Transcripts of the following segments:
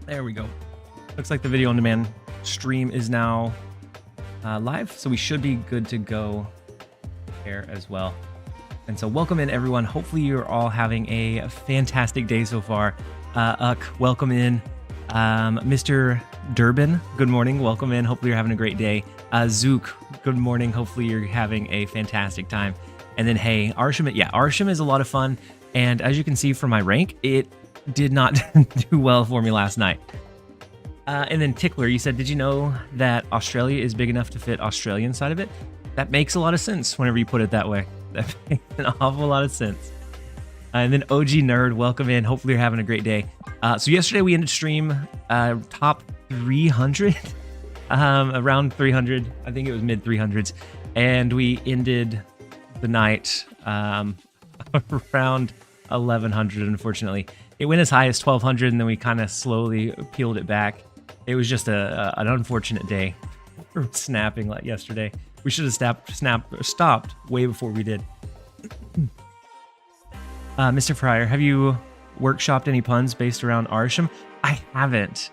There we go. Looks like the video on demand stream is now live, so we should be good to go there as well. And so welcome in, everyone. Hopefully you're all having a fantastic day so far. Welcome in. Mr. Durbin, good morning. Welcome in. Hopefully you're having a great day. Zook, good morning. Hopefully you're having a fantastic time. And then, hey, Arishem, yeah, Arishem is a lot of fun. And as you can see from my rank, it did not do well for me last night. And then Tickler, you said, did you know that Australia is big enough to fit Australia inside of it? That makes a lot of sense whenever you put it that way. That makes an awful lot of sense. And then OG Nerd, welcome in. Hopefully you're having a great day. So yesterday we ended stream top 300, around 300. I think it was mid 300s. And we ended the night around 1100, unfortunately. It went as high as 1200 and then we kind of slowly peeled it back. It was just an unfortunate day for snapping like yesterday. We should have stopped way before we did. Mr. Fryer, have you workshopped any puns based around Arishem? I haven't.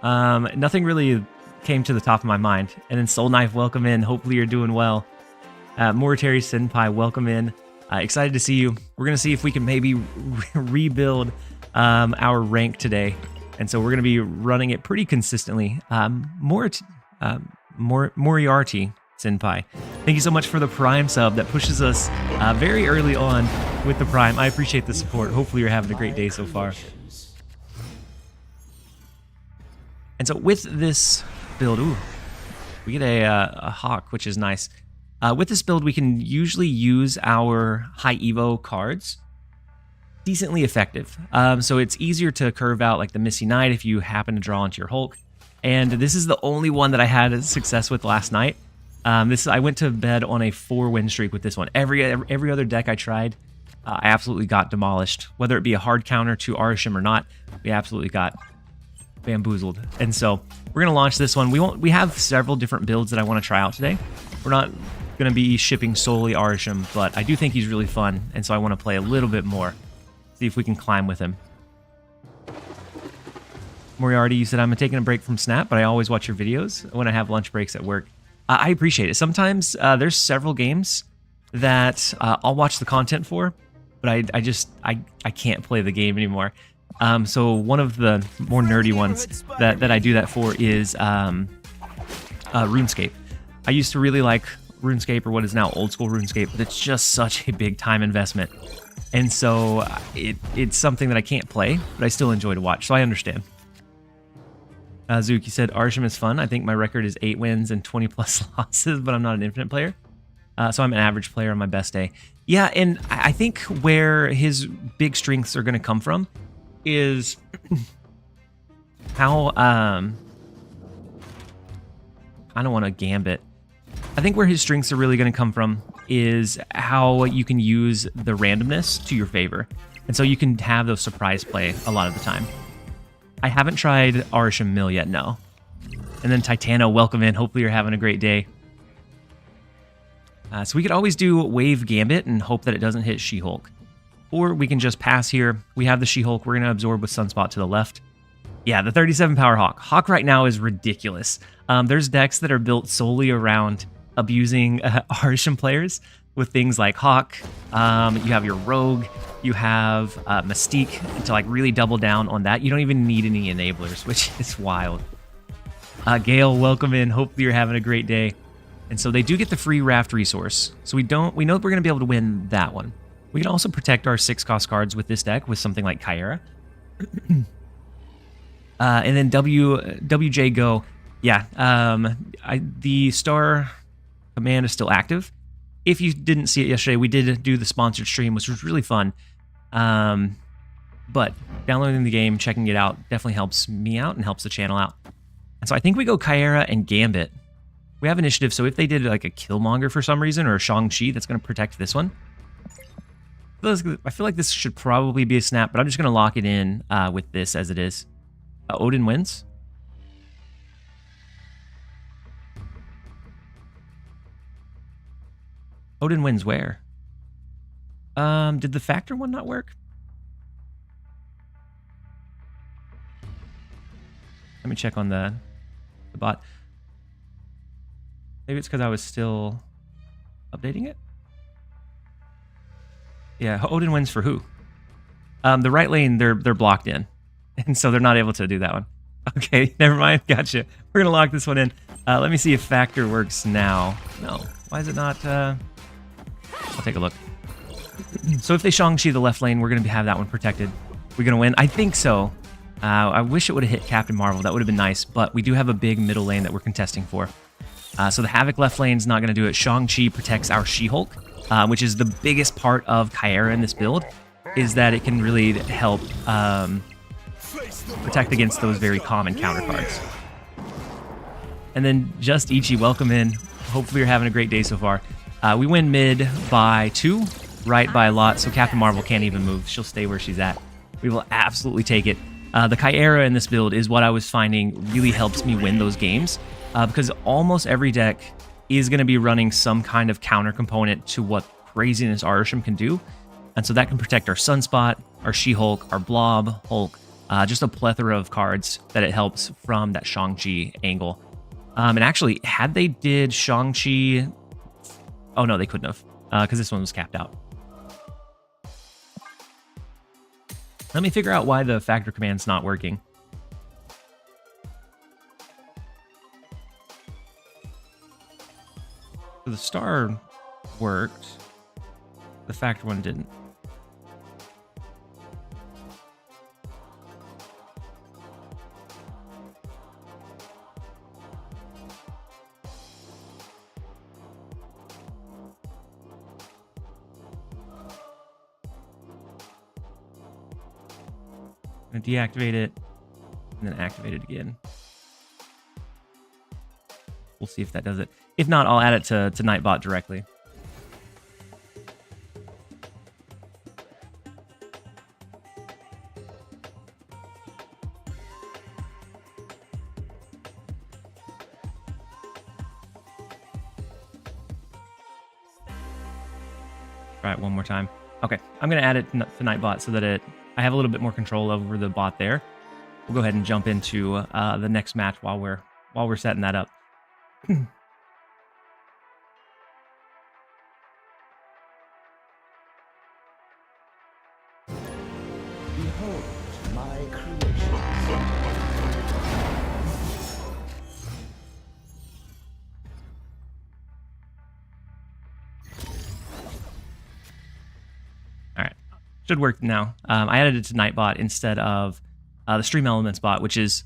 Nothing really came to the top of my mind. And then Soul Knife, welcome in. Hopefully you're doing well. Moritary Senpai, welcome in. Excited to see you. We're going to see if we can maybe rebuild our rank today. And so we're going to be running it pretty consistently. Moriarty Senpai, thank you so much for the Prime sub. That pushes us very early on with the Prime. I appreciate the support. Hopefully you're having a great day so far. And so with this build, we get a Hawk, which is nice. With this build, we can usually use our high Evo cards decently effective. So it's easier to curve out like the Misty Knight if you happen to draw into your Hulk. And this is the only one that I had success with last night. I went to bed on a 4-win streak with this one. Every other deck I tried, I absolutely got demolished. Whether it be a hard counter to Arishem or not, we absolutely got bamboozled. And so we're gonna launch this one. We have several different builds that I want to try out today. We're not gonna be shipping solely Arishem, but I do think he's really fun, and so I want to play a little bit more. See if we can climb with him. Moriarty, you said, I'm taking a break from Snap, but I always watch your videos when I have lunch breaks at work. I appreciate it. Sometimes there's several games that I'll watch the content for, but I can't play the game anymore. So one of the more nerdy ones that I do that for is RuneScape. I used to really like RuneScape, or what is now old school RuneScape, but it's just such a big time investment. And so it's something that I can't play, but I still enjoy to watch, so I understand. Zuki said, Arishem is fun. I think my record is 8 wins and 20 plus losses, but I'm not an infinite player. So I'm an average player on my best day. Yeah, and I think where his big strengths are going to come from is how, I don't want to gambit. I think where his strengths are really going to come from is how you can use the randomness to your favor. And so you can have those surprise play a lot of the time. I haven't tried Arishem Mill yet, no. And then Titano, welcome in. Hopefully you're having a great day. So we could always do Wave Gambit and hope that it doesn't hit She-Hulk. Or we can just pass here. We have the She-Hulk. We're going to absorb with Sunspot to the left. Yeah, the 37 power Hawk. Hawk right now is ridiculous. There's decks that are built solely around abusing Arishem players with things like Hawk. You have your Rogue. You have Mystique to like really double down on that. You don't even need any enablers, which is wild. Gale, welcome in. Hopefully you're having a great day. And so they do get the free raft resource. So we know that we're going to be able to win that one. We can also protect our 6-cost cards with this deck with something like Kyra. And then WJ Go. Yeah, the Star command is still active. If you didn't see it yesterday, we did do the sponsored stream, which was really fun. But downloading the game, checking it out, definitely helps me out and helps the channel out. And so I think we go Kyra and Gambit. We have initiative, so if they did like a Killmonger for some reason, or a Shang-Chi, that's going to protect this one. I feel like this should probably be a snap, but I'm just going to lock it in with this as it is. Odin wins. Odin wins where? Did the factor one not work? Let me check on the bot. Maybe it's because I was still updating it. Yeah, Odin wins for who? The right lane, they're blocked in, and so they're not able to do that one. Okay, never mind. Gotcha. We're gonna lock this one in. Let me see if Factor works now. No. Why is it not? I'll take a look. So if they Shang-Chi the left lane, we're gonna have that one protected. We're gonna win. I think so. I wish it would have hit Captain Marvel. That would have been nice, but we do have a big middle lane that we're contesting for. So the Havoc left lane's not gonna do it. Shang-Chi protects our She-Hulk, which is the biggest part of Kyera in this build, is that it can really help protect against those very common counter cards. And then Just Ichi, welcome in. Hopefully you're having a great day so far. We win mid by 2, right by a lot, so Captain Marvel can't even move. She'll stay where she's at. We will absolutely take it. The Kyera in this build is what I was finding really helps me win those games, because almost every deck is going to be running some kind of counter component to what craziness Arishem can do. And so that can protect our Sunspot, our She-Hulk, our Blob, Hulk, just a plethora of cards that it helps from that Shang-Chi angle. And actually, had they did Shang-Chi... Oh no, they couldn't have, because this one was capped out. Let me figure out why the Factor command's not working. So the star worked. The Factor one didn't. I'm gonna deactivate it and then activate it again. We'll see if that does it. If not, I'll add it to Nightbot directly. Try it one more time. Okay, I'm gonna add it to Nightbot so that I have a little bit more control over the bot there. We'll go ahead and jump into the next match while we're setting that up. Behold my creation. All right, should work now. I added it to Nightbot instead of the Stream Elements bot, which is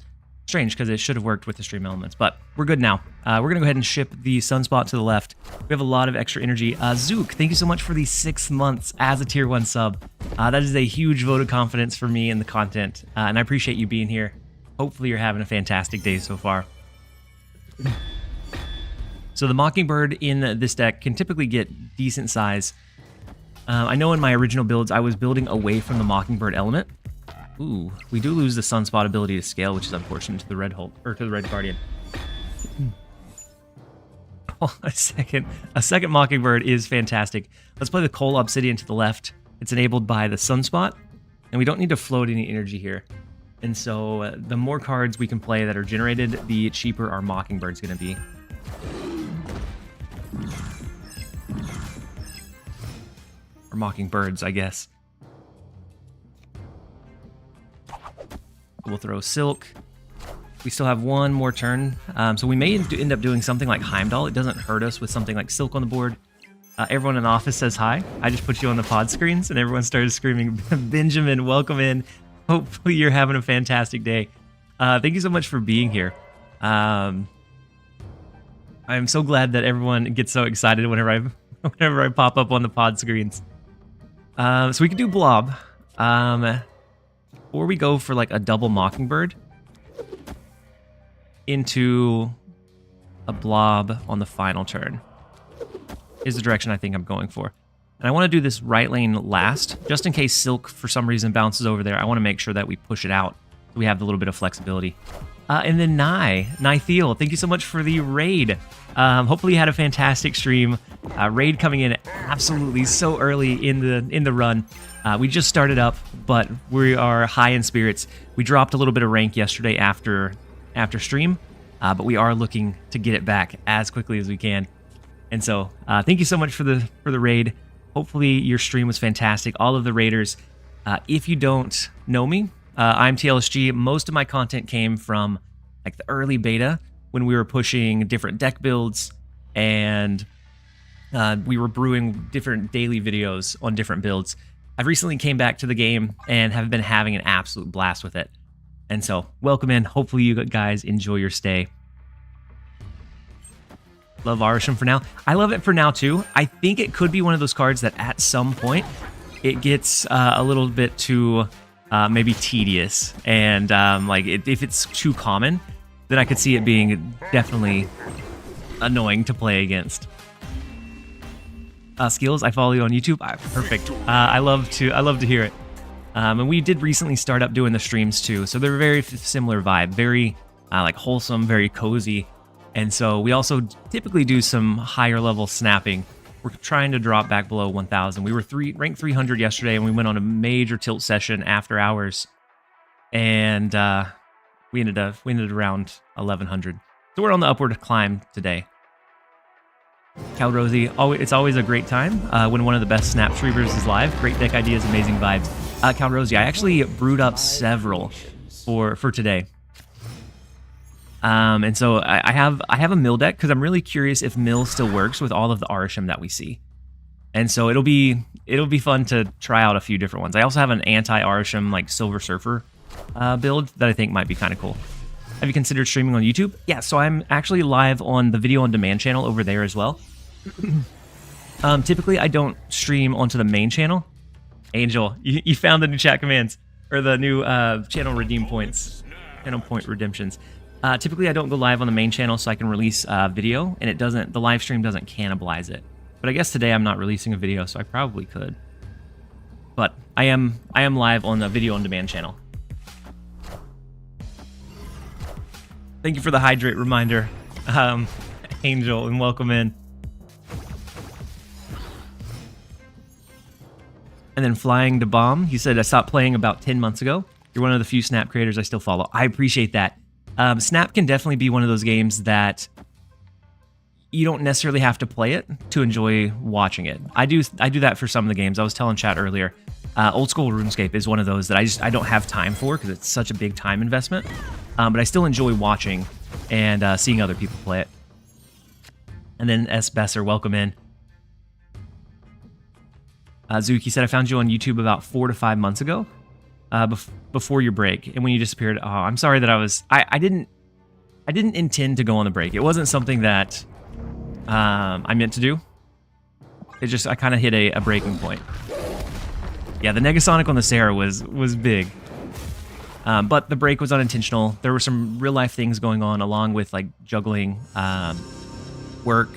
strange because it should have worked with the Stream Elements, but we're good now. We're going to go ahead and ship the Sunspot to the left. We have a lot of extra energy. Zook, thank you so much for the 6 months as a Tier 1 sub. That is a huge vote of confidence for me in the content, and I appreciate you being here. Hopefully you're having a fantastic day so far. So the Mockingbird in this deck can typically get decent size. I know in my original builds, I was building away from the Mockingbird element. Ooh, we do lose the Sunspot ability to scale, which is unfortunate to the Red Hulk, or to the Red Guardian. Oh, a second Mockingbird is fantastic. Let's play the Coal Obsidian to the left. It's enabled by the Sunspot, and we don't need to float any energy here. And so the more cards we can play that are generated, the cheaper our Mockingbird's going to be. Or Mockingbirds, I guess. We'll throw Silk. We still have one more turn, so we may end up doing something like Heimdall. It doesn't hurt us with something like Silk on the board. Everyone in the office says hi. I just put you on the pod screens, and everyone started screaming, Benjamin, welcome in. Hopefully you're having a fantastic day. Thank you so much for being here. I'm so glad that everyone gets so excited whenever I pop up on the pod screens. So we could do Blob. Or we go for like a double Mockingbird into a Blob on the final turn is the direction I think I'm going for. And I want to do this right lane last, just in case Silk for some reason bounces over there. I want to make sure that we push it out so we have a little bit of flexibility. And then Thiel, thank you so much for the raid. Hopefully you had a fantastic stream. Raid coming in absolutely so early in the run. We just started up, but we are high in spirits. We dropped a little bit of rank yesterday after after stream, but we are looking to get it back as quickly as we can. And so thank you so much for the raid. Hopefully your stream was fantastic. All of the raiders, if you don't know me, I'm TLSG. Most of my content came from like the early beta when we were pushing different deck builds, and we were brewing different daily videos on different builds. I've recently came back to the game and have been having an absolute blast with it. And so welcome in. Hopefully you guys enjoy your stay. Love Arishem for now. I love it for now too. I think it could be one of those cards that at some point it gets a little bit too maybe tedious, and like if it's too common, then I could see it being definitely annoying to play against. Skills, I follow you on YouTube. Perfect. I love to hear it. And we did recently start up doing the streams too, so they're very similar vibe, very like wholesome, very cozy. And so we also typically do some higher level snapping. We're trying to drop back below 1,000. We were ranked 300 yesterday, and we went on a major tilt session after hours, and we ended around 1,100. So we're on the upward climb today. Cal Rosie, it's always a great time when one of the best snap streamers is live. Great deck ideas, amazing vibes. Cal Rosie, I actually brewed up several for today. And so I have a mill deck because I'm really curious if mill still works with all of the Arishem that we see. And so it'll be fun to try out a few different ones. I also have an anti-Arishem like Silver Surfer build that I think might be kind of cool. Have you considered streaming on YouTube? Yeah, so I'm actually live on the video on demand channel over there as well. Typically I don't stream onto the main channel. Angel, you found the new chat commands, or the new channel redeem points, channel point redemptions. Typically I don't go live on the main channel so I can release video, and the live stream doesn't cannibalize it. But I guess today I'm not releasing a video, so I probably could. But I am live on the video on demand channel. Thank you for the hydrate reminder, Angel, and welcome in. And then Flying the Bomb, he said, I stopped playing about 10 months ago. You're one of the few Snap creators I still follow. I appreciate that. Snap can definitely be one of those games that you don't necessarily have to play it to enjoy watching it. I do that for some of the games. I was telling chat earlier, old school RuneScape is one of those that I don't have time for because it's such a big time investment. But I still enjoy watching and seeing other people play it. And then S. Besser, welcome in. Zuki said, I found you on YouTube about 4 to 5 months ago, before your break, and when you disappeared. Oh, I'm sorry that I didn't intend to go on the break. It wasn't something that I meant to do. It just, I kind of hit a breaking point. Yeah, the Negasonic on the Sarah was big. But the break was unintentional. There were some real life things going on, along with like juggling work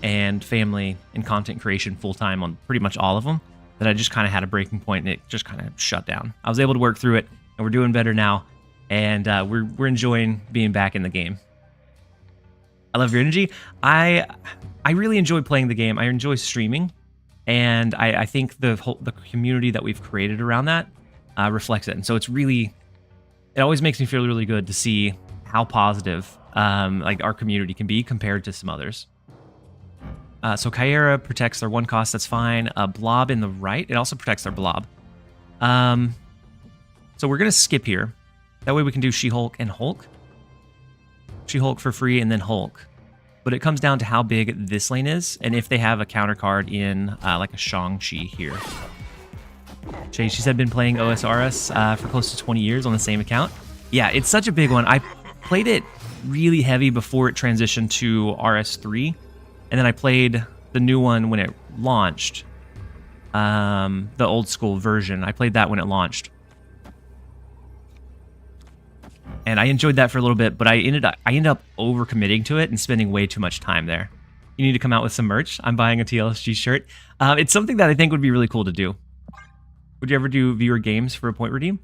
and family and content creation full time on pretty much all of them, that I just kind of had a breaking point and it just kind of shut down. I was able to work through it, and we're doing better now, and we're enjoying being back in the game. I love your energy. I really enjoy playing the game. I enjoy streaming, and I think the community that we've created around that reflects it. And so it always makes me feel really good to see how positive like our community can be compared to some others. So Kyera protects their 1 cost, that's fine. Blob in the right, it also protects their blob. So we're going to skip here. That way we can do She-Hulk and Hulk. She-Hulk for free and then Hulk. But it comes down to how big this lane is, and if they have a counter card in like a Shang-Chi here. She said been playing OSRS for close to 20 years on the same account. Yeah, it's such a big one. I played it really heavy before it transitioned to RS3. And then I played the new one when it launched, the old school version. I played that when it launched, and I enjoyed that for a little bit. But I ended up overcommitting to it and spending way too much time there. You need to come out with some merch. I'm buying a TLSG shirt. It's something that I think would be really cool to do. Would you ever do viewer games for a point redeem,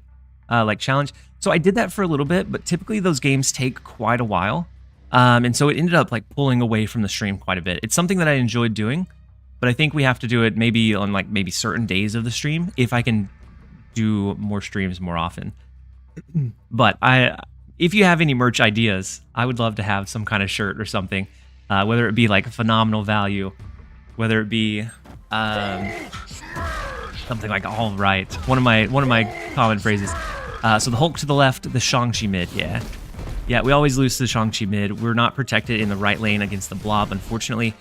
like challenge? So I did that for a little bit, but typically those games take quite a while. And so it ended up like pulling away from the stream quite a bit. It's something that I enjoyed doing, but I think we have to do it maybe on like maybe certain days of the stream if I can do more streams more often. But if you have any merch ideas, I would love to have some kind of shirt or something, whether it be like a phenomenal value, whether it be something like all right. One of my common phrases. So the Hulk to the left, the Shang-Chi mid. Yeah, we always lose to the Shang-Chi mid. We're not protected in the right lane against the Blob, unfortunately.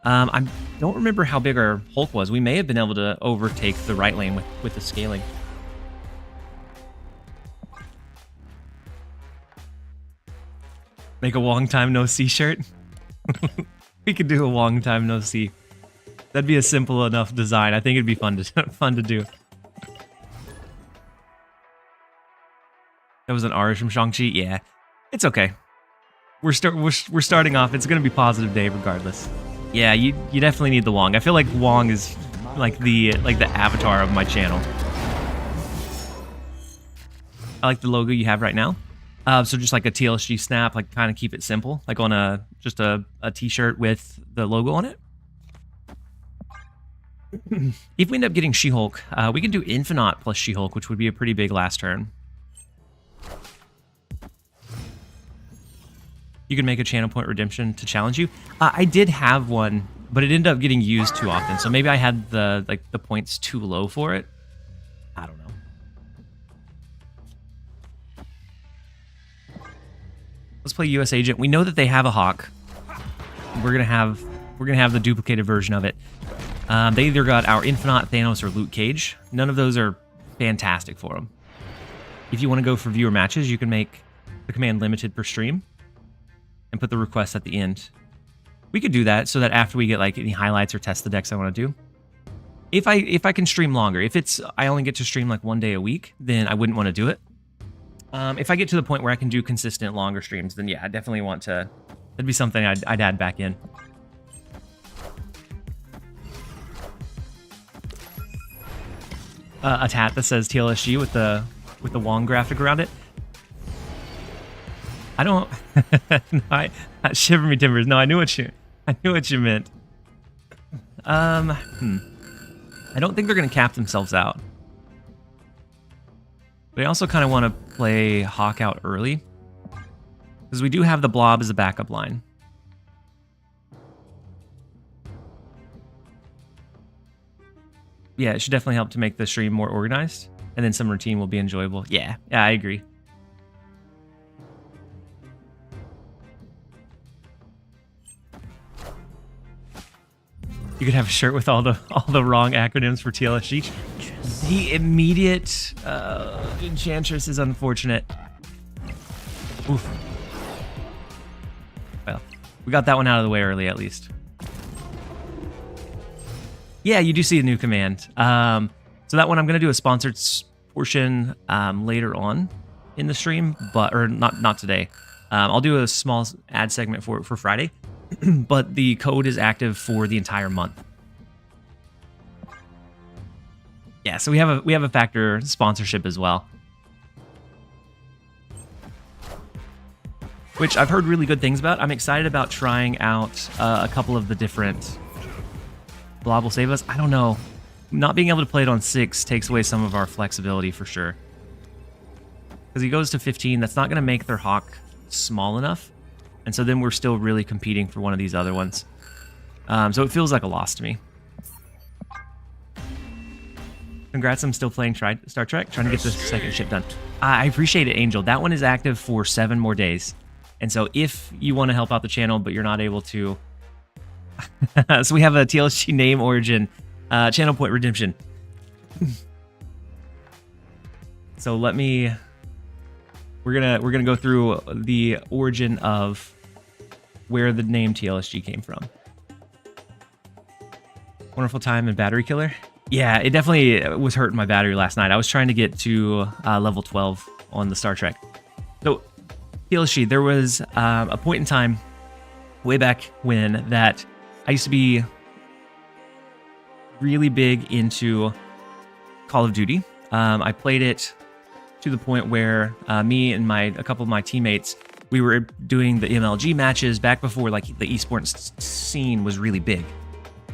I don't remember how big our Hulk was. We may have been able to overtake the right lane with the scaling. Make a long time no see shirt. We could do a long time no see. That'd be a simple enough design. I think it'd be fun to do. That was an Arishem Shang-Chi. Yeah, it's okay. We're starting off. It's gonna be a positive day regardless. Yeah, you definitely need the Wong. I feel like Wong is like the avatar of my channel. I like the logo you have right now. So just like a TLSG snap, like kind of keep it simple, like on just a t-shirt with the logo on it. If we end up getting She-Hulk, we can do Infinite plus She-Hulk, which would be a pretty big last turn. You can make a channel point redemption to challenge you. I did have one, but it ended up getting used too often. So maybe I had the points too low for it. I don't know. Let's play US Agent. We know that they have a Hawk. We're gonna have the duplicated version of it. They either got our Infinite, Thanos, or Luke Cage. None of those are fantastic for them. If you want to go for viewer matches, you can make the command limited per stream and put the request at the end. We could do that so that after we get like any highlights or test the decks I want to do. If I can stream longer, if it's I only get to stream like 1 day a week, then I wouldn't want to do it. If I get to the point where I can do consistent longer streams, then yeah, I definitely want to. That'd be something I'd add back in. A tat that says TLSG with the Wong graphic around it. I don't. No, shiver me timbers. No, I knew what you meant. I don't think they're gonna cap themselves out. But I also kind of want to play Hawk out early because we do have the Blob as a backup line. Yeah, it should definitely help to make the stream more organized, and then some routine will be enjoyable. Yeah, I agree. You could have a shirt with all the wrong acronyms for TLSG. The immediate Enchantress is unfortunate. Oof. Well, we got that one out of the way early at least. Yeah, you do see a new command. So that one I'm going to do a sponsored portion later on in the stream, or not today. I'll do a small ad segment for Friday, but the code is active for the entire month. Yeah, so we have a factor sponsorship as well, which I've heard really good things about. I'm excited about trying out a couple of the different. Blob will save us. I don't know. Not being able to play it on 6 takes away some of our flexibility for sure. Because he goes to 15, that's not going to make their Hawk small enough. And so then we're still really competing for one of these other ones. So it feels like a loss to me. Congrats, I'm still playing Star Trek, trying to get the second ship done. I appreciate it, Angel. That one is active for 7 more days. And so if you want to help out the channel, but you're not able to... So we have a TLSG name origin, channel point redemption. So we're gonna go through the origin of where the name TLSG came from. Wonderful time and battery killer. Yeah, it definitely was hurting my battery last night. I was trying to get to level 12 on the Star Trek. So TLSG, there was a point in time way back when that I used to be really big into Call of Duty. I played it to the point where me and a couple of my teammates, we were doing the MLG matches back before like the esports scene was really big.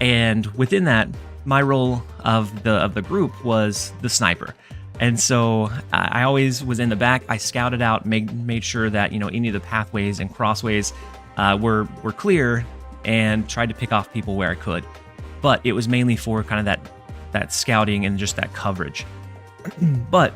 And within that, my role of the group was the sniper. And so I always was in the back. I scouted out, made sure that, you know, any of the pathways and crossways were clear, and tried to pick off people where I could. But it was mainly for kind of that scouting and just that coverage. But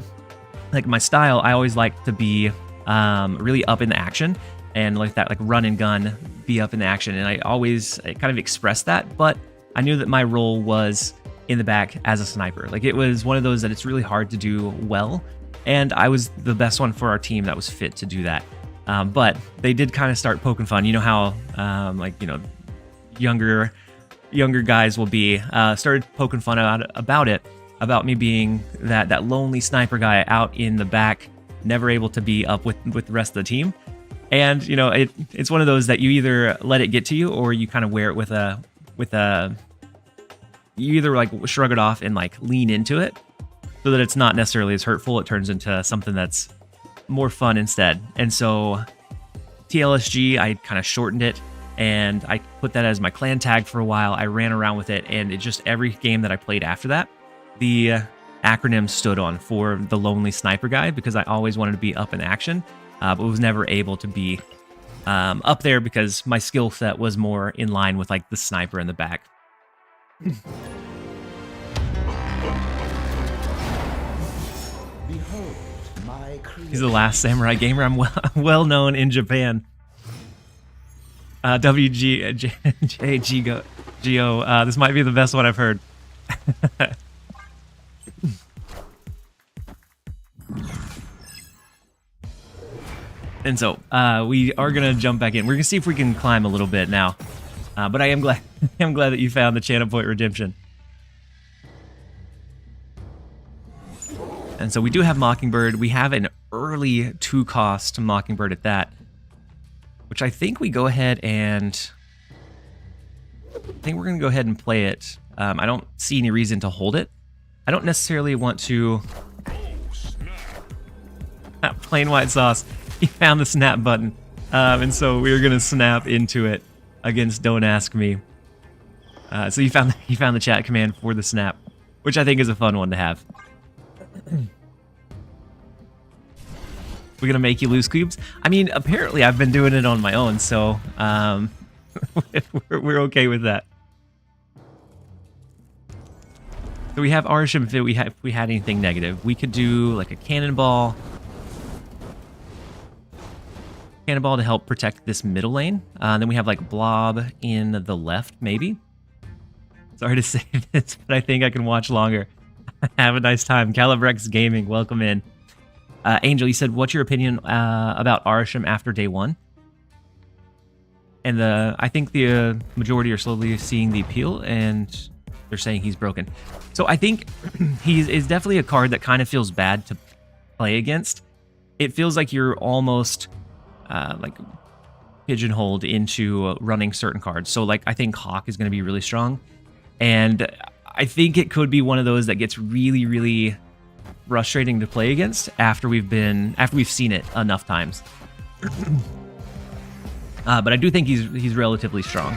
like my style, I always like to be really up in the action, and like that, like run and gun, be up in the action. And I always kind of expressed that, but I knew that my role was in the back as a sniper. Like it was one of those that it's really hard to do well, and I was the best one for our team that was fit to do that. But they did kind of start poking fun. You know how like, you know, younger guys will be, started poking fun about me being that lonely sniper guy out in the back, never able to be up with the rest of the team. And you know, it's one of those that you either let it get to you, or you kind of wear it with a you either like shrug it off and like lean into it so that it's not necessarily as hurtful. It turns into something that's more fun instead. And so TLSG, I kind of shortened it, and I put that as my clan tag for a while. I ran around with it, and it just, every game that I played after that, the acronym stood on for the lonely sniper guy, because I always wanted to be up in action, but was never able to be up there because my skill set was more in line with like the sniper in the back. Behold my creation. He's the last samurai gamer. I'm well known in Japan. WGO. This might be the best one I've heard. And so we are gonna jump back in. We're gonna see if we can climb a little bit now. But I am glad that you found the channel point redemption. And so we do have Mockingbird. We have an early 2-cost Mockingbird at that, which I think we go ahead and I think we're gonna go ahead and play it. I don't see any reason to hold it. I don't necessarily want to. Plain white sauce. He found the snap button, and so we're gonna snap into it against Don't Ask Me. So he found the chat command for the snap, which I think is a fun one to have. We're gonna make you lose cubes. I mean, apparently I've been doing it on my own, so we're okay with that. So we have Arishem. If we had anything negative, we could do like a cannonball to help protect this middle lane. Then we have like blob in the left, maybe. Sorry to say this, but I think I can watch longer. Have a nice time. Calibrex Gaming, welcome in. Angel, you said, what's your opinion about Arishem after day 1? And I think the majority are slowly seeing the appeal, and they're saying he's broken. So I think he is definitely a card that kind of feels bad to play against. It feels like you're almost like pigeonholed into running certain cards. So like I think Hawk is going to be really strong, and I think it could be one of those that gets really, really frustrating to play against after we've seen it enough times. But I do think he's relatively strong.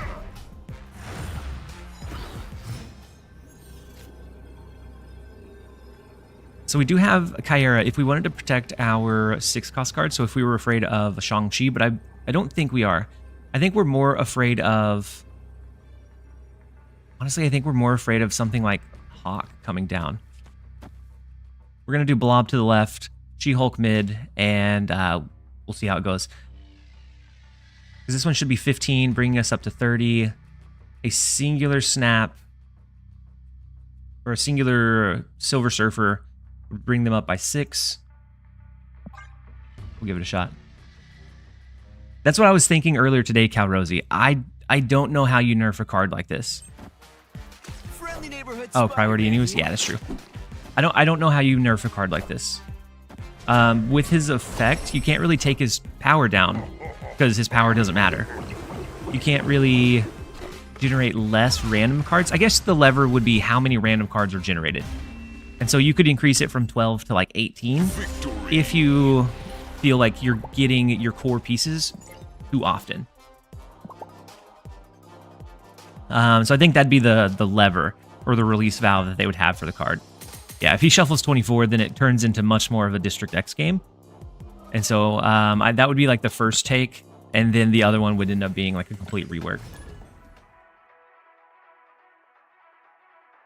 So we do have Kyera if we wanted to protect our 6-cost card. So if we were afraid of Shang-Chi, but I don't think we are. I think we're more afraid of... Honestly, I think we're more afraid of something like Hawk coming down. We're going to do Blob to the left, She-Hulk mid, and we'll see how it goes. Because this one should be 15, bringing us up to 30. A singular snap, or a singular Silver Surfer, would bring them up by 6. We'll give it a shot. That's what I was thinking earlier today, Cal Rosie. I don't know how you nerf a card like this. Oh, priority in use? Yeah, that's true. I don't know how you nerf a card like this. With his effect, you can't really take his power down because his power doesn't matter. You can't really generate less random cards. I guess the lever would be how many random cards are generated. And so you could increase it from 12 to like 18 if you feel like you're getting your core pieces too often. So I think that'd be the lever or the release valve that they would have for the card. Yeah, if he shuffles 24, then it turns into much more of a District X game. And so that would be like the first take, and then the other one would end up being like a complete rework.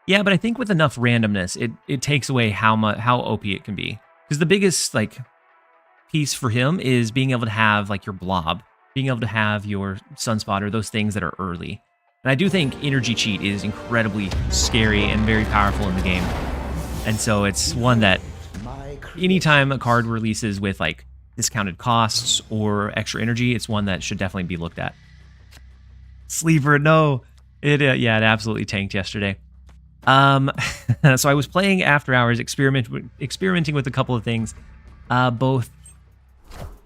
Yeah, but I think with enough randomness, it takes away how OP it can be. Because the biggest like piece for him is being able to have like your blob, being able to have your sunspotter, those things that are early. And I do think energy cheat is incredibly scary and very powerful in the game. And so it's one that anytime a card releases with like discounted costs or extra energy, it's one that should definitely be looked at. Sleeper, no. It absolutely tanked yesterday. So I was playing after hours, experimenting with a couple of things, both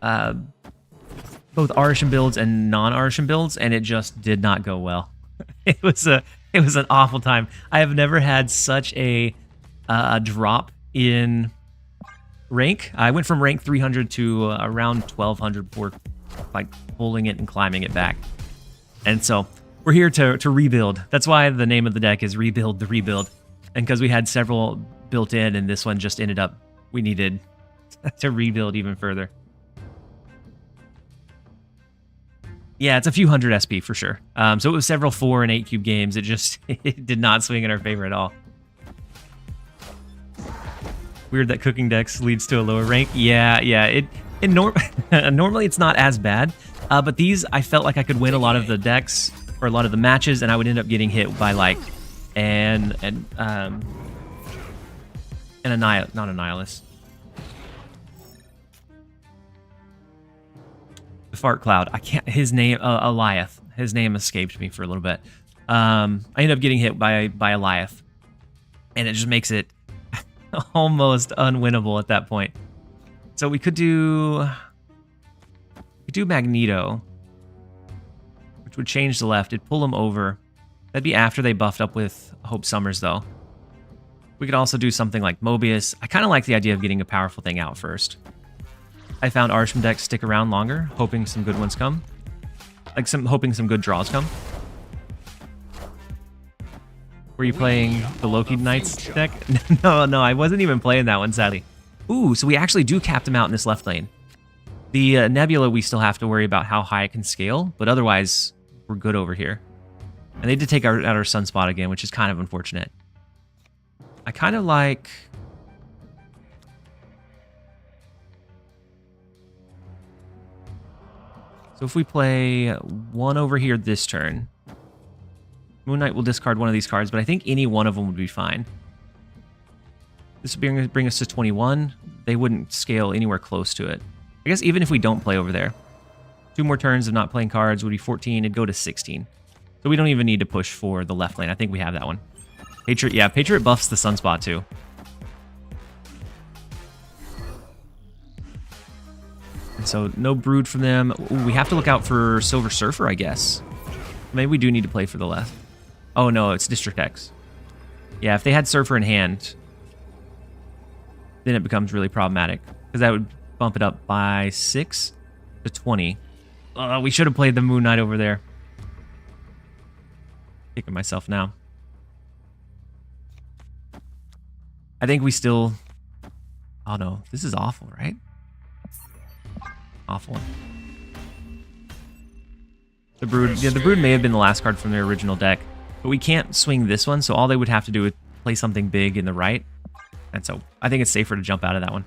Arishem builds and non-Arishem builds, and it just did not go well. It was an awful time. I have never had such a drop in rank. I went from rank 300 to around 1200 before like pulling it and climbing it back. And so we're here to rebuild. That's why the name of the deck is Rebuild the Rebuild. And because we had several built in, and this one just ended up, we needed to rebuild even further. Yeah, it's a few hundred SP for sure. So it was several 4 and 8 cube games. It did not swing in our favor at all. Weird that cooking decks leads to a lower rank. Yeah. Normally it's not as bad, but these I felt like I could win a lot of the decks or a lot of the matches, and I would end up getting hit by like not a nihilist. The fart cloud. I can't. His name, Eliath. His name escaped me for a little bit. I ended up getting hit by Eliath, and it just makes it almost unwinnable at that point. So we could do Magneto, which would change the left. It'd pull him over. That'd be after they buffed up with Hope Summers, though. We could also do something like Mobius. I kind of like the idea of getting a powerful thing out first. I found Arishem decks stick around longer, hoping some good ones come. Hoping some good draws come. Were you playing the Loki Knights deck? No, I wasn't even playing that one, sadly. Ooh, so we actually do cap them out in this left lane. The Nebula, we still have to worry about how high it can scale, but otherwise, we're good over here. And they did take out our Sunspot again, which is kind of unfortunate. I kind of like... So if we play one over here this turn, Moon Knight will discard one of these cards, but I think any one of them would be fine. This would bring us to 21. They wouldn't scale anywhere close to it. I guess even if we don't play over there, 2 more turns of not playing cards would be 14. It'd go to 16. So we don't even need to push for the left lane. I think we have that one. Patriot, yeah, Patriot buffs the Sunspot too. And so no Brood from them. Ooh, we have to look out for Silver Surfer, I guess. Maybe we do need to play for the left. Oh no, it's District X. Yeah, if they had Surfer in hand, then it becomes really problematic. Because that would bump it up by 6 to 20. We should have played the Moon Knight over there. Kicking myself now. I think we still... Oh no, this is awful, right? Awful. The Brood, yeah, the Brood may have been the last card from their original deck, but we can't swing this one, so all they would have to do is play something big in the right. And so I think it's safer to jump out of that one.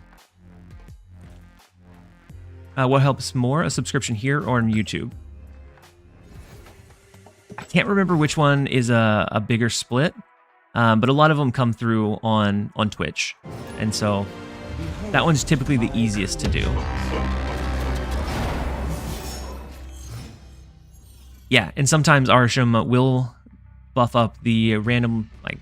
What helps more, a subscription here or on YouTube? I can't remember which one is a bigger split, but a lot of them come through on Twitch. And so that one's typically the easiest to do. Yeah, and sometimes Arishem will buff up the random, like,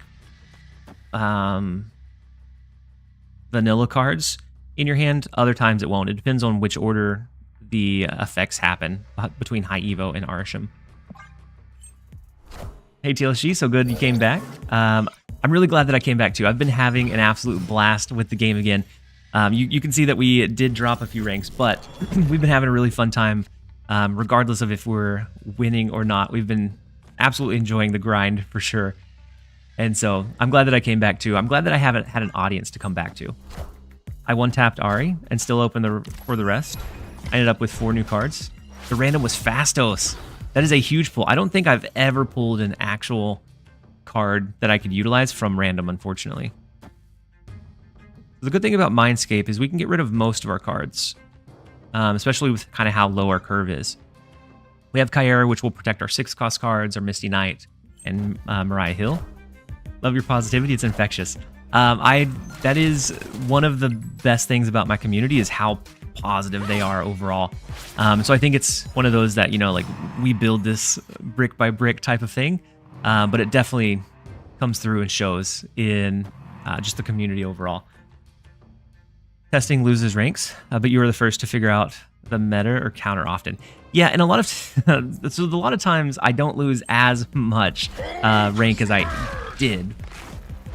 vanilla cards in your hand. Other times it won't. It depends on which order the effects happen between High Evo and Arishem. Hey TLSG, so good you came back. I'm really glad that I came back too. I've been having an absolute blast with the game again. You can see that we did drop a few ranks, but we've been having a really fun time. Regardless of if we're winning or not, we've been absolutely enjoying the grind for sure. And so I'm glad that I came back too. I'm glad that I haven't had an audience to come back to. I one-tapped Ari and still opened for the rest. I ended up with 4 new cards. The random was Fastos. That is a huge pull. I don't think I've ever pulled an actual card that I could utilize from random, unfortunately. The good thing about Mindscape is we can get rid of most of our cards, especially with kind of how low our curve is. We have Kyera, which will protect our 6-cost cards, our Misty Knight, and Mariah Hill. Love your positivity. It's infectious. That is one of the best things about my community is how positive they are overall. So I think it's one of those that, you know, like we build this brick by brick type of thing, but it definitely comes through and shows in just the community overall. Testing loses ranks, but you were the first to figure out the meta or counter often. Yeah, and a lot of times I don't lose as much rank as I did,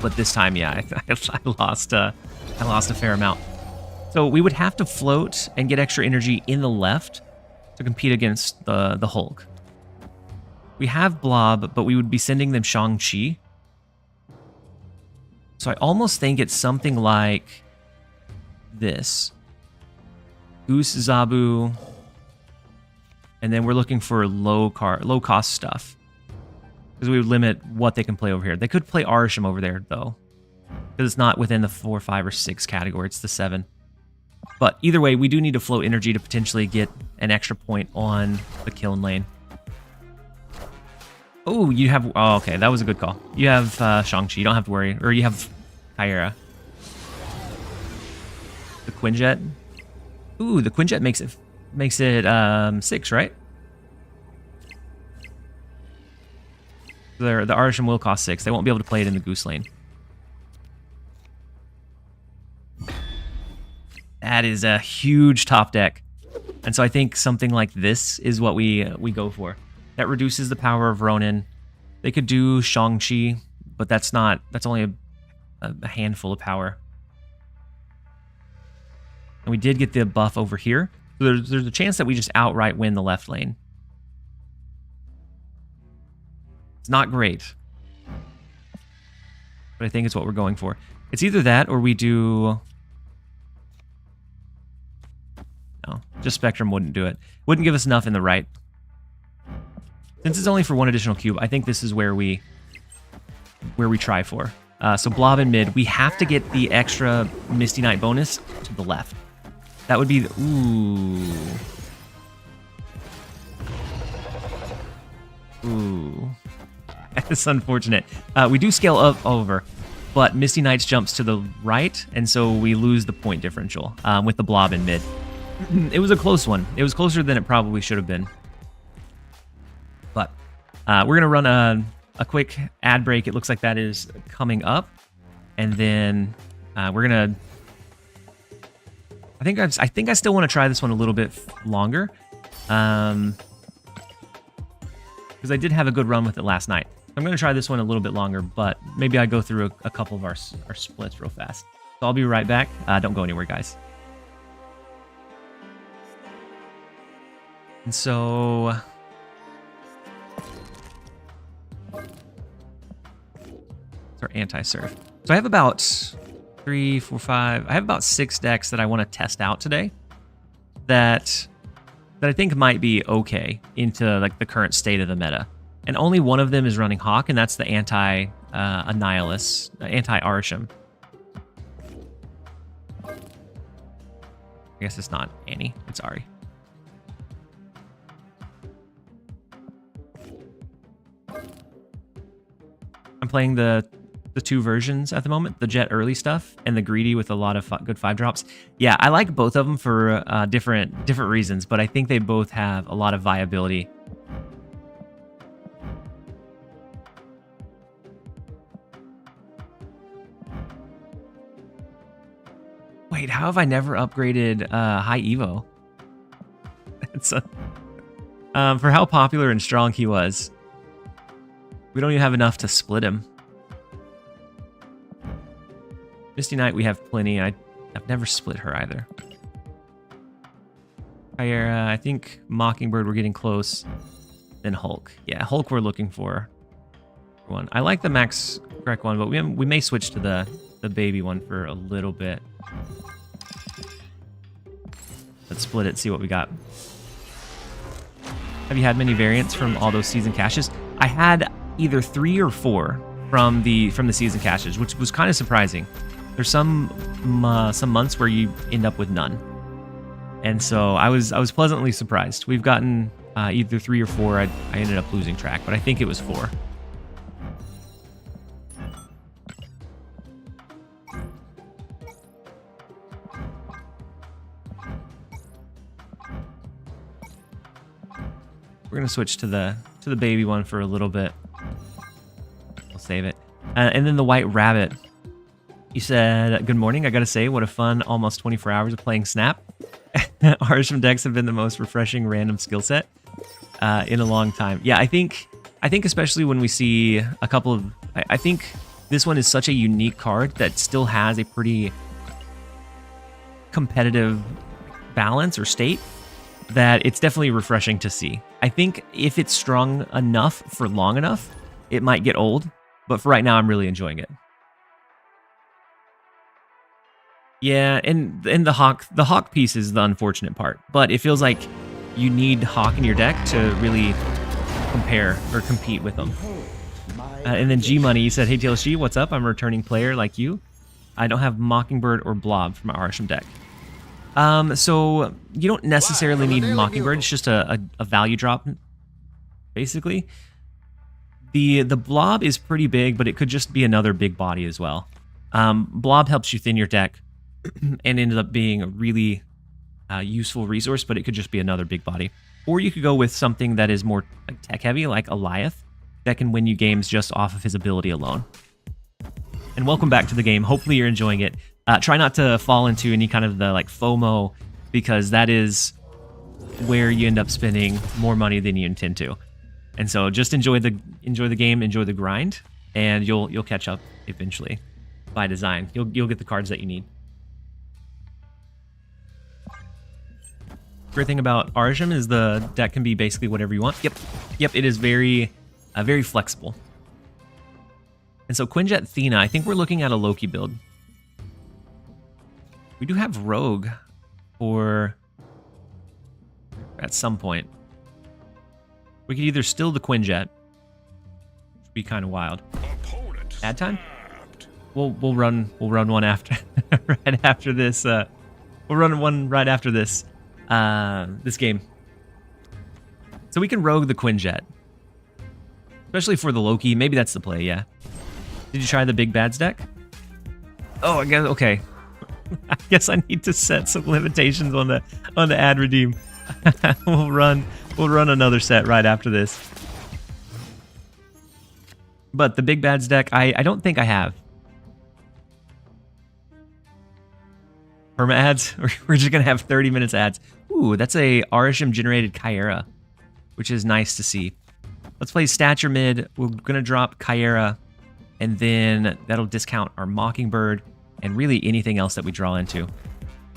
but this time, yeah, I lost a fair amount. So we would have to float and get extra energy in the left to compete against the Hulk. We have Blob, but we would be sending them Shang-Chi. So I almost think it's something like this. Goose, Zabu, and then we're looking for low cost stuff. Because we would limit what they can play over here. They could play Arishem over there, though. Because it's not within the 4, 5, or 6 category. It's the 7. But either way, we do need to float energy to potentially get an extra point on the kiln lane. Oh, you have... Oh, okay. That was a good call. You have Shang-Chi. You don't have to worry. Or you have Kyera. The Quinjet. Ooh, the Quinjet makes it 6, right? The Arishem will cost 6. They won't be able to play it in the Goose lane. That is a huge top deck. And so I think something like this is what we go for. That reduces the power of Ronin. They could do Shang-Chi, but that's only a handful of power. And we did get the buff over here. So there's a chance that we just outright win the left lane. It's not great, but I think it's what we're going for. It's either that or we do... No, just Spectrum wouldn't do it. Wouldn't give us enough in the right. Since it's only for 1 additional cube, I think this is where we try for. So Blob in mid, we have to get the extra Misty Knight bonus to the left. That would be the... Ooh. That's unfortunate. We do scale up over, but Misty Knights jumps to the right, and so we lose the point differential with the Blob in mid. It was a close one. It was closer than it probably should have been. But we're going to run a quick ad break. It looks like that is coming up. And then we're going to... I think I still want to try this one a little bit longer. Because I did have a good run with it last night. I'm going to try this one a little bit longer, but maybe I go through a couple of our splits real fast. So I'll be right back. Don't go anywhere, guys. And so... It's our anti-surf. So I have about 3, 4, 5... I have about 6 decks that I want to test out today. That I think might be okay into like the current state of the meta. And only one of them is running Hawk, and that's the anti-Annihilus, anti-Arishem. I guess it's not Annie, it's Ari. I'm playing the 2 versions at the moment, the Jet early stuff and the Greedy with a lot of good 5-drops. Yeah, I like both of them for different reasons, but I think they both have a lot of viability. Wait, how have I never upgraded High Evo? It's for how popular and strong he was. We don't even have enough to split him. Misty Knight, we have plenty. I've never split her either. Kyera, I think Mockingbird, we're getting close. Then Hulk. Yeah, Hulk we're looking for. One. I like the max correct one, but we may switch to the baby one for a little bit. Let's split it, see what we got. Have you had many variants from all those season caches? I had either 3 or 4 from the season caches, which was kind of surprising. There's some months where you end up with none, and so I was pleasantly surprised. We've gotten either 3 or 4. I ended up losing track, but I think it was 4. We're gonna switch to the baby one for a little bit. We'll save it, and then the white rabbit. You said, "Good morning. I gotta say, what a fun almost 24 hours of playing Snap. Arishem decks have been the most refreshing random skill set in a long time." Yeah, I think especially when we see a couple of, I think this one is such a unique card that still has a pretty competitive balance or state that it's definitely refreshing to see. I think if it's strong enough for long enough, it might get old, but for right now, I'm really enjoying it. Yeah, and the hawk piece is the unfortunate part, but it feels like you need hawk in your deck to really compare or compete with them. And then G Money, you said, "Hey TLSG, what's up? I'm a returning player like you. I don't have Mockingbird or Blob from my Arishem deck." So you don't necessarily need Mockingbird. It's just a value drop, basically. The Blob is pretty big, but it could just be another big body as well. Blob helps you thin your deck and ended up being a really useful resource, but it could just be another big body. Or you could go with something that is more like tech heavy, like Eliath, that can win you games just off of his ability alone. And welcome back to the game. Hopefully you're enjoying it. Try not to fall into any kind of the like FOMO, because that is where you end up spending more money than you intend to. And so just enjoy the game, enjoy the grind, and you'll catch up eventually by design. You'll get the cards that you need. Great thing about Arishem is the deck can be basically whatever you want. Yep, it is very flexible. And so Quinjet Thena, I think we're looking at a Loki build. We do have Rogue for at some point. We could either steal the Quinjet, which would be kind of wild. Ad time? We'll run one after right after this. We'll run one right after this this game. So we can Rogue the Quinjet, especially for the Loki. Maybe that's the play. Yeah. Did you try the Big Bads deck? Oh, I guess okay. I guess I need to set some limitations on the ad redeem. We'll run another set right after this. But the Big Bads deck, I don't think I have. Perma ads? We're just gonna have 30 minutes ads. Ooh, that's a Arishem generated Kyera, which is nice to see. Let's play Stature mid. We're gonna drop Kyera, and then that'll discount our Mockingbird and really anything else that we draw into.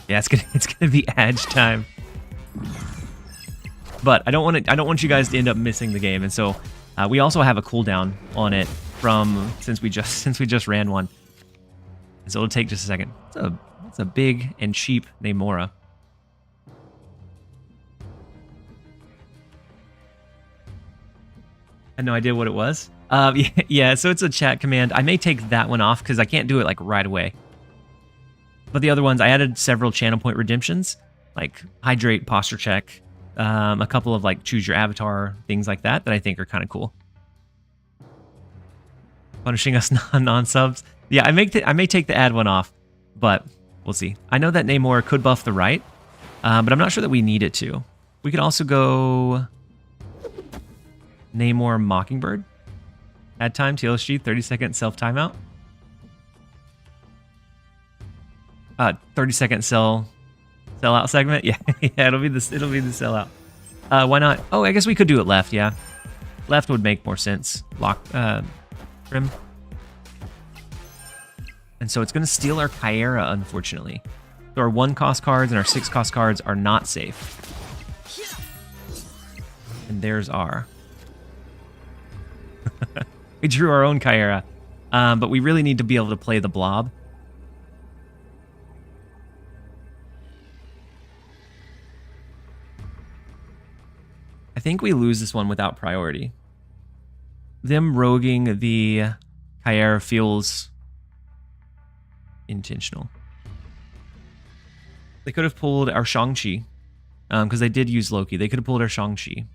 Yeah, it's gonna be Edge time. But I don't want you guys to end up missing the game, and so we also have a cooldown on it from since we just ran one, and so it'll take just a second. It's a big and cheap Namora. I had no idea what it was. Yeah, so it's a chat command. I may take that one off because I can't do it like right away. But the other ones, I added several channel point redemptions, like Hydrate, Posture Check, a couple of like Choose Your Avatar, things like that I think are kind of cool. Punishing us non-subs. Yeah, I may take the ad one off, but we'll see. I know that Namor could buff the right, but I'm not sure that we need it to. We could also go Namor Mockingbird. Ad time, TLSG, 30-second self-timeout. 30-second sell-out segment. Yeah, yeah, it'll be the sellout. Why not? Oh, I guess we could do it left. Yeah, left would make more sense. Lock trim. And so it's going to steal our Kyera, unfortunately. So our 1-cost cards and our 6-cost cards are not safe. And there's our. We drew our own Kyera. But we really need to be able to play the blob. I think we lose this one without priority. Them roguing the Chimera feels intentional. They could have pulled our Shang-Chi, because they did use Loki. They could have pulled our Shang-Chi.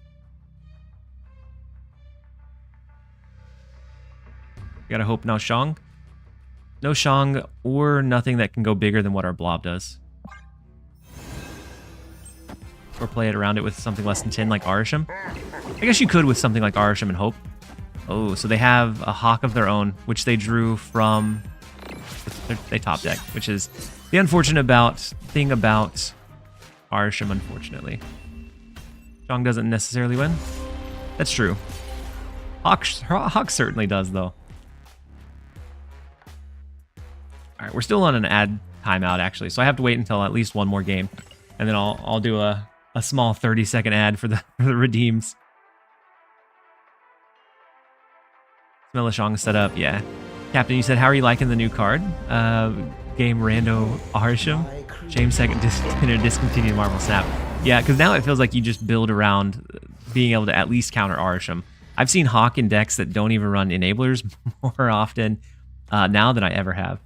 Gotta hope no Shang. No Shang or nothing that can go bigger than what our blob does. Or play it around it with something less than 10 like Arishem. I guess you could with something like Arishem and hope. Oh, so they have a Hawk of their own, which they drew from... They top deck, which is the unfortunate thing about Arishem, unfortunately. Shang doesn't necessarily win. That's true. Hawk certainly does, though. Alright, we're still on an ad timeout, actually, so I have to wait until at least one more game. And then I'll do a small 30-second ad for the redeems. Smell of Shang set up, yeah. Captain, you said, how are you liking the new card? Game Rando Arishem. James second discontinued Marvel Snap. Yeah, because now it feels like you just build around being able to at least counter Arishem. I've seen Hawk in decks that don't even run enablers more often now than I ever have.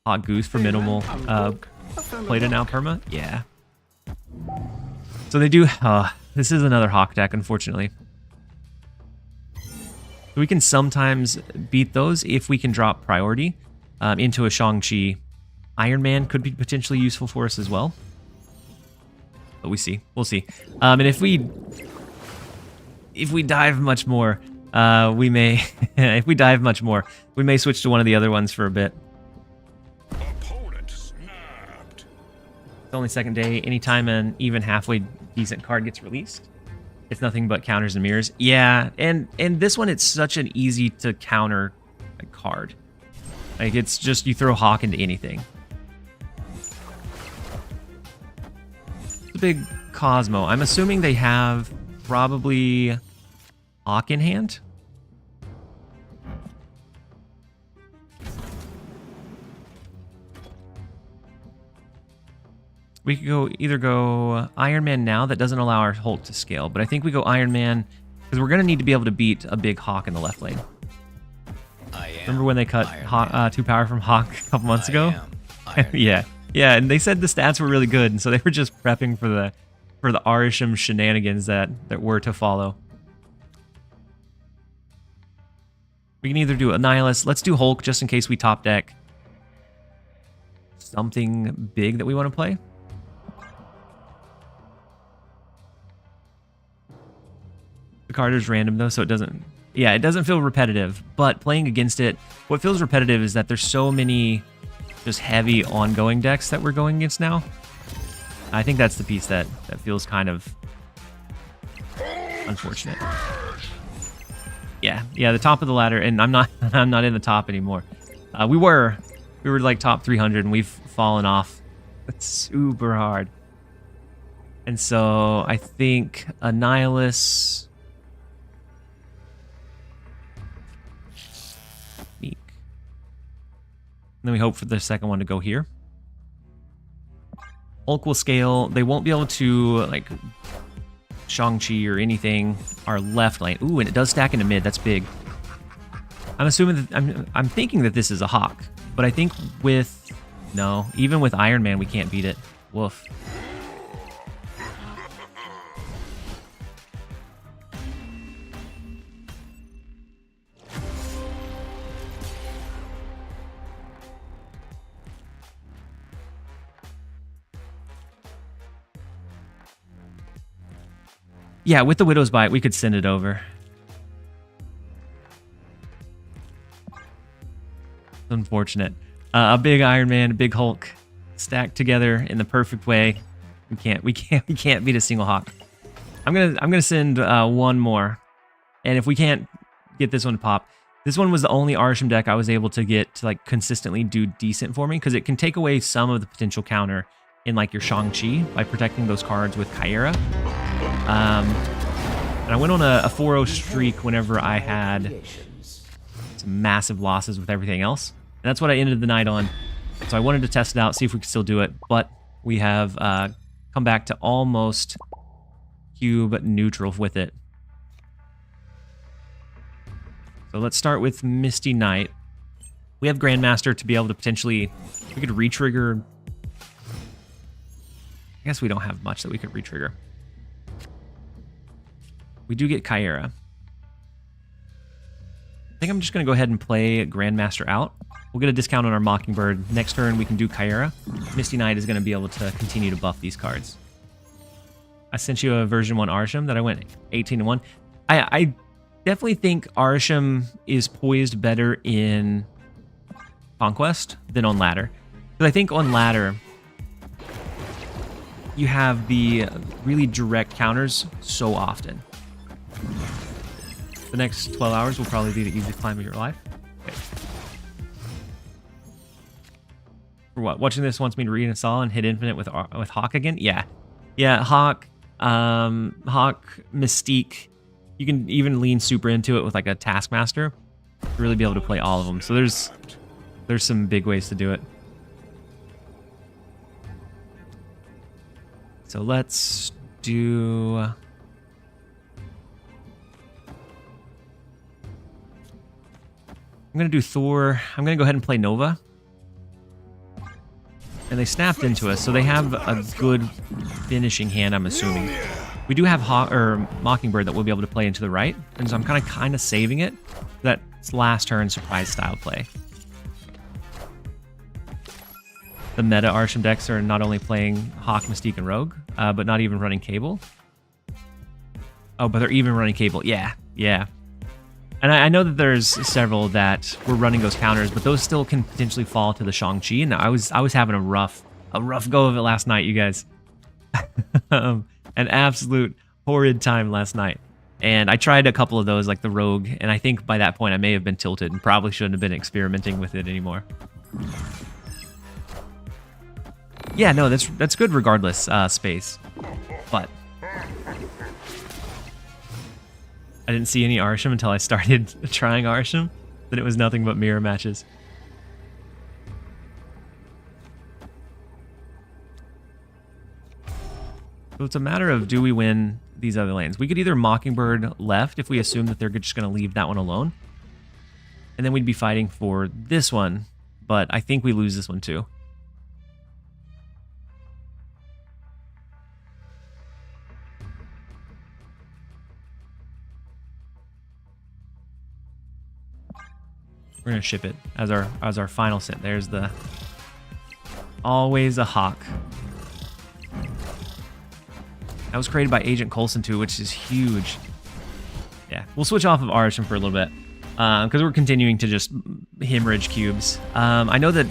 Hawk Goose for minimal play to now perma? Yeah. So they do... this is another Hawk deck, unfortunately. We can sometimes beat those if we can drop priority into a Shang-Chi. Iron Man could be potentially useful for us as well. But we see. We'll see. And if we dive much more, we may... if we dive much more, we may switch to one of the other ones for a bit. Opponent snapped. It's only second day. Anytime an even halfway decent card gets released, it's nothing but counters and mirrors. Yeah, and this one, it's such an easy to counter card. Like, it's just, you throw Hawk into anything. The big Cosmo. I'm assuming they have probably Hawk in hand. We could either go Iron Man now. That doesn't allow our Hulk to scale, but I think we go Iron Man because we're going to need to be able to beat a big Hawk in the left lane. Remember when they cut Hawk, 2 power from Hawk a couple months ago? Yeah, and they said the stats were really good, and so they were just prepping for the Arishem shenanigans that were to follow. We can either do Annihilus. Let's do Hulk just in case we top deck something big that we want to play. The card is random though, so it doesn't... Yeah, it doesn't feel repetitive, but playing against it, what feels repetitive is that there's so many just heavy ongoing decks that we're going against now. I think that's the piece that feels kind of unfortunate. Yeah, the top of the ladder, and I'm not in the top anymore. We were like top 300, and we've fallen off. It's super hard. And so I think Annihilus... Then we hope for the second one to go here. Hulk will scale. They won't be able to, like, Shang-Chi or anything. Our left lane. Ooh, and it does stack into mid. That's big. I'm assuming that... I'm thinking that this is a Hawk. But I think with... No. Even with Iron Man, we can't beat it. Woof. Yeah, with the Widow's Bite, we could send it over. Unfortunate. A big Iron Man, a big Hulk, stacked together in the perfect way. We can't beat a single Hawk. I'm gonna send one more, and if we can't get this one to pop, this one was the only Arishem deck I was able to get to like consistently do decent for me because it can take away some of the potential counter in like your Shang-Chi by protecting those cards with Chimera. And I went on a 4-0 streak whenever I had some massive losses with everything else. And that's what I ended the night on. So I wanted to test it out, see if we could still do it. But we have come back to almost cube neutral with it. So let's start with Misty Knight. We have Grandmaster to be able to potentially... We could re-trigger... I guess we don't have much that we could re-trigger. We do get Kyra. I think I'm just going to go ahead and play Grandmaster out. We'll get a discount on our Mockingbird. Next turn, we can do Kyra. Misty Knight is going to be able to continue to buff these cards. I sent you a version 1 Arishem that I went 18-1. I definitely think Arishem is poised better in Conquest than on Ladder. Because I think on Ladder, you have the really direct counters so often. The next 12 hours will probably be the easiest climb of your life. Okay. For what? Watching this wants me to reinstall and hit Infinite with Hawk again? Yeah. Yeah, Hawk, Mystique. You can even lean super into it with like a Taskmaster to really be able to play all of them. So there's some big ways to do it. So let's do... I'm going to do Thor. I'm going to go ahead and play Nova. And they snapped into us, so they have a good finishing hand, I'm assuming. We do have Mockingbird that we'll be able to play into the right, and so I'm kind of saving it. That's last turn surprise style play. The meta Arishem decks are not only playing Hawk, Mystique, and Rogue, but not even running Cable. Oh, but they're even running Cable. Yeah, yeah. And I know that there's several that were running those counters, but those still can potentially fall to the Shang-Chi. And I was having a rough go of it last night, you guys. An absolute horrid time last night. And I tried a couple of those, like the Rogue, and I think by that point I may have been tilted and probably shouldn't have been experimenting with it anymore. Yeah, no, that's good regardless, Space. But I didn't see any Arishem until I started trying Arishem. Then it was nothing but mirror matches. So it's a matter of, do we win these other lanes? We could either Mockingbird left if we assume that they're just going to leave that one alone. And then we'd be fighting for this one. But I think we lose this one too. We're gonna ship it as our final set. There's the always a Hawk. That was created by Agent Coulson too, which is huge. Yeah, we'll switch off of Arishem for a little bit because we're continuing to just hemorrhage cubes. I know that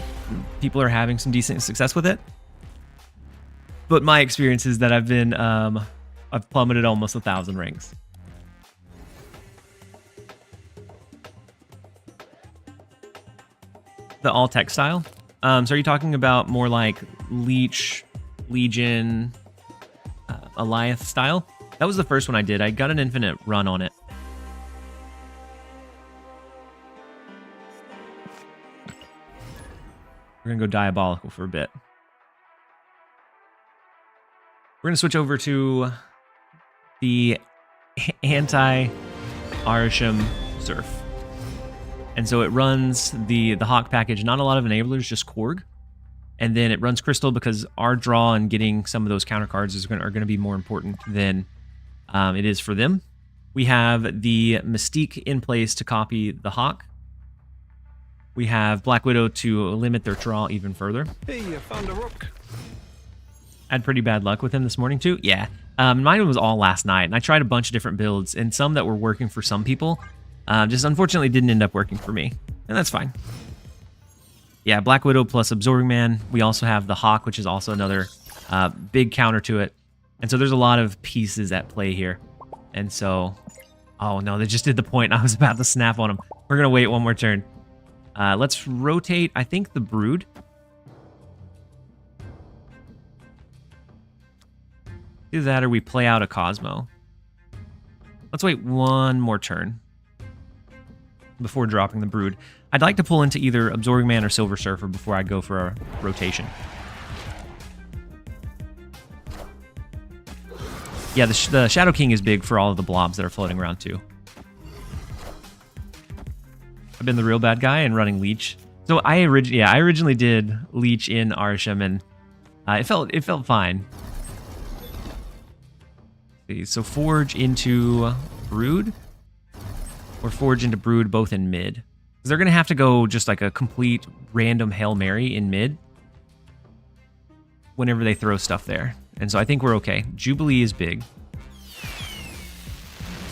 people are having some decent success with it, but my experience is that I've plummeted almost 1,000 rings. The all tech style. So are you talking about more like Leech, Legion, Eliath style? That was the first one I did. I got an infinite run on it. We're gonna go diabolical for a bit. We're gonna switch over to the anti-Arishem Surf. And so it runs the Hawk package, not a lot of enablers, just Korg. And then it runs Crystal because our draw and getting some of those counter cards are going to be more important than it is for them. We have the Mystique in place to copy the Hawk. We have Black Widow to limit their draw even further. Hey, I found a rook. I had pretty bad luck with him this morning too. Yeah, mine was all last night, and I tried a bunch of different builds, and some that were working for some people. Just unfortunately didn't end up working for me, and that's fine. Yeah, Black Widow plus Absorbing Man. We also have the Hawk, which is also another big counter to it. And so there's a lot of pieces at play here. And so, oh no, they just did the point. I was about to snap on them. We're going to wait one more turn. Let's rotate, I think, the Brood. Do that or we play out a Cosmo. Let's wait one more turn. before dropping the Brood. I'd like to pull into either Absorbing Man or Silver Surfer before I go for a rotation. Yeah, the Shadow King is big for all of the blobs that are floating around too. I've been the real bad guy and running Leech. So I originally did Leech in Arishem, and it felt fine. So Forge into Brood, or Forge into Brood both in mid. Because they're going to have to go just like a complete random Hail Mary in mid whenever they throw stuff there. And so I think we're okay. Jubilee is big.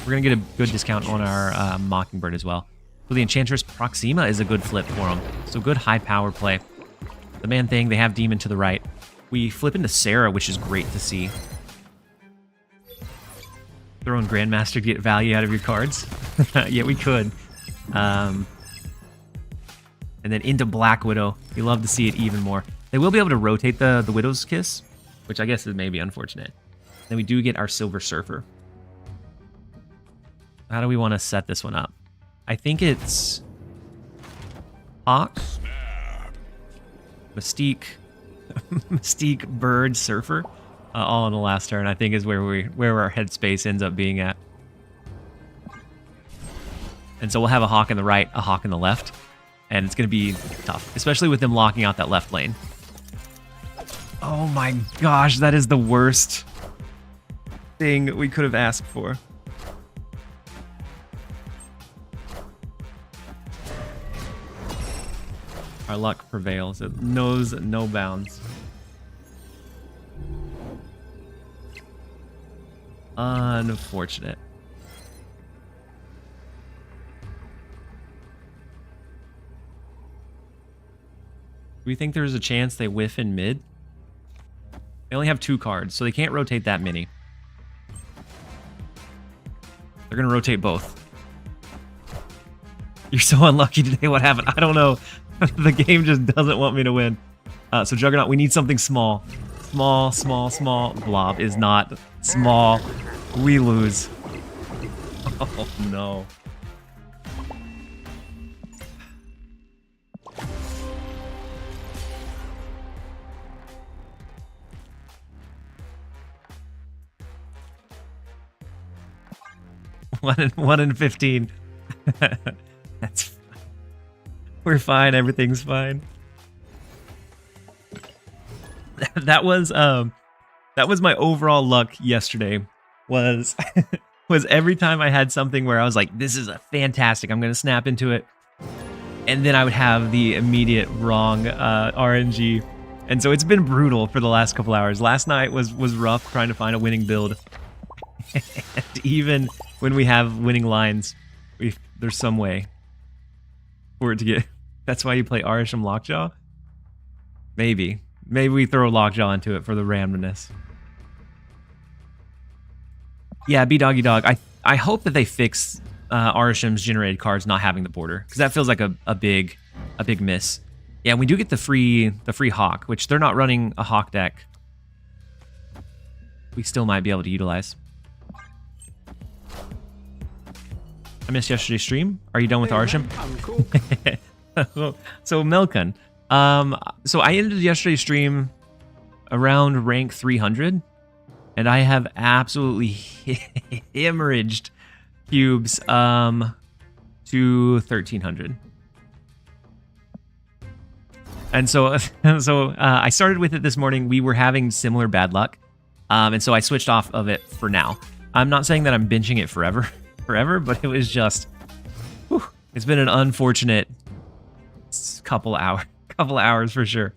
We're going to get a good discount on our Mockingbird as well. So the Enchantress Proxima is a good flip for them. So good high power play. The Man Thing, they have Demon to the right. We flip into Sarah, which is great to see. Throw in Grandmaster to get value out of your cards. Yeah, we could. And then into Black Widow. We love to see it even more. They will be able to rotate the Widow's Kiss, which I guess is maybe unfortunate. Then we do get our Silver Surfer. How do we want to set this one up? I think it's Hawk, Mystique, Mystique, Bird, Surfer, all in the last turn. I think is where our headspace ends up being at. And so we'll have a Hawk in the right, a Hawk in the left, and it's going to be tough, especially with them locking out that left lane. Oh my gosh, that is the worst thing we could have asked for. Our luck prevails. It knows no bounds. Unfortunate. Do we think there's a chance they whiff in mid? They only have 2 cards, so they can't rotate that many. They're going to rotate both. You're so unlucky today. What happened? I don't know. The game just doesn't want me to win. So Juggernaut, we need something small. Small, small, small. Blob is not small. We lose. Oh, no. One in 15. That's fine. We're fine. Everything's fine. That was my overall luck yesterday. Was every time I had something where I was like, this is a fantastic, I'm gonna snap into it, and then I would have the immediate wrong RNG. And so it's been brutal for the last couple hours. Last night was rough trying to find a winning build. And even when we have winning lines, there's some way for it to get. That's why you play Arishem Lockjaw? Maybe we throw Lockjaw into it for the randomness. Yeah, B-Doggy Dog. I hope that they fix Arishem's generated cards not having the border, because that feels like a big miss. Yeah, we do get the free Hawk, which they're not running a Hawk deck. We still might be able to utilize. I missed yesterday's stream. Are you done with Arishem? I'm cool. So Melkon. So I ended yesterday's stream around rank 300, and I have absolutely hemorrhaged cubes to 1300. And so I started with it this morning. We were having similar bad luck, and so I switched off of it for now. I'm not saying that I'm benching it forever, but it was just, whew, it's been an unfortunate couple hours for sure.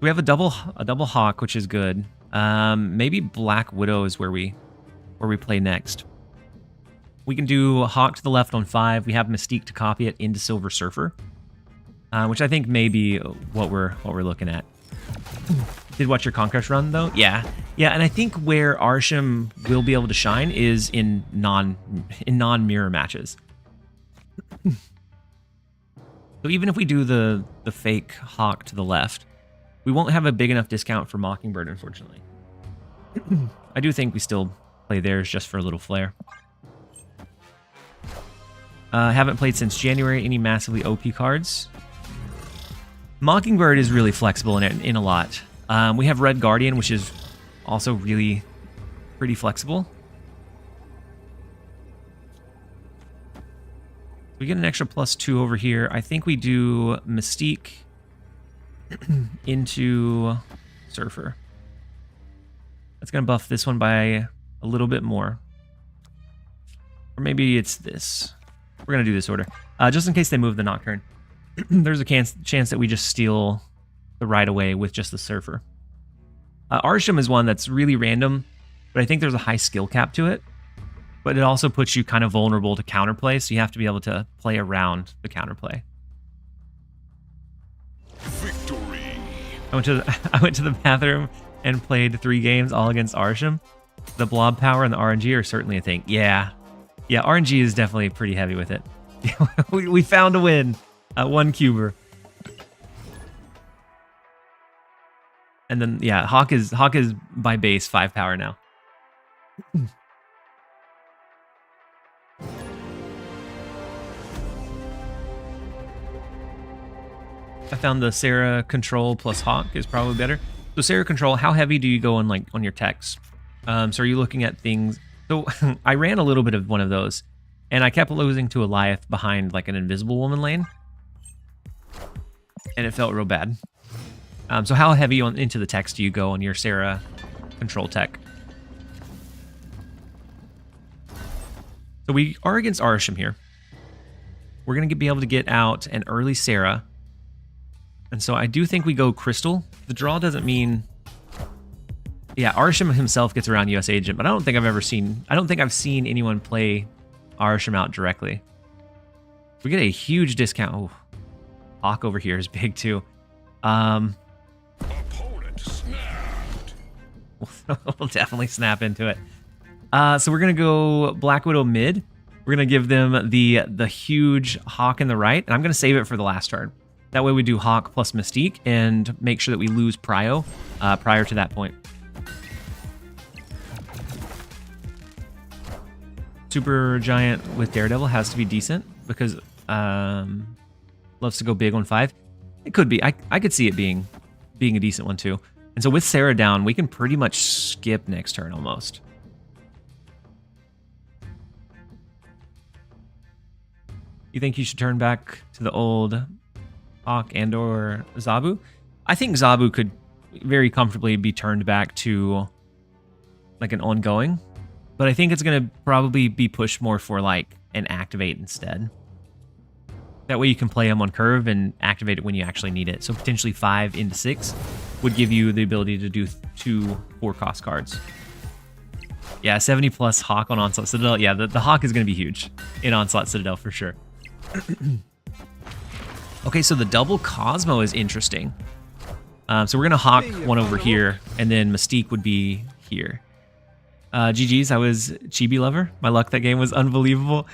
We have a double Hawk, which is good. Maybe Black Widow is where we play next. We can do Hawk to the left on 5. We have Mystique to copy it into Silver Surfer, which I think may be what we're looking at. Did watch your Conquest run though? Yeah, and I think where Arishem will be able to shine is in non-mirror matches. So even if we do the fake Hawk to the left, we won't have a big enough discount for Mockingbird, unfortunately. I do think we still play theirs just for a little flair. Haven't played since January. Any massively OP cards? Mockingbird is really flexible in a lot. We have Red Guardian, which is also really pretty flexible. We get an extra +2 over here. I think we do Mystique into Surfer. That's going to buff this one by a little bit more. Or maybe it's this. We're going to do this order. Just in case they move the Nocturne. There's a chance that we just steal the right away with just the Surfer. Arishem is one that's really random, but I think there's a high skill cap to it. But it also puts you kind of vulnerable to counterplay, so you have to be able to play around the counterplay. Victory. I went to the bathroom and played 3 games all against Arishem. The blob power and the RNG are certainly a thing. Yeah, RNG is definitely pretty heavy with it. we found a win. 1 cuber. And then yeah, Hawk is by base 5 power now. I found the Sarah control plus Hawk is probably better. So Sarah control, how heavy do you go on your techs? So are you looking at things? So I ran a little bit of one of those, and I kept losing to Eliath behind like an Invisible Woman lane, and it felt real bad. So how heavy into the techs do you go on your Sarah control tech? So we are against Arishem here. We're going to be able to get out an early Sarah. And so I do think we go Crystal. The draw doesn't mean... Yeah, Arishem himself gets around US Agent, but I don't think I've seen anyone play Arishem out directly. We get a huge discount. Oh, Hawk over here is big too. Opponent snapped. We'll definitely snap into it. So we're going to go Black Widow mid. We're going to give them the huge Hawk in the right, and I'm going to save it for the last turn. That way we do Hawk plus Mystique and make sure that we lose Prio prior to that point. Super Giant with Daredevil has to be decent because loves to go big on 5. It could be. I could see it being a decent one too. And so with Sarah down, we can pretty much skip next turn almost. You think you should turn back to the old Hawk and or Zabu? I think Zabu could very comfortably be turned back to like an ongoing, but I think it's going to probably be pushed more for like an activate instead. That way you can play him on curve and activate it when you actually need it. So potentially 5 into 6 would give you the ability to do 2 4-cost cards. Yeah, 70 plus Hawk on Onslaught Citadel. Yeah, the Hawk is going to be huge in Onslaught Citadel for sure. Okay, so the double Cosmo is interesting. So we're going to Hawk one over here, and then Mystique would be here. GG's, I was Chibi Lover. My luck that game was unbelievable.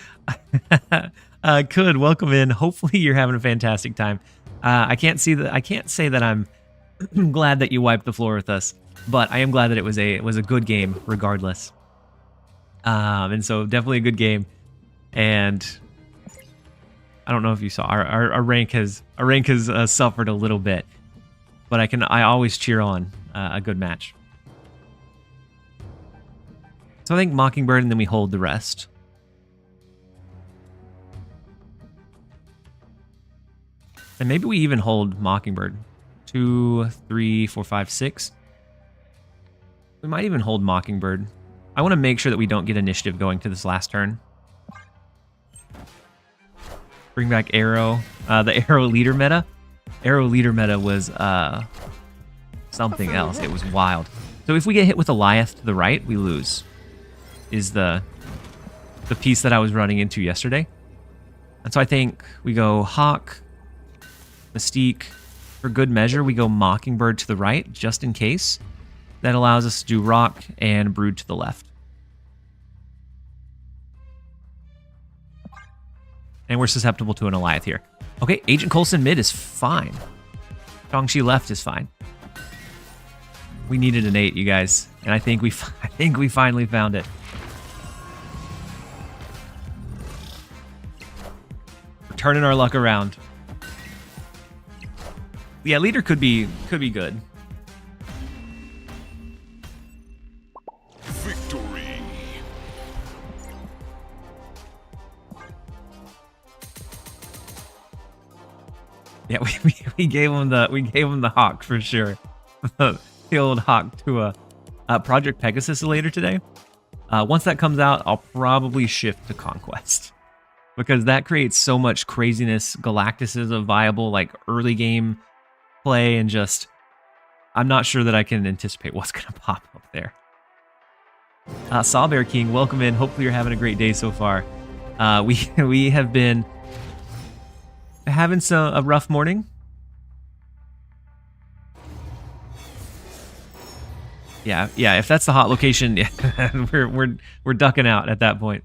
Could welcome in. Hopefully you're having a fantastic time. I can't say that I'm glad that you wiped the floor with us, but I am glad that it was a good game regardless. And so definitely a good game. And I don't know if you saw our rank has suffered a little bit, but I always cheer on a good match. So I think Mockingbird, and then we hold the rest. And maybe we even hold Mockingbird. 2, 3, 4, 5, 6. We might even hold Mockingbird. I want to make sure that we don't get initiative going to this last turn. Bring back Arrow. The Arrow leader meta. Arrow leader meta was something else. It was wild. So if we get hit with Eliath to the right, we lose. Is the piece that I was running into yesterday. And so I think we go Hawk, Mystique. For good measure, we go Mockingbird to the right, just in case. That allows us to do Rock and Brood to the left. And we're susceptible to an Eliath here. Okay, Agent Coulson mid is fine. Shang-Chi left is fine. We needed an 8, you guys. And I think we finally found it. turning our luck around. Yeah, leader could be good. Victory. Yeah, we gave him the hawk for sure. The old hawk to a Project Pegasus later today. Once that comes out, I'll probably shift to Conquest because that creates so much craziness. Galactus is a viable like early game play, and just I'm not sure that I can anticipate what's gonna pop up there. Sawbear King, welcome in. Hopefully you're having a great day so far. We have been having a rough morning. Yeah, if that's the hot location, yeah, we're ducking out at that point.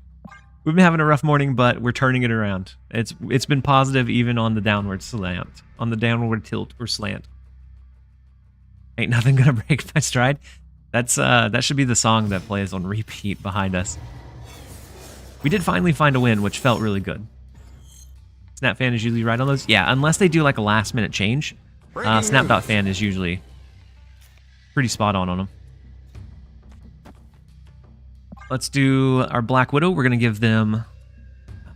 We've been having a rough morning, but we're turning it around. It's been positive even on the downward slant, on the downward tilt or slant. Ain't nothing gonna break my stride. That should be the song that plays on repeat behind us. We did finally find a win, which felt really good. Snapfan is usually right on those. Yeah, unless they do like a last minute change. Snap.fan is usually pretty spot on them. Let's do our Black Widow. We're going to give them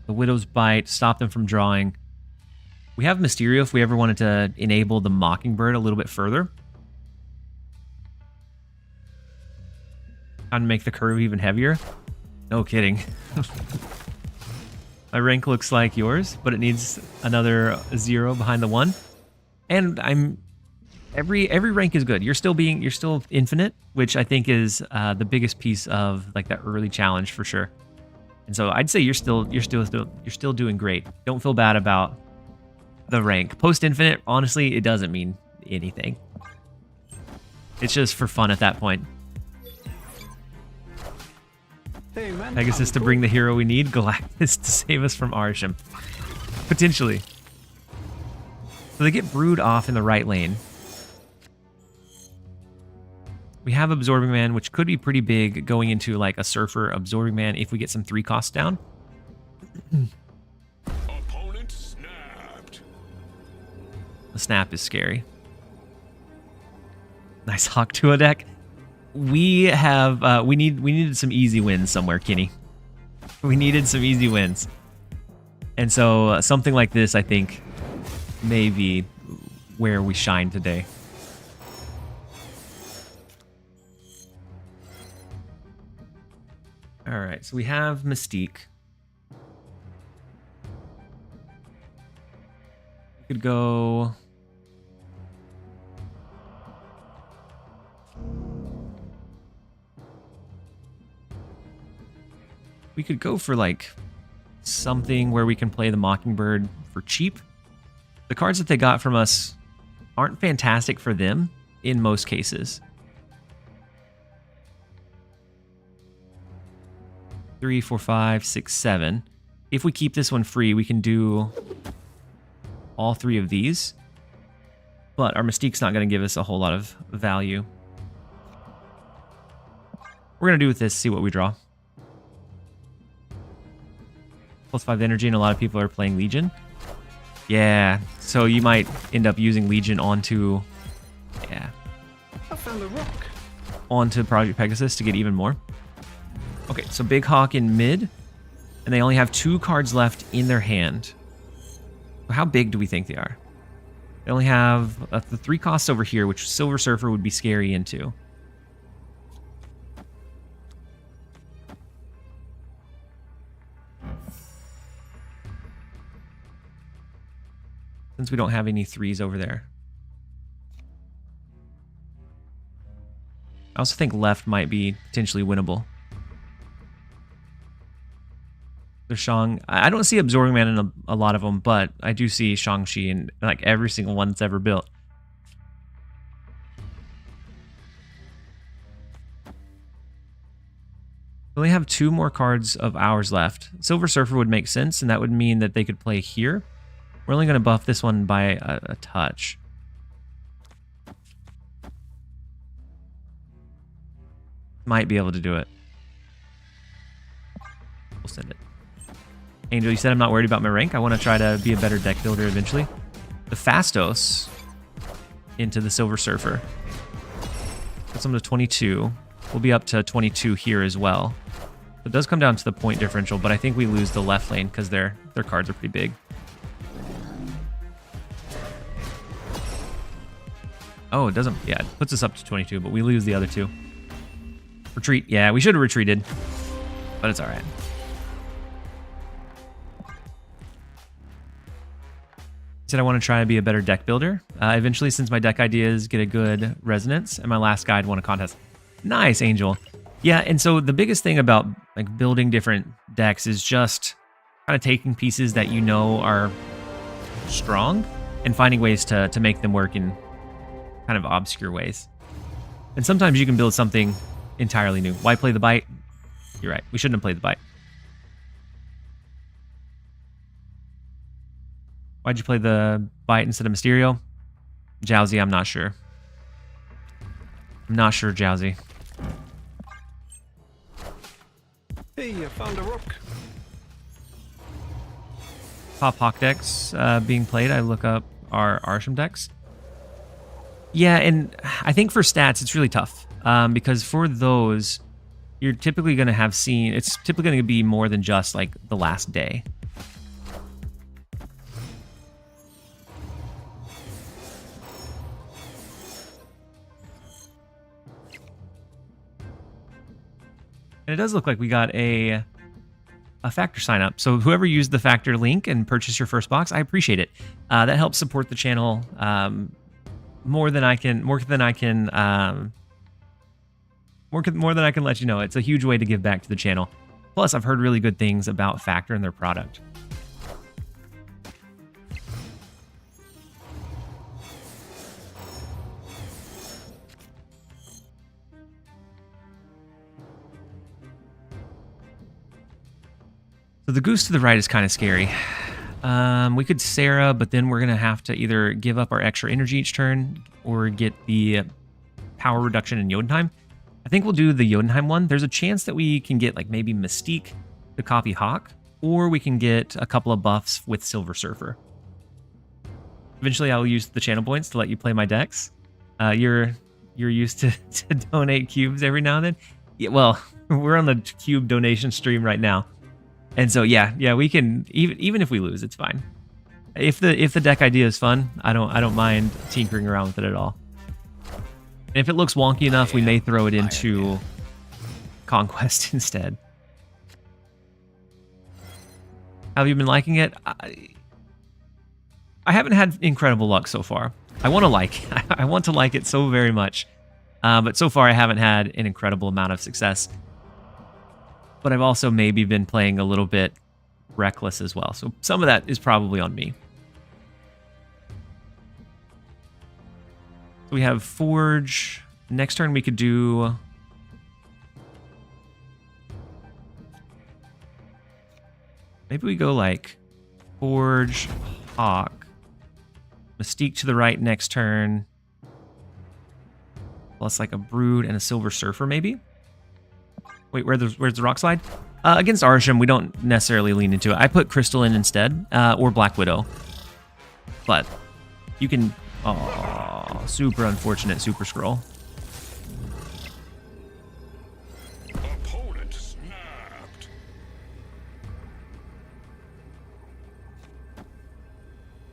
the Widow's Bite, stop them from drawing. We have Mysterio if we ever wanted to enable the Mockingbird a little bit further. Trying to make the curve even heavier. No kidding. My rank looks like yours, but it needs another 0 behind the 1. And every rank is good. You're still infinite, which I think is the biggest piece of like that early challenge for sure. And so I'd say you're still doing great. Don't feel bad about the rank. Post infinite, honestly, it doesn't mean anything. It's just for fun at that point. Hey, man. Pegasus to bring the hero we need. Galactus to save us from Arishem. Potentially. So they get Brood off in the right lane. We have Absorbing Man, which could be pretty big going into like a Surfer Absorbing Man if we get some 3 costs down. Opponent snapped. The snap is scary. Nice Hawk to a deck. We have we needed some easy wins somewhere, Kenny. We needed some easy wins. And so something like this, I think, may be where we shine today. All right, so we have Mystique. We could go... We could go for like something where we can play the Mockingbird for cheap. The cards that they got from us aren't fantastic for them in most cases. 3, 4, 5, 6, 7. If we keep this one free, we can do all 3 of these. But our Mystique's not going to give us a whole lot of value. We're going to do with this, see what we draw. +5 energy, and a lot of people are playing Legion. Yeah, so you might end up using Legion onto... Yeah. I found a rock. Onto Project Pegasus to get even more. Okay, so Big Hawk in mid, and they only have 2 cards left in their hand. How big do we think they are? They only have the 3 costs over here, which Silver Surfer would be scary into. Since we don't have any 3s over there. I also think left might be potentially winnable. The Shang, I don't see Absorbing Man in a lot of them, but I do see Shang-Chi in like every single one that's ever built. We only have 2 more cards of ours left. Silver Surfer would make sense, and that would mean that they could play here. We're only going to buff this one by a touch. Might be able to do it. We'll send it. Angel, you said I'm not worried about my rank. I want to try to be a better deck builder eventually. The Fastos into the Silver Surfer. Puts them to 22. We'll be up to 22 here as well. It does come down to the point differential, but I think we lose the left lane because their cards are pretty big. Oh, it doesn't. Yeah, it puts us up to 22, but we lose the other two. Retreat. Yeah, we should have retreated, but it's all right. Said I want to try and be a better deck builder. Eventually, since my deck ideas get a good resonance, and my last guide won a contest. Nice, Angel. Yeah, and so the biggest thing about like building different decks is just kind of taking pieces that you know are strong and finding ways to make them work in kind of obscure ways. And sometimes you can build something entirely new. Why play the bite? You're right. We shouldn't have played the bite. Why'd you play the bite instead of Mysterio? Jowsy, I'm not sure. I'm not sure, Jowsy. Hey, I found a rook. Pop Hawk decks being played. I look up our Arishem decks. Yeah, and I think for stats, it's really tough. Because for those, you're typically going to have seen... It's typically going to be more than just, like, the last day. And it does look like we got a factor sign up. So whoever used the factor link and purchased your first box, I appreciate it. That helps support the channel more than I can let you know. It's a huge way to give back to the channel. Plus, I've heard really good things about Factor and their product. So the goose to the right is kind of scary. We could Sarah, but then we're going to have to either give up our extra energy each turn or get the power reduction in Jotunheim. I think we'll do the Jotunheim one. There's a chance that we can get like maybe Mystique to copy Hawk, or we can get a couple of buffs with Silver Surfer. Eventually, I'll use the channel points to let you play my decks. You're used to donate cubes every now and then. Yeah, well, we're on the cube donation stream right now. And so yeah, we can even if we lose, it's fine. If the deck idea is fun, I don't mind tinkering around with it at all. And if it looks wonky enough, we may throw it into Conquest instead. Have you been liking it? I haven't had incredible luck so far. I want to like it so very much, but so far I haven't had an incredible amount of success. But I've also maybe been playing a little bit reckless as well. So some of that is probably on me. So we have Forge. Next turn we could do... Maybe we go like Forge, Hawk, Mystique to the right next turn. Plus like a Brood and a Silver Surfer maybe? Wait, where's the Rock Slide? Against Arishem, we don't necessarily lean into it. I put Crystal in instead, or Black Widow. But you can... Oh, super unfortunate Super Scroll. Opponent snapped.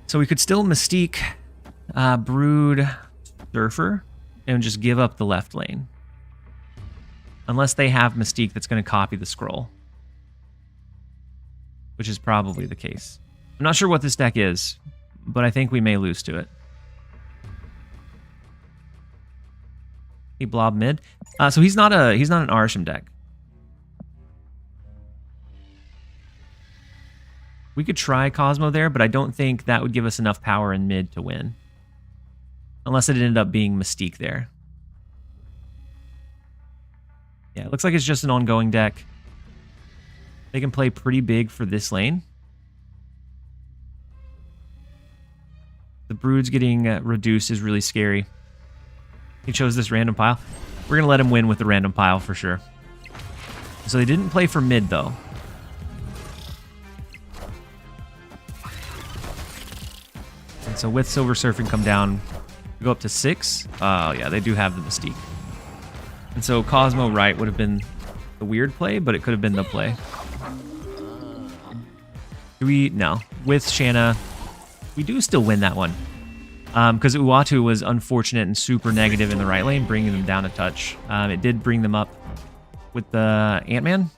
So we could still Mystique, Brood, Surfer, and just give up the left lane. Unless they have Mystique that's going to copy the scroll. Which is probably the case. I'm not sure what this deck is, but I think we may lose to it. He blob mid. So he's not an Arishem deck. We could try Cosmo there, but I don't think that would give us enough power in mid to win. Unless it ended up being Mystique there. Yeah, it looks like it's just an ongoing deck. They can play pretty big for this lane. The Brood's getting reduced is really scary. He chose this random pile. We're going to let him win with the random pile for sure. So they didn't play for mid, though. So with Silver Surfing come down, we go up to 6. Oh yeah, they do have the Mystique. And so Cosmo right would have been the weird play, but it could have been the play. Do we? No. With Shanna, we do still win that one. Because Uatu was unfortunate and super negative in the right lane, bringing them down a touch. It did bring them up with the Ant-Man.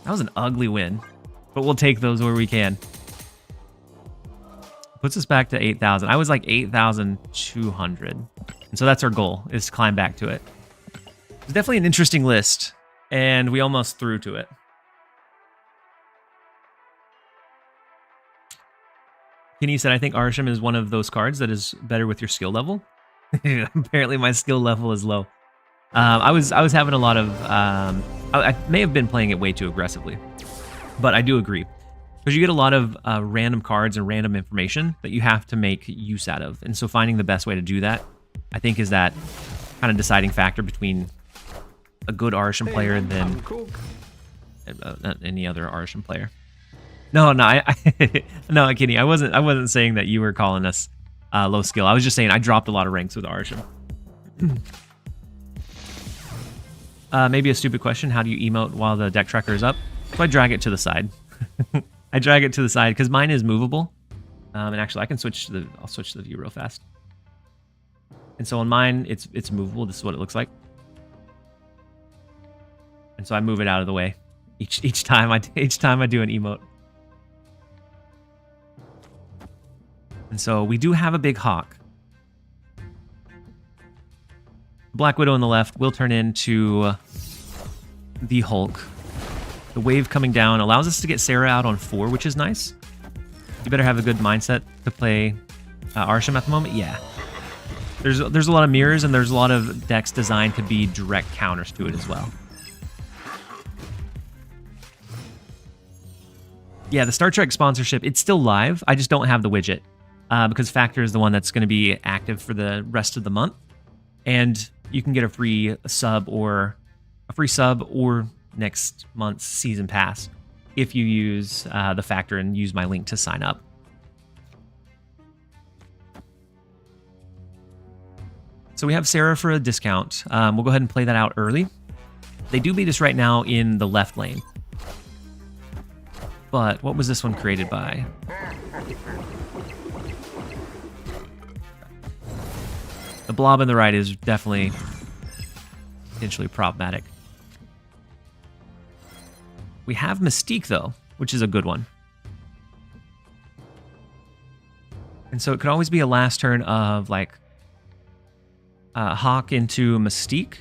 That was an ugly win, but we'll take those where we can. Puts us back to 8,000. I was like 8,200. And so that's our goal, is to climb back to it. It's definitely an interesting list, and we almost threw to it. Kenny said, I think Arishem is one of those cards that is better with your skill level. Apparently my skill level is low. I was having a lot of... I may have been playing it way too aggressively, but I do agree. Because you get a lot of random cards and random information that you have to make use out of. And so finding the best way to do that, I think, is that kind of deciding factor between a good Arishem player and then any other Arishem player. No, no, Kenny, I wasn't saying that you were calling us low skill. I was just saying I dropped a lot of ranks with Arishem. Maybe a stupid question. How do you emote while the deck tracker is up? So I drag it to the side. I drag it to the side because mine is movable. And actually, I can switch I'll switch to the view real fast. And so on mine, it's movable. This is what it looks like. And so I move it out of the way each time I do an emote. And so we do have a big hawk. Black Widow on the left will turn into the Hulk. The wave coming down allows us to get Sarah out on 4, which is nice. You better have a good mindset to play Arishem at the moment. Yeah. There's a lot of mirrors, and there's a lot of decks designed to be direct counters to it as well. Yeah, the Star Trek sponsorship, it's still live. I just don't have the widget because Factor is the one that's going to be active for the rest of the month. And you can get a free sub or next month's season pass if you use the Factor and use my link to sign up. So we have Sarah for a discount. We'll go ahead and play that out early. They do beat us right now in the left lane. But what was this one created by? The blob on the right is definitely potentially problematic. We have Mystique, though, which is a good one. And so it could always be a last turn of, like, Hawk into Mystique.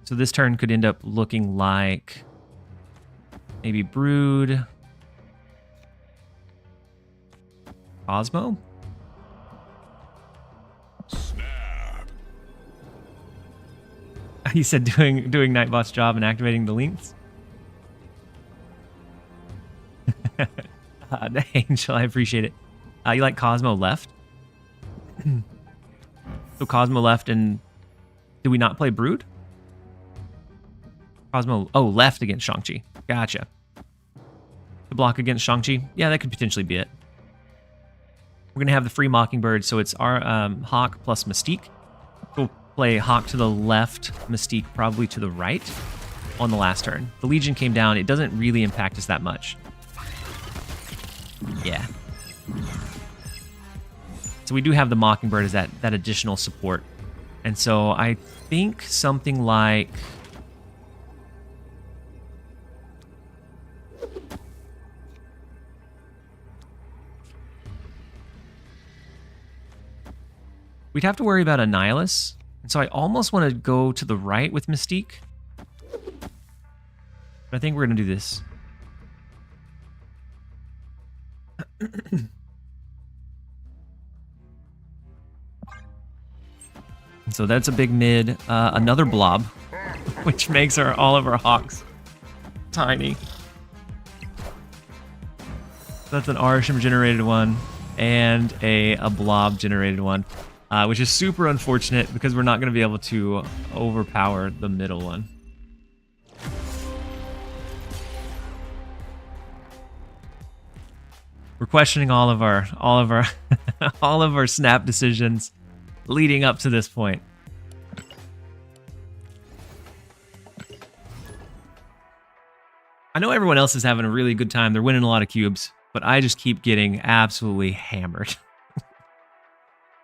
So this turn could end up looking like maybe Brood, Cosmo. Snap. He said doing Nightbot's job and activating the links. Angel, I appreciate it. You like Cosmo left? So Cosmo left, and did we not play Brood? Cosmo, oh, left against Shang-Chi. Gotcha. The block against Shang-Chi? Yeah, that could potentially be it. We're going to have the free Mockingbird, so it's our Hawk plus Mystique. We'll play Hawk to the left, Mystique probably to the right on the last turn. The Legion came down. It doesn't really impact us that much. Yeah. So we do have the Mockingbird as that additional support. And so I think something like... we'd have to worry about a Nihilus. And so I almost want to go to the right with Mystique. But I think we're going to do this. So that's a big mid. Another blob, which makes all of our Hawks tiny. That's an Arishem generated one and a blob generated one, which is super unfortunate because we're not going to be able to overpower the middle one. We're questioning all of our all of our snap decisions leading up to this point. I know everyone else is having a really good time. They're winning a lot of cubes, but I just keep getting absolutely hammered.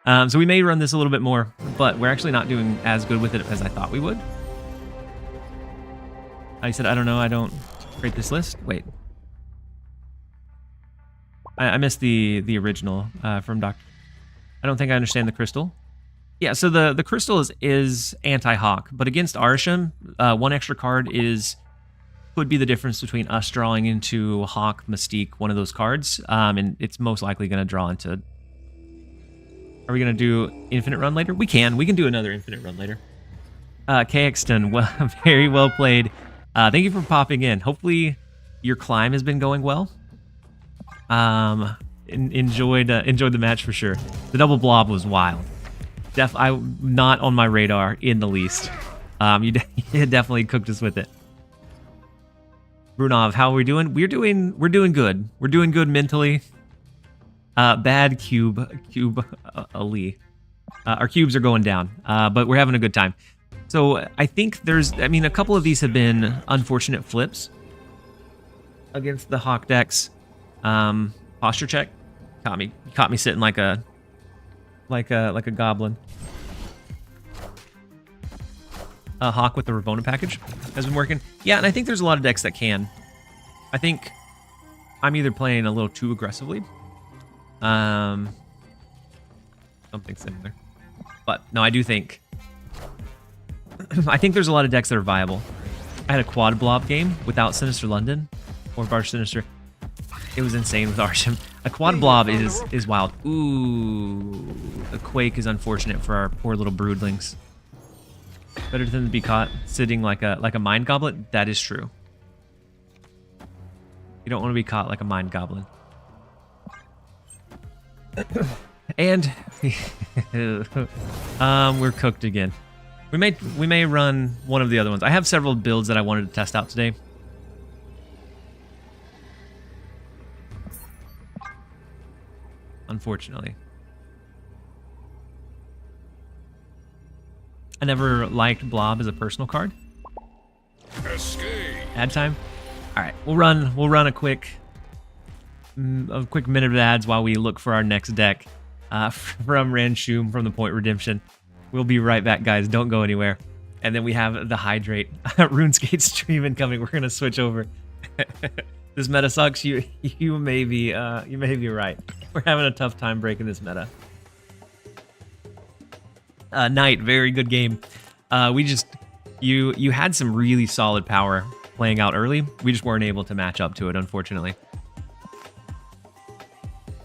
So we may run this a little bit more, but we're actually not doing as good with it as I thought we would. I said, I don't know. I don't create this list. Wait. I missed the original from Dr. I don't think I understand the crystal. Yeah, so the crystal is anti-hawk, but against Arishem, one extra card could be the difference between us drawing into Hawk, Mystique, one of those cards, and it's most likely going to draw into... Are we going to do Infinite Run later? We can do another Infinite Run later. KXton, well, very well played. Thank you for popping in. Hopefully your climb has been going well. Enjoyed the match for sure. The double blob was wild. Not on my radar in the least. You definitely cooked us with it. Brunov, how are we doing? We're doing good. We're doing good mentally. Bad cube Ali. Our cubes are going down, but we're having a good time. So I think a couple of these have been unfortunate flips against the Hawk decks. Posture check caught me sitting like a goblin. Hawk with the Ravona package has been working. Yeah, and I think there's a lot of decks that can. I think I'm either playing a little too aggressively. Something similar. But no, I do think... I think there's a lot of decks that are viable. I had a quad blob game without Sinister London or Barge Sinister. It was insane with Arishem. A quad blob is wild. Ooh, the Quake is unfortunate for our poor little broodlings. Better than to be caught sitting like a mind goblet. That is true. You don't want to be caught like a mind goblin. And we're cooked again. We may run one of the other ones. I have several builds that I wanted to test out today. Unfortunately. I never liked Blob as a personal card. Escape. Ad time. All right, we'll run a quick minute of ads while we look for our next deck from Ranshum from the Point Redemption. We'll be right back, guys. Don't go anywhere. And then we have the Hydrate RuneScape stream incoming. We're gonna switch over. This meta sucks. You may be right. We're having a tough time breaking this meta. Knight, very good game. You had some really solid power playing out early. We just weren't able to match up to it, unfortunately.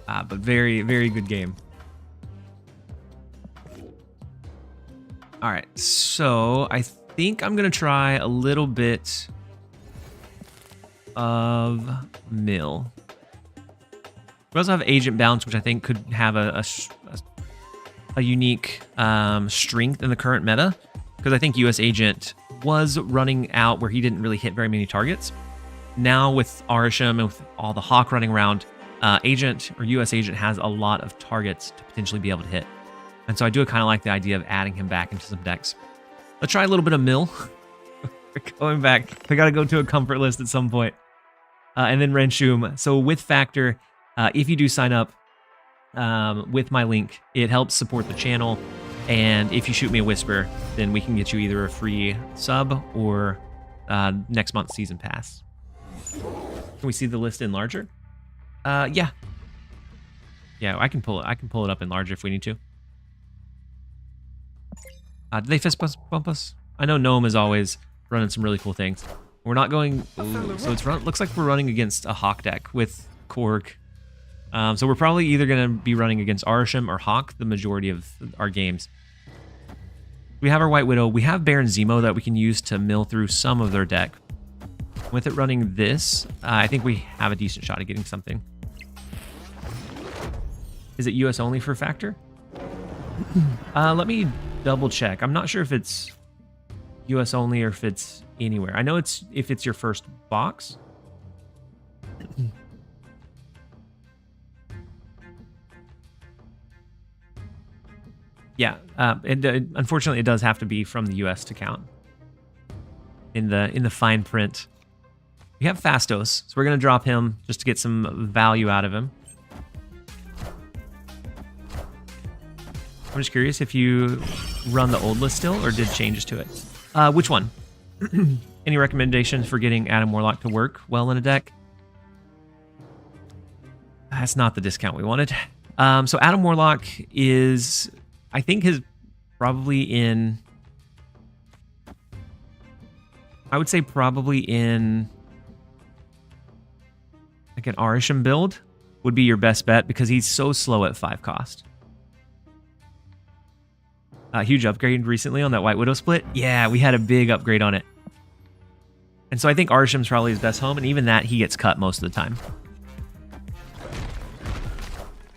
But very, very good game. All right, so I think I'm gonna try a little bit of Mill. We also have Agent Bounce, which I think could have a unique strength in the current meta, because I think US Agent was running out where he didn't really hit very many targets. Now with Arishem and with all the Hawk running around, Agent or US Agent has a lot of targets to potentially be able to hit. And so I do kind of like the idea of adding him back into some decks. Let's try a little bit of Mill. We're going back. I got to go to a comfort list at some point. And then Ranshum. So with Factor, if you do sign up with my link, it helps support the channel. And if you shoot me a Whisper, then we can get you either a free sub or next month's season pass. Can we see the list in larger? Yeah. Yeah, I can pull it up in larger if we need to. Did they fist bump us? I know Gnome is always running some really cool things. We're not going... Ooh, so looks like we're running against a Hawk deck with Korg. So we're probably either going to be running against Arishem or Hawk the majority of our games. We have our White Widow. We have Baron Zemo that we can use to mill through some of their deck. With it running this, I think we have a decent shot at getting something. Is it US only for Factor? Let me double check. I'm not sure if it's US only or if it's anywhere. I know it's if it's your first box. Yeah, unfortunately, it does have to be from the U.S. to count in the fine print. We have Fastos, so we're gonna drop him just to get some value out of him. I'm just curious if you run the old list still or did changes to it. Which one? Any recommendations for getting Adam Warlock to work well in a deck? That's not the discount we wanted. So Adam Warlock is, I think, his probably in, I would say probably in like an Arishem build would be your best bet because he's so slow at 5 cost. Huge upgrade recently on that White Widow split. Yeah, we had a big upgrade on it. And so I think Arishem's probably his best home, and even that, he gets cut most of the time.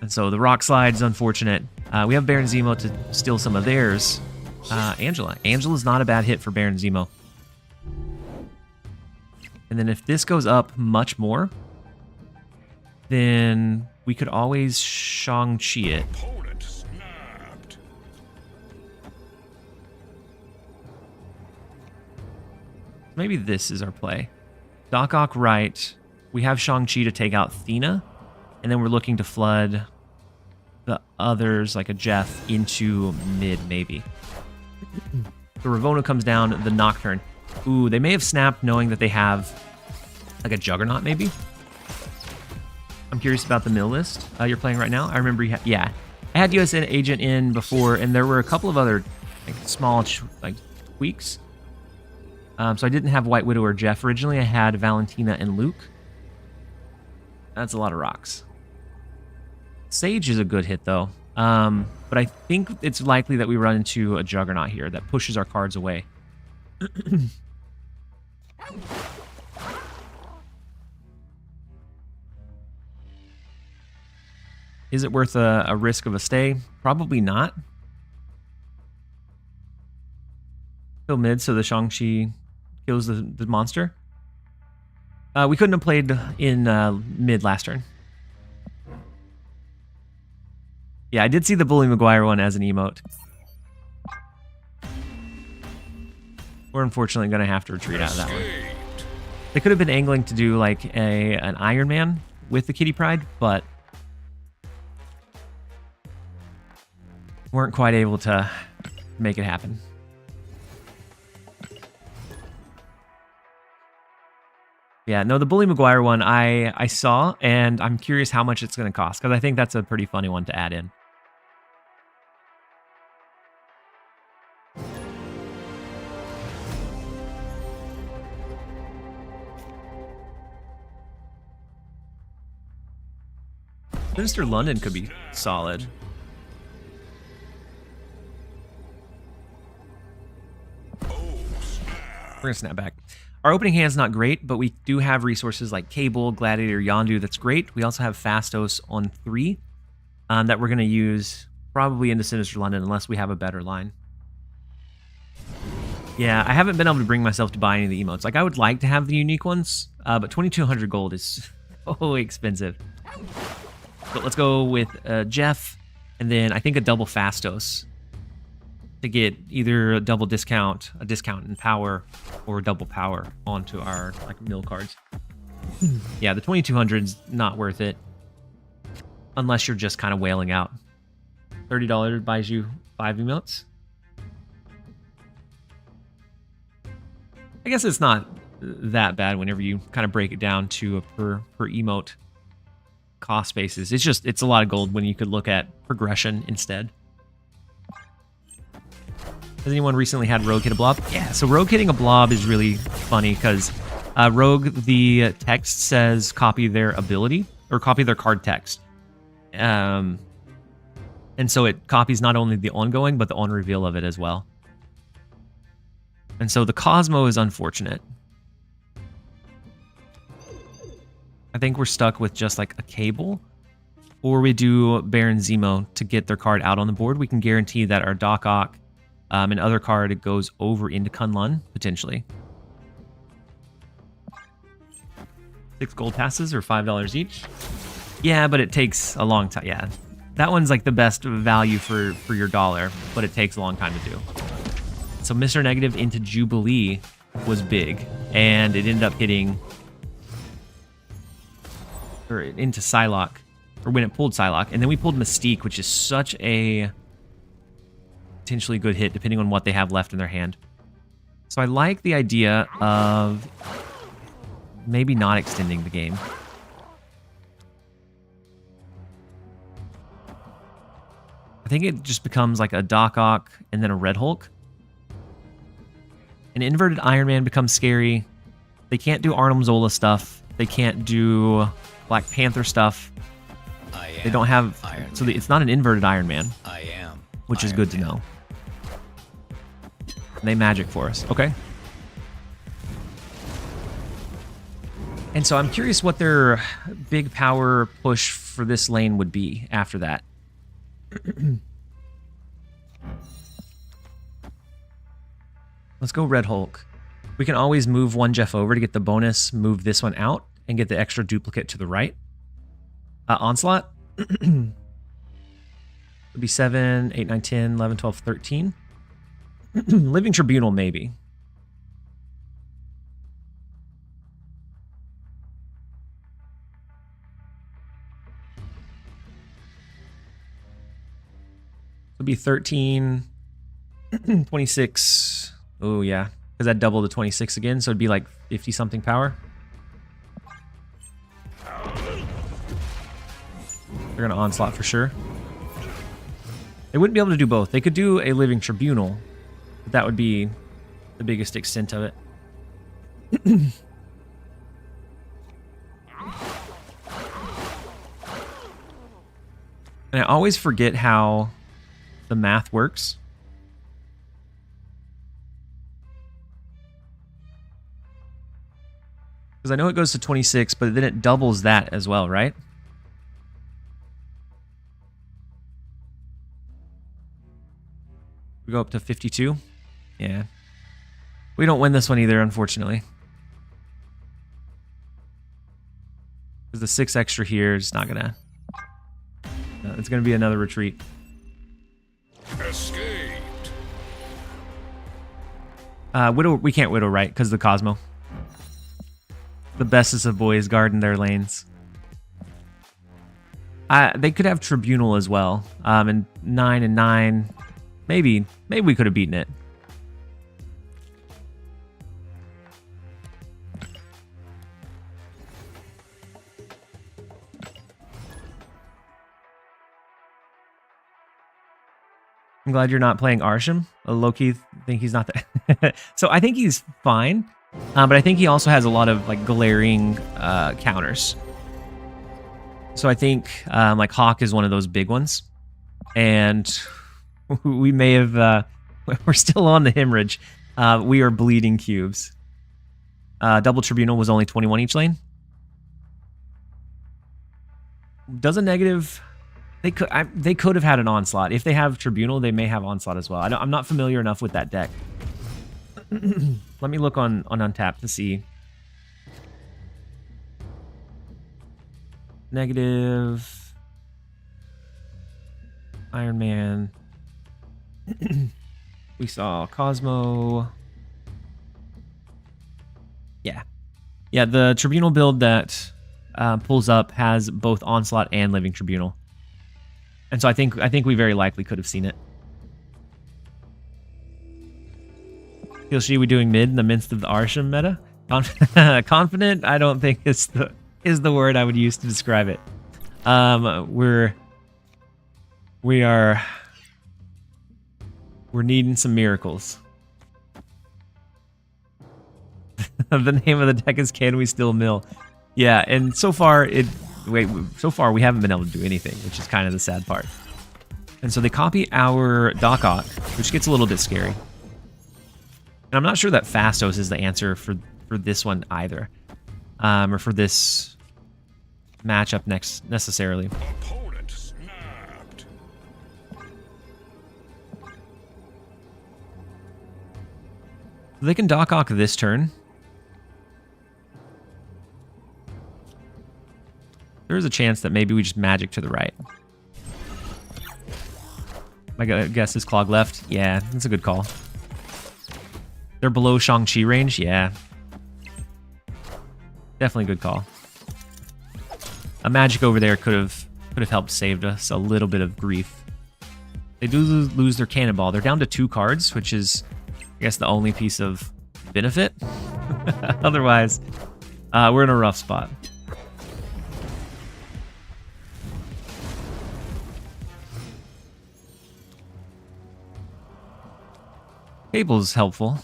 And so the Rock Slide's unfortunate. We have Baron Zemo to steal some of theirs. Angela. Angela's not a bad hit for Baron Zemo. And then if this goes up much more, then we could always Shang-Chi it. Opponent snapped. Maybe this is our play. Doc Ock right. We have Shang-Chi to take out Thena. And then we're looking to flood the others, like a Jeff, into mid, maybe. The Ravonna comes down, the Nocturne. Ooh, they may have snapped knowing that they have like a Juggernaut, maybe? I'm curious about the mill list you're playing right now. I remember yeah. I had US Agent in before, and there were a couple of other like, small tweaks. So I didn't have White Widow or Jeff originally. I had Valentina and Luke. That's a lot of rocks. Sage is a good hit, though. But I think it's likely that we run into a Juggernaut here that pushes our cards away. Is it worth a risk of a stay? Probably not. Kill mid so the Shang-Chi kills the monster. We couldn't have played in mid last turn. Yeah, I did see the Bully Maguire one as an emote. We're unfortunately going to have to retreat out of that one. They could have been angling to do like an Iron Man with the Kitty Pride, but weren't quite able to make it happen. Yeah, no, the Bully Maguire one I saw, and I'm curious how much it's going to cost, because I think that's a pretty funny one to add in. Sinister London could be solid. We're going to snap back. Our opening hand's not great, but we do have resources like Cable, Gladiator, Yondu. That's great. We also have Fastos on 3 that we're going to use probably into Sinister London unless we have a better line. Yeah, I haven't been able to bring myself to buy any of the emotes. Like, I would like to have the unique ones, but 2,200 gold is so expensive. But let's go with Jeff, and then I think a double Fastos to get either a double discount, a discount in power, or double power onto our like mill cards. Yeah, the 2,200's not worth it unless you're just kind of wailing out. $30 buys you 5 emotes. I guess it's not that bad whenever you kind of break it down to a per emote cost basis. It's a lot of gold when you could look at progression instead. Has anyone recently had Rogue hit a blob? Yeah, so Rogue hitting a blob is really funny because Rogue, the text says copy their ability or copy their card text. And so it copies not only the ongoing, but the on reveal of it as well. And so the Cosmo is unfortunate. I think we're stuck with just like a Cable, or we do Baron Zemo to get their card out on the board. We can guarantee that our Doc Ock and other card goes over into Kunlun, potentially. 6 gold passes or $5 each. Yeah, but it takes a long time. Yeah, That one's like the best value for your dollar, but it takes a long time to do. So Mr. Negative into Jubilee was big, and it ended up hitting, or into Psylocke, or when it pulled Psylocke, and then we pulled Mystique, which is such a potentially good hit depending on what they have left in their hand. So I like the idea of maybe not extending the game. I think it just becomes like a Doc Ock and then a Red Hulk. An inverted Iron Man becomes scary. They can't do Arnim Zola stuff. They can't do Black Panther stuff. They don't have... So it's not an inverted Iron Man. Which is good to know. They magic for us. Okay. And so I'm curious what their big power push for this lane would be after that. Let's go Red Hulk. We can always move one Jeff over to get the bonus, move this one out, and get the extra duplicate to the right. Onslaught. Would be 7, 8, 9, 10, 11, 12, 13. Living Tribunal, maybe. Would be 13, 26. Oh, yeah. Because that doubled the 26 again, so it'd be like 50-something power. They're going to Onslaught for sure. They wouldn't be able to do both. They could do a Living Tribunal, but that would be the biggest extent of it. And I always forget how the math works. Because I know it goes to 26, but then it doubles that as well, right? We go up to 52. Yeah. We don't win this one either, unfortunately. Because the 6 extra here is not gonna... No, it's gonna be another retreat. Escaped. Widow, we can't Widow, right? Because of the Cosmo. The bestest of boys guarding their lanes. They could have Tribunal as well. And 9 and 9. Maybe we could have beaten it. I'm glad you're not playing Arishem. Low-key think he's not that. So I think he's fine. But I think he also has a lot of like glaring counters. So I think like Hawk is one of those big ones. And we may have... we're still on the hemorrhage. We are bleeding cubes. Double Tribunal was only 21 each lane. Does a negative... They could have had an Onslaught. If they have Tribunal, they may have Onslaught as well. I'm not familiar enough with that deck. Let me look on Untapped to see. Negative. Iron Man. We saw Cosmo. Yeah. Yeah, the Tribunal build that pulls up has both Onslaught and Living Tribunal. And so I think we very likely could have seen it. TLSG, we doing mid in the midst of the Arishem meta? Confident, I don't think is the word I would use to describe it. We're needing some miracles. The name of the deck is Can We Still Mill? Yeah, and so far we haven't been able to do anything, which is kind of the sad part. And so they copy our Doc Ock, which gets a little bit scary. And I'm not sure that Fastos is the answer for this one either. Or for this matchup next necessarily. Opponent snapped. They can Doc Ock this turn. There's a chance that maybe we just magic to the right. My guess is Clog left. Yeah, that's a good call. They're below Shang-Chi range. Yeah. Definitely a good call. A magic over there could have helped saved us a little bit of grief. They do lose their cannonball. They're down to 2 cards, which is, I guess, the only piece of benefit. Otherwise, we're in a rough spot. Cable's helpful.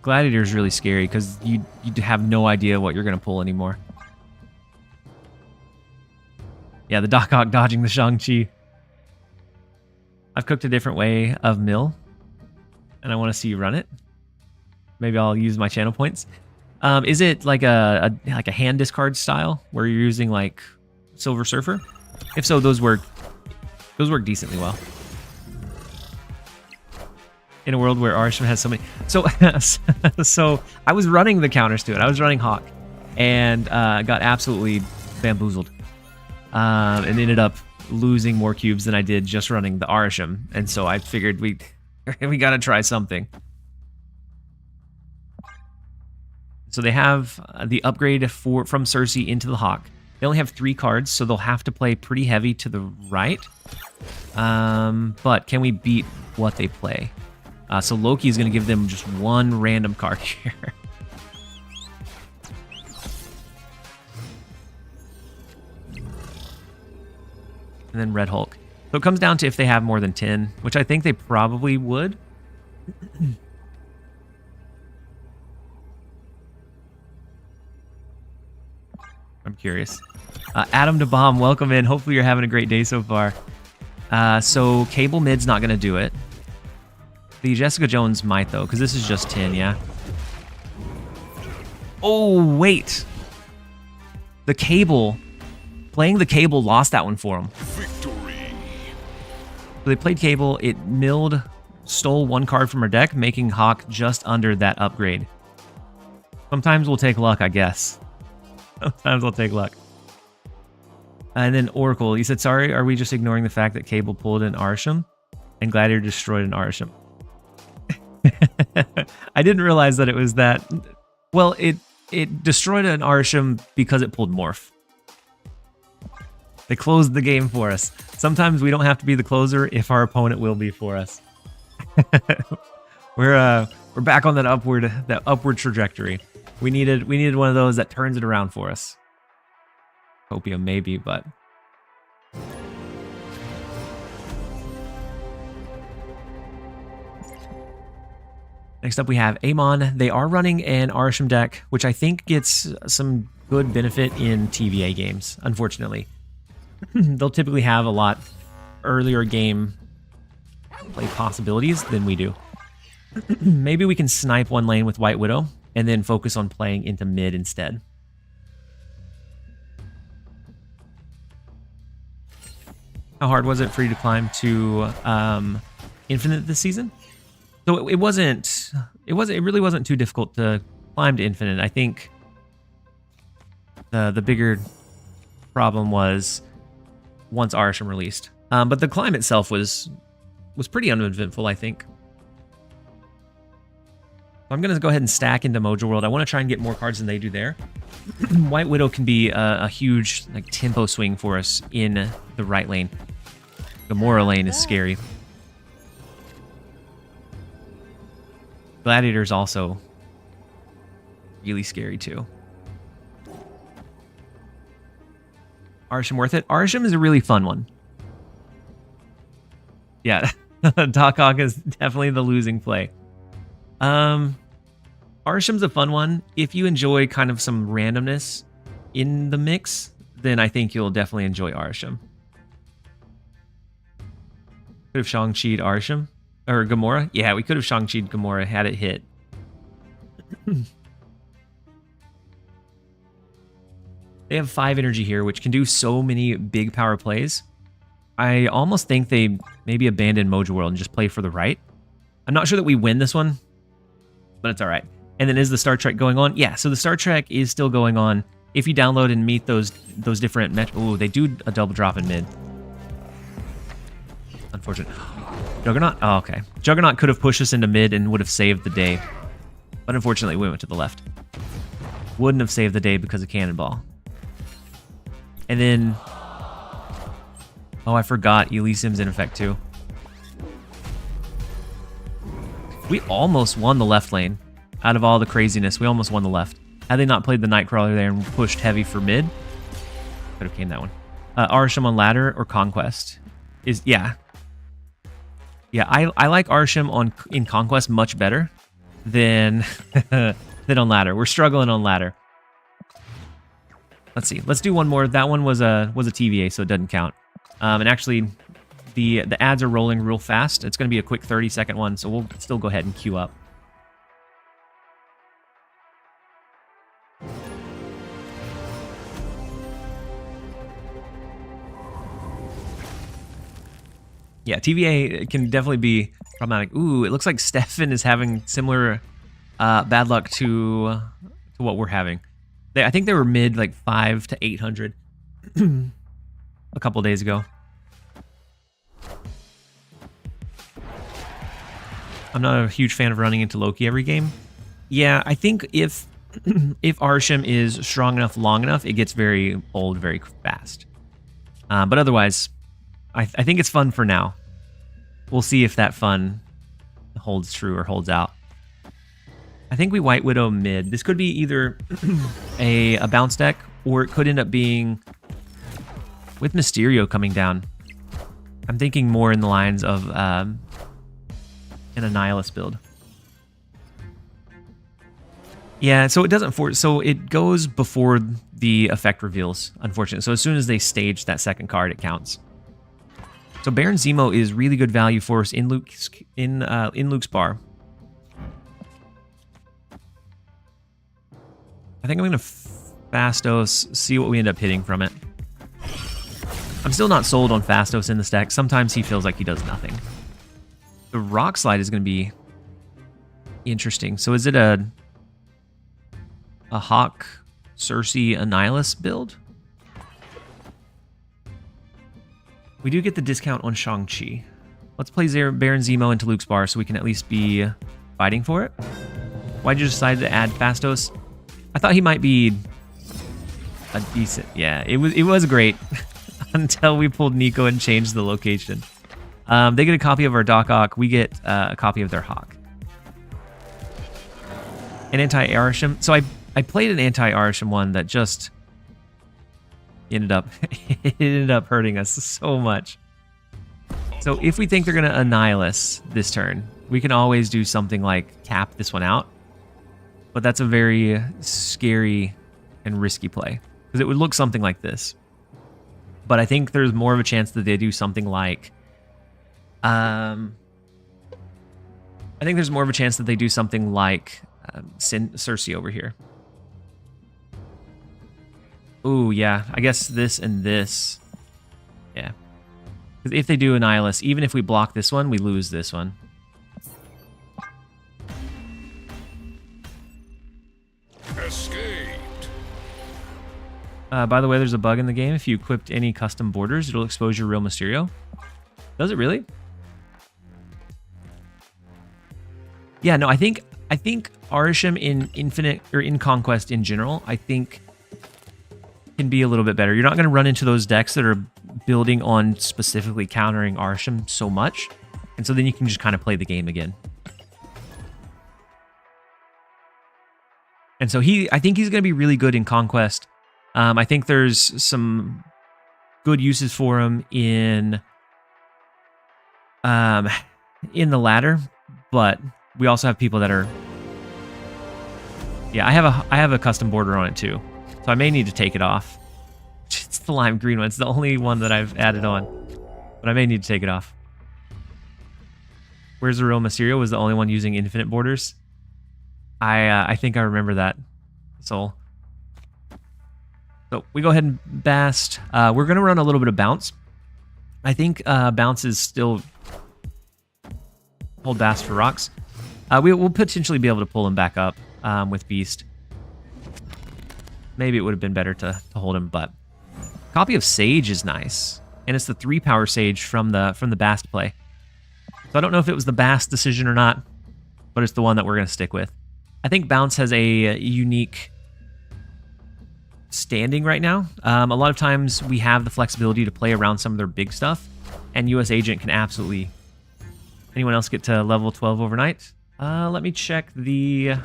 Gladiator's really scary because you have no idea what you're going to pull anymore. Yeah, the Doc Ock dodging the Shang-Chi. I've cooked a different way of mill, and I want to see you run it. Maybe I'll use my channel points. Is it like a hand discard style where you're using like Silver Surfer? If so, those work decently well. In a world where Arishem has so many, so I was running the counters to it. I was running Hawk, and got absolutely bamboozled, and ended up losing more cubes than I did just running the Arishem. And so I figured we gotta try something. So they have the upgrade from Cersei into the Hawk. They only have 3 cards, so they'll have to play pretty heavy to the right. But can we beat what they play? So Loki is going to give them just 1 random card here. And then Red Hulk. So it comes down to if they have more than 10, which I think they probably would. I'm curious. Adam to Bomb, welcome in. Hopefully you're having a great day so far. So Cable mid's not going to do it. The Jessica Jones might, though, because this is just 10, yeah? Oh, wait. The Cable. Playing the Cable lost that one for him. Victory. So they played Cable. It milled, stole 1 card from her deck, making Hawk just under that upgrade. Sometimes we'll take luck, I guess. Sometimes we'll take luck. And then Oracle, he said, sorry, are we just ignoring the fact that Cable pulled an Arishem and Gladiator destroyed an Arishem? I didn't realize that it was that. Well, it destroyed an Arishem because it pulled Morph. They closed the game for us. Sometimes we don't have to be the closer if our opponent will be for us. We're back on that upward trajectory. We needed one of those that turns it around for us. Copium maybe, but next up we have Amon. They are running an Arishem deck, which I think gets some good benefit in TVA games, unfortunately. They'll typically have a lot earlier game play possibilities than we do. Maybe we can snipe one lane with White Widow and then focus on playing into mid instead. How hard was it for you to climb to Infinite this season? So it really wasn't too difficult to climb to Infinite. I think the bigger problem was once Arishem released. But the climb itself was pretty uneventful, I think. I'm going to go ahead and stack into Mojo World. I want to try and get more cards than they do there. White Widow can be a huge tempo swing for us in the right lane. Gamora lane is scary. Gladiator's also really scary too. Arishem worth it? Arishem is a really fun one. Yeah, Doc Ock is definitely the losing play. Arishem's a fun one. If you enjoy kind of some randomness in the mix, then I think you'll definitely enjoy Arishem. Could have Shang-Chi'd Arishem. Or Gamora? Yeah, we could have Shang-Chi'd Gamora had it hit. They have 5 energy here, which can do so many big power plays. I almost think they maybe abandon Mojo World and just play for the right. I'm not sure that we win this one, but it's all right. And then is the Star Trek going on? Yeah, so the Star Trek is still going on. if you download and meet those different ooh, they do a double drop in mid. Unfortunate. Juggernaut? Oh, okay. Juggernaut could have pushed us into mid and would have saved the day. But unfortunately, we went to the left. Wouldn't have saved the day because of Cannonball. And then... oh, I forgot Elysium's in effect too. We almost won the left lane. Out of all the craziness, we almost won the left. Had they not played the Nightcrawler there and pushed heavy for mid, could have came that one. Arishem on ladder or Conquest is yeah. I like Arishem in Conquest much better than than on ladder. We're struggling on ladder. Let's see. Let's do one more. That one was a TVA, so it doesn't count. And actually, the ads are rolling real fast. It's going to be a quick 30-second one, so we'll still go ahead and queue up. Yeah, TVA can definitely be problematic. Ooh, it looks like Stefan is having similar bad luck to what we're having. I think they were mid like 5 to 800 a couple days ago. I'm not a huge fan of running into Loki every game. Yeah, I think if Arishem is strong enough, long enough, it gets very old very fast. But otherwise, I think it's fun for now. We'll see if that fun holds true or holds out. I think we White Widow mid. This could be either a bounce deck, or it could end up being with Mysterio coming down. I'm thinking more in the lines of an Annihilus build. Yeah, so it doesn't force. So it goes before the effect reveals, unfortunately. So as soon as they stage that second card, it counts. So Baron Zemo is really good value for us in Luke's bar. I think I'm gonna Fastos, see what we end up hitting from it. I'm still not sold on Fastos in the stack. Sometimes he feels like he does nothing. The Rock Slide is gonna be interesting. So is it a Hawk Cersei Annihilus build? We do get the discount on Shang-Chi. Let's play Baron Zemo into Luke's bar so we can at least be fighting for it. Why'd you decide to add Fastos? I thought he might be a decent... yeah, it was great until we pulled Nico and changed the location. They get a copy of our Doc Ock. We get a copy of their Hawk. An anti-Arishem. So I played an anti-Arishem one that just... ended up hurting us so much. So if we think they're gonna Annihilus this turn, we can always do something like cap this one out. But that's a very scary and risky play because it would look something like this. But I think there's more of a chance that they do something like Cersei over here. Ooh, yeah. I guess this and this. Yeah. Because if they do Annihilus, even if we block this one, we lose this one. Escaped. By the way, there's a bug in the game. If you equipped any custom borders, it'll expose your real Mysterio. Does it really? Yeah, no, I think Arishem in Infinite or in Conquest in general, I think can be a little bit better. You're not going to run into those decks that are building on specifically countering Arishem so much. And so then you can just kind of play the game again. And so I think he's going to be really good in Conquest. I think there's some good uses for him in the ladder, but we also have people that are... yeah, I have a custom border on it too. So I may need to take it off. It's the lime green one. It's the only one that I've added on. But I may need to take it off. Where's the real Mysterio was the only one using infinite borders. I think I remember that. So we go ahead and Bast. We're going to run a little bit of Bounce. I think Bounce is still... hold Bast for rocks. We'll potentially be able to pull him back up with Beast. maybe it would have been better to hold him, but copy of Sage is nice. And it's the 3-power Sage from the Bast play. So I don't know if it was the Bast decision or not, but it's the one that we're going to stick with. I think Bounce has a unique standing right now. A lot of times we have the flexibility to play around some of their big stuff, and US Agent can absolutely... Anyone else get to level 12 overnight? Let me check the... Let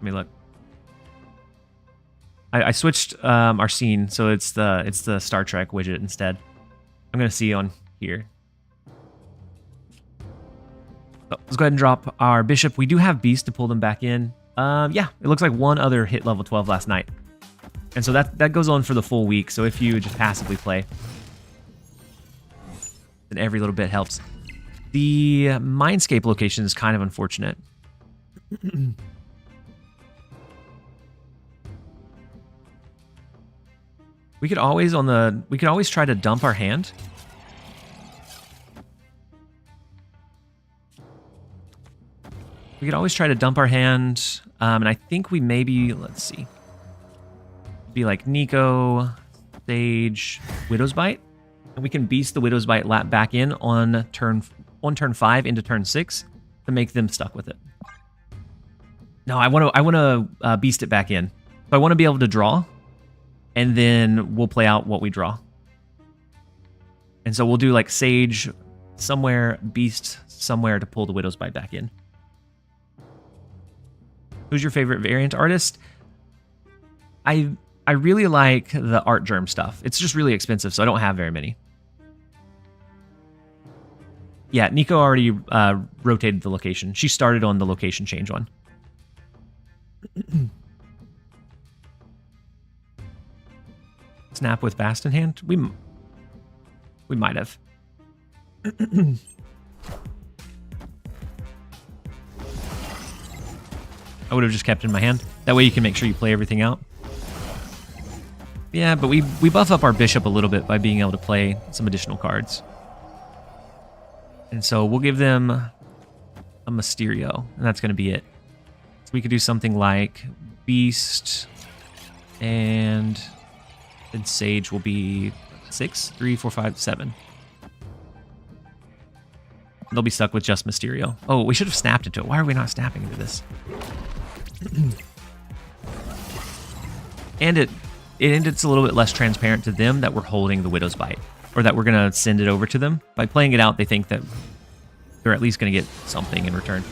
me look. I switched our scene, so it's the Star Trek widget instead. I'm gonna see on here. So let's go ahead and drop our Bishop. We do have Beast to pull them back in. Yeah, it looks like one other hit level 12 last night. And so that goes on for the full week, so if you just passively play, then every little bit helps. The Mindscape location is kind of unfortunate. We could always try to dump our hand. We could always try to dump our hand, and I think we maybe, let's see, be like Nico, Sage, Widow's Bite, and we can beast the Widow's Bite lap back in on turn 5 into turn 6 to make them stuck with it. No, I want to beast it back in. So I want to be able to draw, and then we'll play out what we draw. And so we'll do like Sage somewhere, Beast somewhere to pull the Widow's Bite back in. Who's your favorite variant artist? I really like the Art Germ stuff. It's just really expensive, so I don't have very many. Yeah, Nico already rotated the location. She started on the location change one. Snap with Bast in hand? We might have. I would have just kept it in my hand. That way you can make sure you play everything out. Yeah, but we buff up our Bishop a little bit by being able to play some additional cards. And so we'll give them a Mysterio, and that's going to be it. So we could do something like Beast, and then Sage will be 6, 3, 4, 5, 7. They'll be stuck with just Mysterio. Oh, we should have snapped into it. Why are we not snapping into this? And it's a little bit less transparent to them that we're holding the Widow's Bite, or that we're going to send it over to them. By playing it out, they think that they're at least going to get something in return.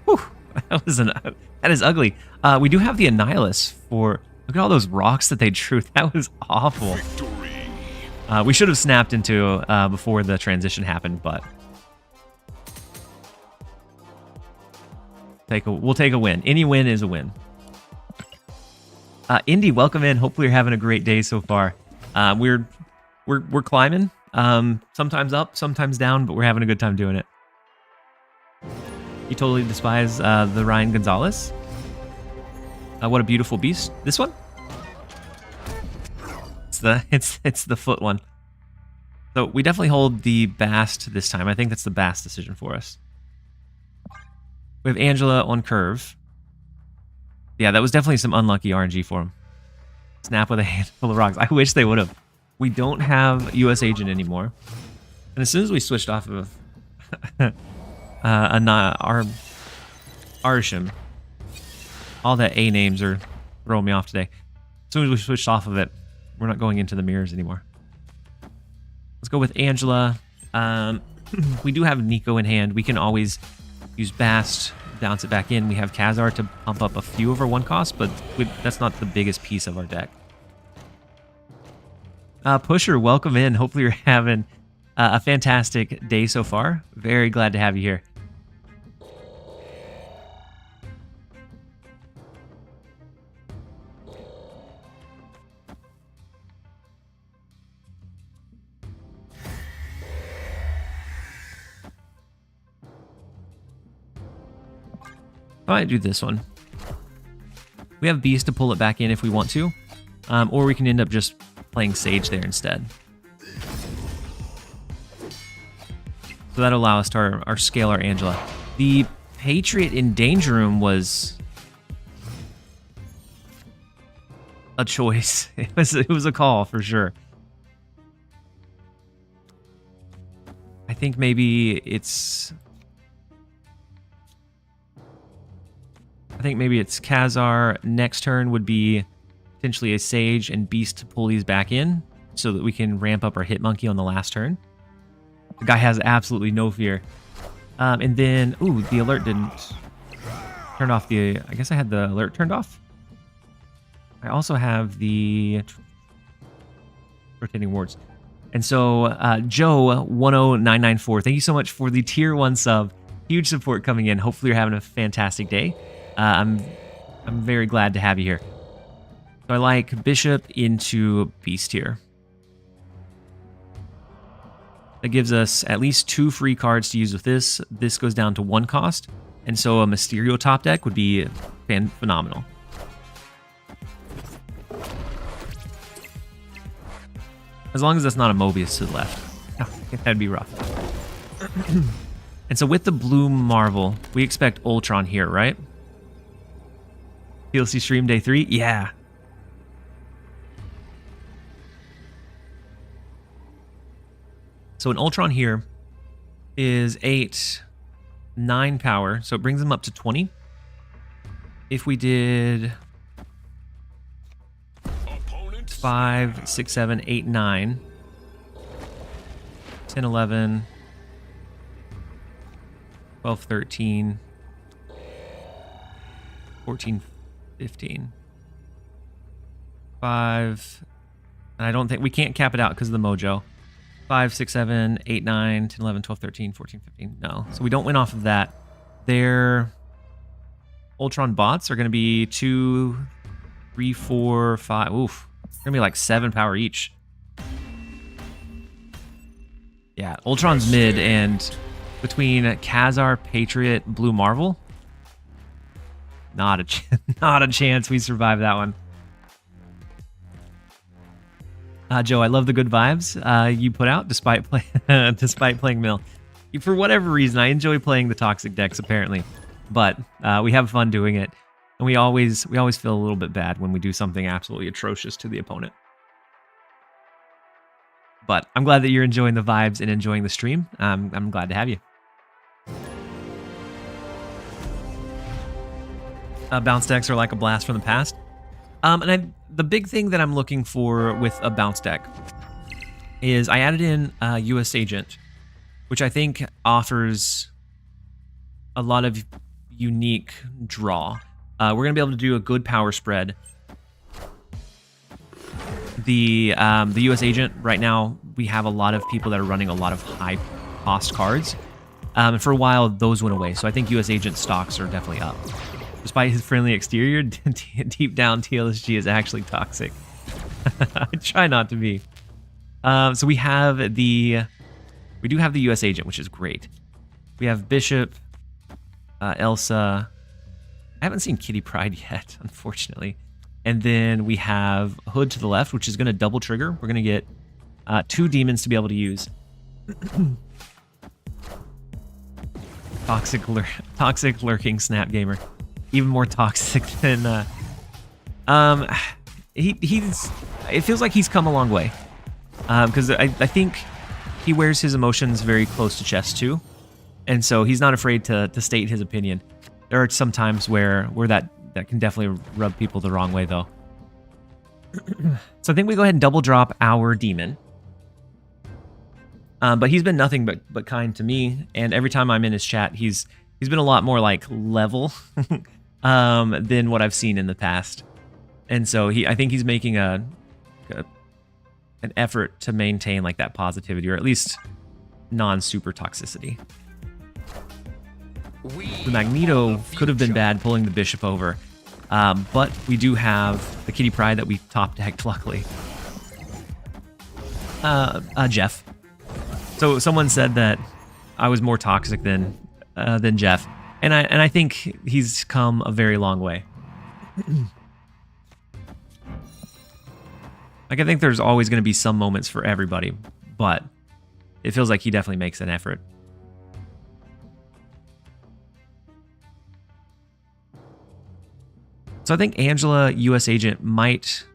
Whew, that is ugly. We do have the Annihilus for... Look at all those rocks that they drew. That was awful. We should have snapped into before the transition happened, but... We'll take a win. Any win is a win. Indy, welcome in. Hopefully you're having a great day so far. We're climbing. Sometimes up, sometimes down, but we're having a good time doing it. You totally despise the Ryan Gonzalez. What a beautiful beast. This one? It's the foot one. So we definitely hold the Bast this time. I think that's the Bast decision for us. We have Angela on curve. Yeah, that was definitely some unlucky RNG for him. Snap with a handful of rocks. I wish they would have. We don't have US Agent anymore. And as soon as we switched off of our Arishem, all the A names are throwing me off today. As soon as we switched off of it, we're not going into the mirrors anymore. Let's go with Angela. We do have Nico in hand. We can always use Bast, bounce it back in. We have Khazar to pump up a few of our 1 cost, but that's not the biggest piece of our deck. Pusher, welcome in. Hopefully you're having a fantastic day so far. Very glad to have you here. I might do this one. We have Beast to pull it back in if we want to, or we can end up just playing Sage there instead. So that'll allow us to our scale our Angela. The Patriot in Danger Room was a choice. It was a call for sure. I think maybe it's Khazar. Next turn would be potentially a Sage and Beast to pull these back in so that we can ramp up our Hit Monkey on the last turn. The guy has absolutely no fear. And then, ooh, the alert didn't turn off the... I guess I had the alert turned off. I also have the rotating wards. And so, Joe10994, thank you so much for the tier 1 sub. Huge support coming in. Hopefully you're having a fantastic day. I'm very glad to have you here. So I like Bishop into Beast here. That gives us at least 2 free cards to use with this. This goes down to 1 cost. And so a Mysterio top deck would be phenomenal. As long as that's not a Mobius to the left. Oh, that'd be rough. And so with the Blue Marvel, we expect Ultron here, right? TLC stream day 3? Yeah. So an Ultron here is 9 power, so it brings them up to 20. If we did 5, 6, 7, 8, 9, 10, 11, 12, 13, 14, 15, 5, and I don't think we can't cap it out because of the mojo. 5, 6, 7, 8, 9, 10, 11, 12, 13, 14, 15. No. So we don't win off of that. Their Ultron bots are going to be 2, 3, 4, 5. Oof. They're going to be like 7 power each. Yeah, Ultron's mid, and between Khazar, Patriot, Blue Marvel, not a chance we survive that one. Joe, I love the good vibes you put out despite playing Mill. For whatever reason, I enjoy playing the toxic decks apparently, but we have fun doing it, and we always feel a little bit bad when we do something absolutely atrocious to the opponent. But I'm glad that you're enjoying the vibes and enjoying the stream. I'm glad to have you. Bounce decks are like a blast from the past. The big thing that I'm looking for with a bounce deck is I added in US Agent, which I think offers a lot of unique draw. We're going to be able to do a good power spread. The US Agent, right now, we have a lot of people that are running a lot of high cost cards. And for a while, those went away. So I think US Agent stocks are definitely up. Despite his friendly exterior, deep down TLSG is actually toxic. I try not to be. So we do have the US Agent, which is great. We have Bishop, Elsa. I haven't seen Kitty Pryde yet, unfortunately. And then we have Hood to the left, which is going to double trigger. We're going to get 2 demons to be able to use. Toxic lurking Snap Gamer. Even more toxic than it feels like he's come a long way, because I think he wears his emotions very close to chest too, and so he's not afraid to state his opinion. There are some times where that can definitely rub people the wrong way though. So I think we go ahead and double drop our demon, but he's been nothing but kind to me, and every time I'm in his chat he's been a lot more like level than what I've seen in the past. And so I think he's making an effort to maintain like that positivity, or at least non-super toxicity. The Magneto could have been bad pulling the Bishop over, but we do have the Kitty Pryde that we top decked, luckily. Jeff. So someone said that I was more toxic than Jeff. And I think he's come a very long way. Like, I think there's always going to be some moments for everybody, but it feels like he definitely makes an effort. So I think Angela, US agent, might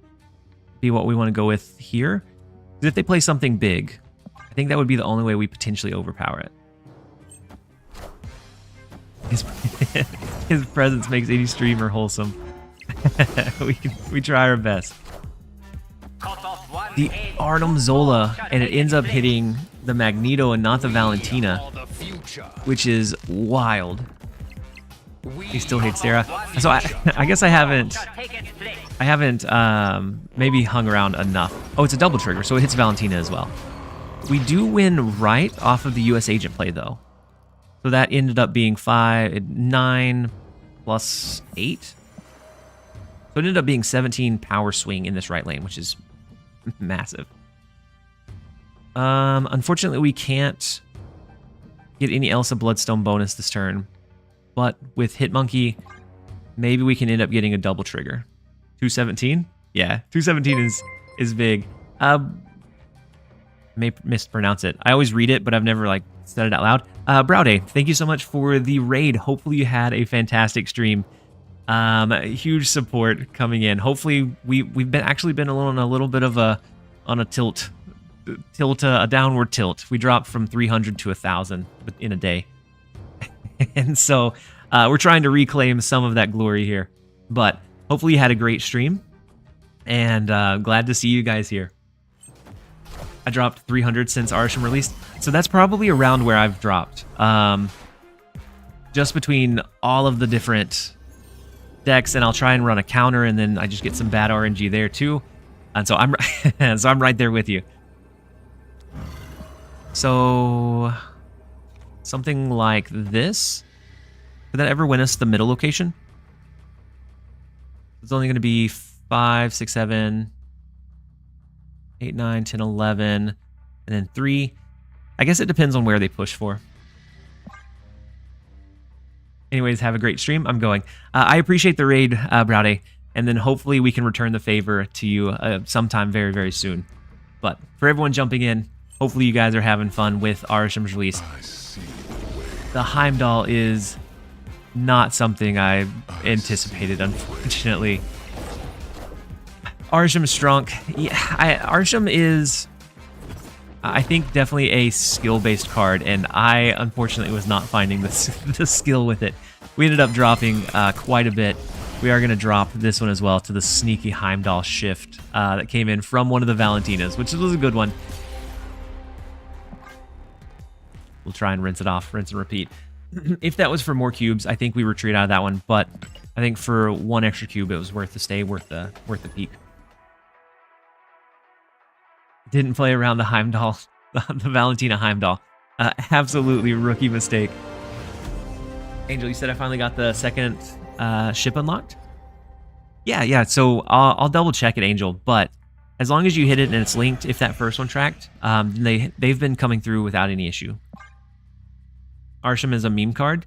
be what we want to go with here. Because if they play something big, I think that would be the only way we potentially overpower it. His presence makes any streamer wholesome. we try our best. The Artem Zola, and it ends up hitting the Magneto and not the Valentina, which is wild. He still hates Sarah. So I guess I haven't maybe hung around enough. Oh, it's a double trigger, so it hits Valentina as well. We do win right off of the US agent play though. So that ended up being 9 plus 8. So it ended up being 17 power swing in this right lane, which is massive. Unfortunately, we can't get any Elsa Bloodstone bonus this turn. But with Hitmonkey, maybe we can end up getting a double trigger. 217? Yeah, 217 is big. May mispronounce it. I always read it, but I've never like said it out loud. Browday, thank you so much for the raid. Hopefully you had a fantastic stream. Huge support coming in. Hopefully we've actually been on a little bit of a downward tilt. We dropped from 300 to 1,000 in a day. And so we're trying to reclaim some of that glory here. But hopefully you had a great stream. And glad to see you guys here. I dropped 300 since Arishem released. So that's probably around where I've dropped. Just between all of the different decks, and I'll try and run a counter, and then I just get some bad RNG there too. And so I'm right there with you. So something like this. Could that ever win us the middle location? It's only going to be 5, 6, 7, 8, 9, 10, 11, and then 3. I guess it depends on where they push for. Anyways, have a great stream. I'm going. I appreciate the raid, Browday, and then hopefully we can return the favor to you sometime very, very soon. But for everyone jumping in, hopefully you guys are having fun with Arishem's release. The Heimdall is not something I anticipated, unfortunately. Arishem Strunk. Yeah, Arishem is, I think, definitely a skill-based card, and I unfortunately was not finding the skill with it. We ended up dropping quite a bit. We are going to drop this one as well to the sneaky Heimdall shift that came in from one of the Valentinas, which was a good one. We'll try and rinse it off, rinse and repeat. If that was for more cubes, I think we retreat out of that one, but I think for one extra cube, it was worth the stay, worth the peak. Didn't play around the Heimdall, the Valentina Heimdall. Absolutely rookie mistake. Angel, you said I finally got the second ship unlocked? Yeah, so I'll double check it, Angel, but as long as you hit it and it's linked, if that first one tracked, they've been coming through without any issue. Arishem is a meme card.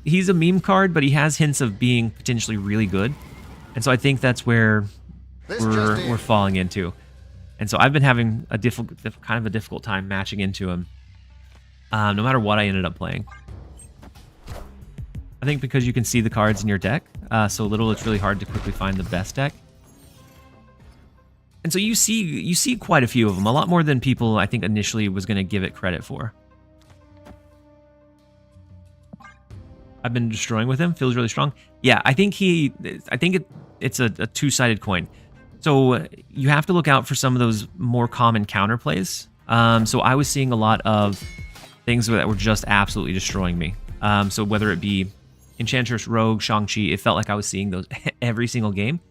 He's a meme card, but he has hints of being potentially really good. And so I think that's where we're falling into. And so I've been having a kind of a difficult time matching into him, no matter what I ended up playing. I think because you can see the cards in your deck so little, it's really hard to quickly find the best deck. And so you see quite a few of them, a lot more than people I think initially was going to give it credit for. I've been destroying with him. Feels really strong. Yeah, I think it's a two-sided coin. So you have to look out for some of those more common counter plays. So I was seeing a lot of things that were just absolutely destroying me. So whether it be Enchantress, Rogue, Shang-Chi, it felt like I was seeing those every single game.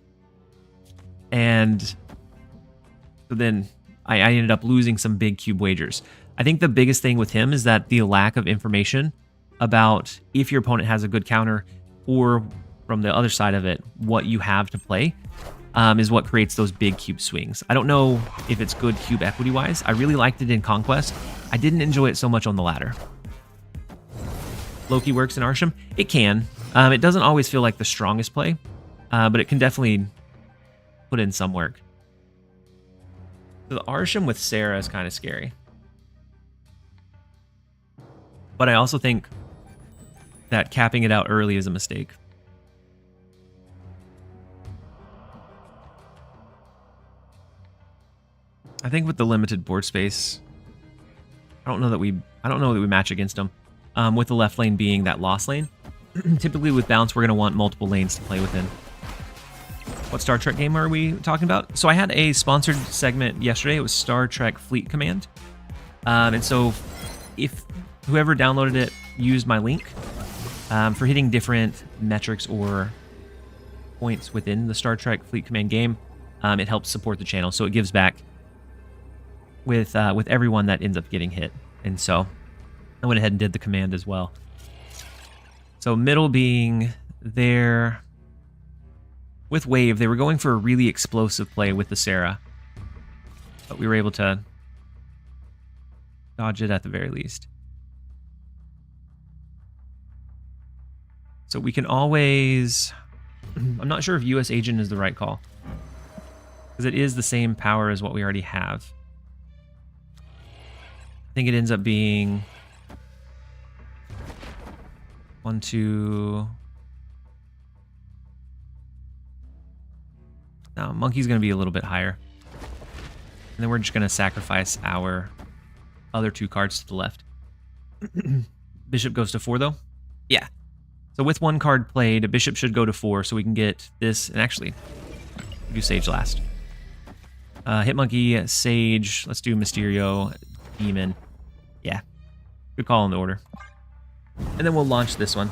And so then I ended up losing some big cube wagers. I think the biggest thing with him is that the lack of information about if your opponent has a good counter, or from the other side of it, what you have to play is what creates those big cube swings. I don't know if it's good cube equity wise. I really liked it in Conquest. I didn't enjoy it so much on the ladder. Loki works in Arishem. It can. It doesn't always feel like the strongest play, but it can definitely put in some work. So the Arishem with Sarah is kind of scary. But I also think that capping it out early is a mistake. I think with the limited board space, I don't know that we match against them. With the left lane being that lost lane, typically with bounce, we're going to want multiple lanes to play within. What Star Trek game are we talking about? So I had a sponsored segment yesterday. It was Star Trek Fleet Command. And so if whoever downloaded it used my link for hitting different metrics or points within the Star Trek Fleet Command game, it helps support the channel. So it gives back with everyone that ends up getting hit. And so I went ahead and did the command as well. So middle being there. With Wave, they were going for a really explosive play with the Sarah. But we were able to dodge it at the very least. So we can always... I'm not sure if US Agent is the right call. Because it is the same power as what we already have. I think it ends up being... 1, 2... No, Monkey's going to be a little bit higher. And then we're just going to sacrifice our other 2 cards to the left. Bishop goes to 4, though? Yeah. So with 1 card played, a Bishop should go to 4, so we can get this. And actually, we'll do Sage last. Hit Monkey, Sage. Let's do Mysterio, Demon. Yeah. Good call on the order. And then we'll launch this one.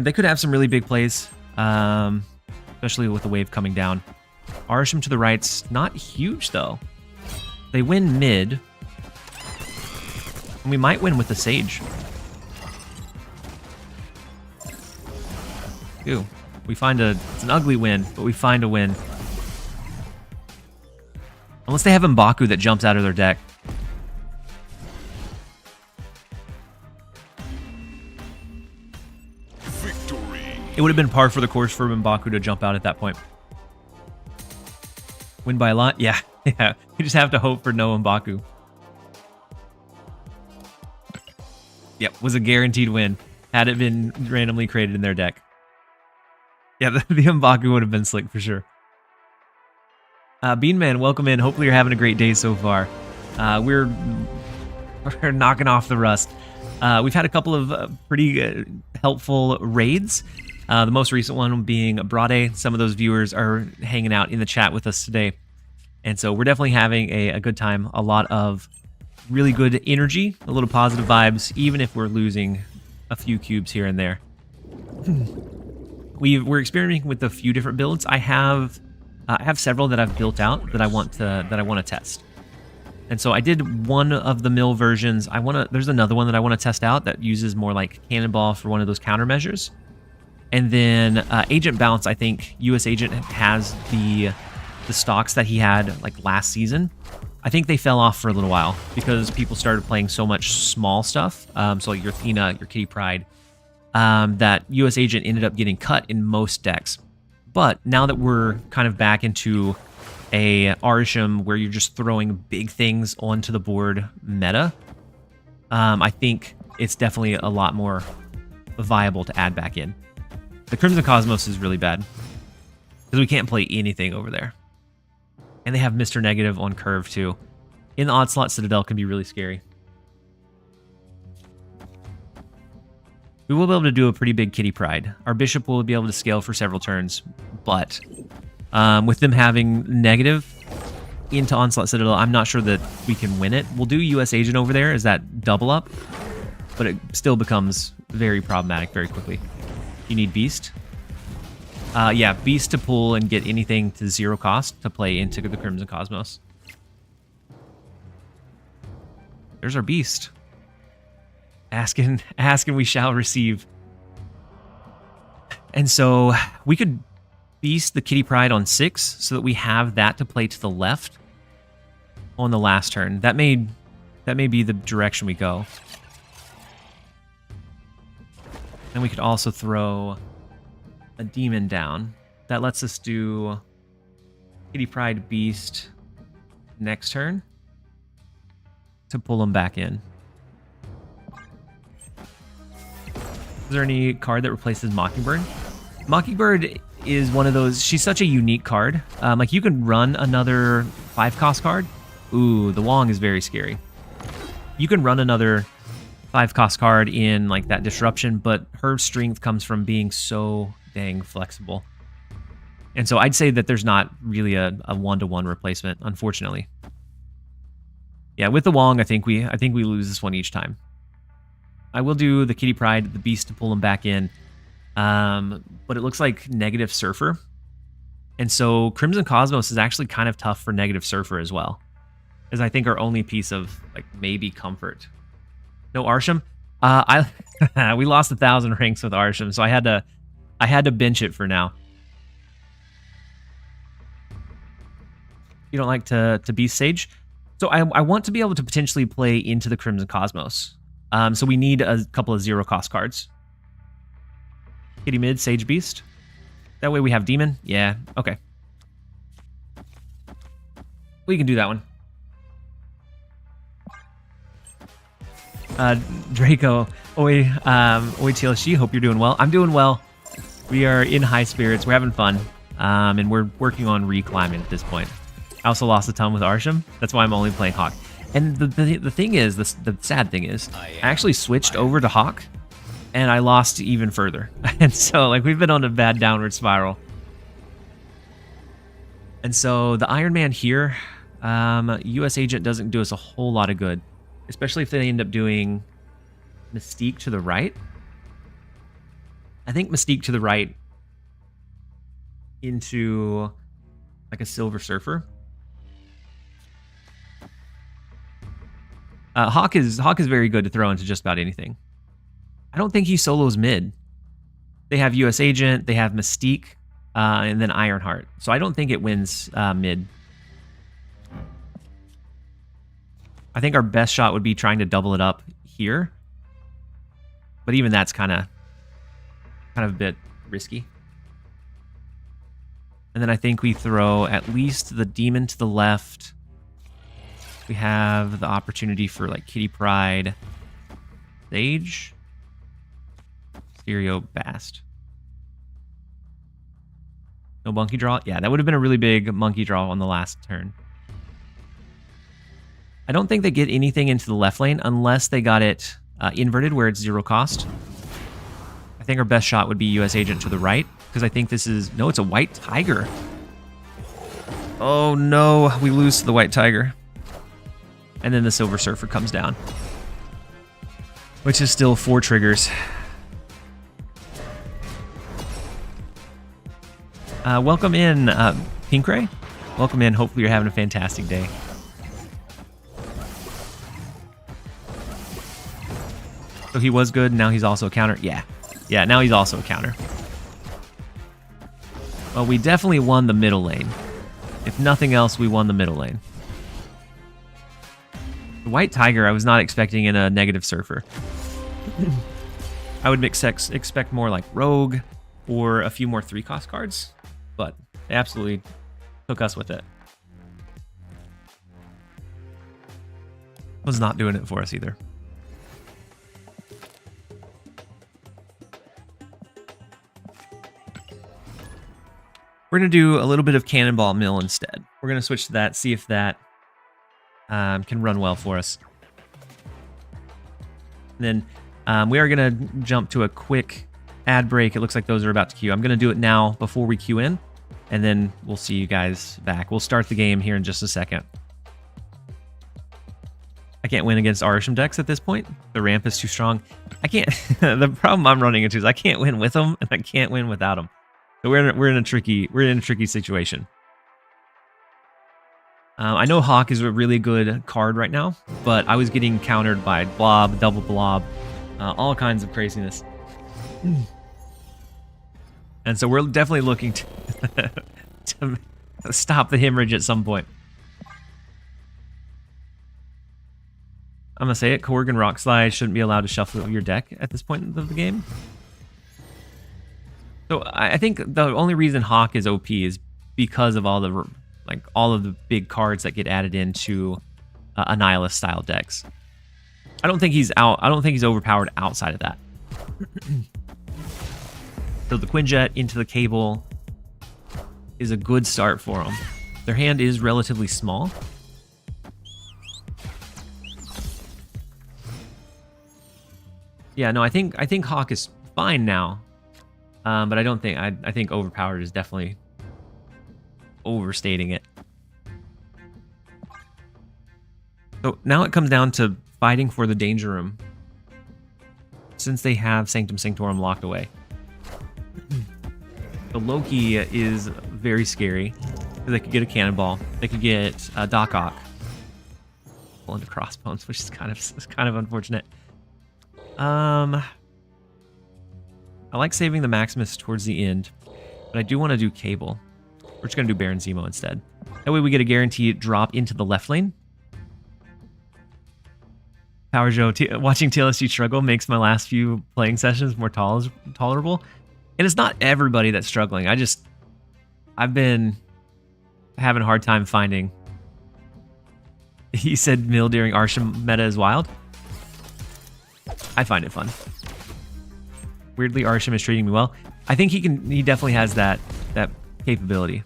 They could have some really big plays, especially with the wave coming down. Arishem to the right's not huge, though. They win mid. And we might win with the Sage. Ooh, we find it's an ugly win, but we find a win. Unless they have M'Baku that jumps out of their deck. Victory. It would have been par for the course for M'Baku to jump out at that point. Win by a lot? Yeah. Yeah. You just have to hope for no M'Baku. Yep, was a guaranteed win. Had it been randomly created in their deck. Yeah, the M'Baku would have been slick for sure. Beanman, welcome in. Hopefully you're having a great day so far. We're knocking off the rust. We've had a couple of pretty helpful raids. The most recent one being Brade. Some of those viewers are hanging out in the chat with us today. And so we're definitely having a good time. A lot of really good energy, a little positive vibes, even if we're losing a few cubes here and there. We're experimenting with a few different builds. I have several that I've built out that I want to test. And so I did one of the mill versions. There's another one that I want to test out that uses more like Cannonball for one of those countermeasures. And then Agent Bounce, I think US Agent has the stocks that he had like last season. I think they fell off for a little while because people started playing so much small stuff. So like your Athena, your Kitty Pryde, that US Agent ended up getting cut in most decks. But now that we're kind of back into a Arishem where you're just throwing big things onto the board meta, I think it's definitely a lot more viable to add back in. The Crimson Cosmos is really bad because we can't play anything over there. And they have Mr. Negative on curve too. In the Odd Slot, Citadel can be really scary. We will be able to do a pretty big Kitty Pryde. Our Bishop will be able to scale for several turns, but with them having negative into Onslaught Citadel, I'm not sure that we can win it. We'll do US Agent over there as that double up, but it still becomes very problematic very quickly. You need Beast. Yeah, Beast to pull and get anything to 0 cost to play into the Crimson Cosmos. There's our Beast. Asking we shall receive. And so we could Beast the Kitty Pryde on 6 so that we have that to play to the left on the last turn. That may be the direction we go. Then we could also throw a Demon down. That lets us do Kitty Pryde Beast next turn to pull them back in. Is there any card that replaces Mockingbird? Mockingbird is one of those, she's such a unique card. Like you can run another 5-cost card, Ooh, the Wong is very scary. You can run another 5-cost card in like that disruption, but her strength comes from being so dang flexible. And so I'd say that there's not really a one-to-one replacement, unfortunately. Yeah, with the Wong, I think we lose this one each time. I will do the Kitty Pryde, the Beast to pull him back in. But it looks like negative Surfer. And so Crimson Cosmos is actually kind of tough for negative Surfer as well. Is I think our only piece of like maybe comfort. No Arishem? We lost 1,000 ranks with Arishem, so I had to bench it for now. You don't like to Beast Sage? So I want to be able to potentially play into the Crimson Cosmos. So we need a couple of 0-cost cards. Kitty mid, Sage Beast. That way we have Demon. Yeah, okay. We can do that one. Draco, Oi TLSG, hope you're doing well. I'm doing well. We are in high spirits. We're having fun. And we're working on reclimbing at this point. I also lost a ton with Arishem. That's why I'm only playing Hawk. And the thing is, the sad thing is, I actually switched over to Hawk, and I lost even further. And so, like, we've been on a bad downward spiral. And so, the Iron Man here, US Agent doesn't do us a whole lot of good, especially if they end up doing Mystique to the right. I think Mystique to the right into, like, a Silver Surfer. Hawk is very good to throw into just about anything. I don't think he solos mid. They have US Agent, they have Mystique, and then Ironheart. So I don't think it wins mid. I think our best shot would be trying to double it up here. But even that's kind of a bit risky. And then I think we throw at least the Demon to the left. We have the opportunity for like Kitty Pryde, Sage, Stereo Bast. No monkey draw? Yeah, that would have been a really big monkey draw on the last turn. I don't think they get anything into the left lane unless they got it inverted where it's 0 cost. I think our best shot would be US Agent to the right because I think this is... No, it's a White Tiger. Oh no, we lose to the White Tiger. And then the Silver Surfer comes down, which is still 4 triggers. Welcome in, Pink Ray. Welcome in. Hopefully you're having a fantastic day. So he was good, now he's also a counter. Yeah, now he's also a counter. Well, we definitely won the middle lane. If nothing else, we won the middle lane. The White Tiger, I was not expecting in a negative Surfer. I would expect more like Rogue or a few more 3-cost cards, but they absolutely took us with it. Was not doing it for us either. We're going to do a little bit of Cannonball Mill instead. We're going to switch to that, see if that can run well for us. And then we are going to jump to a quick ad break. It looks like those are about to queue. I'm going to do it now before we queue in, and then we'll see you guys back. We'll start the game here in just a second. I can't win against Arishem decks at this point. The ramp is too strong. I can't. The problem I'm running into is I can't win with them, and I can't win without them. So we're in a tricky situation. I know Hawk is a really good card right now, but I was getting countered by Blob, Double Blob, all kinds of craziness. And so we're definitely looking to stop the hemorrhage at some point. I'm going to say it, Korg Rock Slide shouldn't be allowed to shuffle your deck at this point of the game. So I think the only reason Hawk is OP is because of all the big cards that get added into Annihilus style decks. I don't think he's overpowered outside of that. So the Quinjet into the Cable is a good start for him. Their hand is relatively small. Yeah, no, I think Hawk is fine now. But I don't think I think overpowered is definitely overstating it. So now it comes down to fighting for the danger room, since they have Sanctum Sanctorum locked away. The Loki is very scary because they could get a cannonball, they could get a Doc Ock, pull into crossbones, which is kind of unfortunate. I like saving the Maximus towards the end, but I do want to do Cable. We're just going to do Baron Zemo instead. That way we get a guaranteed drop into the left lane. Power Joe, watching TLSG struggle makes my last few playing sessions more tolerable. And it's not everybody that's struggling. I've been having a hard time finding. He said Mill during Arishem meta is wild. I find it fun. Weirdly, Arishem is treating me well. I think he definitely has that capability.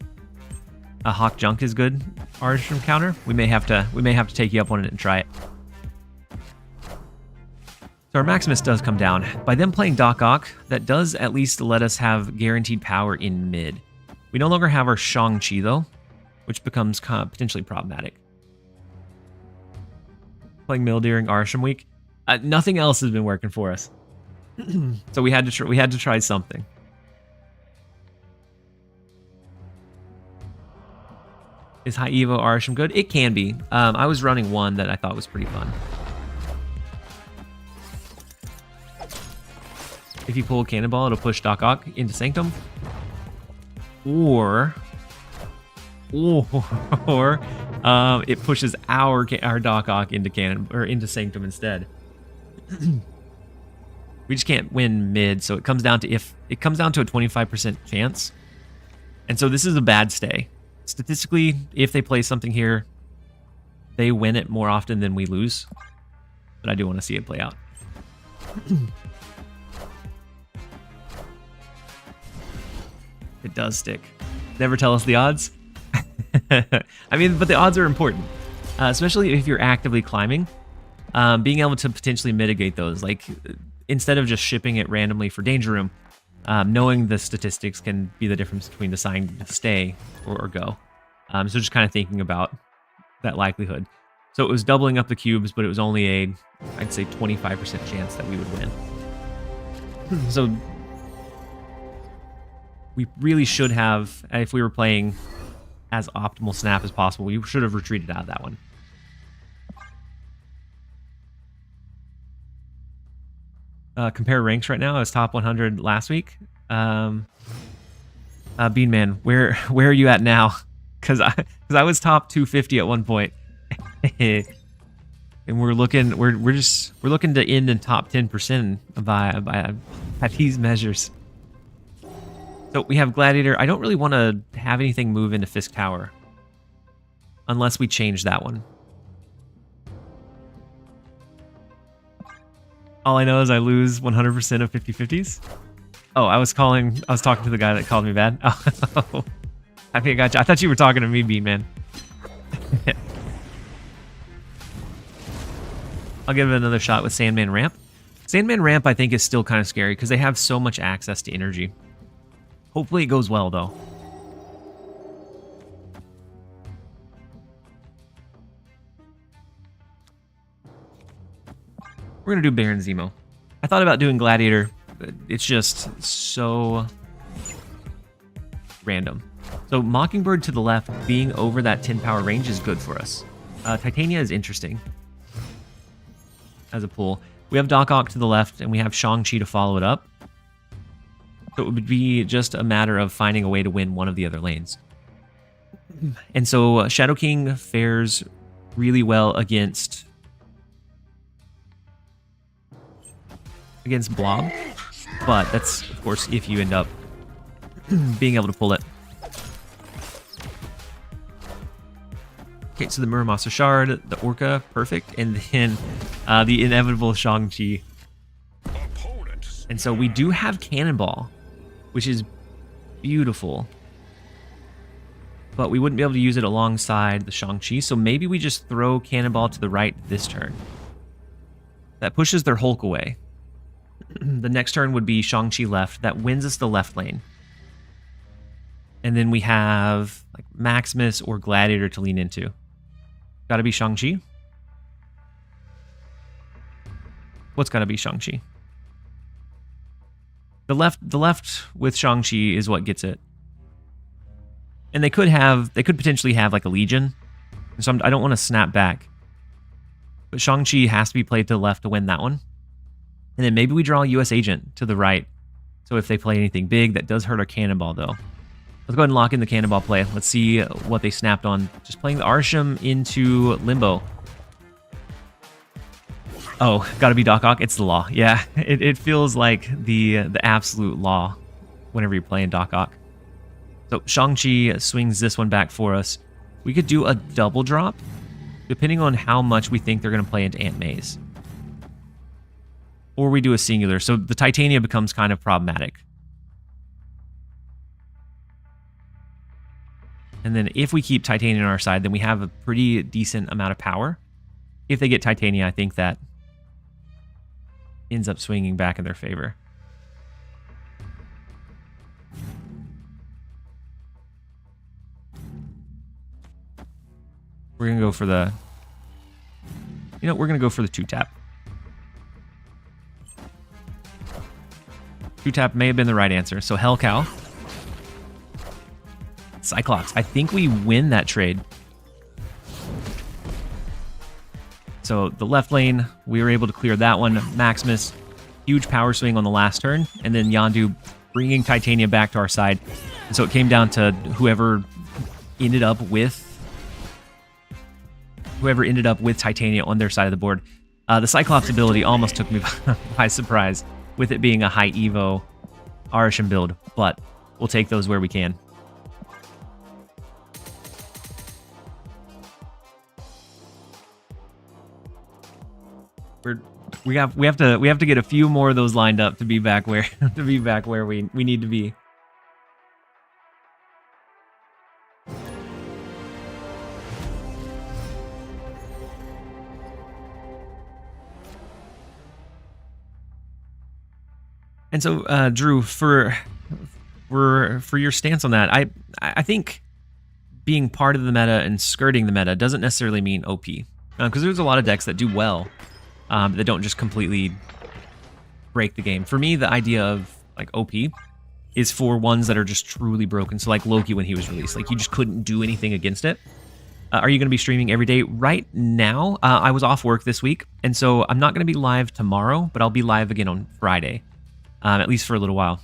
A Hawk Junk is good Arishem counter. We may have to take you up on it and try it. So our Maximus does come down. By them playing Doc Ock, that does at least let us have guaranteed power in mid. We no longer have our Shang-Chi though, which becomes potentially problematic. Playing Mill during Arishem week. Nothing else has been working for us. So we had to try something. Is High Evo Arishem good? It can be. I was running one that I thought was pretty fun. If you pull a cannonball, it'll push Doc Ock into Sanctum. Or it pushes our Doc Ock into Sanctum instead. We just can't win mid, so it comes down to a 25% chance. And so this is a bad stay. Statistically, if they play something here, they win it more often than we lose. But I do want to see it play out. It does stick. Never tell us the odds. I mean, but the odds are important, especially if you're actively climbing. Being able to potentially mitigate those, like instead of just shipping it randomly for danger room, knowing the statistics can be the difference between deciding to stay or go. So just kind of thinking about that likelihood. So it was doubling up the cubes, but it was only I'd say 25% chance that we would win. So we really should have, if we were playing as optimal snap as possible, we should have retreated out of that one. Compare ranks right now. I was top 100 last week. Beanman, where are you at now? Because I was top 250 at one point, and we're looking to end in top 10% by these measures. So we have Gladiator. I don't really want to have anything move into Fisk Tower unless we change that one. All I know is I lose 100% of 50-50s. Oh, I was talking to the guy that called me bad. Oh, I think I got you. I thought you were talking to me, Bean Man. I'll give it another shot with Sandman Ramp. Sandman Ramp, I think, is still kind of scary because they have so much access to energy. Hopefully it goes well, though. We're going to do Baron Zemo. I thought about doing Gladiator, but it's just so random. So Mockingbird to the left, being over that 10 power range is good for us. Titania is interesting as a pull. We have Doc Ock to the left, and we have Shang-Chi to follow it up. So it would be just a matter of finding a way to win one of the other lanes. And so Shadow King fares really well against Blob, but that's, of course, if you end up being able to pull it. Okay, so the Muramasa Shard, the Orca, perfect, and then the inevitable Shang-Chi. And so we do have Cannonball, which is beautiful, but we wouldn't be able to use it alongside the Shang-Chi, so maybe we just throw Cannonball to the right this turn. That pushes their Hulk away. The next turn would be Shang-Chi left. That wins us the left lane. And then we have like Maximus or Gladiator to lean into. Gotta be Shang-Chi. What's gotta be Shang-Chi? The left with Shang-Chi is what gets it. And they could potentially have like a Legion. So I don't want to snap back. But Shang-Chi has to be played to the left to win that one. And then maybe we draw a US Agent to the right. So if they play anything big, that does hurt our Cannonball though. Let's go ahead and lock in the Cannonball play. Let's see what they snapped on. Just playing the Arishem into Limbo. Oh, gotta be Doc Ock. It's the law. Yeah, it feels like the absolute law whenever you're playing Doc Ock. So Shang-Chi swings this one back for us. We could do a double drop, depending on how much we think they're going to play into Aunt May's. Or we do a singular. So the Titania becomes kind of problematic. And then if we keep Titania on our side, then we have a pretty decent amount of power. If they get Titania, I think that ends up swinging back in their favor. We're going to go for the... You know, we're going to go for the 2-tap. 2-tap may have been the right answer. So Hell Cow. Cyclops. I think we win that trade. So the left lane, we were able to clear that one. Maximus, huge power swing on the last turn. And then Yondu bringing Titania back to our side. And so it came down to whoever ended up with Titania on their side of the board. The Cyclops ability almost took me by surprise with it being a high Evo Arishem build, but we'll take those where we can. We have to get a few more of those lined up to be back where we need to be. And so, Drew, for your stance on that, I think being part of the meta and skirting the meta doesn't necessarily mean OP, because there's a lot of decks that do well, that don't just completely break the game. For me, the idea of like OP is for ones that are just truly broken. So like Loki when he was released, like you just couldn't do anything against it. Are you going to be streaming every day? Right now, I was off work this week, and so I'm not going to be live tomorrow, but I'll be live again on Friday. At least for a little while.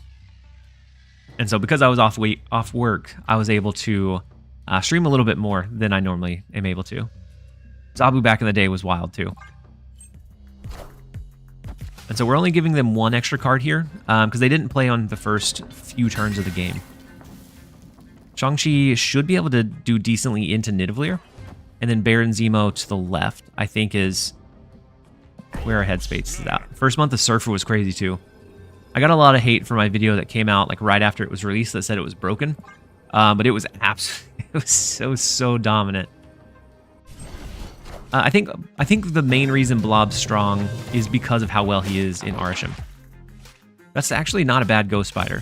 And so because I was off work, I was able to stream a little bit more than I normally am able to. Zabu back in the day was wild too. And so we're only giving them one extra card here because they didn't play on the first few turns of the game. Shang-Chi should be able to do decently into Nidavellir. And then Baron Zemo to the left, I think, is where our headspace is at. First month of Surfer was crazy too. I got a lot of hate for my video that came out like right after it was released that said it was broken, but it was absolutely, it was so dominant. I think the main reason Blob's strong is because of how well he is in Arishem. That's actually not a bad Ghost Spider.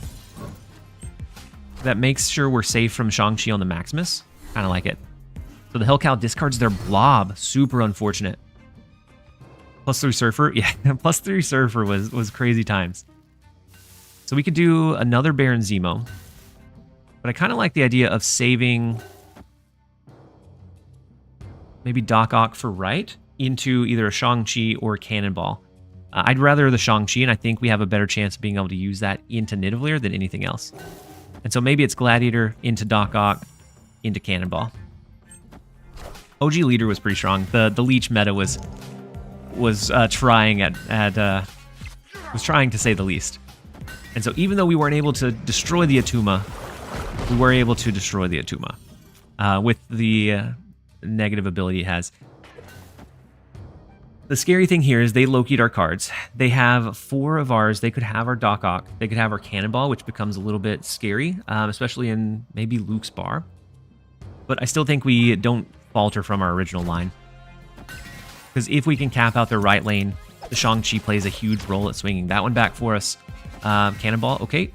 That makes sure we're safe from Shang-Chi on the Maximus. Kind of like it. So the Hellcow discards their Blob. Super unfortunate. +3 Surfer. Yeah, +3 Surfer was crazy times. So we could do another Baron Zemo. But I kind of like the idea of saving maybe Doc Ock for right into either a Shang-Chi or a Cannonball. I'd rather the Shang-Chi, and I think we have a better chance of being able to use that into Nidavellir than anything else. And so maybe it's Gladiator into Doc Ock into Cannonball. OG Leader was pretty strong. The Leech meta was trying to say the least. And so even though we weren't able to destroy the Atuma, we were able to destroy the Atuma with the negative ability it has. The scary thing here is they Loki'd our cards. They have 4 of ours. They could have our Doc Ock. They could have our Cannonball, which becomes a little bit scary, especially in maybe Luke's bar. But I still think we don't falter from our original line. Because if we can cap out their right lane the Shang-Chi plays a huge role at swinging that one back for us. Cannonball, okay.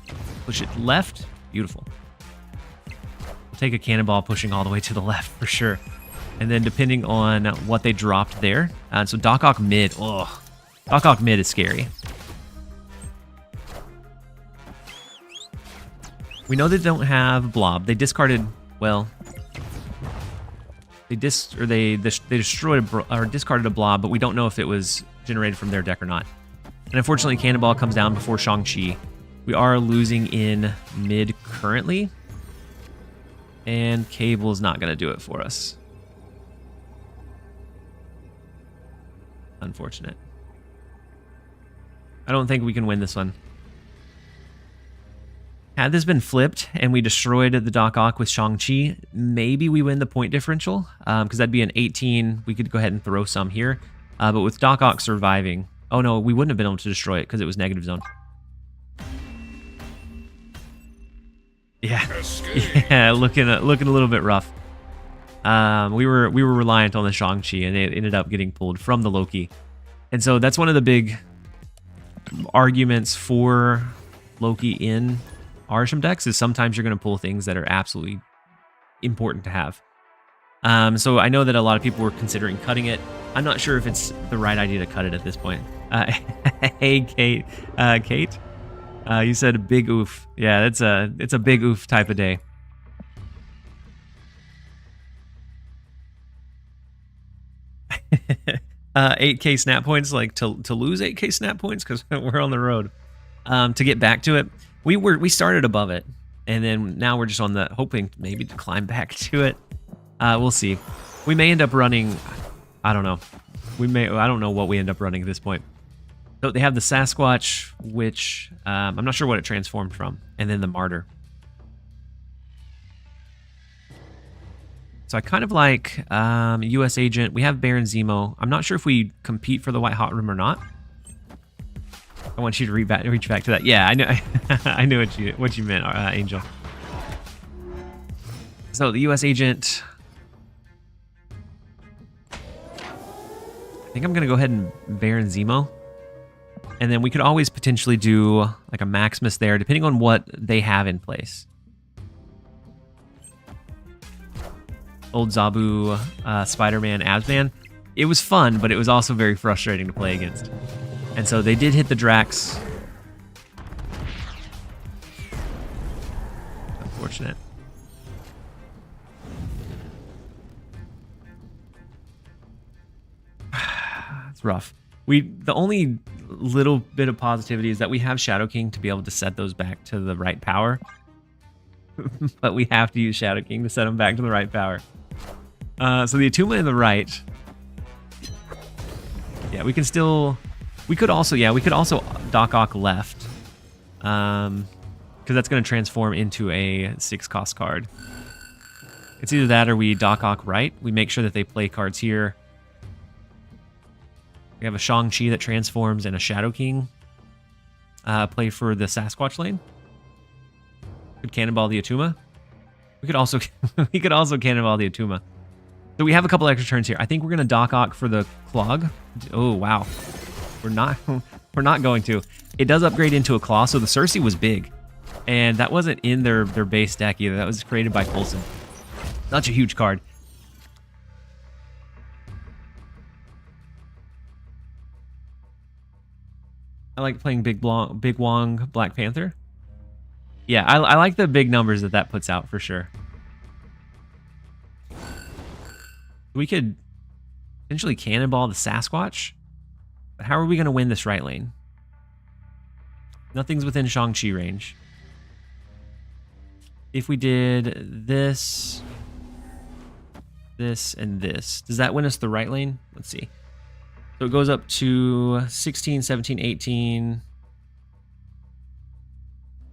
Push it left. Beautiful. We'll take a cannonball pushing all the way to the left for sure. And then depending on what they dropped there. So Doc Ock mid. Oh, Doc Ock mid is scary. We know they don't have Blob. They discarded, well, they destroyed or discarded a Blob, but we don't know if it was generated from their deck or not. And unfortunately, Cannonball comes down before Shang-Chi. We are losing in mid currently. And Cable is not going to do it for us. Unfortunate. I don't think we can win this one. Had this been flipped and we destroyed the Doc Ock with Shang-Chi, maybe we win the point differential, because that'd be an 18. We could go ahead and throw some here. But with Doc Ock surviving... Oh no, we wouldn't have been able to destroy it because it was negative zone. Yeah, yeah, looking a little bit rough. We were reliant on the Shang-Chi, and it ended up getting pulled from the Loki. And so that's one of the big arguments for Loki in Arishem decks is sometimes you're going to pull things that are absolutely important to have. So I know that a lot of people were considering cutting it. I'm not sure if it's the right idea to cut it at this point. Hey, Kate. Kate, you said a big oof. Yeah, it's a big oof type of day. Uh, 8K snap points, like to lose 8K snap points because we're on the road. To get back to it, we started above it, and then now we're just on the hoping maybe to climb back to it. We'll see. We may end up running. I don't know. I don't know what we end up running at this point. So they have the Sasquatch, which I'm not sure what it transformed from, and then the Martyr. So I kind of like U.S. Agent. We have Baron Zemo. I'm not sure if we compete for the White Hot Room or not. I want you to reach back to that. Yeah, I know. I knew what you meant, Angel. So the U.S. Agent. I think I'm gonna go ahead and Baron Zemo, and then we could always potentially do like a Maximus there, depending on what they have in place. Old Zabu, Spider-Man, Absman. It was fun, but it was also very frustrating to play against. And so they did hit the Drax. Unfortunate. It's rough. The only little bit of positivity is that we have Shadow King to be able to set those back to the right power. But we have to use Shadow King to set them back to the right power. So the Atuma in the right. Yeah, we can still... We could also Doc Ock left. Because that's going to transform into a 6-cost card. It's either that or we Doc Ock right. We make sure that they play cards here. We have a Shang-Chi that transforms and a Shadow King. Play for the Sasquatch lane. Could Cannonball the Atuma. We could also Cannonball the Atuma. So we have a couple extra turns here. I think we're gonna Doc Ock for the Clog. Oh wow, we're not going to. It does upgrade into a Claw, so the Cersei was big, and that wasn't in their base deck either. That was created by Coulson. Such a huge card. I like playing Big Wong Black Panther. Yeah, I like the big numbers that puts out for sure. We could potentially Cannonball the Sasquatch, but how are we going to win this right lane? Nothing's within Shang-Chi range. If we did this, and this, does that win us the right lane? Let's see. So it goes up to 16, 17, 18,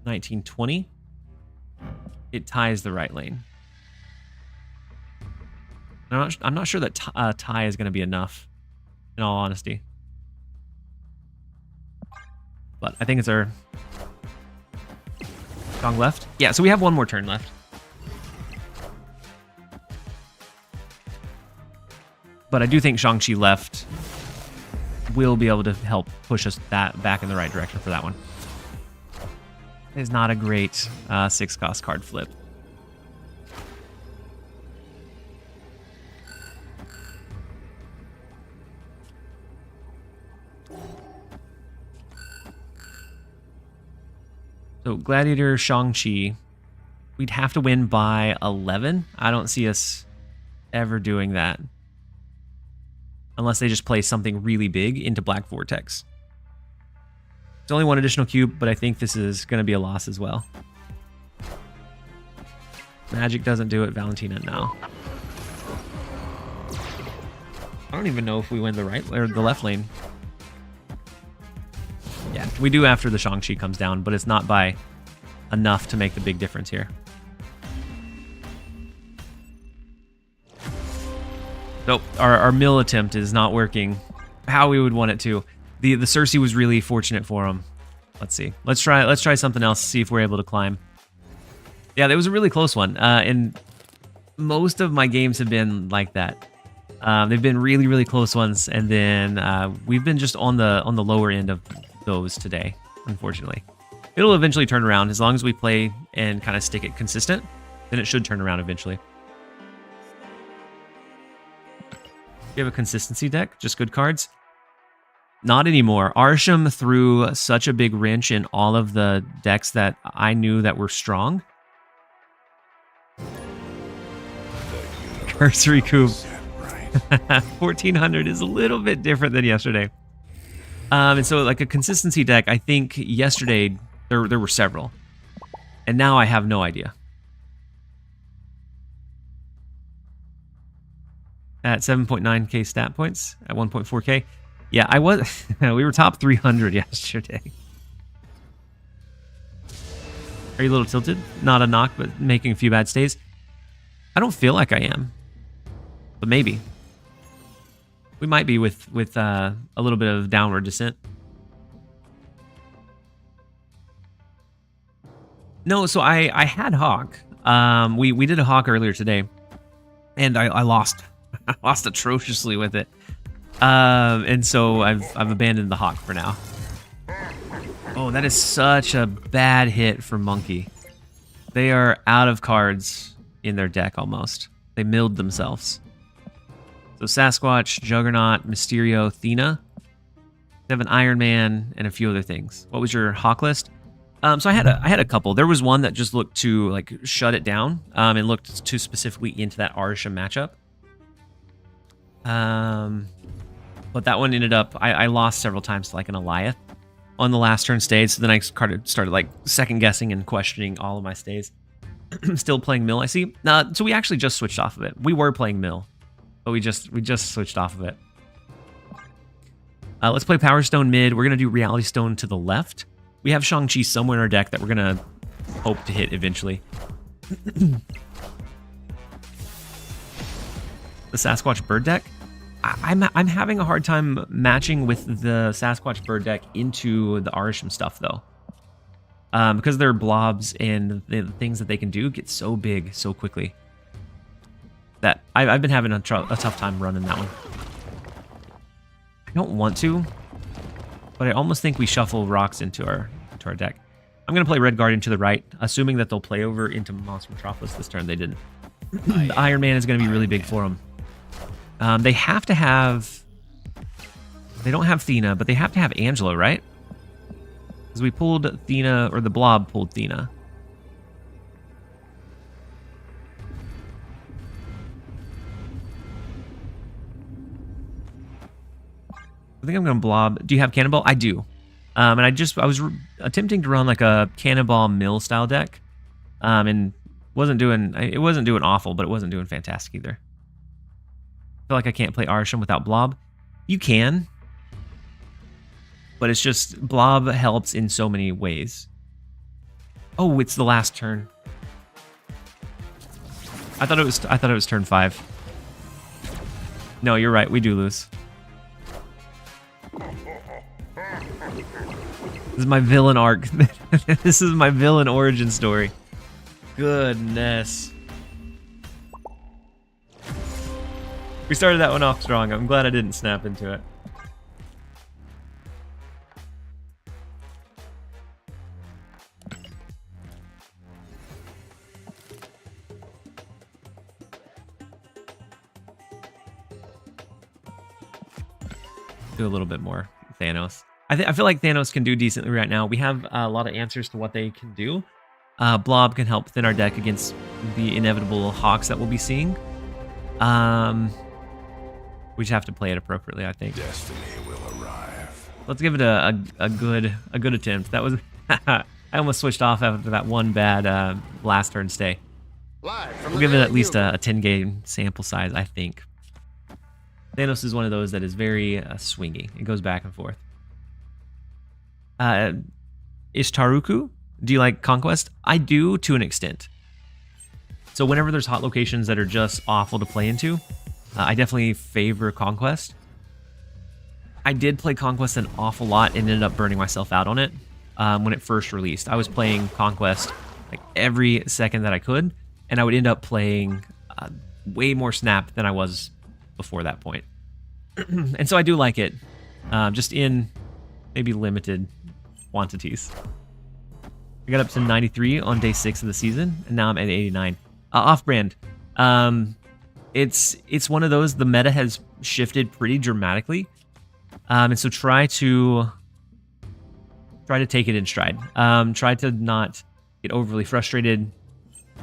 19, 20. It ties the right lane. I'm not sure that tie is going to be enough, in all honesty. But I think it's our Gong left. Yeah, so we have one more turn left. But I do think Shang-Chi left will be able to help push us back in the right direction for that one. It's not a great 6-cost card flip. So Gladiator, Shang-Chi, we'd have to win by 11. I don't see us ever doing that. Unless they just play something really big into Black Vortex. It's only one additional cube, but I think this is going to be a loss as well. Magic doesn't do it, Valentina, no. I don't even know if we win the right or the left lane. Yeah, we do after the Shang-Chi comes down, but it's not by enough to make the big difference here. Nope, our mill attempt is not working how we would want it to. The Cersei was really fortunate for him. Let's see. Let's try something else, see if we're able to climb. Yeah, that was a really close one. And most of my games have been like that. They've been really, really close ones, and then we've been just on the lower end of those today, unfortunately. It'll eventually turn around as long as we play and kind of stick it consistent. Then it should turn around eventually. You have a consistency deck, just good cards. Not anymore. Arishem threw such a big wrench in all of the decks that I knew that were strong. Cursory Coup. 1400 is a little bit different than yesterday. And so like a consistency deck, I think yesterday there were several. And now I have no idea. At 7.9k stat points, at 1.4k. Yeah, I was. We were top 300 yesterday. Are you a little tilted? Not a knock, but making a few bad stays. I don't feel like I am, but maybe. We might be with a little bit of downward descent. No, so I had Hawk. We did a Hawk earlier today, and I lost. I lost atrociously with it. And so I've abandoned the Hawk for now. Oh, that is such a bad hit for Monkey. They are out of cards in their deck almost. They milled themselves. So Sasquatch, Juggernaut, Mysterio, Thena. They have an Iron Man and a few other things. What was your Hawk list? So I had a couple. There was one that just looked to like shut it down and looked too specifically into that Arishem matchup. But that one ended up, I lost several times to like an Eliath on the last turn stage. So then I started like second guessing and questioning all of my stays. Still playing Mill, I see. So we actually just switched off of it. We were playing Mill, but we just switched off of it. Let's play Power Stone mid. We're gonna do Reality Stone to the left. We have Shang-Chi somewhere in our deck that we're gonna hope to hit eventually. The Sasquatch Bird deck. I'm having a hard time matching with the Sasquatch Bird deck into the Arishem stuff though, because their blobs and the things that they can do get so big so quickly that I've been having a tough time running that one. I don't want to, but I almost think we shuffle rocks into our deck. I'm gonna play Red Guardian to the right, assuming that they'll play over into Monster Metropolis this turn. They didn't. The Iron Man is gonna be really big for them. They have to have... They don't have Thena, but they have to have Angela, right? Because we pulled Thena, or the Blob pulled Thena. I think I'm going to Blob. Do you have Cannonball? I do. And I was attempting to run like a Cannonball Mill style deck. And it wasn't doing awful, but it wasn't doing fantastic either. I feel like I can't play Arishem without Blob. You can, but it's just Blob helps in so many ways. Oh, it's the last turn. I thought it was turn 5. No, you're right. We do lose. This is my villain arc. This is my villain origin story. Goodness. We started that one off strong. I'm glad I didn't snap into it. do a little bit more Thanos. I feel like Thanos can do decently right now. We have a lot of answers to what they can do. Blob can help thin our deck against the inevitable Hawks that we'll be seeing. We just have to play it appropriately, I think. Destiny will arrive. Let's give it a good attempt. That was I almost switched off after that one bad last turn stay. We'll give it at least a 10-game sample size, I think. Thanos is one of those that is very swingy. It goes back and forth. Ishtaruku, do you like Conquest? I do, to an extent. So whenever there's hot locations that are just awful to play into, I definitely favor Conquest. I did play Conquest an awful lot and ended up burning myself out on it when it first released. I was playing Conquest like every second that I could, and I would end up playing way more Snap than I was before that point. And so I do like it, just in maybe limited quantities. I got up to 93 on day 6 of the season, and now I'm at 89. Off-brand. It's one of those, the meta has shifted pretty dramatically. And so try to take it in stride. Try to not get overly frustrated.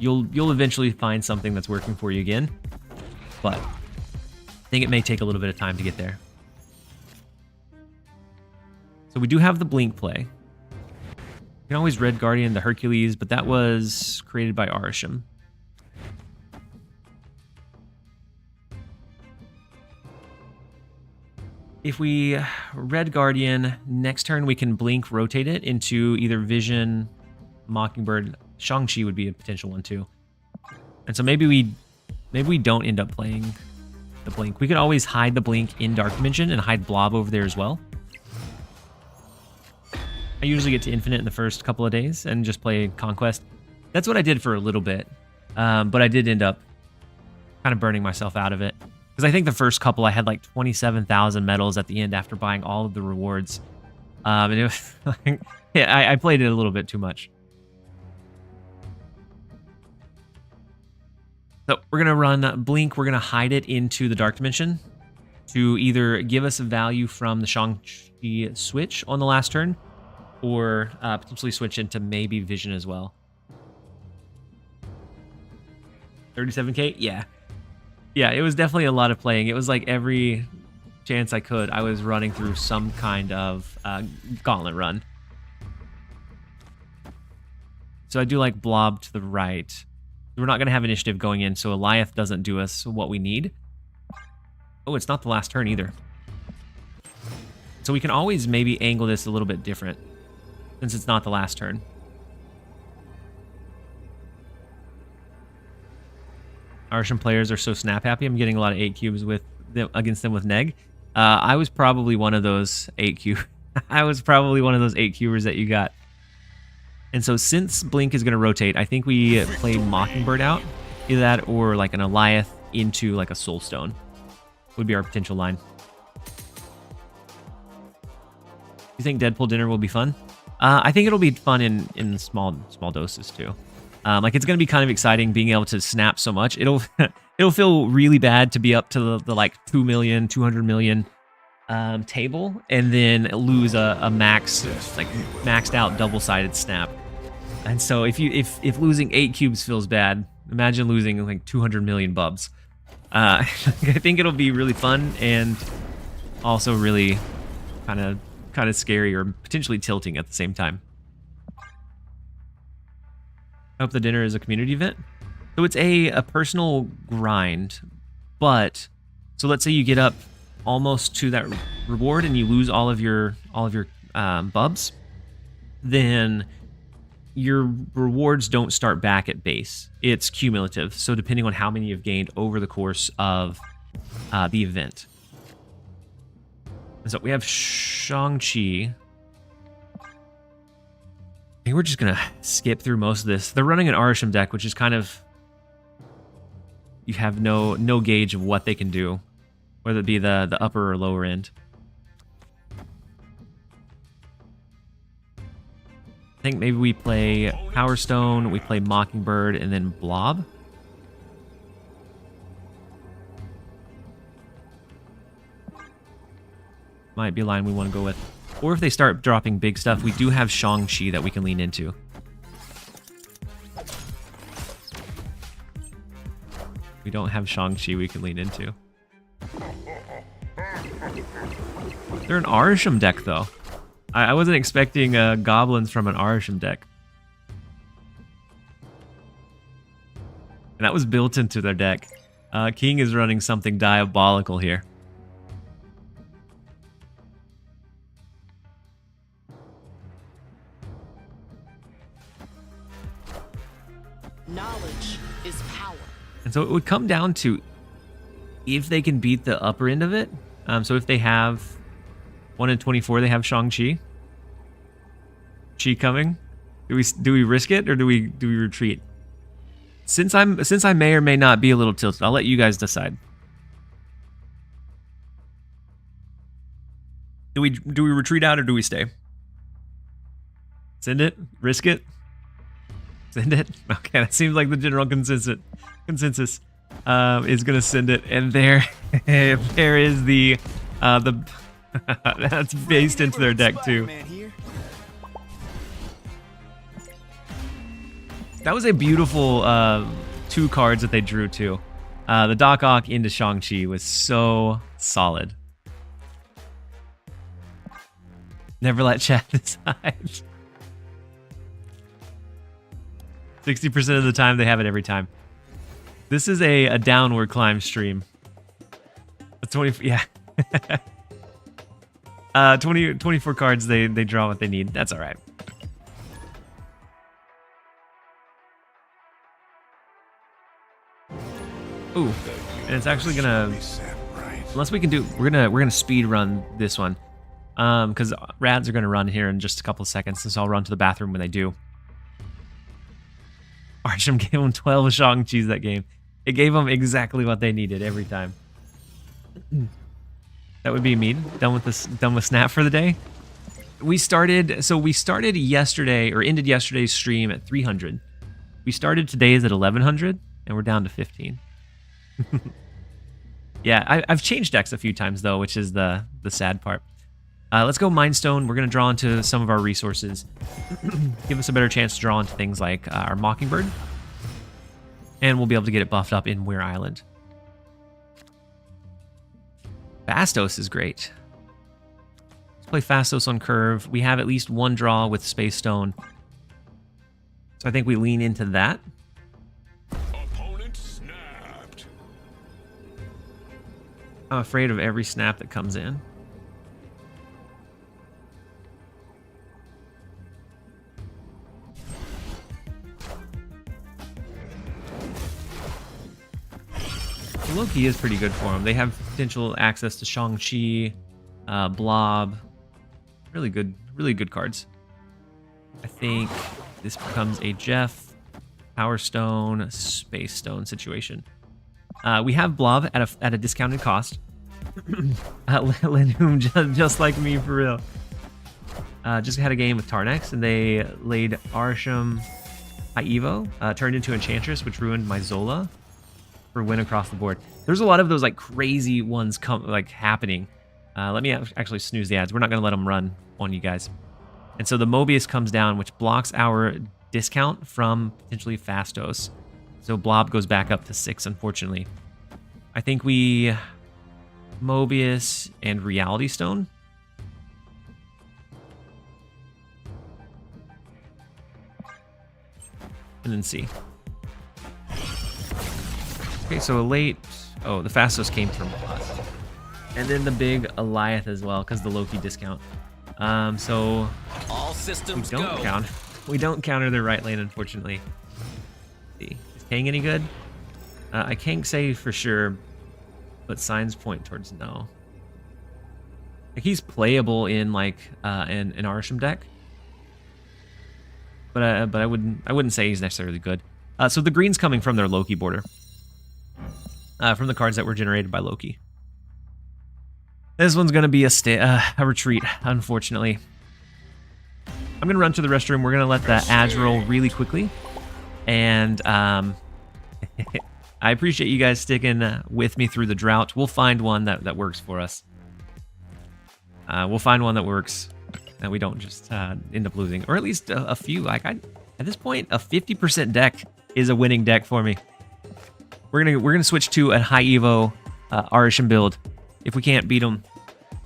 You'll eventually find something that's working for you again. But I think it may take a little bit of time to get there. So we do have the Blink play. You can always Red Guardian the Hercules, but that was created by Arishem. If we Red Guardian, next turn we can Blink rotate it into either Vision, Mockingbird. Shang-Chi would be a potential one too. And so maybe we don't end up playing the Blink. We could always hide the Blink in Dark Dimension and hide Blob over there as well. I usually get to Infinite in the first couple of days and just play Conquest. That's what I did for a little bit, but I did end up kind of burning myself out of it. Because I think the first couple I had like 27,000 medals at the end after buying all of the rewards. And it was like, yeah, I played it a little bit too much. So we're going to run Blink. We're going to hide it into the Dark Dimension to either give us a value from the Shang-Chi switch on the last turn, or potentially switch into maybe Vision as well. 37k? Yeah. Yeah, it was definitely a lot of playing. It was like every chance I could, I was running through some kind of gauntlet run. So I do like Blob to the right. We're not going to have initiative going in, so Eliath doesn't do us what we need. Oh, it's not the last turn either. So we can always maybe angle this a little bit different, since it's not the last turn. Arishem players are so snap happy. I'm getting a lot of 8 cubes with them, against them with Neg. I was probably one of those 8 cube. I was probably one of those 8 cubers that you got. And so since Blink is going to rotate, I think we play Mockingbird out. Either that or like an Eliath into like a Soulstone would be our potential line. You think Deadpool dinner will be fun? I think it'll be fun in small doses too. Like it's going to be kind of exciting being able to snap so much. It'll feel really bad to be up to the like 2 million, 200 million table and then lose a maxed out double-sided snap. And so if losing 8 cubes feels bad, imagine losing like 200 million bubs. I think it'll be really fun and also really kind of scary or potentially tilting at the same time. I hope the dinner is a community event. So it's a personal grind, but so let's say you get up almost to that reward and you lose all of your bubs, then your rewards don't start back at base. It's cumulative. So depending on how many you've gained over the course of the event. And so we have Shang-Chi. I think we're just going to skip through most of this. They're running an Arishem deck, which is kind of... You have no gauge of what they can do, whether it be the upper or lower end. I think maybe we play Power Stone, we play Mockingbird, and then Blob. might be a line we want to go with. Or if they start dropping big stuff, we do have Shang-Chi that we can lean into. We don't have Shang-Chi we can lean into. They're an Arishem deck, though. I wasn't expecting goblins from an Arishem deck. And that was built into their deck. King is running something diabolical here. Knowledge is power. And so it would come down to if they can beat the upper end of it. So if they have 1 in 24, they have Shang-Chi. Chi coming. Do we risk it or do we retreat? Since I may or may not be a little tilted, I'll let you guys decide. Do we retreat out or do we stay? Send it? Risk it? Send it? Okay, that seems like the general consensus is gonna send it, and there is the that's based into their deck too. That was a beautiful 2 cards that they drew too. The Doc Ock into Shang-Chi was so solid. Never let chat decide. 60% of the time, they have it every time. This is a downward climb stream. 20, yeah. 24 cards, they draw what they need. That's all right. Ooh, and it's actually gonna, unless we can do, we're gonna speed run this one, because rads are gonna run here in just a couple of seconds, so I'll run to the bathroom when they do. Arishem gave them 12 Shang-Chis that game. It gave them exactly what they needed every time. That would be mean. Done with Snap for the day. We started yesterday, or ended yesterday's stream at 300. We started today's at 1100, and we're down to 15. Yeah, I've changed decks a few times though, which is the sad part. Let's go Mind Stone. We're gonna draw into some of our resources. Give us a better chance to draw into things like our Mockingbird. And we'll be able to get it buffed up in Weir Island. Fastos is great. Let's play Fastos on curve. We have at least 1 draw with Space Stone. So I think we lean into that. Opponent snapped. I'm afraid of every snap that comes in. Loki is pretty good for them. They have potential access to Shang-Chi, Blob. Really good cards. I think this becomes a Jeff, Power Stone, Space Stone situation. We have Blob at a discounted cost. Lenum, just like me for real. Just had a game with Tarnex, and they laid Arishem High Evo, turned into Enchantress, which ruined my Zola for win across the board. There's a lot of those like crazy ones happening. Let me actually snooze the ads. We're not gonna let them run on you guys. And so the Mobius comes down, which blocks our discount from potentially Fastos. So Blob goes back up to 6, unfortunately. I think we Mobius and Reality Stone. And then C. Okay, so a late... Oh, the Fastos came from us. And then the big Eliath as well, because the Loki discount. So... All systems We don't counter their right lane, unfortunately. Let's see. Is Kang any good? I can't say for sure, but signs point towards no. Like, he's playable in, like, an Arishem deck. But I wouldn't say he's necessarily good. So the green's coming from their Loki border. From the cards that were generated by Loki. This one's going to be a retreat, unfortunately. I'm going to run to the restroom. We're going to let the ads roll really quickly. And I appreciate you guys sticking with me through the drought. We'll find one that works for us. We'll find one that works, that we don't just end up losing, or at least a few. Like at this point, a 50% deck is a winning deck for me. We're gonna switch to a high evo Arishem build. If we can't beat them,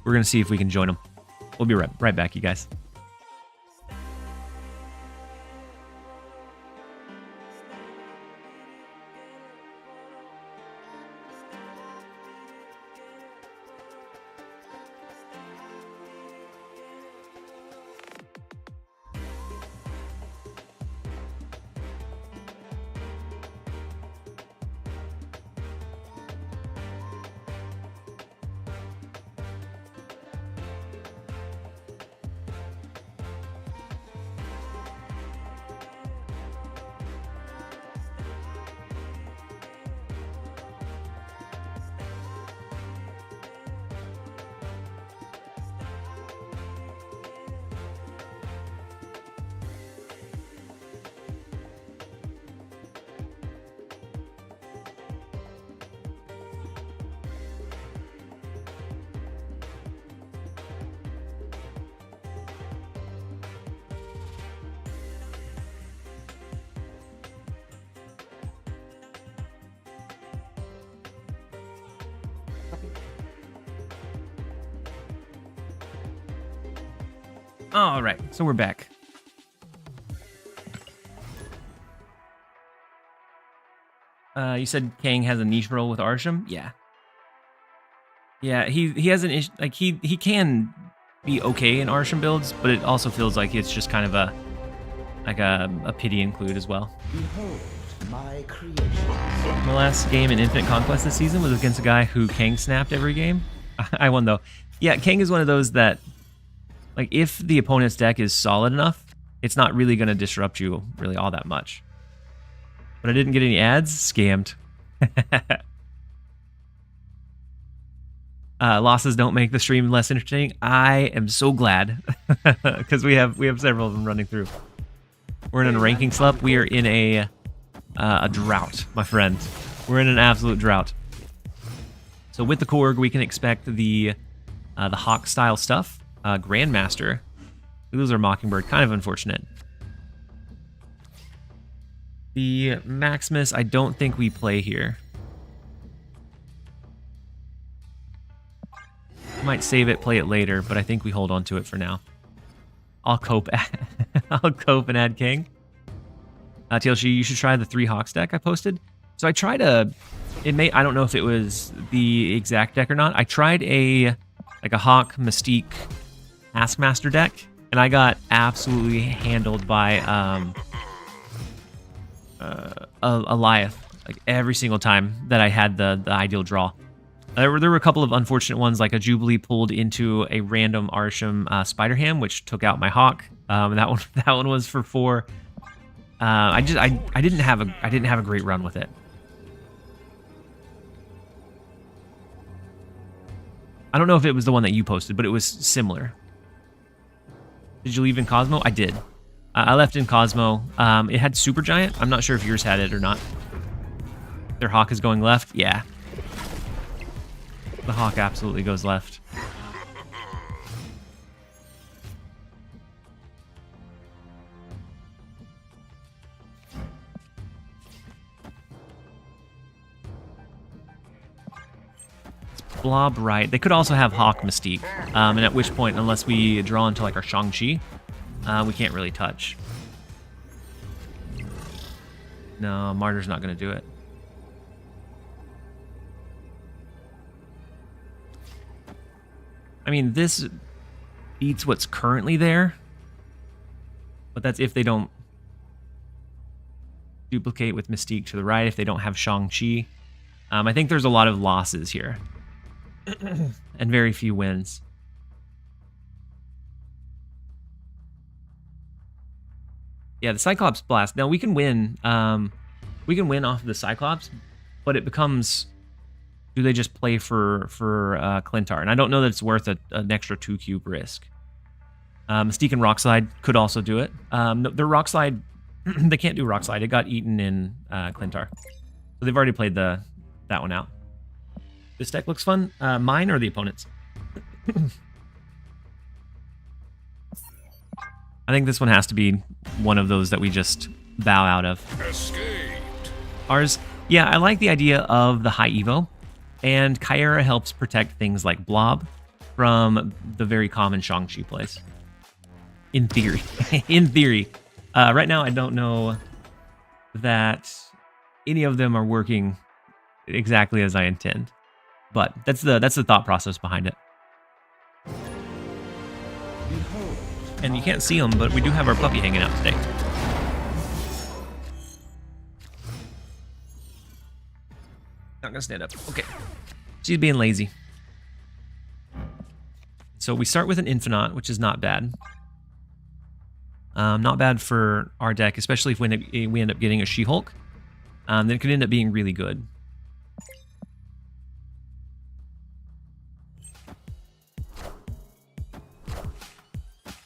we're gonna see if we can join them. We'll be right back, you guys. All right, so we're back. You said Kang has a niche role with Arishem? Yeah. Yeah, he has an issue. Like he can be okay in Arishem builds, but it also feels like it's just kind of a pity include as well. Behold my creation. My last game in Infinite Conquest this season was against a guy who Kang snapped every game. I won though. Yeah, Kang is one of those that, like, if the opponent's deck is solid enough, it's not really going to disrupt you really all that much. But I didn't get any ads? Scammed. Losses don't make the stream less entertaining. I am so glad, because we have several of them running through. We're in a ranking slump. We are in a drought, my friend. We're in an absolute drought. So with the Korg, we can expect the Hawk style stuff. Grandmaster. We lose our Mockingbird. Kind of unfortunate. The Maximus, I don't think we play here. Might save it, play it later, but I think we hold on to it for now. I'll cope. I'll cope and add King. TLSG, you should try the 3 Hawks deck I posted. So I tried I don't know if it was the exact deck or not. I tried a Hawk Mystique Taskmaster deck, and I got absolutely handled by Eliath, like every single time that I had the ideal draw. There were a couple of unfortunate ones, like a Jubilee pulled into a random Arishem Spider Ham, which took out my Hawk. And that one was for 4. I didn't have a great run with it. I don't know if it was the one that you posted, but it was similar. Did you leave in Cosmo? I did. I left in Cosmo. It had Super Giant. I'm not sure if yours had it or not. Their Hawk is going left? Yeah. The Hawk absolutely goes left. It's Blob right. They could also have Hawk Mystique. And at which point, unless we draw into like our Shang-Chi, we can't really touch. No, Martyr's not going to do it. I mean, this beats what's currently there, but that's if they don't duplicate with Mystique to the right, if they don't have Shang-Chi. I think there's a lot of losses here and very few wins. Yeah, the Cyclops Blast. Now we can win. We can win off of the Cyclops, but it becomes, do they just play for Clintar? And I don't know that it's worth an extra 2-cube risk. Mystique and Rockslide could also do it. The Rockslide, they can't do Rockslide. It got eaten in Clintar. So they've already played that one out. This deck looks fun. Mine or the opponent's? I think this one has to be one of those that we just bow out of. Escaped. Ours, yeah, I like the idea of the high evo, and Kyera helps protect things like Blob from the very common Shang-Chi plays. In theory. In theory. Right now, I don't know that any of them are working exactly as I intend, but that's the thought process behind it. Behold, And you can't see them, but we do have our puppy hanging out today. Not gonna stand up. Okay. She's being lazy. So we start with an Infinite, which is not bad. Not bad for our deck, especially if we end up getting a She-Hulk. Then it could end up being really good.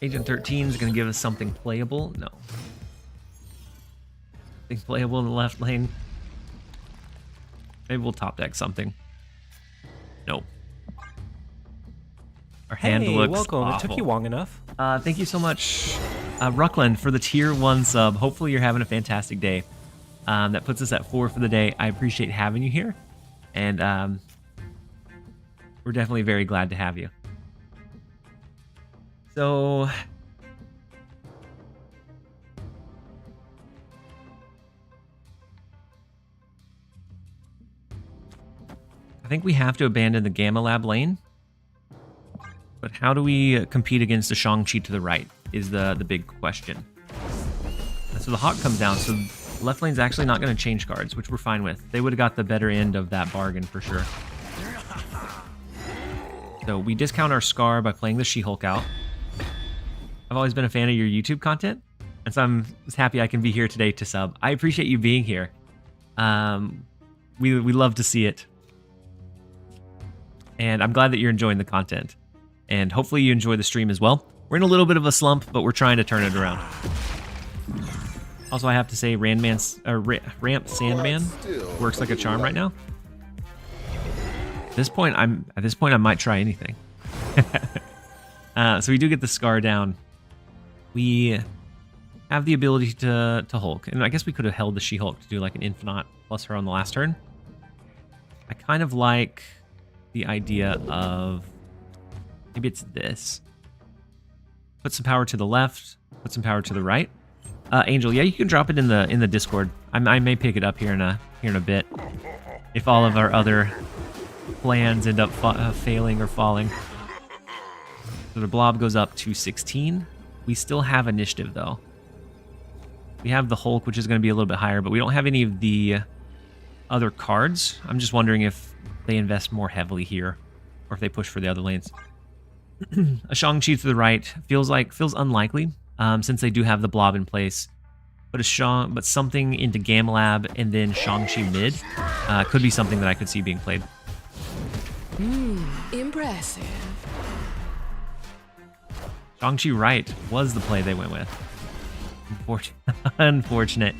Agent 13 is going to give us something playable. No. Something playable in the left lane. Maybe we'll top deck something. Nope. Our hand Hey, looks welcome. awful. It took you long enough. Thank you so much, Ruckland, for the tier 1 sub. Hopefully you're having a fantastic day. That puts us at 4 for the day. I appreciate having you here. And we're definitely very glad to have you. So... I think we have to abandon the Gamma Lab lane. But how do we compete against the Shang-Chi to the right is the big question. And so the Hawk comes down, so left lane's actually not going to change cards, which we're fine with. They would have got the better end of that bargain for sure. So we discount our Scar by playing the She-Hulk out. I've always been a fan of your YouTube content, and so I'm just happy I can be here today to sub. I appreciate you being here. We love to see it. And I'm glad that you're enjoying the content. And hopefully you enjoy the stream as well. We're in a little bit of a slump, but we're trying to turn it around. Also, I have to say, Ramp Sandman works like a charm right now. At this point, I might try anything. So we do get the Scar down. We have the ability to Hulk, and I guess we could have held the She-Hulk to do like an Infinite plus her on the last turn. I kind of like the idea of maybe it's this. Put some power to the left, put some power to the right. Angel, yeah, you can drop it in the Discord. I may pick it up here in a bit if all of our other plans end up failing or falling. So the Blob goes up to 16. We still have initiative though. We have the Hulk, which is going to be a little bit higher, but we don't have any of the other cards. I'm just wondering if they invest more heavily here, or if they push for the other lanes. A Shang-Chi to the right feels unlikely, since they do have the Blob in place. But something into Gamma Lab and then Shang-Chi mid could be something that I could see being played. Impressive. Shang-Chi right was the play they went with. Unfortunate.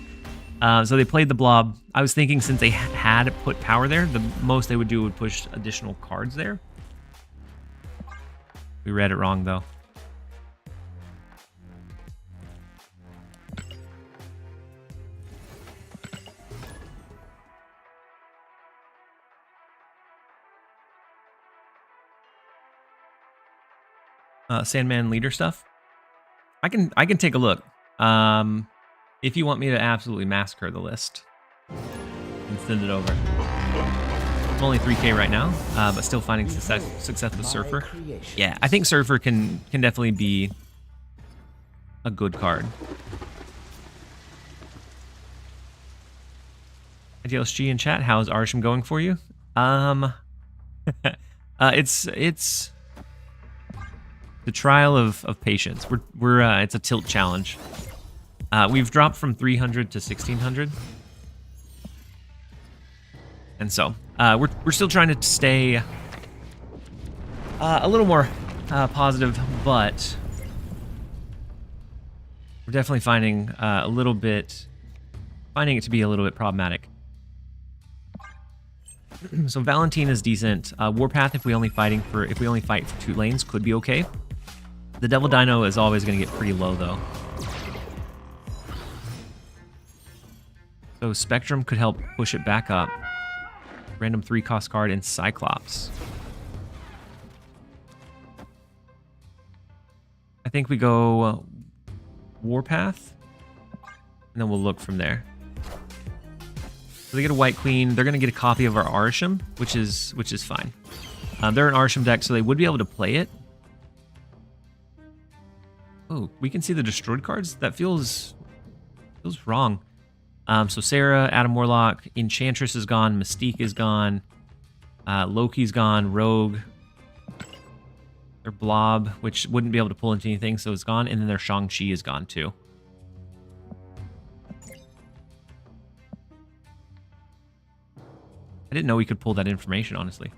So they played the Blob. I was thinking since they had put power there, the most they would do would push additional cards there. We read it wrong, though. Sandman leader stuff. I can take a look. If you want me to absolutely massacre the list and send it over. I'm only 3K right now, but still finding success with Surfer. Yeah, I think Surfer can definitely be a good card. TLSG in chat, how's Arishem going for you? It's the trial of patience. It's a tilt challenge. We've dropped from 300 to 1600. And so, we're still trying to stay a little more positive, but we're definitely finding finding it to be a little bit problematic. So Valentine is decent. Warpath, if we only fight for 2 lanes, could be okay. The Devil Dino is always going to get pretty low, though. So Spectrum could help push it back up. Random 3-cost card and Cyclops. I think we go Warpath, and then we'll look from there. So they get a White Queen. They're going to get a copy of our Arishem, which is fine. They're an Arishem deck, so they would be able to play it. Oh, we can see the destroyed cards? That feels wrong. So Sarah, Adam Warlock, Enchantress is gone, Mystique is gone, Loki's gone, Rogue, their Blob, which wouldn't be able to pull into anything, so it's gone, and then their Shang-Chi is gone too. I didn't know we could pull that information, honestly.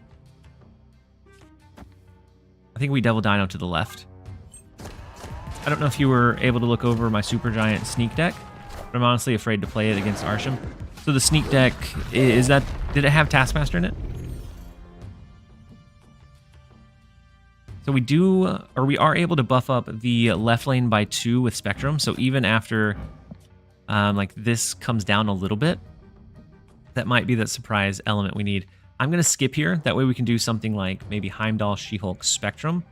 I think we Devil Dino to the left. I don't know if you were able to look over my Super Giant Sneak deck, but I'm honestly afraid to play it against Arishem. So the Sneak deck, did it have Taskmaster in it? So we are able to buff up the left lane by 2 with Spectrum. So even after like this comes down a little bit, that might be that surprise element we need. I'm going to skip here. That way we can do something like maybe Heimdall, She-Hulk, Spectrum.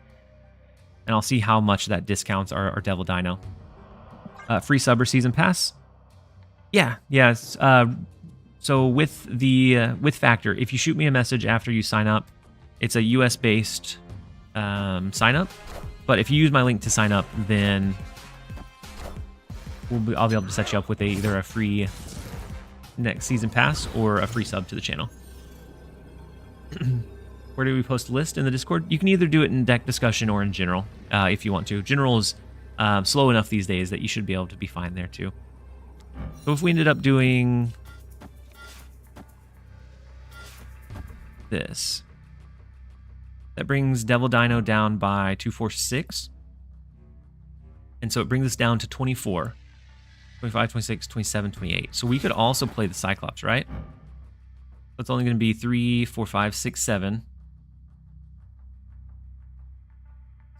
And I'll see how much that discounts our Devil Dino. Free sub or season pass? Yeah. So with Factor, if you shoot me a message after you sign up, it's a US-based sign up. But if you use my link to sign up, then I'll be able to set you up with either a free next season pass or a free sub to the channel. Where do we post a list? In the Discord? You can either do it in deck discussion or in general, if you want to. General is slow enough these days that you should be able to be fine there too. So if we ended up doing this, that brings Devil Dino down by 2, 4, 6. And so it brings us down to 24, 25, 26, 27, 28. So we could also play the Cyclops, right? So it's only going to be 3, 4, 5, 6, 7.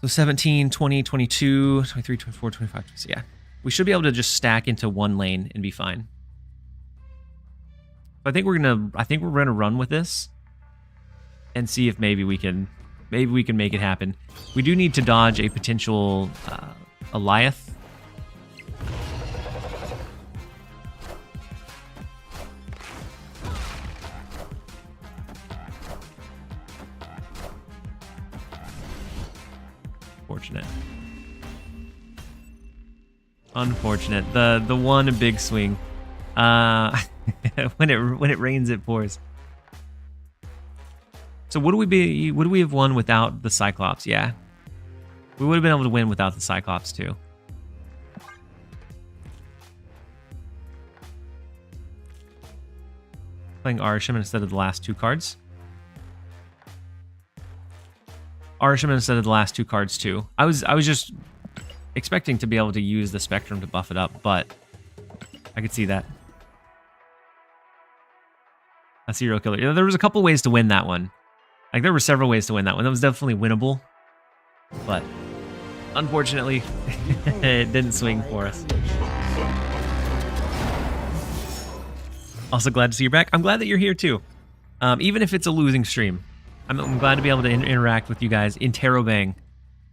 So 17, 20, 22, 23, 24, 25, 26. Yeah. We should be able to just stack into one lane and be fine. I think we're gonna run with this and see if maybe we can make it happen. We do need to dodge a potential Eliath. Unfortunate. The one big swing. When it rains, it pours. So would we have won without the Cyclops? Yeah. We would have been able to win without the Cyclops too. Playing Arishem instead of the last 2 cards. Arishem instead of the last 2 cards too. I was just expecting to be able to use the Spectrum to buff it up, but I could see that. A serial killer. Yeah, there was a couple ways to win that one. Like, there were several ways to win that one. That was definitely winnable, but unfortunately, it didn't swing for us. Also glad to see you're back. I'm glad that you're here too. Even if it's a losing stream, I'm glad to be able to interact with you guys. In Terrobang,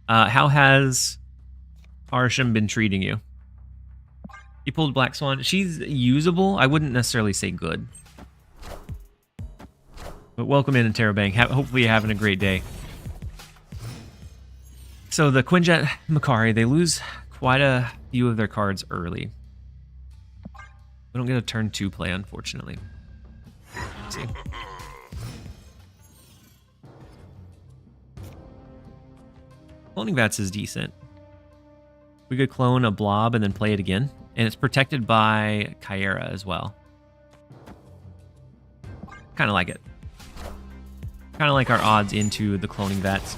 how has Arishem been treating you? You pulled Black Swan. She's usable. I wouldn't necessarily say good. But welcome in Terrobang. Hopefully you're having a great day. So the Quinjet Makari, they lose quite a few of their cards early. We don't get a turn 2 play, unfortunately. Let's see. Cloning Vats is decent. We could clone a Blob and then play it again. And it's protected by Kyera as well. Kind of like it. Kind of like our odds into the Cloning Vats.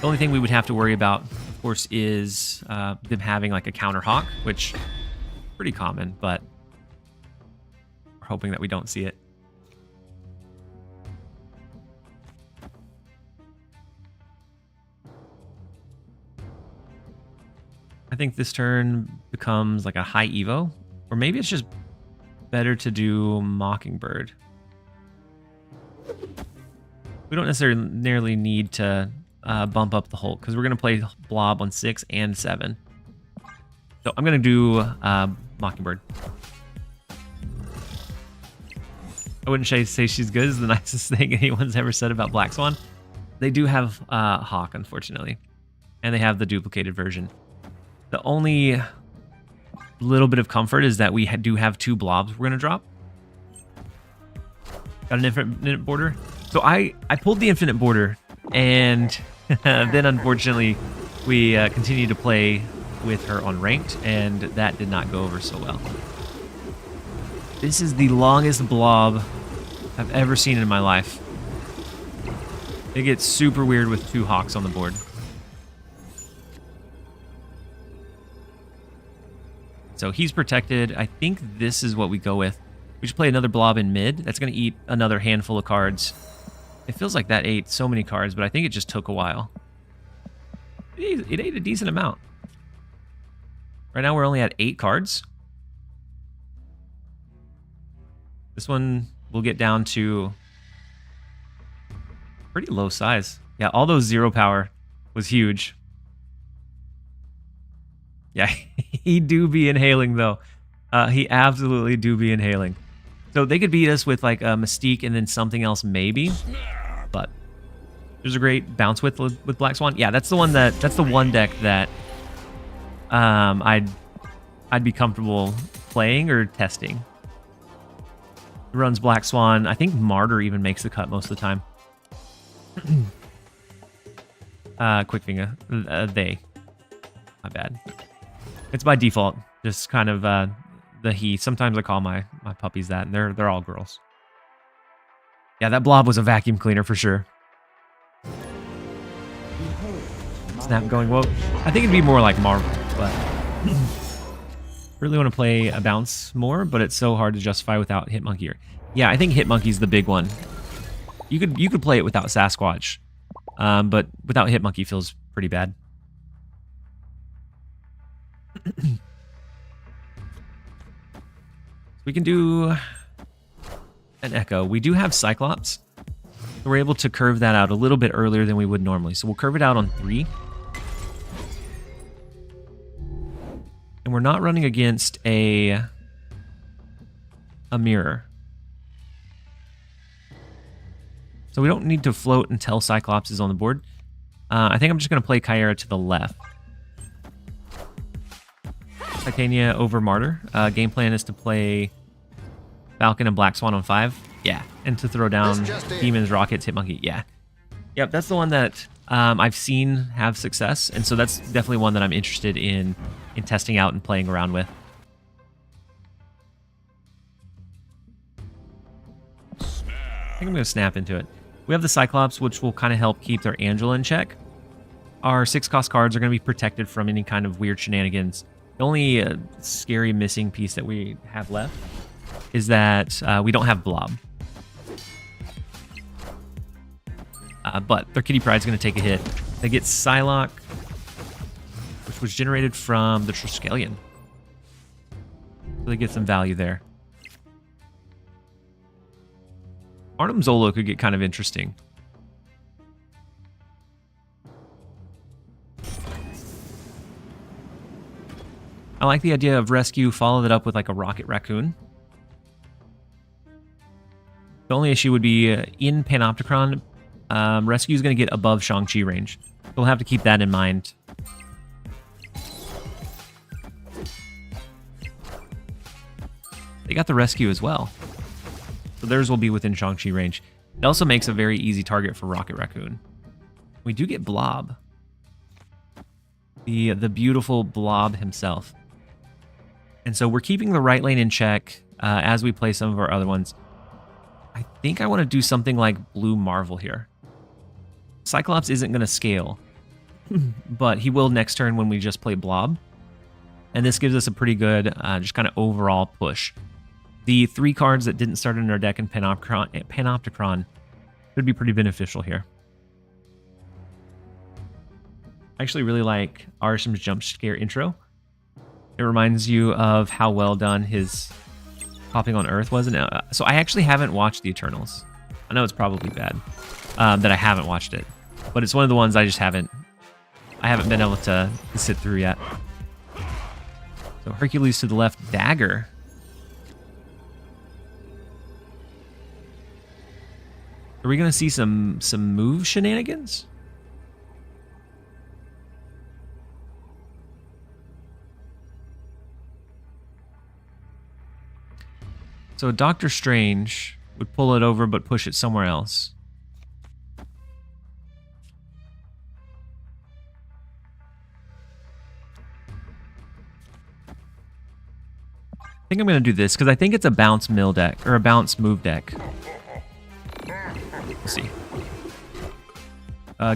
The only thing we would have to worry about, of course, is them having like a counter Hawk, which is pretty common, but we're hoping that we don't see it. I think this turn becomes like a high Evo. Or maybe it's just better to do Mockingbird. We don't necessarily need to bump up the Hulk because we're going to play Blob on 6 and 7. So I'm going to do Mockingbird. I wouldn't say she's good is the nicest thing anyone's ever said about Black Swan. They do have Hawk, unfortunately. And they have the duplicated version. The only little bit of comfort is that we do have 2 blobs we're going to drop. Got an infinite border. So I pulled the infinite border, and then unfortunately we continued to play with her on ranked, and that did not go over so well. This is the longest blob I've ever seen in my life. It gets super weird with 2 Hawks on the board. So he's protected. I think this is what we go with. We should play another blob in mid. That's going to eat another handful of cards. It feels like that ate so many cards, but I think it just took a while. It ate a decent amount. Right now we're only at 8 cards. This one will get down to pretty low size. Yeah, all those 0 power was huge. Yeah, he do be inhaling though. He absolutely do be inhaling. So they could beat us with like a Mystique and then something else maybe. But there's a great bounce with Black Swan. Yeah, that's the one deck that I'd be comfortable playing or testing. It runs Black Swan. I think Martyr even makes the cut most of the time. Quick finger. They. My bad. It's by default. Just kind of the he. Sometimes I call my puppies that, and they're all girls. Yeah, that blob was a vacuum cleaner for sure. Snap going woke. I think it'd be more like Marvel, but really want to play a bounce more, but it's so hard to justify without Hitmonkey here. Yeah, I think Hitmonkey's the big one. You could play it without Sasquatch, but without Hitmonkey feels pretty bad. We can do an Echo. We do have Cyclops. So we're able to curve that out a little bit earlier than we would normally. So we'll curve it out on 3. And we're not running against a mirror. So we don't need to float until Cyclops is on the board. I think I'm just going to play Kyra to the left. Titania over Martyr. Game plan is to play Falcon and Black Swan on 5. Yeah, and to throw down Demons, Rockets, Hitmonkey. Yeah. Yep, that's the one that I've seen have success, and so that's definitely one that I'm interested in testing out and playing around with. I think I'm going to snap into it. We have the Cyclops, which will kind of help keep their Angela in check. Our 6-cost cards are going to be protected from any kind of weird shenanigans. The only scary missing piece that we have left is that we don't have Blob. But their Kitty Pride's going to take a hit. They get Psylocke, which was generated from the Triskelion. So they get some value there. Arnim Zolo could get kind of interesting. I like the idea of Rescue, follow that up with like a Rocket Raccoon. The only issue would be in Panopticon, Rescue is going to get above Shang-Chi range. We'll have to keep that in mind. They got the Rescue as well. So theirs will be within Shang-Chi range. It also makes a very easy target for Rocket Raccoon. We do get Blob. The beautiful Blob himself. And so we're keeping the right lane in check as we play some of our other ones. I think I want to do something like Blue Marvel here. Cyclops isn't going to scale, but he will next turn when we just play Blob. And this gives us a pretty good just kind of overall push. The 3 cards that didn't start in our deck in Panopticon could be pretty beneficial here. I actually really like Arishem's jump scare intro. It reminds you of how well done his popping on Earth was. So I actually haven't watched the Eternals. I know it's probably bad that I haven't watched it, but it's one of the ones I just haven't been able to sit through yet. So Hercules to the left, dagger. Are we gonna see some move shenanigans? So Doctor Strange would pull it over but push it somewhere else. I think I'm going to do this because I think it's a bounce mill deck or a bounce move deck. We'll see.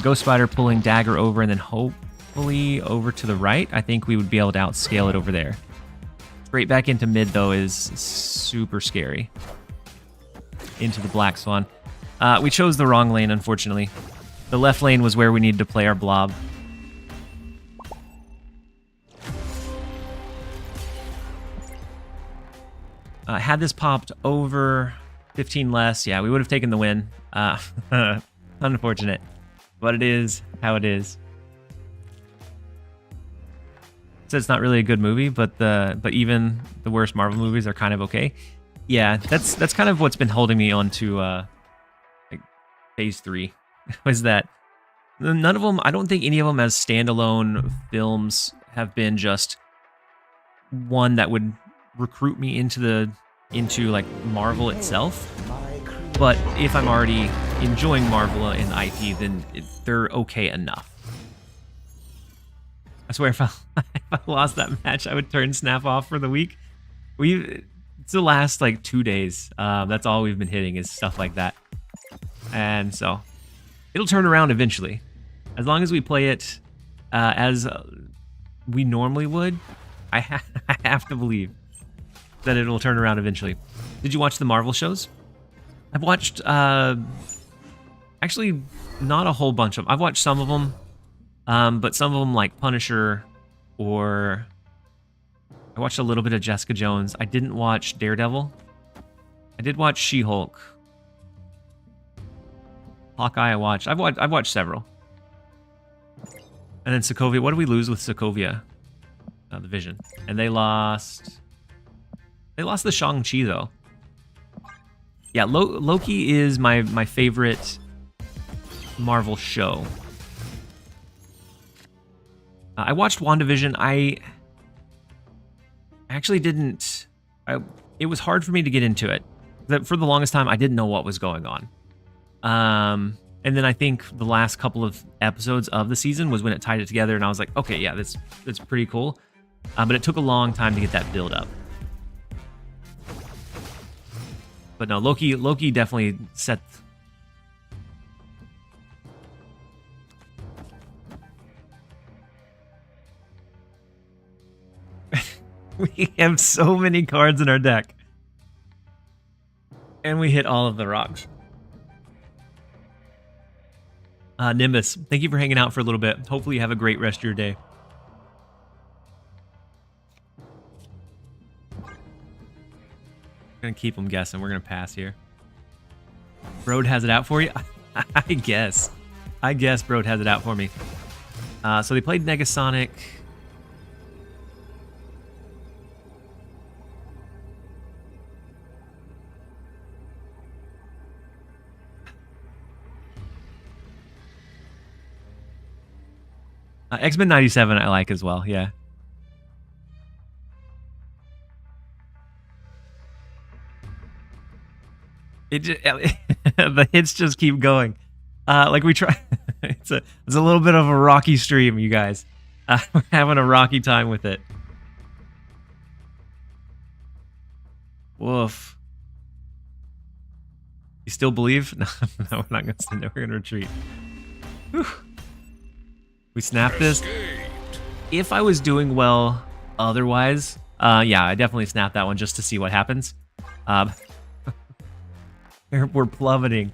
Ghost Spider pulling dagger over and then hopefully over to the right. I think we would be able to outscale it over there. Straight back into mid, though, is super scary. Into the Black Swan. We chose the wrong lane, unfortunately. The left lane was where we needed to play our blob. Had this popped over 15 less, yeah, we would have taken the win. Unfortunate. But it is how it is. So it's not really a good movie, but even the worst Marvel movies are kind of okay. Yeah, that's kind of what's been holding me on to like phase 3 was that none of them, I don't think any of them as standalone films have been just one that would recruit me into like Marvel itself. But if I'm already enjoying Marvel and IP, then they're okay enough. I swear, if I lost that match, I would turn Snap off for the week. It's the last like 2 days. That's all we've been hitting is stuff like that, and so it'll turn around eventually. As long as we play it as we normally would, I have to believe that it'll turn around eventually. Did you watch the Marvel shows? I've watched actually not a whole bunch of them. I've watched some of them. But some of them like Punisher, or I watched a little bit of Jessica Jones. I didn't watch Daredevil. I did watch She-Hulk. Hawkeye I've watched several. And then Sokovia. What did we lose with Sokovia? The Vision. And they lost the Shang-Chi though. Yeah, Loki is my favorite Marvel show. I watched WandaVision. I actually didn't... it was hard for me to get into it. For the longest time, I didn't know what was going on. And then I think the last couple of episodes of the season was when it tied it together, and I was like, okay, yeah, that's pretty cool. But it took a long time to get that build up. But no, Loki definitely set... We have so many cards in our deck. And we hit all of the rocks. Nimbus, thank you for hanging out for a little bit. Hopefully you have a great rest of your day. Gonna keep them guessing. We're gonna pass here. Broad has it out for you? I guess Broad has it out for me. So they played Negasonic. X-Men 97 I like as well, yeah. The hits just keep going. Like we try. It's a little bit of a rocky stream, you guys. We're having a rocky time with it. Woof. You still believe? No, we're not gonna stand there. We're gonna retreat. Whew. We snap this. If I was doing well otherwise, yeah, I definitely snap that one just to see what happens. We're plummeting.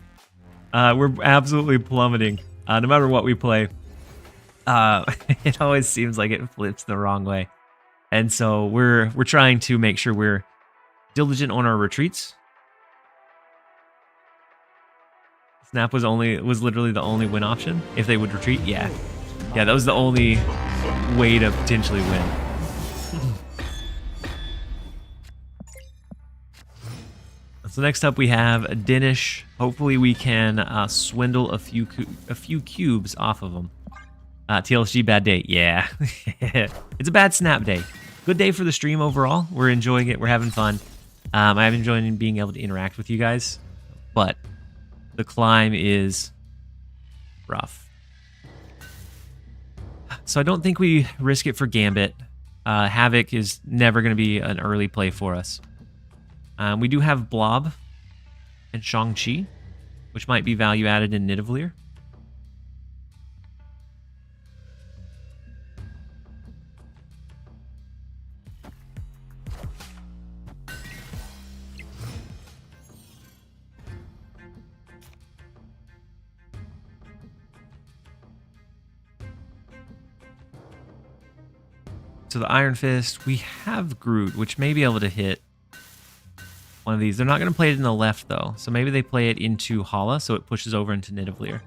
We're absolutely plummeting. No matter what we play. it always seems like it flips the wrong way. And so we're trying to make sure we're diligent on our retreats. Snap was literally the only win option. If they would retreat, yeah. Yeah, that was the only way to potentially win. So next up we have Danish. Hopefully we can swindle a few cubes off of them. TLSG bad day. Yeah. It's a bad snap day. Good day for the stream overall. We're enjoying it. We're having fun. I'm enjoying being able to interact with you guys. But the climb is rough. So I don't think we risk it for Gambit. Havoc is never going to be an early play for us. We do have Blob and Shang-Chi, which might be value added in Nidavellir. So the Iron Fist, we have Groot, which may be able to hit one of these. They're not going to play it in the left, though. So maybe they play it into Hala, so it pushes over into Nidavellir.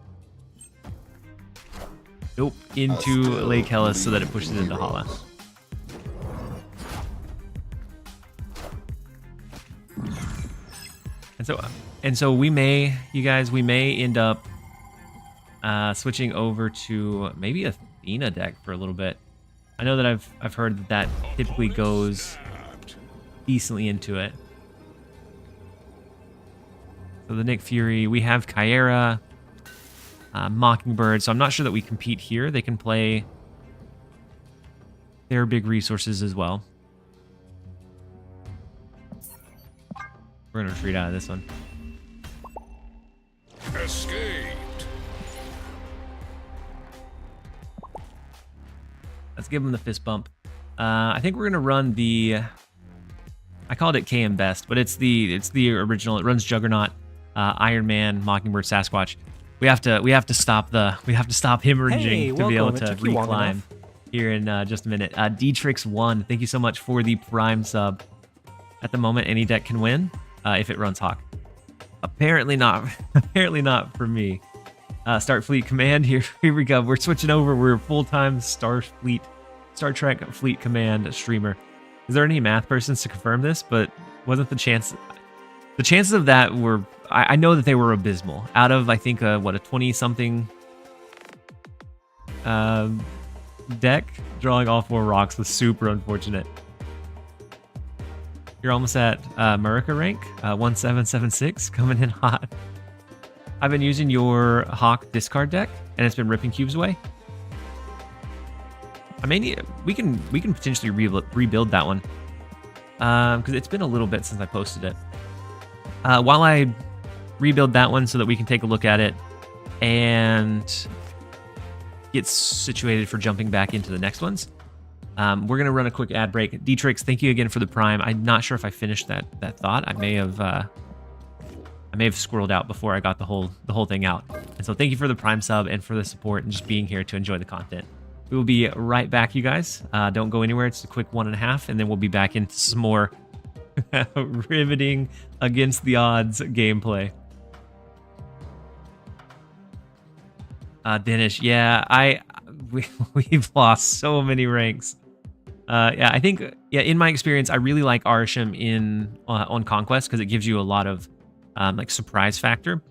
Nope, into Lake Hellas so that it pushes into Hala. And so we may, you guys, we may end up switching over to maybe a Athena deck for a little bit. I know that I've heard that typically goes decently into it. So the Nick Fury, we have Kyera, Mockingbird, so I'm not sure that we compete here. They can play their big resources as well. We're going to retreat out of this one. Escaped. Let's give him the fist bump. I think we're going to run the... I called it KM Best, but it's the original. It runs Juggernaut, Iron Man, Mockingbird, Sasquatch. We have to stop hemorrhaging to be able to reclimb here in just a minute. Dtrix1, thank you so much for the Prime sub. At the moment, any deck can win if it runs Hawk. Apparently not. Apparently not for me. Start Fleet Command. Here we go. We're switching over. We're full-time Star Trek Fleet Command streamer. Is there any math persons to confirm this? But wasn't the chances of that were... I know that they were abysmal. Out of, I think, a 20-something deck, drawing all 4 rocks was super unfortunate. You're almost at Murica rank, 1776, coming in hot. I've been using your Hawk discard deck, and it's been ripping cubes away. I mean, we can potentially rebuild that one, because it's been a little bit since I posted it. While I rebuild that one so that we can take a look at it and get situated for jumping back into the next ones, we're gonna run a quick ad break. Dtrix, thank you again for the Prime. I'm not sure if I finished that thought. I may have squirreled out before I got the whole thing out. And so thank you for the Prime sub and for the support and just being here to enjoy the content. We will be right back, you guys. Don't go anywhere. It's a quick 1.5, and then we'll be back into some more riveting against the odds gameplay. Danish, yeah, we've lost so many ranks. Yeah, I think, in my experience, I really like Arishem on Conquest because it gives you a lot of like surprise factor.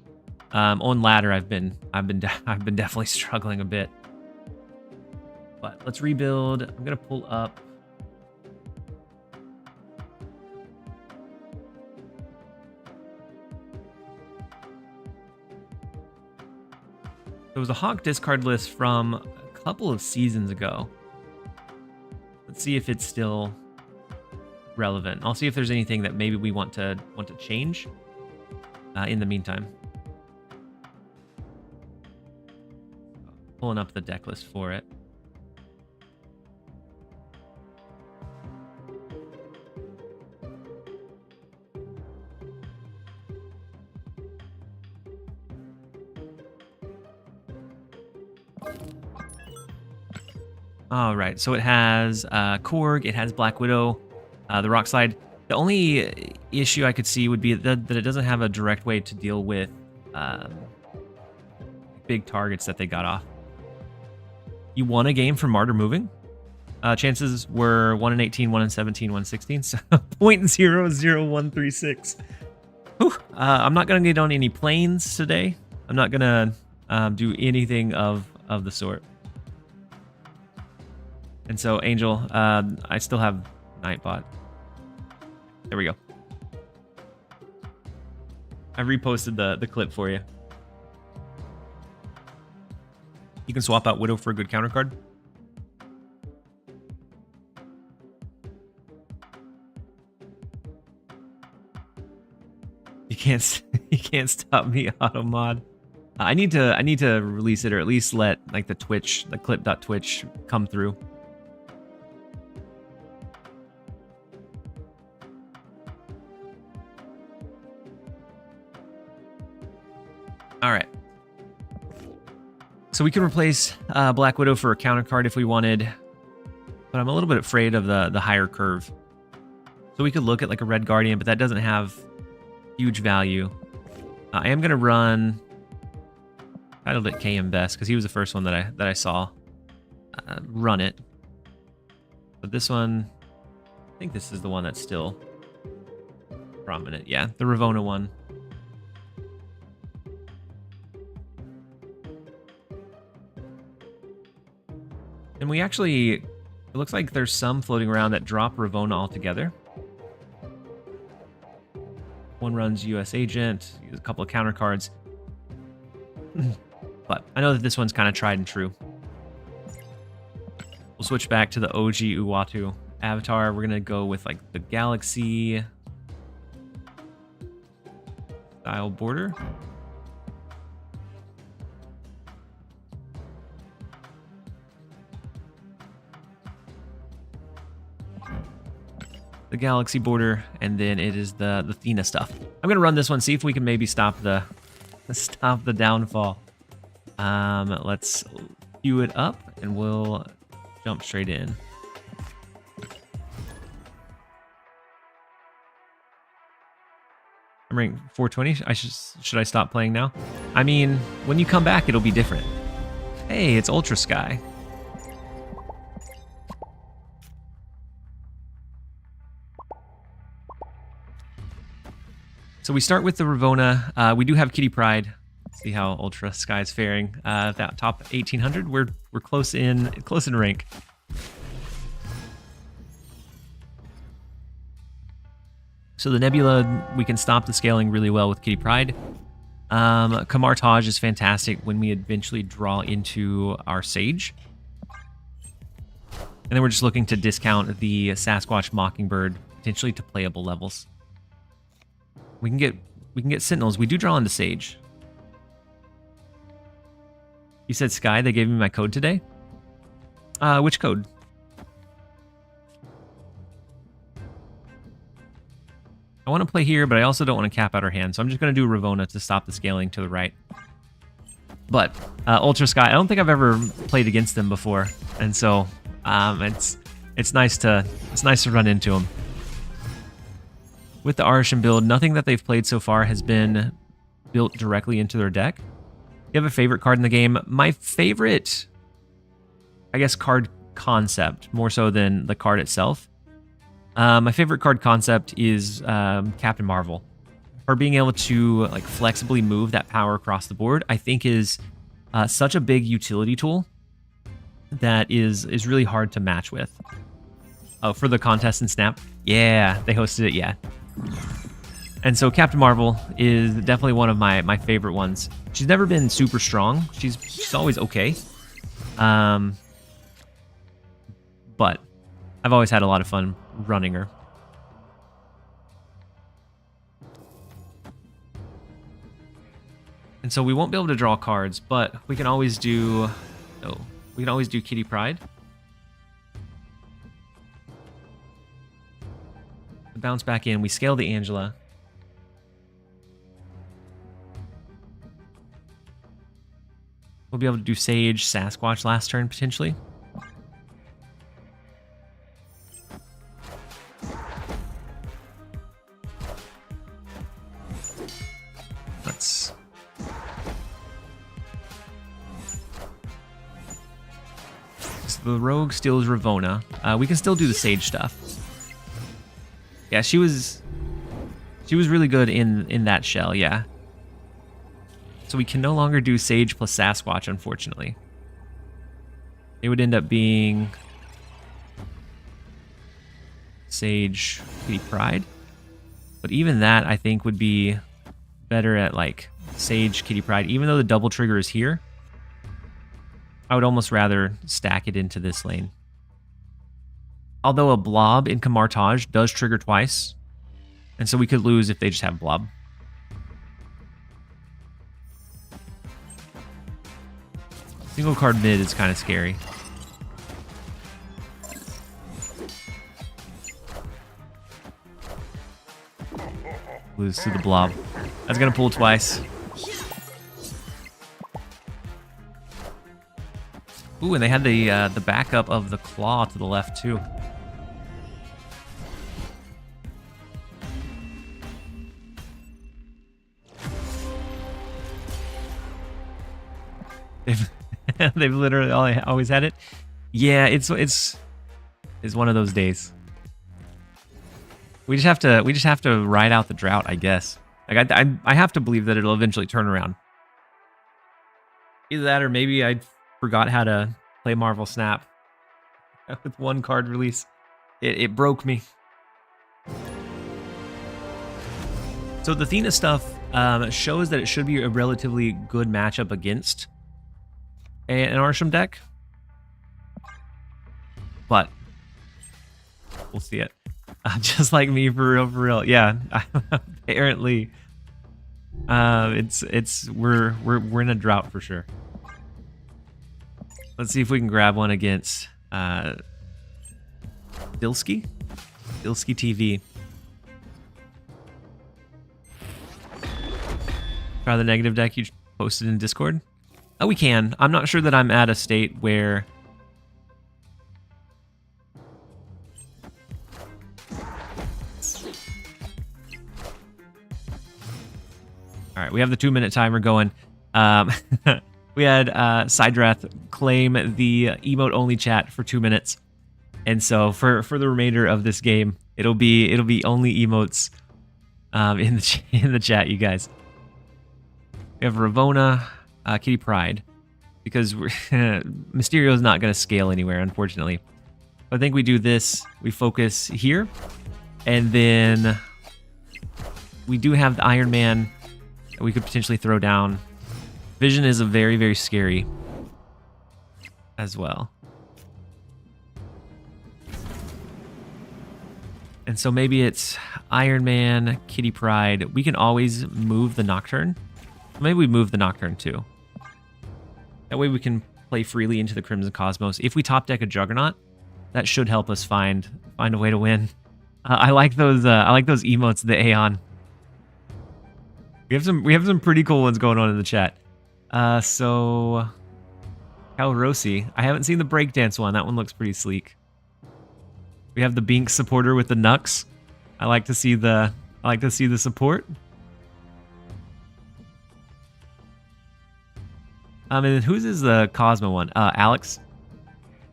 On ladder, I've been definitely struggling a bit. But let's rebuild. I'm gonna pull up. There was a Hawk discard list from a couple of seasons ago. Let's see if it's still relevant. I'll see if there's anything that maybe we want to change in the meantime. Pulling up the deck list for it. All right, so it has Korg, it has Black Widow, the Rock Slide. The only issue I could see would be that it doesn't have a direct way to deal with big targets that they got off. You won a game from Martyr moving. Chances were 1 in 18, 1 in 17, 1 in 16, so 0.00136. I'm not going to get on any planes today. I'm not going to do anything of the sort. And so, Angel, I still have Nightbot. There we go. I reposted the clip for you. You can swap out Widow for a good counter card. You can't stop me, Automod. I need to release it, or at least let like the clip.twitch come through. All right. So we can replace Black Widow for a counter card if we wanted, but I'm a little bit afraid of the higher curve. So we could look at like a Red Guardian, but that doesn't have huge value. I am gonna run. Titled it KM Best because he was the first one that I saw run it. But this one, I think this is the one that's still prominent. Yeah, the Ravona one. And we actually, it looks like there's some floating around that drop Ravona altogether. One runs US Agent, a couple of counter cards. But I know that this one's kind of tried and true. We'll switch back to the OG Uatu avatar. We're going to go with like the Galaxy style border. The Galaxy border, and then it is the Athena stuff. I'm gonna run this one, see if we can maybe stop the downfall. Let's queue it up, and we'll jump straight in. I'm ranked 420. Should I stop playing now? I mean, when you come back, it'll be different. Hey, it's Ultra Sky. So we start with the Ravona. We do have Kitty Pryde. Let's see how Ultra Sky is faring. That top 1800. We're close in rank. So the Nebula, we can stop the scaling really well with Kitty Pryde. Kamar Taj is fantastic when we eventually draw into our Sage. And then we're just looking to discount the Sasquatch Mockingbird potentially to playable levels. We can get Sentinels. We do draw into Sage. You said Sky, they gave me my code today? Which code? I want to play here, but I also don't want to cap out our hand, so I'm just going to do Ravona to stop the scaling to the right. But Ultra Sky, I don't think I've ever played against them before, and so it's nice to run into them. With the Arishem build, nothing that they've played so far has been built directly into their deck. You have a favorite card in the game? My favorite, I guess, card concept, more so than the card itself. My favorite card concept is Captain Marvel. Her being able to like flexibly move that power across the board, I think is such a big utility tool that is really hard to match with. Oh, for the contest in Snap? Yeah, they hosted it, yeah. And so Captain Marvel is definitely one of my favorite ones. She's never been super strong. She's always okay. But I've always had a lot of fun running her. And so we won't be able to draw cards, but we can always do Kitty Pryde. Bounce back in. We scale the Angela. We'll be able to do Sage, Sasquatch last turn, potentially. so the rogue steals Ravona. We can still do the sage stuff. Yeah, she was really good in that shell, yeah. So we can no longer do sage plus Sasquatch, unfortunately. It would end up being sage kitty pride. But even that, I think, would be better at, like, sage kitty pride. Even though the double trigger is here, I would almost rather stack it into this lane. Although a blob in Camartage does trigger twice, and so we could lose if they just have blob. Single card mid is kind of scary. Lose to the blob. That's gonna pull twice. Ooh, and they had the backup of the claw to the left too. They've literally always had it. Yeah, it's one of those days. We just have to ride out the drought, I guess. Like I have to believe that it'll eventually turn around. Either that or maybe I forgot how to play Marvel Snap with one card release. It broke me. So the Athena stuff shows that it should be a relatively good matchup against an Arishem deck, but we'll see it. Just like me, for real. Yeah, apparently, we're in a drought for sure. Let's see if we can grab one against Dilsky TV. Try the negative deck you posted in Discord. Oh, we can. I'm not sure that I'm at a state where all right, we have the 2-minute timer going. We had Sidrath claim the emote-only chat for 2 minutes, and so for the remainder of this game, it'll be only emotes in the chat, you guys. We have Ravona, Kitty Pride, because Mysterio is not going to scale anywhere, unfortunately. I think we do this. We focus here, and then we do have the Iron Man that we could potentially throw down. Vision is a very, very scary as well. And so maybe it's Iron Man, Kitty Pride. We can always move the Nocturne. Maybe we move the Nocturne too. That way we can play freely into the Crimson Cosmos. If we top deck a Juggernaut, that should help us find a way to win. I like those emotes, the Aeon. We have some pretty cool ones going on in the chat. So Calrosi. I haven't seen the breakdance one. That one looks pretty sleek. We have the Binks supporter with the Nux. I like to see the support. And then whose is the Cosmo one? Alex.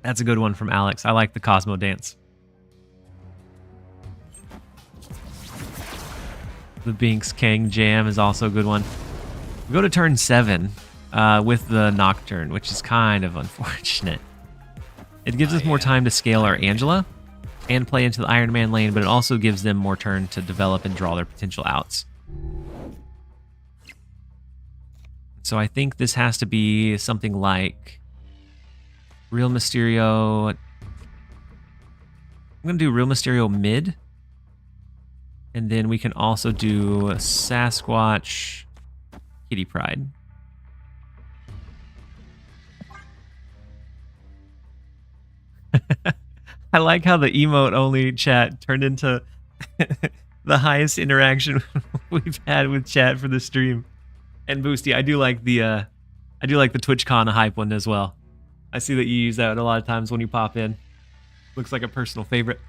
That's a good one from Alex. I like the Cosmo dance. The Binks Kang Jam is also a good one. We go to turn 7 with the Nocturne, which is kind of unfortunate. It gives us more time to scale our Angela and play into the Iron Man lane, but it also gives them more turn to develop and draw their potential outs. So I think this has to be something like Real Mysterio. I'm going to do Real Mysterio mid. And then we can also do Sasquatch, Kitty Pride. I like how the emote only chat turned into the highest interaction we've had with chat for the stream. And Boosty, I do like the TwitchCon hype one as well. I see that you use that a lot of times when you pop in. Looks like a personal favorite.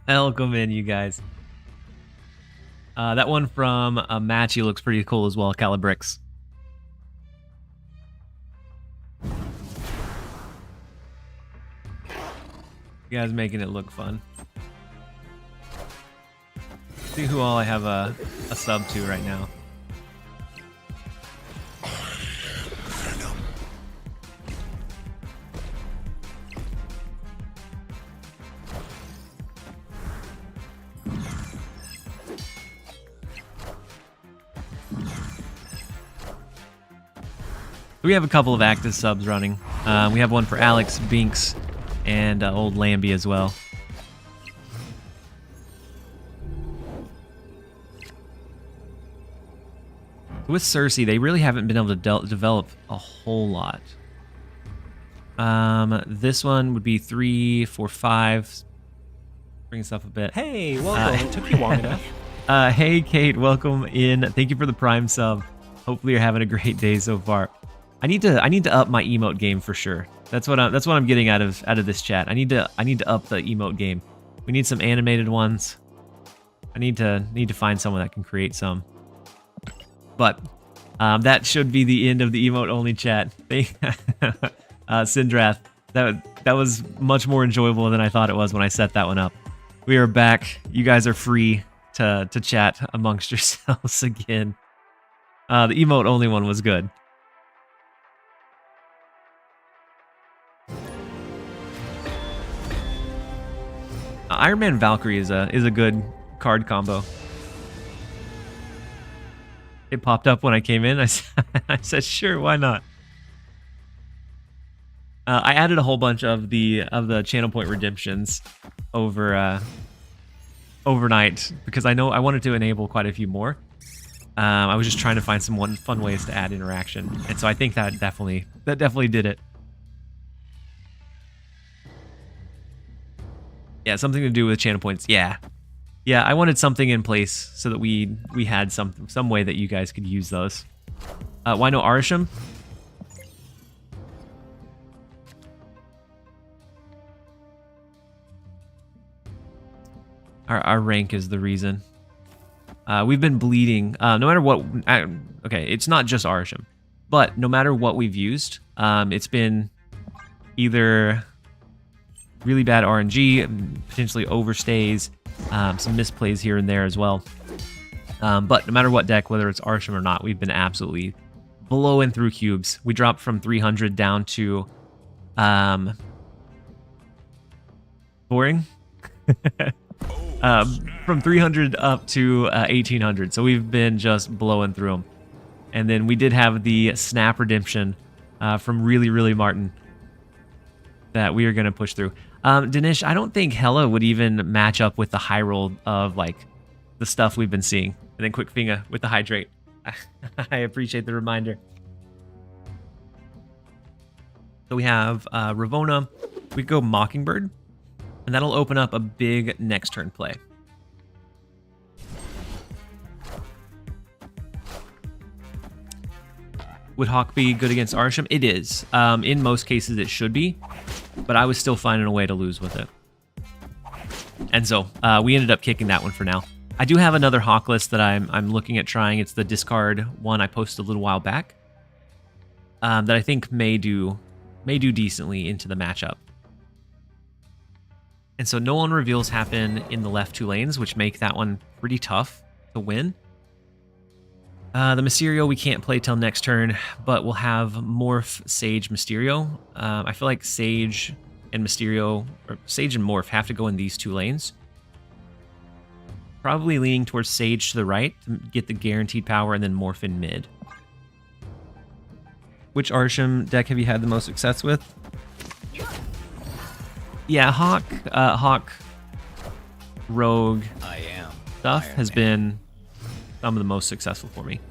Welcome in, you guys. That one from Matchy looks pretty cool as well, Calibrix. You guys making it look fun. See who all I have a sub to right now. We have a couple of active subs running. We have one for Alex, Binks, and old Lambie as well. With Cersei, they really haven't been able to develop a whole lot. This one would be 3, 4, 5. Bring us up a bit. Hey, welcome. It took you long enough. Hey, Kate, welcome in. Thank you for the Prime sub. Hopefully, you're having a great day so far. I need to up my emote game for sure. That's what I'm getting out of this chat. I need to up the emote game. We need some animated ones. I need to find someone that can create some. But that should be the end of the emote only chat. Syndrath, that was much more enjoyable than I thought it was when I set that one up. We are back. You guys are free to chat amongst yourselves again. The emote only one was good. Iron Man Valkyrie is a good card combo. It popped up when I came in. I said, sure, why not? I added a whole bunch of the channel point redemptions over overnight because I wanted to enable quite a few more. I was just trying to find some fun ways to add interaction, and so I think that definitely did it. Yeah, something to do with channel points. Yeah, I wanted something in place so that we had some way that you guys could use those. Why no Arishem? Our rank is the reason. We've been bleeding. No matter what. Okay, it's not just Arishem, but no matter what we've used, it's been either really bad RNG, potentially overstays, some misplays here and there as well. But no matter what deck, whether it's Arishem or not, we've been absolutely blowing through cubes. We dropped from 300 down to boring. From 300 up to 1800. So we've been just blowing through them. And then we did have the snap redemption from Really Martin that we are going to push through. Dinesh, I don't think Hella would even match up with the high roll of like the stuff we've been seeing. And then Quick Finger with the hydrate. I appreciate the reminder. So we have Ravona. We go Mockingbird. And that'll open up a big next turn play. Would Hawk be good against Arishem? It is. In most cases, it should be. But I was still finding a way to lose with it. And so we ended up kicking that one for now. I do have another Hawk list that I'm looking at trying. It's the discard one I posted a little while back. That I think may do decently into the matchup. And so no one reveals happen in the left 2 lanes, which make that one pretty tough to win. The Mysterio we can't play till next turn, but we'll have Morph, Sage, Mysterio. I feel like Sage and Mysterio, or Sage and Morph have to go in these 2 lanes. Probably leaning towards Sage to the right to get the guaranteed power, and then Morph in mid. Which Arishem deck have you had the most success with? Yeah, Hawk, Rogue stuff has been some of the most successful for me.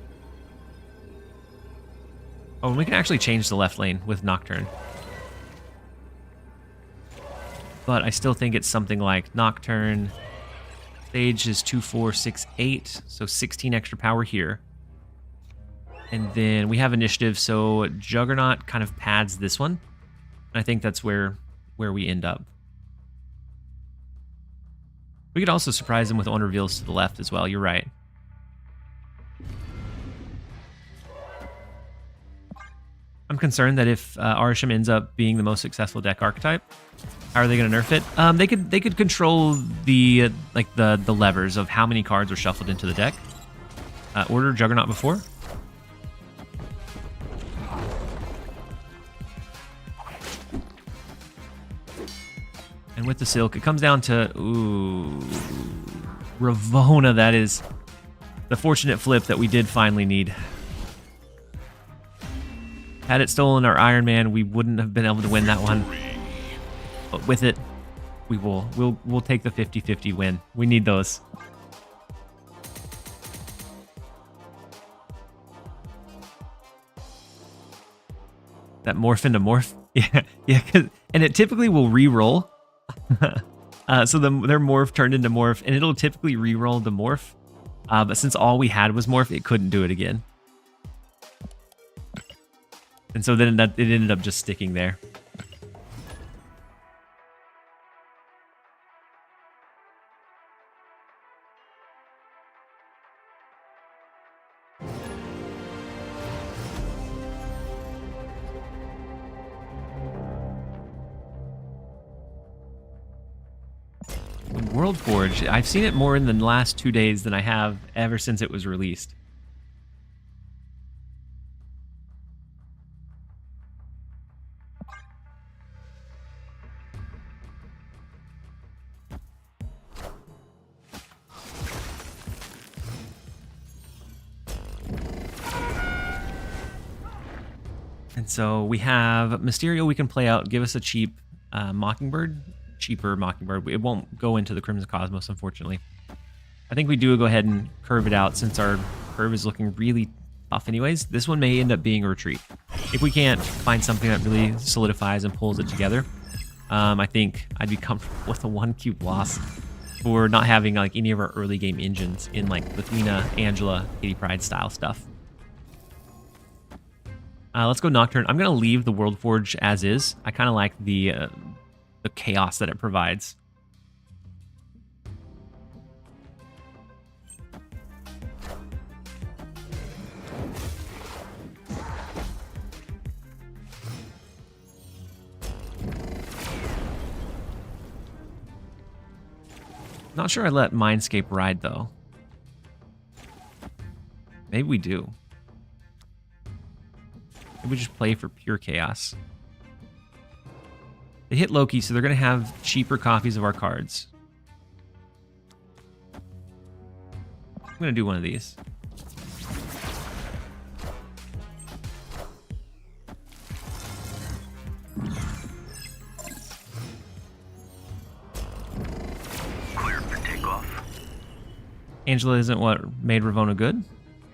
Oh, and we can actually change the left lane with Nocturne. But I still think it's something like Nocturne. Sage is 2, 4, 6, 8, so 16 extra power here. And then we have Initiative, so Juggernaut kind of pads this one. And I think that's where we end up. We could also surprise him with on reveals to the left as well. You're right. I'm concerned that if Arishem ends up being the most successful deck archetype, how are they going to nerf it? They could control the the levers of how many cards are shuffled into the deck. Order Juggernaut before. And with the Silk, it comes down to Ravona. That is the fortunate flip that we did finally need. Had it stolen our Iron Man, we wouldn't have been able to win that one. But with it, we'll take the 50-50 win. We need those. That morph into morph. Yeah, and it typically will re-roll. So their morph turned into morph, and it'll typically re-roll the morph. But since all we had was morph, it couldn't do it again. And so then it ended up just sticking there. World Forge, I've seen it more in the last 2 days than I have ever since it was released. And so we have Mysterio we can play out, give us a cheap Mockingbird. Cheaper Mockingbird. It won't go into the Crimson Cosmos, unfortunately. I think we do go ahead and curve it out since our curve is looking really tough anyways. This one may end up being a retreat. If we can't find something that really solidifies and pulls it together, I think I'd be comfortable with a 1 cube loss for not having like any of our early game engines in like Lathina, Angela, Kitty Pryde style stuff. Let's go Nocturne. I'm going to leave the World Forge as is. I kind of like the chaos that it provides. Not sure I let Mindscape ride though. Maybe we do. Maybe we just play for pure chaos. They hit Loki, so they're going to have cheaper copies of our cards. I'm going to do one of these. Clear for takeoff. Angela isn't what made Ravona good? Do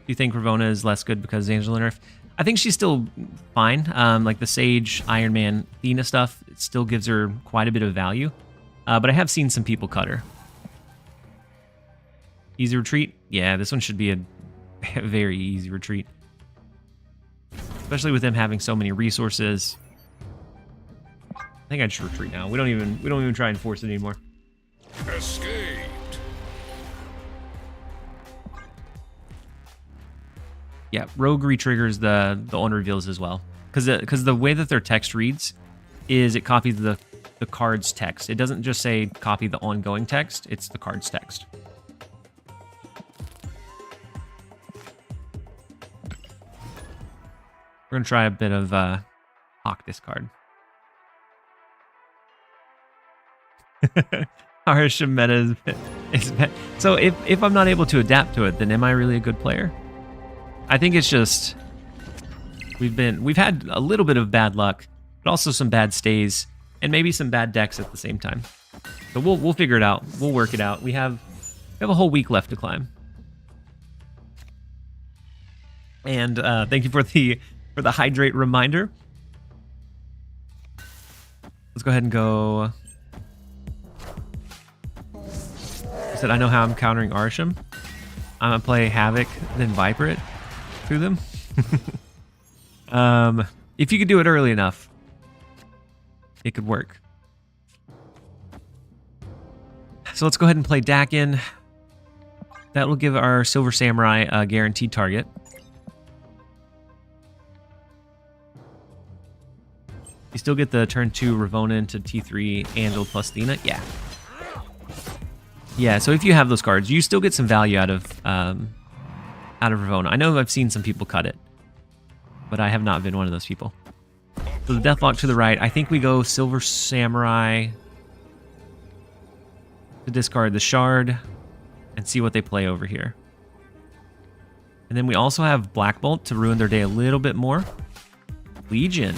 you think Ravona is less good because Angela nerf? I think she's still fine. Like the Sage, Iron Man, Athena stuff, it still gives her quite a bit of value. But I have seen some people cut her. Easy retreat? Yeah, this one should be a very easy retreat. Especially with them having so many resources. I think I should retreat now. We don't even try and force it anymore. Escaped. Yeah, Rogue re-triggers the on reveals as well. Because the way that their text reads is it copies the card's text. It doesn't just say copy the ongoing text, it's the card's text. We're going to try a bit of Hawk discard. Arishem meta is so if I'm not able to adapt to it, then am I really a good player? I think it's just we've had a little bit of bad luck, but also some bad stays and maybe some bad decks at the same time. So we'll figure it out. We'll work it out. We have a whole week left to climb. And thank you for the hydrate reminder. Let's go ahead and go. I said I know how I'm countering Arishem. I'm gonna play Havoc, then Viper it through them. If you could do it early enough, it could work. So let's go ahead and play Dakin. That will give our Silver Samurai a guaranteed target. You still get the turn 2 Ravona into T3 Angel plus Thena. Yeah. Yeah, so if you have those cards, you still get some value out of Ravona. I know I've seen some people cut it, but I have not been one of those people. So the Deathlock to the right. I think we go Silver Samurai to discard the Shard and see what they play over here. And then we also have Black Bolt to ruin their day a little bit more. Legion.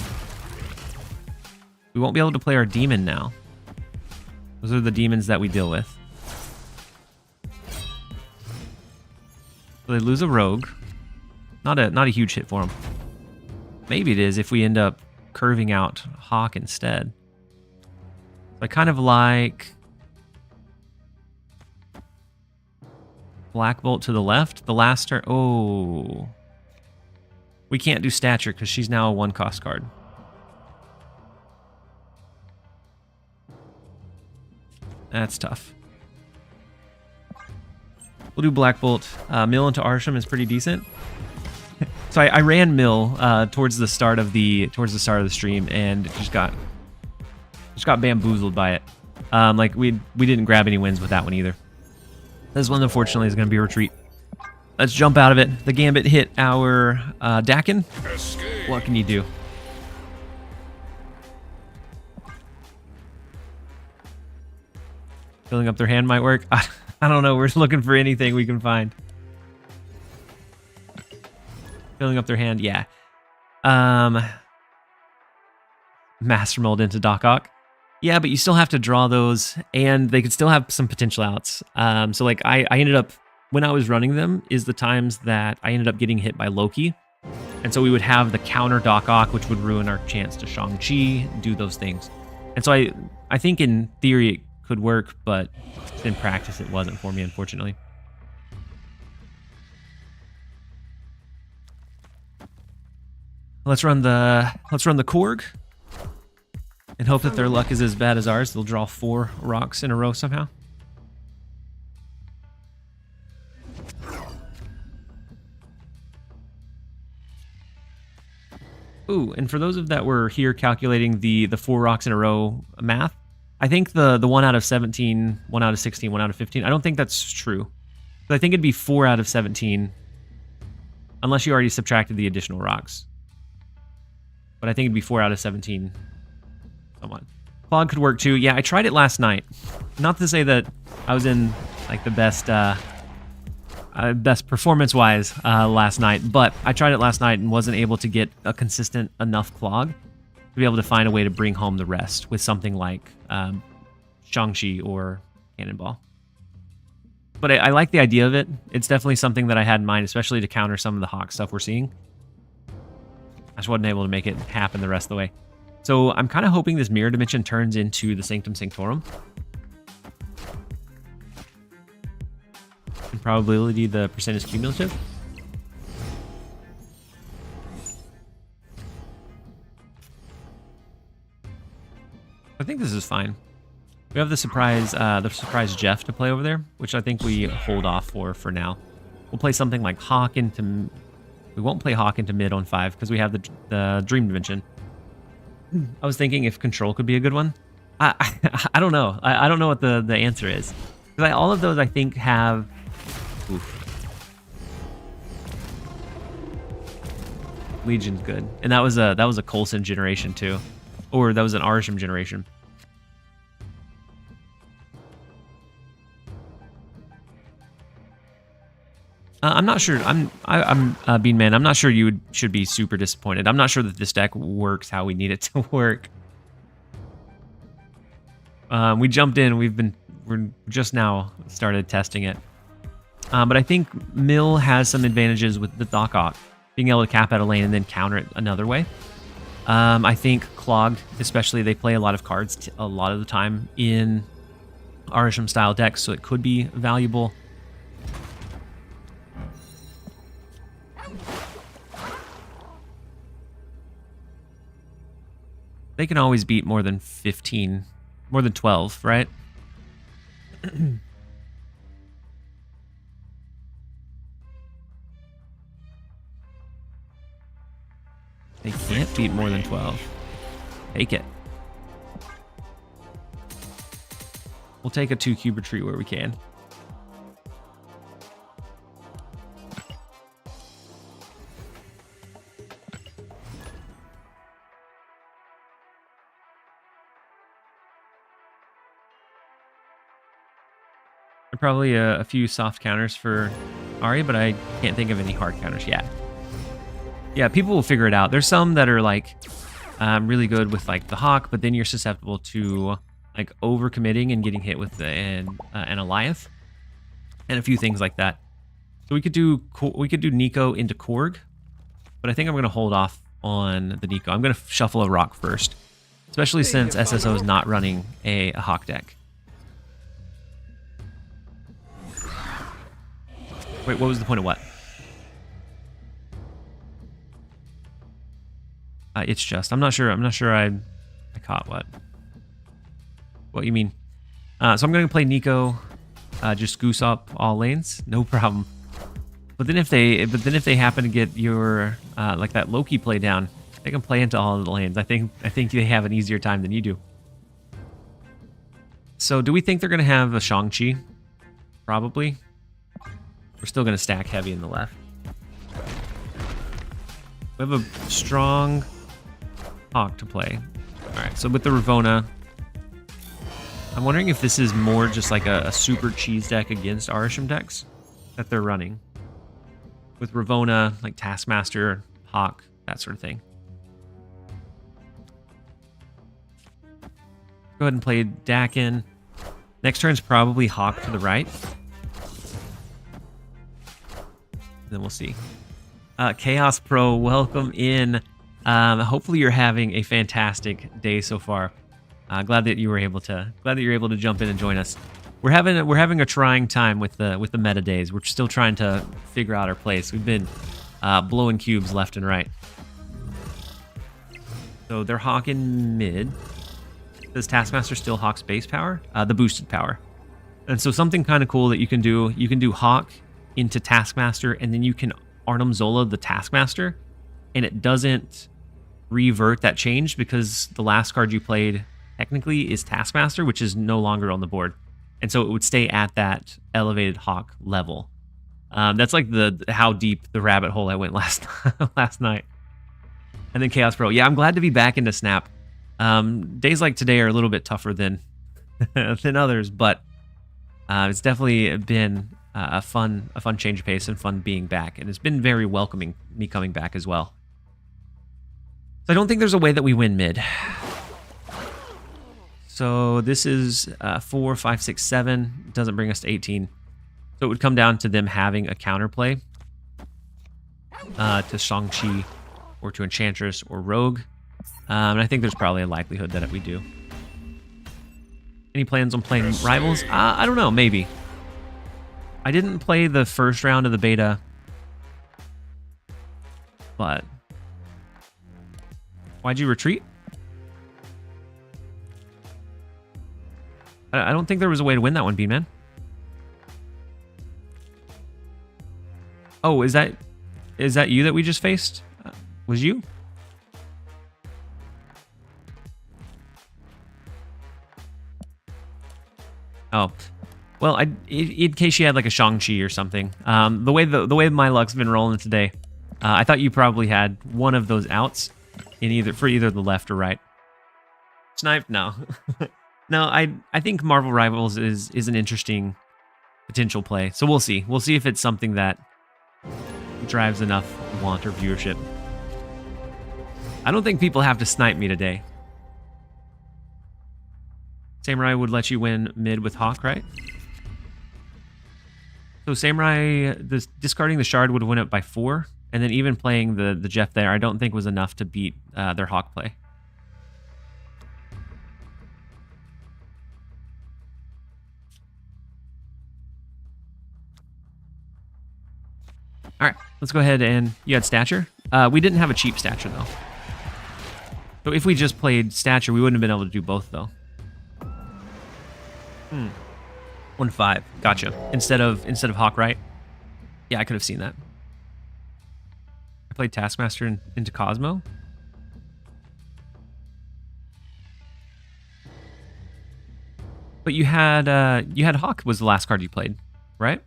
We won't be able to play our Demon now. Those are the demons that we deal with. So they lose a Rogue. Not a huge hit for them. Maybe it is if we end up curving out Hawk instead. So I kind of like Black Bolt to the left. The last turn. Oh. We can't do Stature because she's now a 1-cost card. That's tough. We'll do Black Bolt. Mill into Arishem is pretty decent. So I ran Mill towards the start of the stream and just got bamboozled by it. Like we didn't grab any wins with that one either. This one unfortunately is going to be a retreat. Let's jump out of it. The Gambit hit our Dakin. Escape. What can you do? Filling up their hand might work. I don't know. We're looking for anything we can find. Filling up their hand, yeah. Master Mold into Doc Ock. Yeah, but you still have to draw those, and they could still have some potential outs. So like I ended up, when I was running them, is the times that I ended up getting hit by Loki. And so we would have the counter Doc Ock, which would ruin our chance to Shang-Chi, do those things. And so I think in theory it could work, but in practice it wasn't for me, unfortunately. Let's run the Korg and hope that their luck is as bad as ours. They'll draw 4 rocks in a row somehow. Ooh, and for those of that were here calculating the 4 rocks in a row math, I think the 1 out of 17, 1 out of 16, 1 out of 15, I don't think that's true. So I think it'd be 4 out of 17, unless you already subtracted the additional rocks. But I think it'd be 4 out of 17. Somewhat. Clog could work too. Yeah, I tried it last night. Not to say that I was in like the best performance-wise last night, but I tried it last night and wasn't able to get a consistent enough clog to be able to find a way to bring home the rest with something like Shang-Chi or Cannonball. But I like the idea of it. It's definitely something that I had in mind, especially to counter some of the Hawk stuff we're seeing. I just wasn't able to make it happen the rest of the way. So I'm kind of hoping this Mirror Dimension turns into the Sanctum Sanctorum. And probability the percent is cumulative. I think this is fine. We have the surprise Jeff to play over there, which I think we hold off for now. We'll play something like Hawk into... We won't play Hawk into mid on 5 because we have the Dream Dimension. I was thinking if Control could be a good one. I don't know. I don't know what the answer is. Because all of those I think have... Oof. Legion's good. And that was a Coulson generation too. Or that was an Arishem generation. I'm not sure. I'm Bean Man. I'm not sure you should be super disappointed. I'm not sure that this deck works how we need it to work. We jumped in. We're just now started testing it. But I think Mill has some advantages with the Doc Ock, being able to cap out a lane and then counter it another way. I think Clogged, especially, they play a lot of cards a lot of the time in Arishem style decks, so it could be valuable. They can always beat more than 15, more than 12, right? They can't beat more than 12. Take it. We'll take a 2-cube retreat where we can. Probably a few soft counters for Ari, but I can't think of any hard counters yet. Yeah, people will figure it out. There's some that are like really good with like the Hawk, but then you're susceptible to like overcommitting and getting hit with an Alliance and a few things like that. So we could do Nico into Korg, but I think I'm going to hold off on the Nico. I'm going to shuffle a Rock first, especially since SSO is not running a Hawk deck. Wait, what was the point of what? It's just. I'm not sure I caught what you mean. So I'm going to play Nico, just goose up all lanes, no problem. But then if they happen to get your like that Loki play down, they can play into all of the lanes. I think they have an easier time than you do. So do we think they're going to have a Shang-Chi? Probably. We're still going to stack heavy in the left. We have a strong Hawk to play. All right, so with the Ravona, I'm wondering if this is more just like a super cheese deck against Arishem decks that they're running. With Ravona, like Taskmaster, Hawk, that sort of thing. Go ahead and play Dakin. Next turn's probably Hawk to the right. Then we'll see. Chaos Pro, welcome in. Hopefully you're having a fantastic day so far. Glad that you were able to jump in and join us. We're having a trying time with the meta days. We're still trying to figure out our place. We've been blowing cubes left and right. So they're hawking mid. Does Taskmaster still hawk space power? The boosted power. And so something kind of cool that you can do Hawk into Taskmaster, and then you can Arnim Zola the Taskmaster, and it doesn't revert that change because the last card you played technically is Taskmaster, which is no longer on the board. And so it would stay at that elevated Hawk level. That's like how deep the rabbit hole I went last night. And then Chaos Pro. Yeah, I'm glad to be back into Snap. Days like today are a little bit tougher than others, but it's definitely been a fun change of pace and fun being back, and it's been very welcoming me coming back as well. So I don't think there's a way that we win mid. So this is 4, 5, 6, 7. Doesn't bring us to 18. So it would come down to them having a counterplay to Shang-Chi or to Enchantress or Rogue. And I think there's probably a likelihood that we do. Any plans on playing Rivals? I don't know, maybe. I didn't play the first round of the beta, but why'd you retreat? I don't think there was a way to win that one, B-Man. Oh, is that you that we just faced? Was you? Oh, well, in case you had like a Shang-Chi or something. The way my luck's been rolling today, I thought you probably had one of those outs in either the left or right. Sniped? No. No, I think Marvel Rivals is an interesting potential play. So we'll see. We'll see if it's something that drives enough want or viewership. I don't think people have to snipe me today. Samurai would let you win mid with Hawk, right? So Samurai, discarding the shard would win it by 4, and then even playing the Jeff there, I don't think was enough to beat their Hawk play. All right, let's go ahead and you had Stature. We didn't have a cheap Stature though. So if we just played Stature, we wouldn't have been able to do both though. 1-5, gotcha. Instead of Hawk, right? Yeah, I could have seen that. I played Taskmaster into Cosmo. But you had Hawk was the last card you played, right?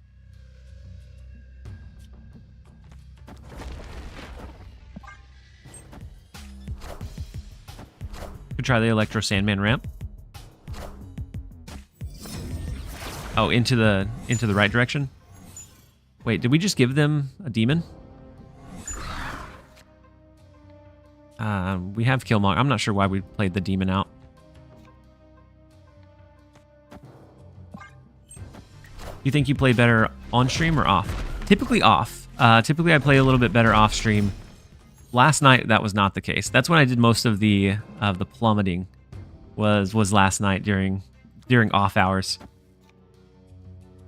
Could try the Electro Sandman ramp. Oh, into the right direction. Wait, did we just give them a demon? We have Killmonger. I'm not sure why we played the demon out. You think you play better on stream or off? Typically off. Typically I play a little bit better off stream. Last night that was not the case. That's when I did most of the plummeting. Was last night during off hours.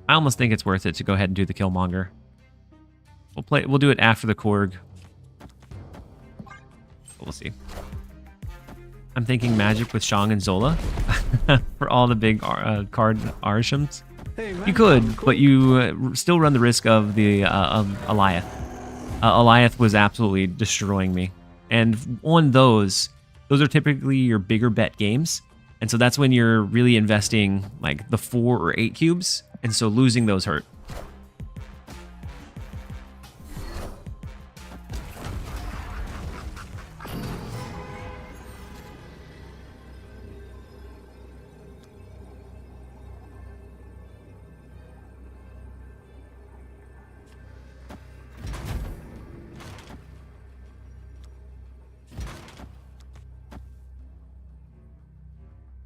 I almost think it's worth it to go ahead and do the Killmonger. We'll do it after the Korg. But we'll see. I'm thinking Magic with Shang and Zola for all the big card Arishems. Hey, man, You could, but you still run the risk of the of Eliath. Eliath was absolutely destroying me, and on those are typically your bigger bet games, and so that's when you're really investing like the 4 or 8 cubes, and so losing those hurt.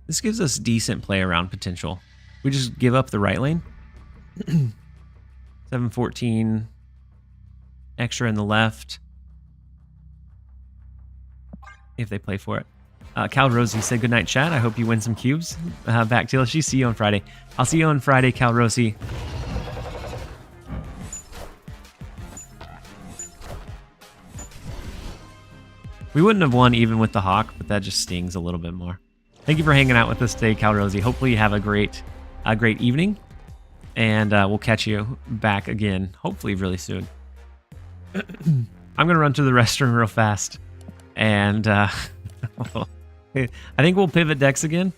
This gives us decent play around potential. We just give up the right lane. 714 extra in the left. If they play for it. Cal Rosie said good night, chat. I hope you win some cubes. Back to TLSG. See you on Friday. I'll see you on Friday, Cal Rosie. We wouldn't have won even with the Hawk, but that just stings a little bit more. Thank you for hanging out with us today, Cal Rosie. Hopefully you have a great evening, and we'll catch you back again, hopefully really soon. I'm gonna run to the restroom real fast, and I think we'll pivot decks again,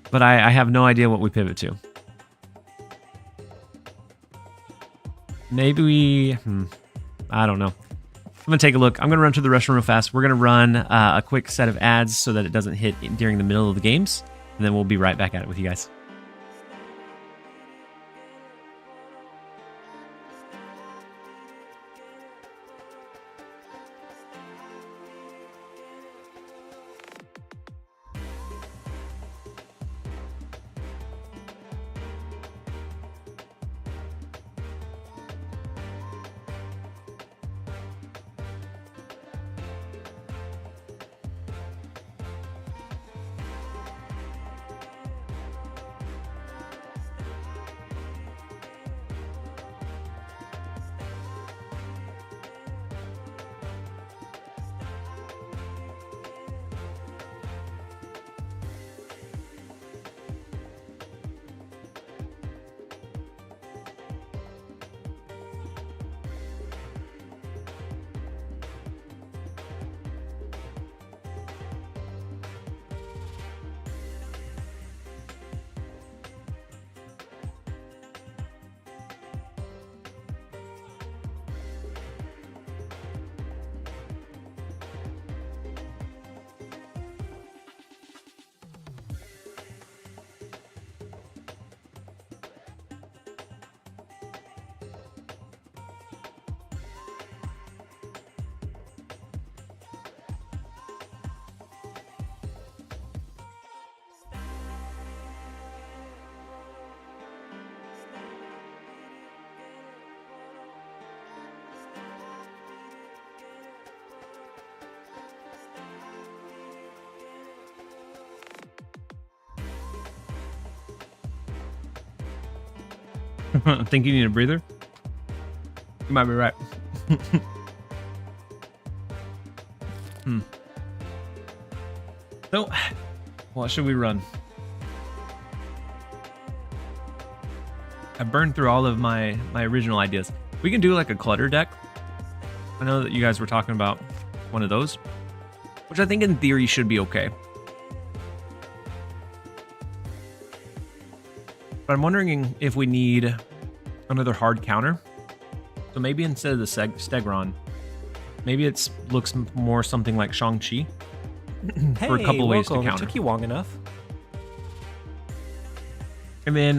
but I have no idea what we pivot to. Maybe we, I don't know. I'm going to take a look. I'm going to run to the restroom real fast. We're going to run a quick set of ads so that it doesn't hit during the middle of the games. And then we'll be right back at it with you guys. I think you need a breather. You might be right. So, what should we run? I burned through all of my original ideas. We can do like a clutter deck. I know that you guys were talking about one of those, which I think in theory should be okay. But I'm wondering if we need another hard counter. So maybe instead of the Stegron, maybe it looks more something like Shang-Chi. For a couple ways to welcome. counter. It took you long enough. And then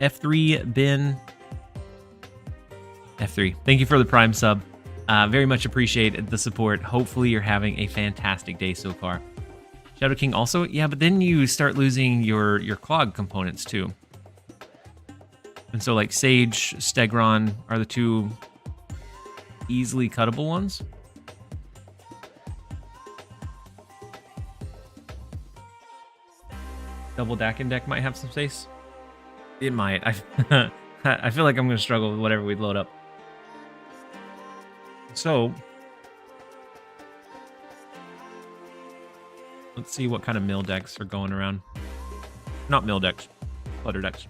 F3 bin F3. Thank you for the Prime sub. Very much appreciate the support. Hopefully you're having a fantastic day so far. Shadow King also, yeah, but then you start losing your clog components too. And so like Sage, Stegron are the two easily cuttable ones. Double Dakin deck might have some space. It might. I feel like I'm going to struggle with whatever we load up. So, let's see what kind of mill decks are going around. Not mill decks, clutter decks.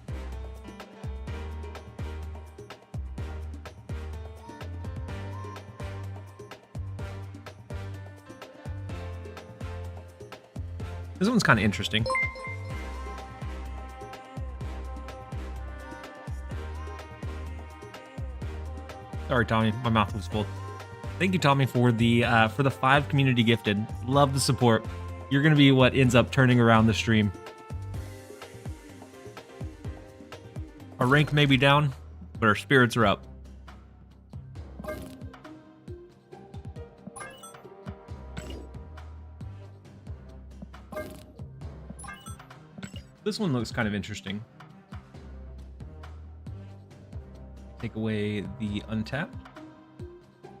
This one's kind of interesting. Sorry, Tommy, my mouth was full. Thank you, Tommy, for the 5 community gifted. Love the support. You're gonna be what ends up turning around the stream. Our rank may be down, but our spirits are up. This one looks kind of interesting. Take away the untapped.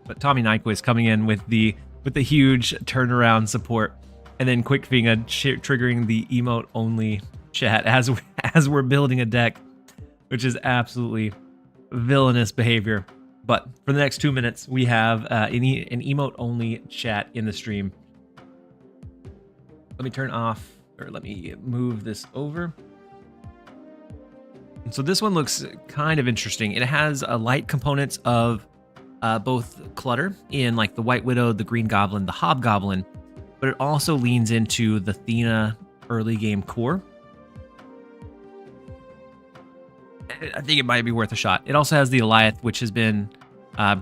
But Tommy Nyquist coming in with the huge turnaround support, and then Quick Finger triggering the emote only chat as we're building a deck, which is absolutely villainous behavior. But for the next 2 minutes, we have an emote only chat in the stream. Let me turn off, or let me move this over. And so this one looks kind of interesting. It has a light components of both clutter in like the White Widow, the Green Goblin, the Hobgoblin, but it also leans into the Thena early game core. I think it might be worth a shot. It also has the Eliath, which has been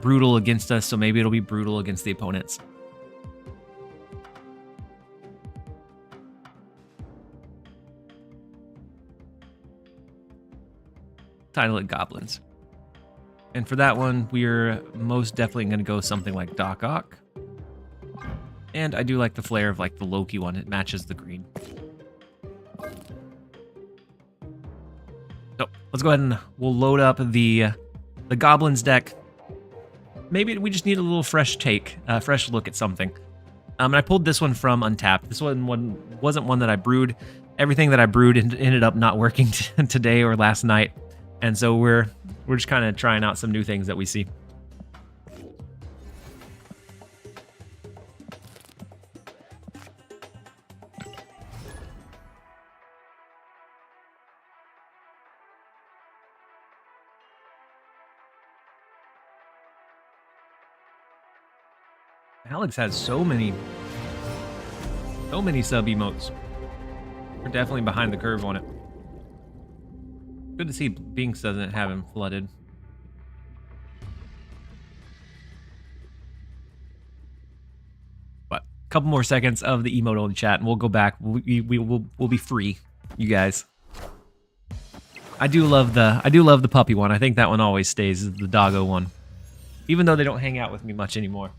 brutal against us, so maybe it'll be brutal against the opponents. Title it Goblins. And for that one, we're most definitely going to go something like Doc Ock. And I do like the flair of like the Loki one. It matches the green. So let's go ahead and we'll load up the Goblins deck. Maybe we just need a little fresh take, fresh look at something. And I pulled this one from Untapped. This one wasn't one that I brewed. Everything that I brewed ended up not working today or last night. And so we're just kind of trying out some new things that we see. Alex has so many sub emotes. We're definitely behind the curve on it. Good to see Binks doesn't have him flooded. But a couple more seconds of the emote only chat, and we'll go back. We'll be free, you guys. I do love the puppy one. I think that one always stays, the doggo one, even though they don't hang out with me much anymore.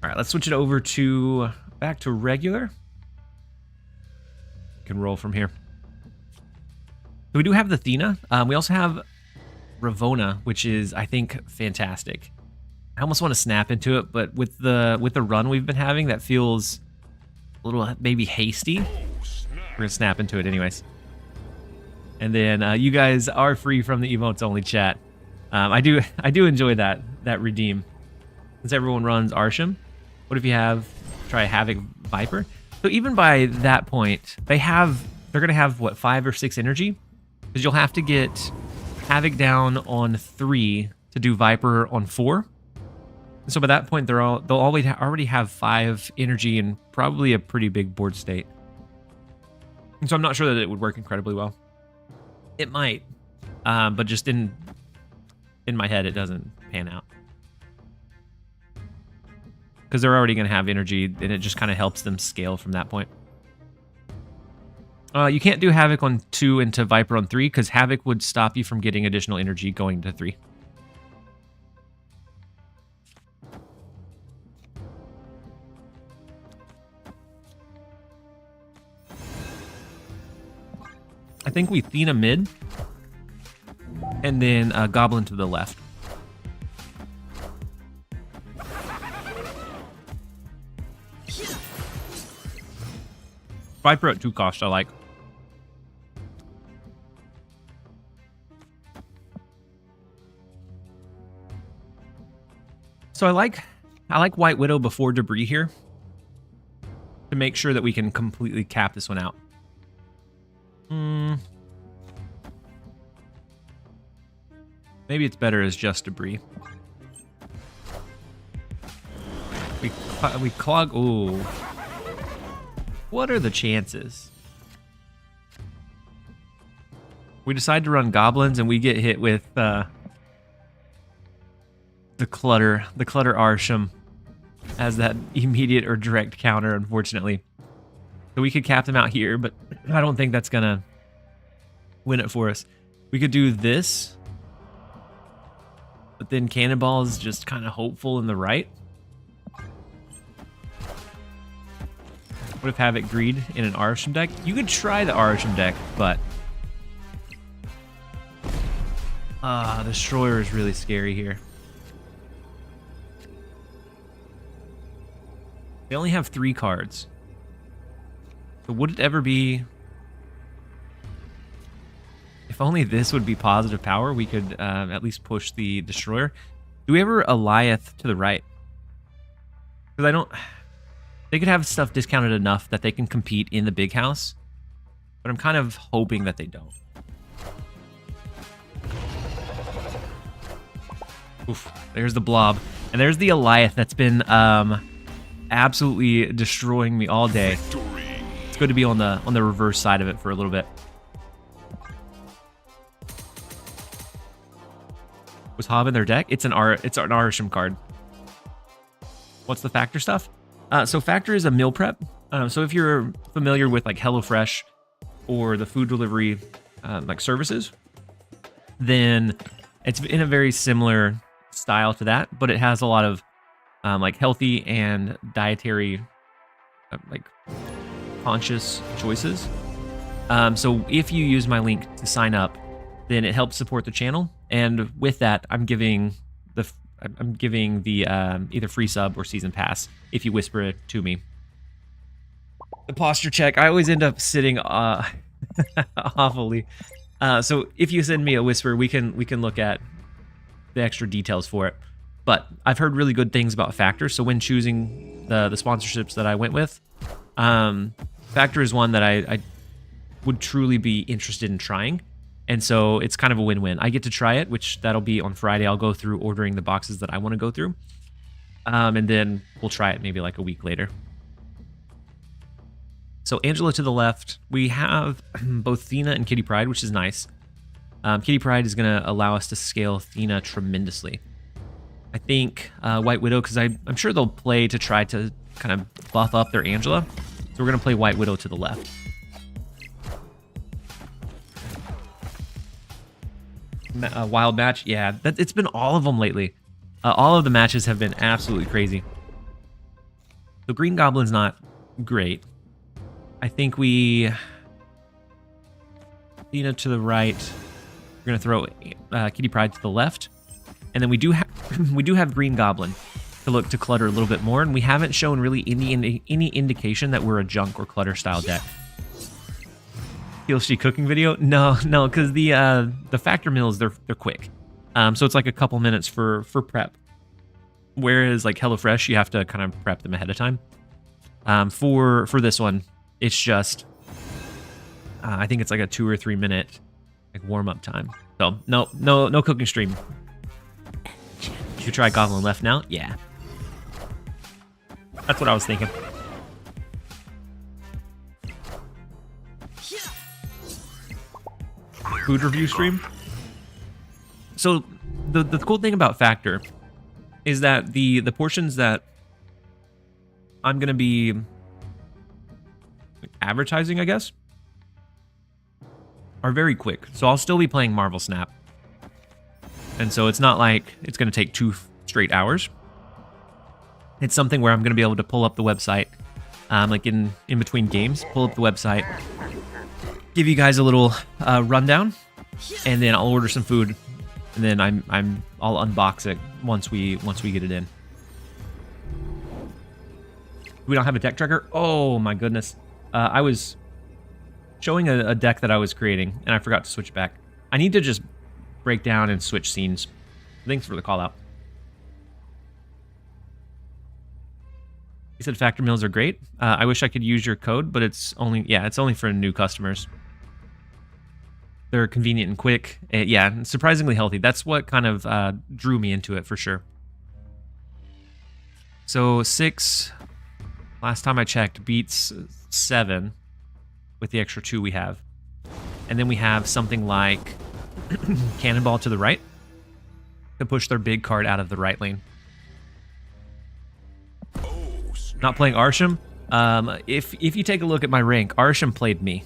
All right, let's switch it over to back to regular. Can roll from here. So we do have the Thena. We also have Ravona, which is, I think, fantastic. I almost want to snap into it, but with the run we've been having, that feels a little maybe hasty. We're gonna snap into it anyways. And then you guys are free from the emotes only chat. I do enjoy that redeem. Since everyone runs Arishem, what if you try Havoc Viper? So even by that point, they're gonna have what, 5 or 6 energy? Because you'll have to get Havoc down on 3 to do Viper on 4. So by that point, they'll already have 5 energy and probably a pretty big board state. And so I'm not sure that it would work incredibly well. It might, but just in my head, it doesn't pan out. Because they're already going to have energy, and it just kind of helps them scale from that point. You can't do Havoc on 2 into Viper on 3, because Havoc would stop you from getting additional energy going to 3. I think we Athena mid, and then Goblin to the left. Viper at 2 cost, I like. So I like White Widow before Debris here to make sure that we can completely cap this one out. Maybe it's better as just Debris. We clog. Ooh. What are the chances? We decide to run goblins and we get hit with the clutter Arishem as that immediate or direct counter, unfortunately. So we could cap them out here, but I don't think that's gonna win it for us. We could do this, but then Cannonball is just kind of hopeful in the right. What if Havoc Greed in an Arishem deck? You could try the Arishem deck, but Destroyer is really scary here. They only have 3 cards. So would it ever be... If only this would be positive power, we could at least push the Destroyer. Do we ever Eliath to the right? Because I don't... They could have stuff discounted enough that they can compete in the big house, but I'm kind of hoping that they don't. Oof, there's the blob. And there's the Eliath that's been absolutely destroying me all day. Victory. It's good to be on the reverse side of it for a little bit. Was Hob in their deck? It's an Arishem card. What's the Factor stuff? So Factor is a meal prep. So if you're familiar with like HelloFresh or the food delivery like services, then it's in a very similar style to that, but it has a lot of like healthy and dietary like conscious choices. So if you use my link to sign up, then it helps support the channel, and with that, I'm giving the either free sub or season pass if you whisper it to me. The posture check. I always end up sitting awfully. So if you send me a whisper, we can look at the extra details for it. But I've heard really good things about Factor. So when choosing the sponsorships that I went with, Factor is one that I would truly be interested in trying. And so it's kind of a win-win. I get to try it, which that'll be on Friday. I'll go through ordering the boxes that I want to go through. And then we'll try it maybe like a week later. So Angela to the left. We have both Athena and Kitty Pryde, which is nice. Kitty Pryde is going to allow us to scale Athena tremendously. I think White Widow, because I'm sure they'll play to try to kind of buff up their Angela. So we're going to play White Widow to the left. Wild match, yeah, it's been all of them lately. All of the matches have been absolutely crazy. The Green Goblin's not great. I think we Athena to the right. We're gonna throw Kitty Pryde to the left, and then we do have Green Goblin to look to clutter a little bit more, and we haven't shown really any indication that we're a junk or clutter style deck. TLSG cooking video? No, because the Factor meals they're quick, so it's like a couple minutes for prep. Whereas like HelloFresh, you have to kind of prep them ahead of time. For this one, it's just I think it's like a 2 or 3 minute like warm up time. So no cooking stream. You try Goblin left now? Yeah, That's what I was thinking. Food review stream. So the cool thing about Factor is that the portions that I'm gonna be advertising, I guess, are very quick. So I'll still be playing Marvel Snap, and so it's not like it's gonna take 2 straight hours. It's something where I'm gonna be able to pull up the website, like in between games, pull up the website, give you guys a little rundown, and then I'll order some food, and then I'll unbox it once we get it in. We don't have a deck tracker. Oh my goodness! I was showing a deck that I was creating, and I forgot to switch back. I need to just break down and switch scenes. Thanks for the call out. You said Factor meals are great. I wish I could use your code, but it's only for new customers. They're convenient and quick. Yeah, surprisingly healthy. That's what kind of drew me into it for sure. So 6, last time I checked, beats 7 with the extra 2 we have. And then we have something like Cannonball to the right to push their big card out of the right lane. Not playing Arishem. If you take a look at my rank, Arishem played me.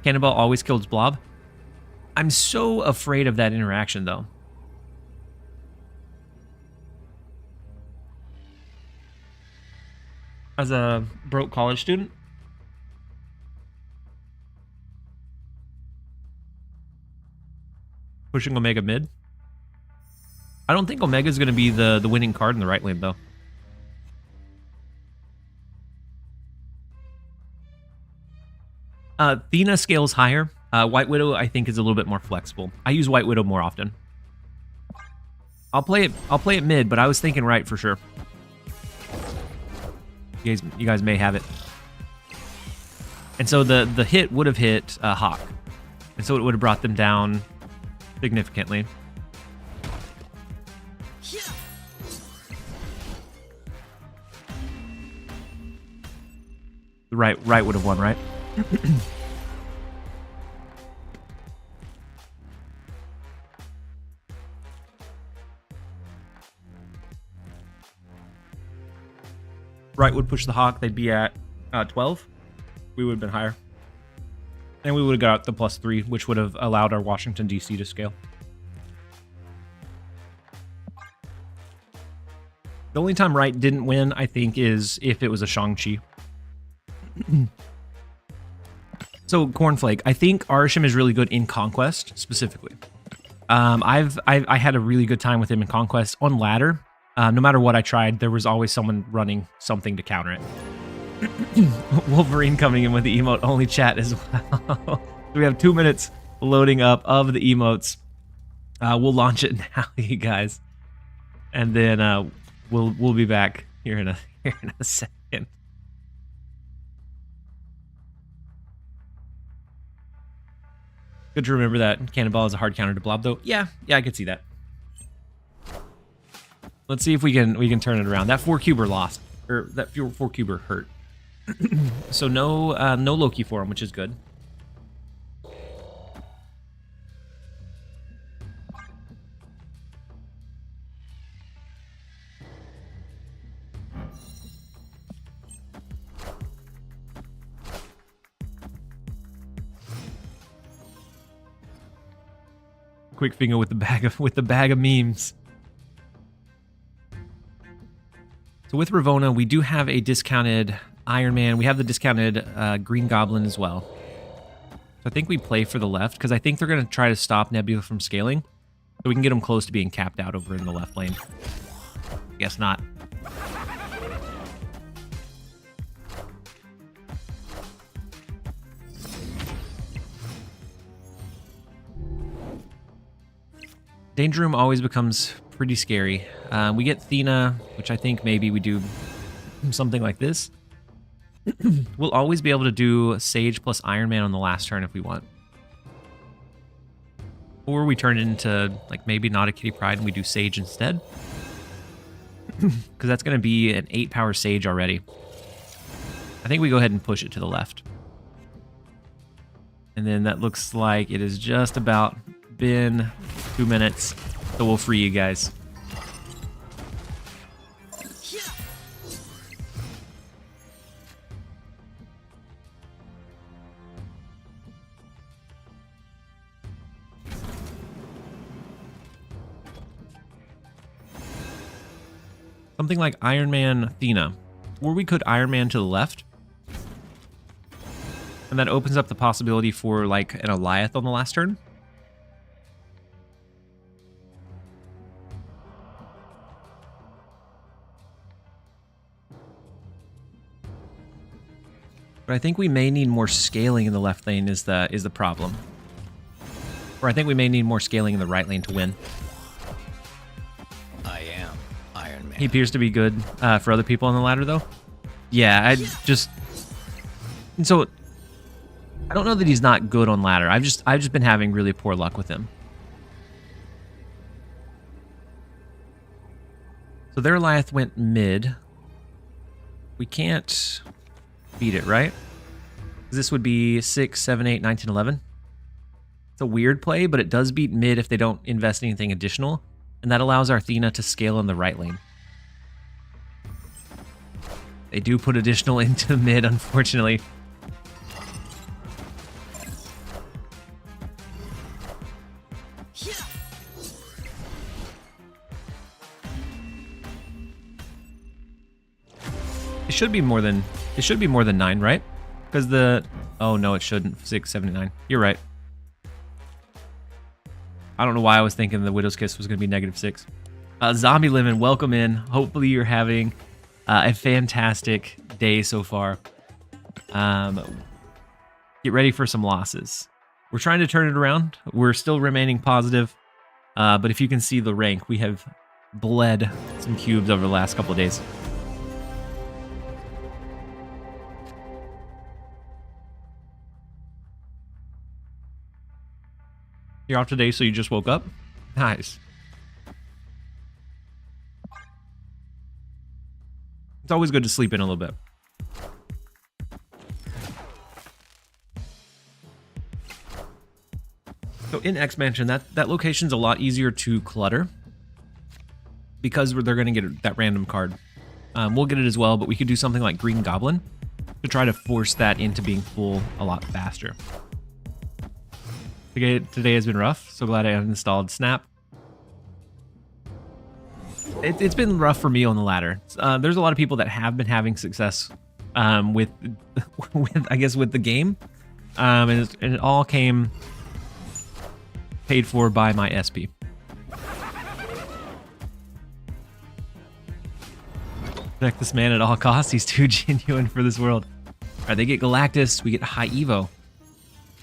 Cannonball always kills Blob. I'm so afraid of that interaction, though. As a broke college student. Pushing Omega mid. I don't think Omega is going to be the winning card in the right lane, though. Athena scales higher. White Widow, I think, is a little bit more flexible. I use White Widow more often. I'll play it mid, but I was thinking right for sure. You guys may have it. And so the hit would have hit Hawk, and so it would have brought them down significantly. The right would have won, right? Right would push the Hawk. They'd be at 12. We would have been higher. And we would have got the +3, which would have allowed our Washington, D.C. to scale. The only time Right didn't win, I think, is if it was a Shang-Chi. So, Cornflake, I think Arishem is really good in Conquest, specifically. I had a really good time with him in Conquest. On ladder, no matter what I tried, there was always someone running something to counter it. Wolverine coming in with the emote only chat as well. We have 2 minutes loading up of the emotes. We'll launch it now, you guys, and then we'll be back here in a second. Good to remember that Cannonball is a hard counter to Blob, though. Yeah, I could see that. Let's see if we can turn it around. That 4-cuber lost, or that 4-cuber hurt. So no Loki for him, which is good. Quick finger with the bag of memes. So with Ravonna, we do have a discounted Iron Man. We have the discounted Green Goblin as well. So I think we play for the left because I think they're going to try to stop Nebula from scaling, so we can get them close to being capped out over in the left lane. Guess not. Danger Room always becomes pretty scary. We get Thena, which I think maybe we do something like this. We'll always be able to do Sage plus Iron Man on the last turn if we want. Or we turn it into, like, maybe not a Kitty Pryde and we do Sage instead. because that's going to be an 8 power Sage already. I think we go ahead and push it to the left. And then that looks like it has just about been 2 minutes, so we'll free you guys. Something like Iron Man Athena, or we could Iron Man to the left. And that opens up the possibility for like an Alioth on the last turn. But I think we may need more scaling in the left lane is the problem. Or I think we may need more scaling in the right lane to win. I am Iron Man. He appears to be good for other people on the ladder, though. Yeah, I just... And so, I don't know that he's not good on ladder. I've just been having really poor luck with him. So their Alioth went mid. We can't beat it, right? This would be 6, 7, 8, 9, 10, 11. It's a weird play, but it does beat mid if they don't invest anything additional. And that allows our Athena to scale in the right lane. They do put additional into mid, unfortunately. It should be more than 9, right? Because the oh no, it shouldn't. 6, 7, 9. You're right. I don't know why I was thinking the Widow's Kiss was going to be -6. Zombie Lemon, welcome in. Hopefully you're having a fantastic day so far. Get ready for some losses. We're trying to turn it around. We're still remaining positive. But if you can see the rank, we have bled some cubes over the last couple of days. You're off today, so you just woke up? Nice. It's always good to sleep in a little bit. So in X-Mansion, that location's a lot easier to clutter because they're going to get that random card. We'll get it as well, but we could do something like Green Goblin to try to force that into being full a lot faster. Today has been rough, so glad I uninstalled Snap. It's been rough for me on the ladder. There's a lot of people that have been having success with the game, and it all came paid for by my SP. Protect this man at all costs. He's too genuine for this world. All right, they get Galactus. We get High Evo.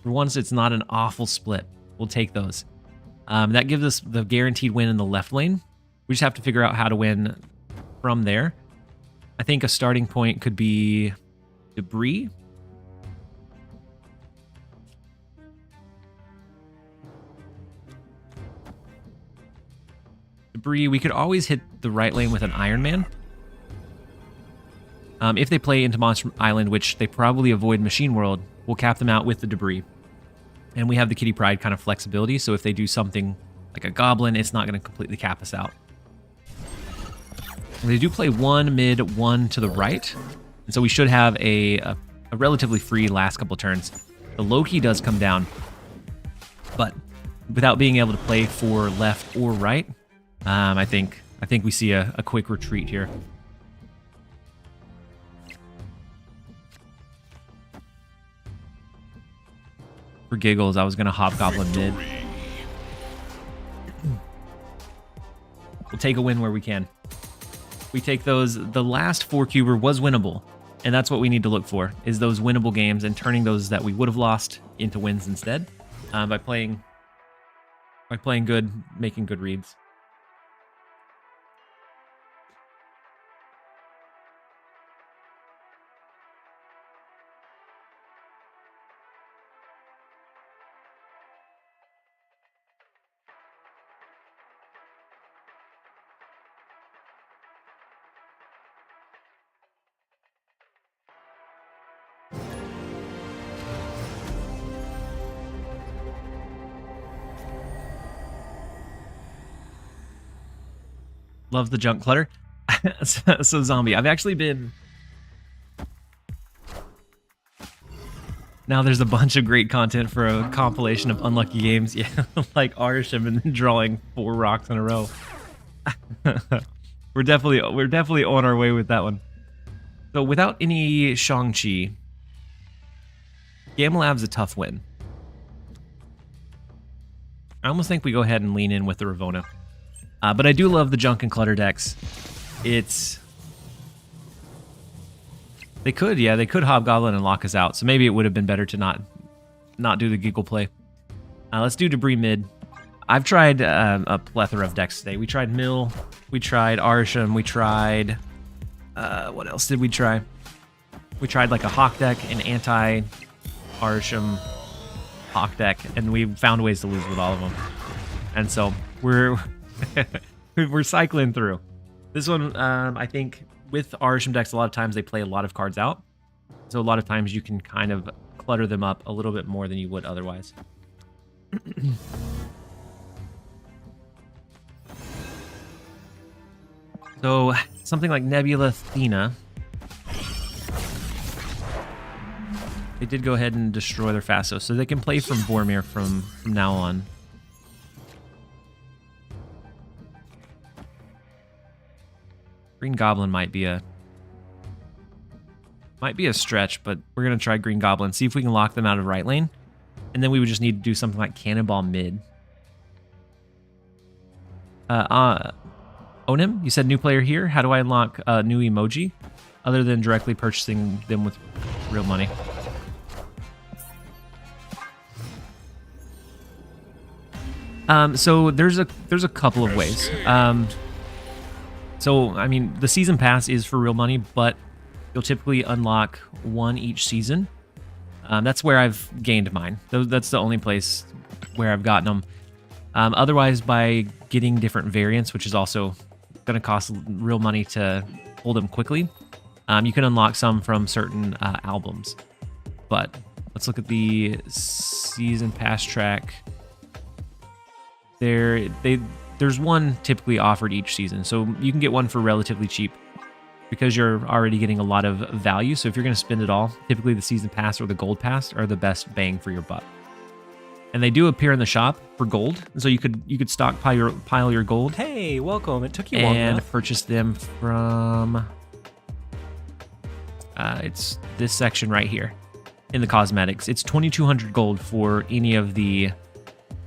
For once, it's not an awful split. We'll take those. That gives us the guaranteed win in the left lane. We just have to figure out how to win from there. I think a starting point could be Debris. Debris, we could always hit the right lane with an Iron Man. If they play into Monster Island, which they probably avoid Machine World, we'll cap them out with the Debris. And we have the Kitty Pryde kind of flexibility, so if they do something like a Goblin, it's not going to completely cap us out. And they do play one mid, one to the right, and so we should have a relatively free last couple turns. The Loki does come down, but without being able to play for left or right, I think we see a quick retreat here. For giggles, I was going to Hobgoblin mid. We'll take a win where we can. We take those. The last 4-cuber was winnable, and that's what we need to look for, is those winnable games and turning those that we would have lost into wins instead by playing good, making good reads. Love the junk clutter. So zombie, I've actually been... Now there's a bunch of great content for a compilation of unlucky games. Yeah, like Arishem and then drawing 4 rocks in a row. We're definitely on our way with that one. So without any Shang-Chi, Gamma Lab's a tough win. I almost think we go ahead and lean in with the Ravona. But I do love the junk and clutter decks. They could Hobgoblin and lock us out. So maybe it would have been better to not do the giggle play. Let's do debris mid. I've tried a plethora of decks today. We tried Mill, we tried Arishem, we tried what else did we try? We tried like a Hawk deck, an anti Arishem Hawk deck, and we found ways to lose with all of them. And so we're we're cycling through. This one, I think with Arishem decks, a lot of times they play a lot of cards out. So a lot of times you can kind of clutter them up a little bit more than you would otherwise. So something like Nebula Athena. They did go ahead and destroy their Fastos, so they can play from Boromir from now on. Green Goblin might be a stretch, but we're gonna try Green Goblin, see if we can lock them out of right lane, and then we would just need to do something like Cannonball mid. Onim, you said new player here. How do I unlock new emoji other than directly purchasing them with real money? So there's a couple of ways. So I mean, the season pass is for real money, but you'll typically unlock 1 each season. That's where I've gained mine. That's the only place where I've gotten them. Otherwise, by getting different variants, which is also going to cost real money to hold them quickly, you can unlock some from certain albums. But let's look at the season pass track. There's one typically offered each season, so you can get one for relatively cheap because you're already getting a lot of value. So if you're going to spend it all, typically the season pass or the gold pass are the best bang for your buck. And they do appear in the shop for gold, so you could stockpile your gold. Hey, welcome. It took you long and enough. purchase them from it's this section right here in the cosmetics. It's 2,200 gold for any of the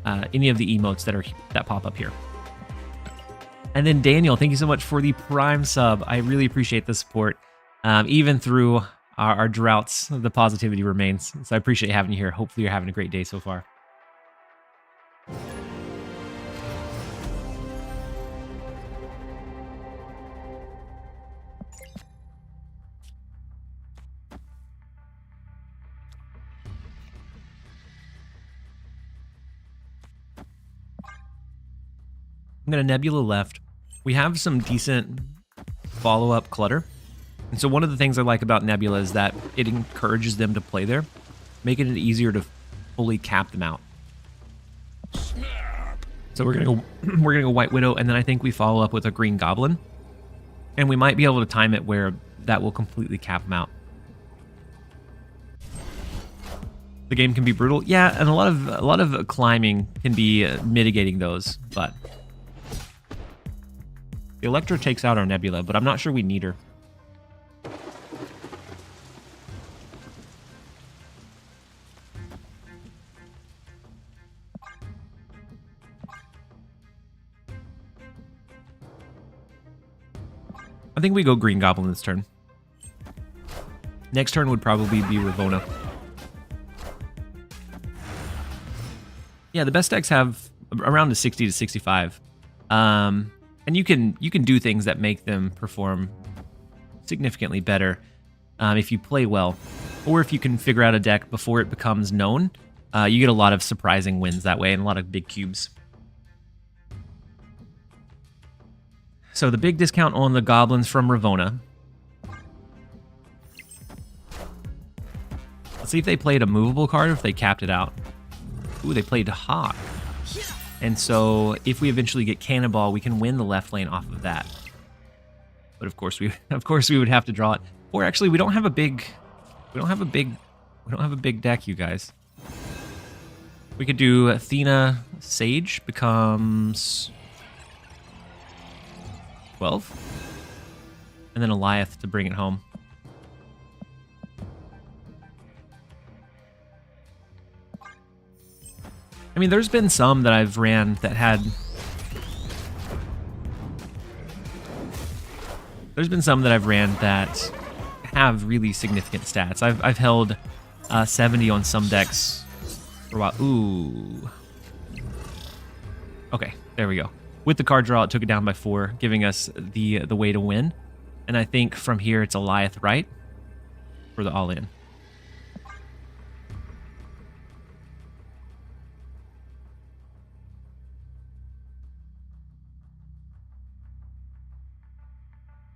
emotes that pop up here. And then Daniel, thank you so much for the Prime sub. I really appreciate the support. Even through our droughts, the positivity remains. So I appreciate having you here. Hopefully you're having a great day so far. I'm going to Nebula left. We have some decent follow-up clutter. And so one of the things I like about Nebula is that it encourages them to play there, making it easier to fully cap them out. Snap. So we're gonna go White Widow, and then I think we follow up with a Green Goblin. And we might be able to time it where that will completely cap them out. The game can be brutal. Yeah, and a lot of climbing can be mitigating those, but the Electro takes out our Nebula, but I'm not sure we need her. I think we go Green Goblin this turn. Next turn would probably be Ravona. Yeah, the best decks have around a 60 to 65. And you can do things that make them perform significantly better if you play well, or if you can figure out a deck before it becomes known. You get a lot of surprising wins that way and a lot of big cubes. So the big discount on the goblins from Ravona. Let's see if they played a movable card or if they capped it out. Ooh, they played Hawk. And so if we eventually get Cannonball, we can win the left lane off of that. But of course we would have to draw it. Or actually, we don't have a big deck, you guys. We could do Athena Sage becomes 12. And then Eliath to bring it home. I mean, there's been some that I've ran that had... There's been some that I've ran that have really significant stats. I've held 70 on some decks for a while. Ooh. Okay, there we go. With the card draw, it took it down by 4, giving us the way to win. And I think from here, it's Eliath, right? For the all-in.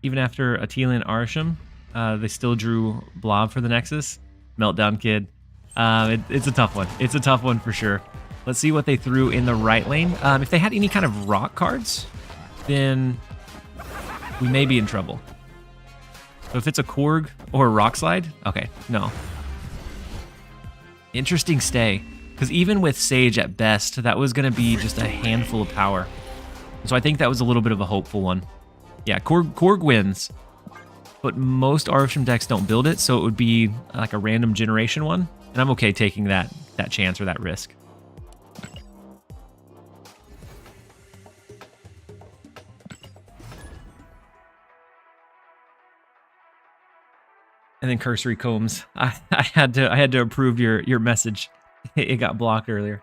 Even after Atila and Arishem, they still drew Blob for the Nexus. Meltdown Kid. It's a tough one. It's a tough one for sure. Let's see what they threw in the right lane. If they had any kind of rock cards, then we may be in trouble. So if it's a Korg or a Rock Slide, okay, no. Interesting stay. Because even with Sage at best, that was going to be just a handful of power. So I think that was a little bit of a hopeful one. Yeah, Korg wins, but most Arishem decks don't build it, so it would be like a random generation one, and I'm okay taking that chance or that risk. And then Cursory Combs. I had to approve your message. It got blocked earlier.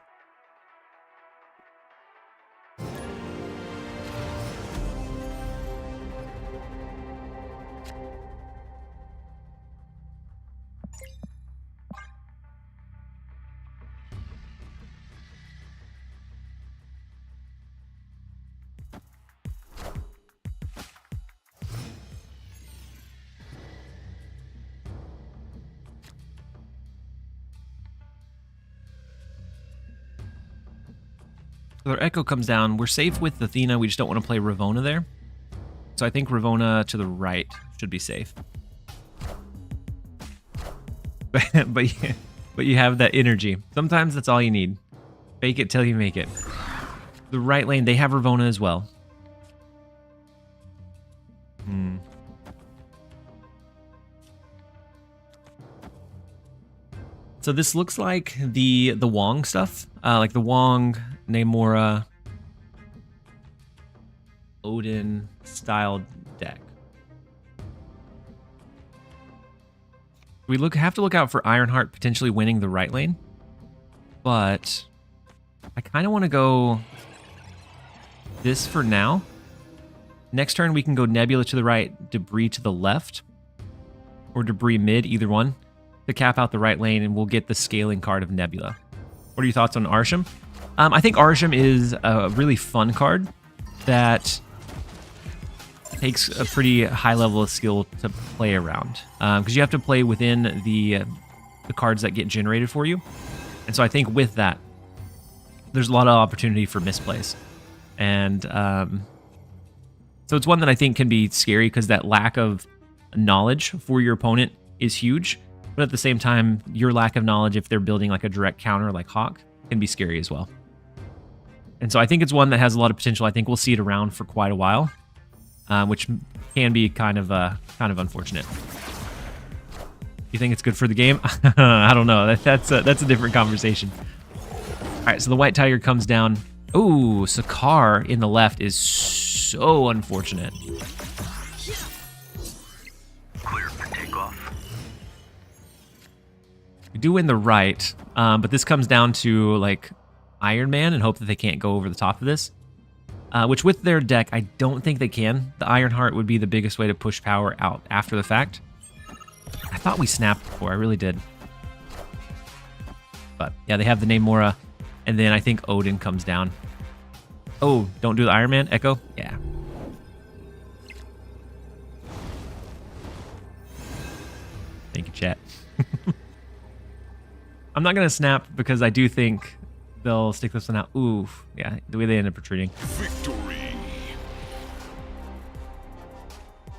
So their Echo comes down. We're safe with Athena. We just don't want to play Ravona there. So I think Ravona to the right should be safe. but you have that energy. Sometimes that's all you need. Fake it till you make it. The right lane, they have Ravona as well. So this looks like the Wong stuff, like the Wong, Namora, Odin style deck. We have to look out for Ironheart potentially winning the right lane, but I kind of want to go this for now. Next turn we can go Nebula to the right, Debris to the left, or Debris mid, either one, to cap out the right lane, and we'll get the scaling card of Nebula. What are your thoughts on Arishem? I think Arishem is a really fun card that takes a pretty high level of skill to play around, because you have to play within the cards that get generated for you. And so I think with that, there's a lot of opportunity for misplays. And so it's one that I think can be scary because that lack of knowledge for your opponent is huge. But at the same time, your lack of knowledge, if they're building like a direct counter like Hawk, can be scary as well. And so I think it's one that has a lot of potential. I think we'll see it around for quite a while, which can be kind of unfortunate. You think it's good for the game? I don't know. That's a different conversation. All right, so the White Tiger comes down. Ooh, Sakar in the left is so unfortunate. Clear for takeoff. We do win the right, but this comes down to like Iron Man and hope that they can't go over the top of this. Which with their deck, I don't think they can. The Ironheart would be the biggest way to push power out after the fact. I thought we snapped before, I really did. But yeah, they have the Namora, and then I think Odin comes down. Oh, don't do the Iron Man, Echo? Yeah. Thank you, chat. I'm not going to snap because I do think they'll stick this one out. Ooh, yeah, the way they end up retreating. Victory.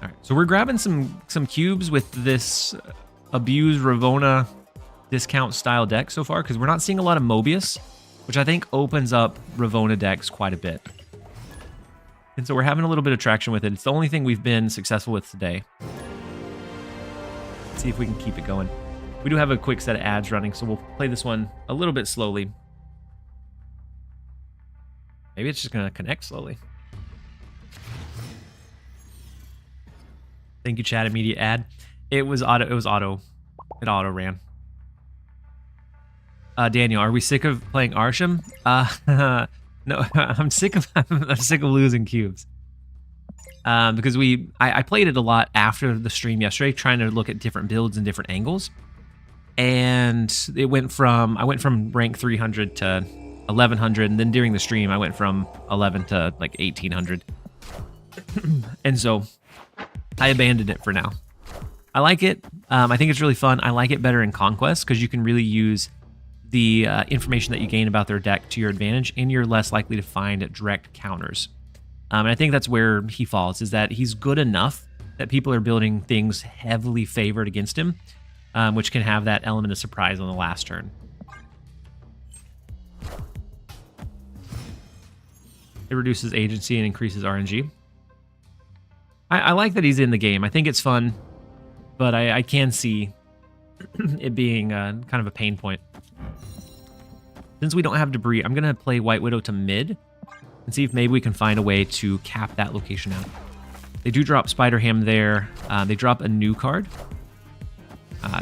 All right, so we're grabbing some cubes with this abused Ravona discount style deck so far because we're not seeing a lot of Mobius, which I think opens up Ravona decks quite a bit. And so we're having a little bit of traction with it. It's the only thing we've been successful with today. Let's see if we can keep it going. We do have a quick set of ads running, so we'll play this one a little bit slowly. Maybe it's just going to connect slowly. Thank you, chat. Immediate ad. It was auto. It auto ran. Daniel, are we sick of playing Arishem? No, I'm sick of losing cubes. Because I played it a lot after the stream yesterday, trying to look at different builds and different angles. And I went from rank 300 to 1100, and then during the stream I went from 11 to like 1800. And so I abandoned it for now. I like it. I think it's really fun. I like it better in Conquest because you can really use the information that you gain about their deck to your advantage, and you're less likely to find direct counters. And I think that's where he falls, is that he's good enough that people are building things heavily favored against him, which can have that element of surprise on the last turn. It reduces agency and increases RNG. I like that he's in the game. I think it's fun, but I can see it being kind of a pain point. Since we don't have debris, I'm going to play White Widow to mid and see if maybe we can find a way to cap that location out. They do drop Spider Ham there. They drop a new card,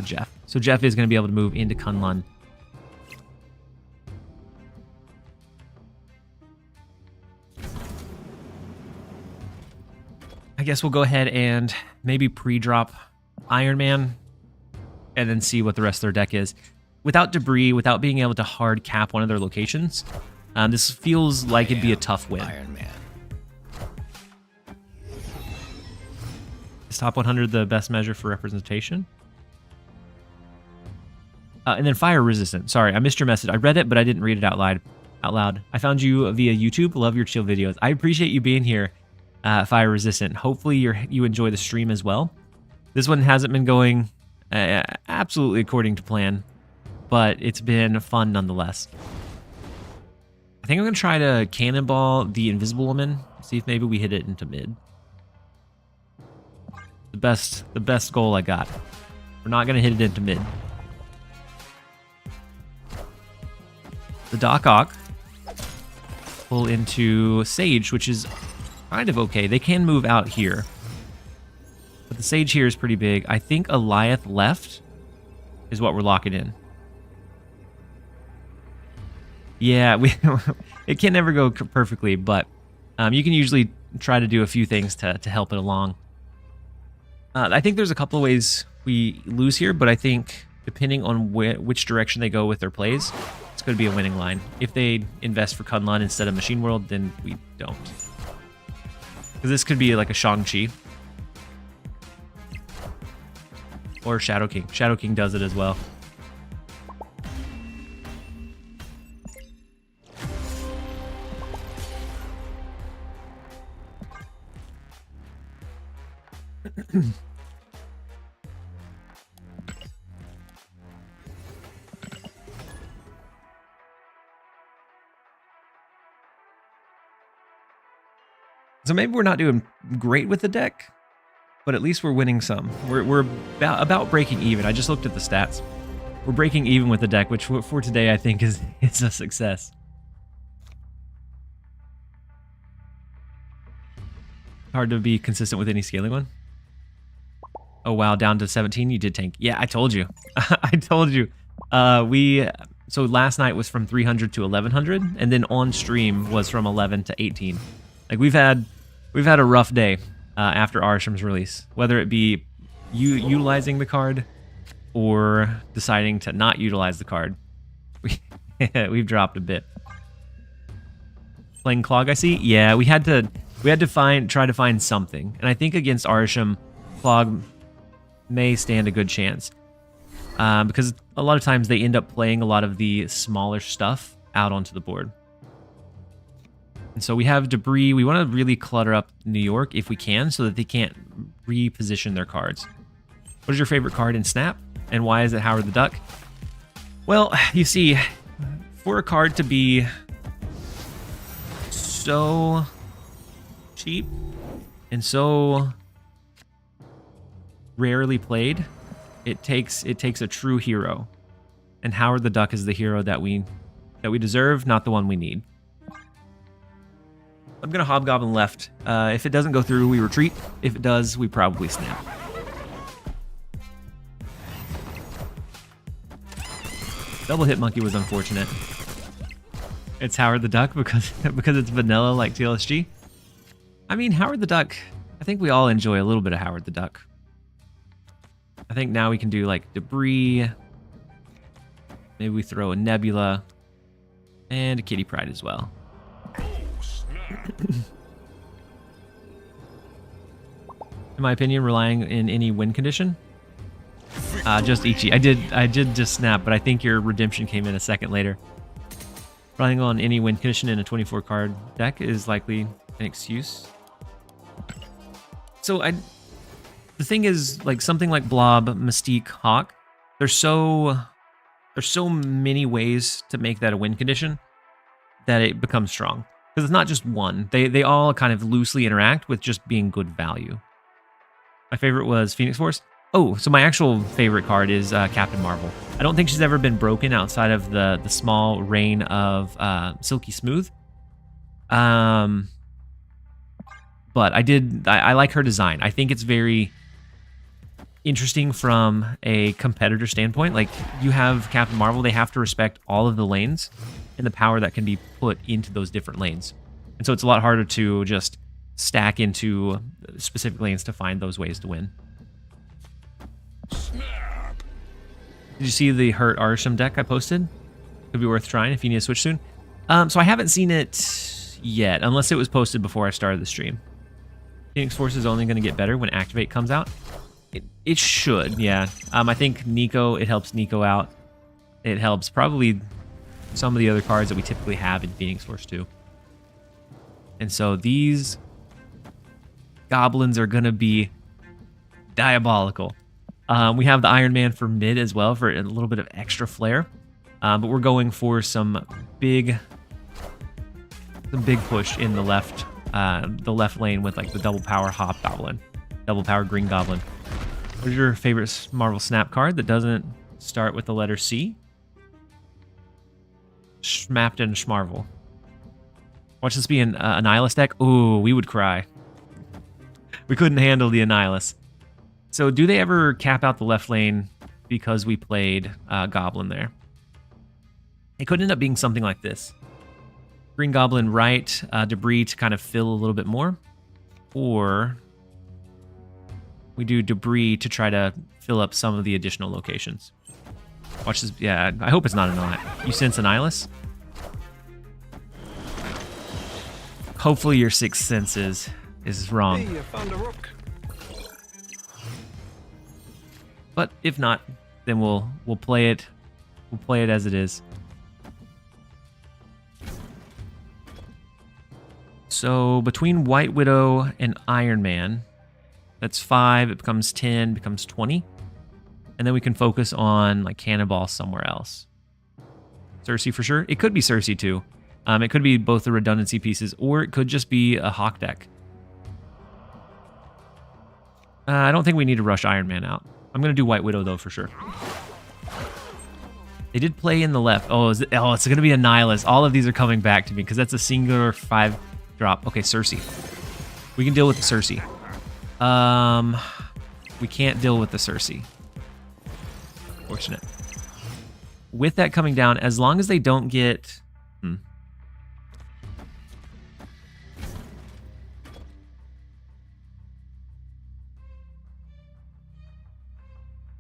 Jeff. So Jeff is going to be able to move into Kunlun. I guess we'll go ahead and maybe pre-drop Iron Man and then see what the rest of their deck is. Without debris, without being able to hard cap one of their locations, this feels like it'd be a tough win. Iron Man. Is top 100 the best measure for representation? And then fire resistant. Sorry, I missed your message. I read it, but I didn't read it out loud. I found you via YouTube. Love your chill videos. I appreciate you being here, fire resistant. Hopefully you enjoy the stream as well. This one hasn't been going absolutely according to plan, but it's been fun nonetheless. I think I'm going to try to cannonball the Invisible Woman, see if maybe we hit it into mid. The best goal I got. We're not going to hit it into mid. The Doc Ock pull into Sage, which is kind of okay. They can move out here, but the Sage here is pretty big. I think Eliath left is what we're locking in. Yeah, it can never go perfectly, but you can usually try to do a few things to help it along. I think there's a couple of ways we lose here, but I think depending on which direction they go with their plays, it's going to be a winning line. If they invest for Kunlun instead of Machine World, then we don't. Because this could be like a Shang-Chi. Or Shadow King. Shadow King does it as well. So maybe we're not doing great with the deck, but at least we're winning some. We're about breaking even. I just looked at the stats. We're breaking even with the deck, which for today I think is a success. Hard to be consistent with any scaling one. Oh wow, down to 17. You did tank. Yeah, I told you. I told you. So last night was from 300 to 1100, and then on stream was from 11 to 18. Like we've had a rough day after Arishem's release, whether it be utilizing the card or deciding to not utilize the card. We've dropped a bit. Playing Clog, I see. Yeah, we had to try to find something, and I think against Arishem, Clog may stand a good chance because a lot of times they end up playing a lot of the smaller stuff out onto the board. And so we have debris. We want to really clutter up New York if we can so that they can't reposition their cards. What is your favorite card in Snap? And why is it Howard the Duck? Well, you see, for a card to be so cheap and so rarely played, it takes a true hero. And Howard the Duck is the hero that we deserve, not the one we need. I'm gonna Hobgoblin left. If it doesn't go through, we retreat. If it does, we probably snap. Double hit monkey was unfortunate. It's Howard the Duck because it's vanilla like TLSG. I mean, Howard the Duck, I think we all enjoy a little bit of Howard the Duck. I think now we can do like debris. Maybe we throw a nebula and a kitty pride as well. Oh, snap. In my opinion, relying in any win condition. Just Ichi. I did just snap, but I think your redemption came in a second later. Running on any win condition in a 24 card deck is likely an excuse. So the thing is, like something like Blob, Mystique, Hawk, there's so many ways to make that a win condition that it becomes strong. Because it's not just one. They all kind of loosely interact with just being good value. My favorite was Phoenix Force. Oh, so my actual favorite card is Captain Marvel. I don't think she's ever been broken outside of the small reign of Silky Smooth. But I like her design. I think it's very interesting from a competitor standpoint. Like, you have Captain Marvel, they have to respect all of the lanes and the power that can be put into those different lanes. And so it's a lot harder to just stack into specific lanes to find those ways to win. Snap. Did you see the Hurt Arishem deck I posted? Could be worth trying if you need to switch soon. So I haven't seen it yet, unless it was posted before I started the stream. Phoenix Force is only going to get better when Activate comes out. It should, yeah. I think Nico, it helps Nico out. It helps probably some of the other cards that we typically have in Phoenix Force too. And so these goblins are going to be diabolical. We have the Iron Man for mid as well for a little bit of extra flair. But we're going for some big push in the left lane with like the double power Hobgoblin, double power Green Goblin. What is your favorite Marvel Snap card that doesn't start with the letter C? Schmapped and Schmarvel. Watch this be an Annihilus deck. Ooh, we would cry. We couldn't handle the Annihilus. So do they ever cap out the left lane because we played Goblin there? It could end up being something like this. Green Goblin right, debris to kind of fill a little bit more. Or we do debris to try to fill up some of the additional locations. Watch this. Yeah, I hope it's not an Annihilus. You sense Annihilus? Hopefully your sixth sense is wrong. Hey, I found a rook. But if not, then we'll play it. We'll play it as it is. So between White Widow and Iron Man, that's 5. It becomes 10. Becomes 20. And then we can focus on like Cannonball somewhere else. Cersei for sure. It could be Cersei too. It could be both the redundancy pieces, or it could just be a Hawk deck. I don't think we need to rush Iron Man out. I'm going to do White Widow, though, for sure. They did play in the left. Oh, it's going to be Annihilus. All of these are coming back to me because that's a singular 5-drop. Okay, Cersei. We can deal with the Cersei. We can't deal with the Cersei. Fortunate. With that coming down, as long as they don't get...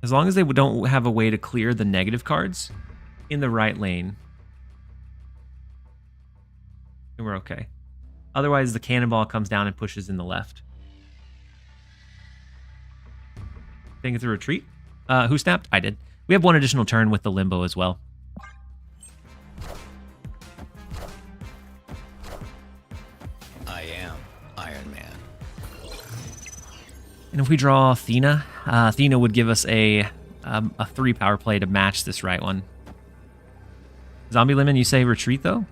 As long as they don't have a way to clear the negative cards in the right lane, then we're okay. Otherwise, the Cannonball comes down and pushes in the left. Think it's a retreat. Who snapped? I did. We have one additional turn with the Limbo as well. And if we draw Athena, Athena would give us a 3 power play to match this right one. Zombie Lemon, you say retreat though?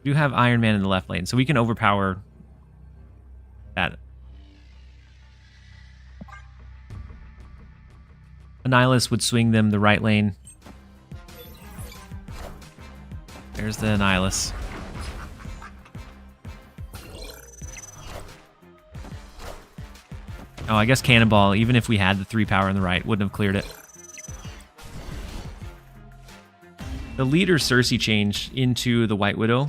We do have Iron Man in the left lane, so we can overpower that. Annihilus would swing them the right lane. There's the Annihilus. Oh, I guess Cannonball, even if we had the 3 power in the right, wouldn't have cleared it. The leader Cersei change into the White Widow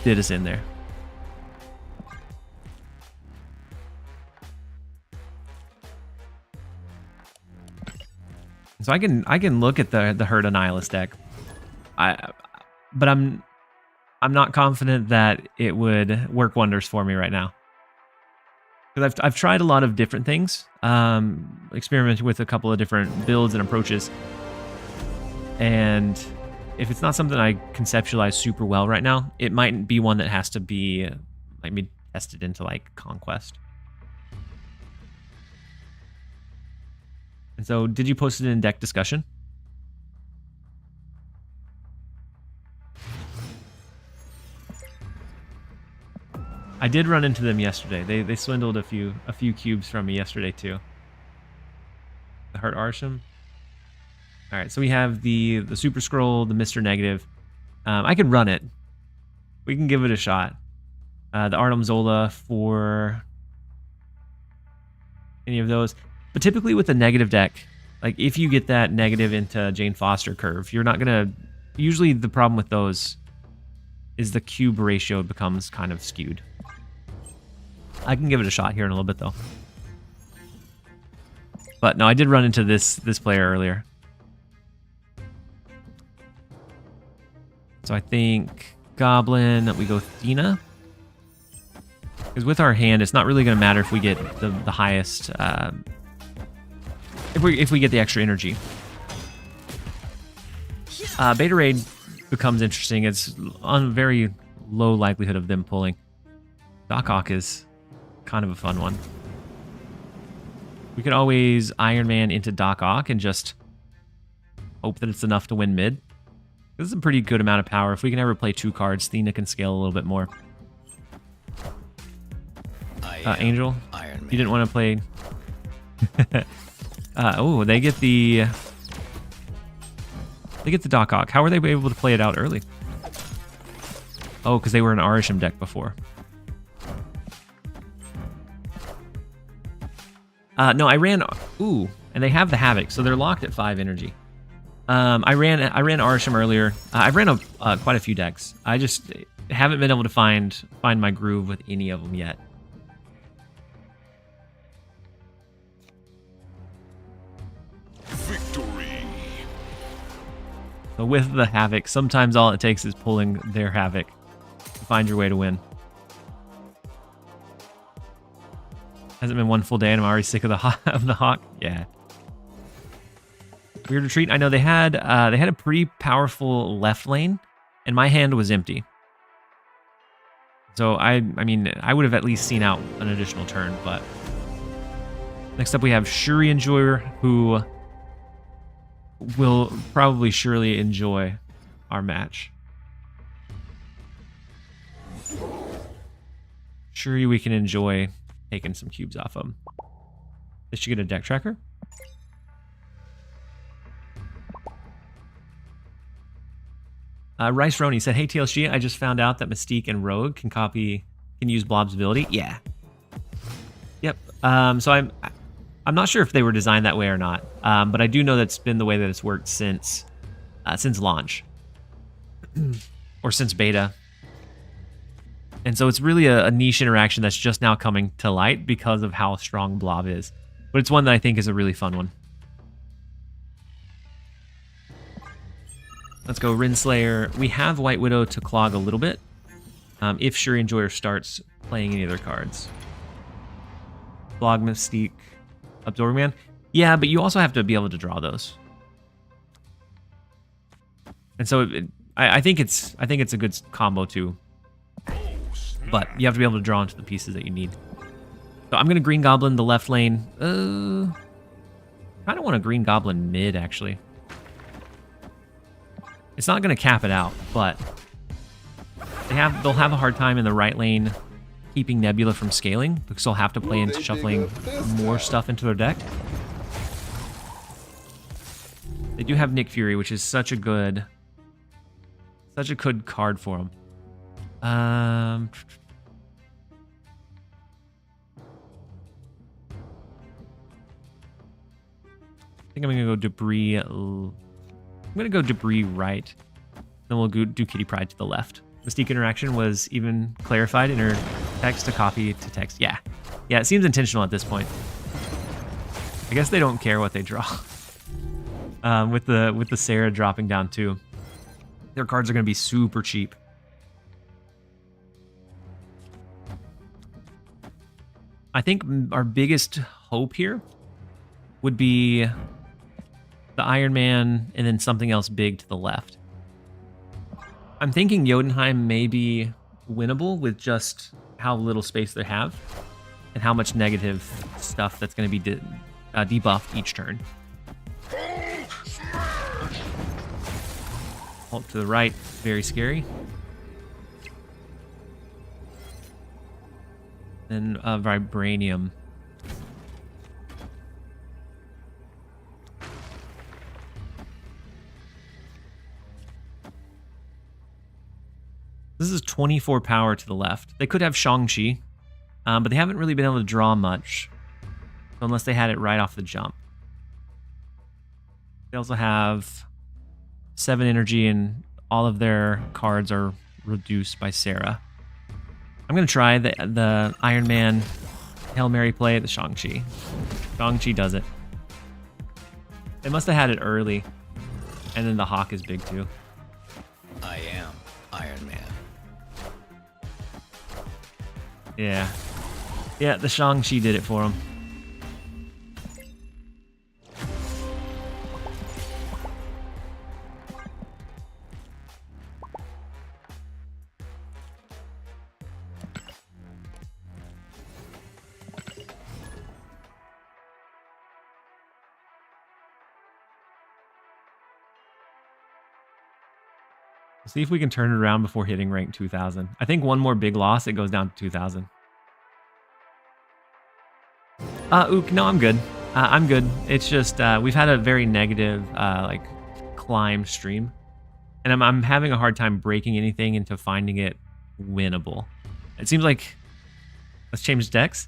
did us in there. So I can look at the Herd Annihilus deck. But I'm not confident that it would work wonders for me right now. Because I've tried a lot of different things, experimenting with a couple of different builds and approaches. And if it's not something I conceptualize super well right now, it might be one that has to be tested into like Conquest. And so, did you post it in deck discussion? I did run into them yesterday. They swindled a few cubes from me yesterday too. The Heart Arishem. All right, so we have the Super Scroll, the Mr. Negative. I could run it. We can give it a shot. The Artem Zola for any of those. But typically with a negative deck, like if you get that negative into Jane Foster curve, you're not gonna. Usually the problem with those is the cube ratio becomes kind of skewed. I can give it a shot here in a little bit though. But no, I did run into this player earlier. So I think Goblin, we go Athena. Because with our hand, it's not really going to matter if we get the highest, if we get the extra energy. Beta Raid becomes interesting. It's on very low likelihood of them pulling. Doc Ock is kind of a fun one. We could always Iron Man into Doc Ock and just hope that it's enough to win mid. This is a pretty good amount of power. If we can ever play 2 cards, Athena can scale a little bit more. Angel, you didn't want to play. Oh, they get the Doc Ock. How were they able to play it out early? Oh, because they were an Arishem deck before. No, I ran. Ooh, and they have the Havoc, so they're locked at 5 energy. I ran Arishem earlier. I've ran quite a few decks. I just haven't been able to find my groove with any of them yet. Victory. So with the Havoc, sometimes all it takes is pulling their Havoc to find your way to win. Hasn't been one full day and I'm already sick of the Hawk. Yeah. Weird Retreat. I know they had a pretty powerful left lane, and my hand was empty. So I mean, I would have at least seen out an additional turn. But next up, we have Shuri Enjoyer, who will probably surely enjoy our match. Shuri, we can enjoy taking some cubes off him. Did she get a deck tracker? Rice Roney said, "Hey TLSG, I just found out that Mystique and Rogue can use Blob's ability." Yeah. Yep. So I'm not sure if they were designed that way or not, but I do know that's been the way that it's worked since launch or since beta. And so it's really a niche interaction that's just now coming to light because of how strong Blob is. But it's one that I think is a really fun one. Let's go Rinslayer. We have White Widow to clog a little bit if Shuri Enjoyer starts playing any other cards. Blog Mystique, Absorbing Man. Yeah, but you also have to be able to draw those. And so I think it's a good combo too. but you have to be able to draw into the pieces that you need. So I'm going to Green Goblin the left lane. Kind of want a Green Goblin mid, actually. It's not going to cap it out, but they'll have a hard time in the right lane keeping Nebula from scaling, because they'll have to play into shuffling more stuff into their deck. They do have Nick Fury, which is such a good card for them. I think I'm gonna go Debris. I'm gonna go Debris right. Then we'll do Kitty Pryde to the left. Mystique interaction was even clarified in her text to copy to text. Yeah, it seems intentional at this point. I guess they don't care what they draw. With the Sarah dropping down too, their cards are gonna be super cheap. I think our biggest hope here would be the Iron Man and then something else big to the left. I'm thinking Jotunheim may be winnable with just how little space they have and how much negative stuff that's going to be debuffed each turn. Ult to the right, very scary. Then Vibranium. This is 24 power to the left. They could have Shang-Chi, but they haven't really been able to draw much, unless they had it right off the jump. They also have 7 energy, and all of their cards are reduced by Sarah. I'm going to try the Iron Man Hail Mary play at the Shang-Chi. Shang-Chi does it. They must have had it early, and then the Hawk is big too. I am Iron Man. Yeah, the Shang-Chi did it for him. See if we can turn it around before hitting rank 2000. I think one more big loss, it goes down to 2000. Ook, no, I'm good. I'm good. It's just we've had a very negative like climb stream, and I'm having a hard time breaking anything into finding it winnable. It seems like let's change decks.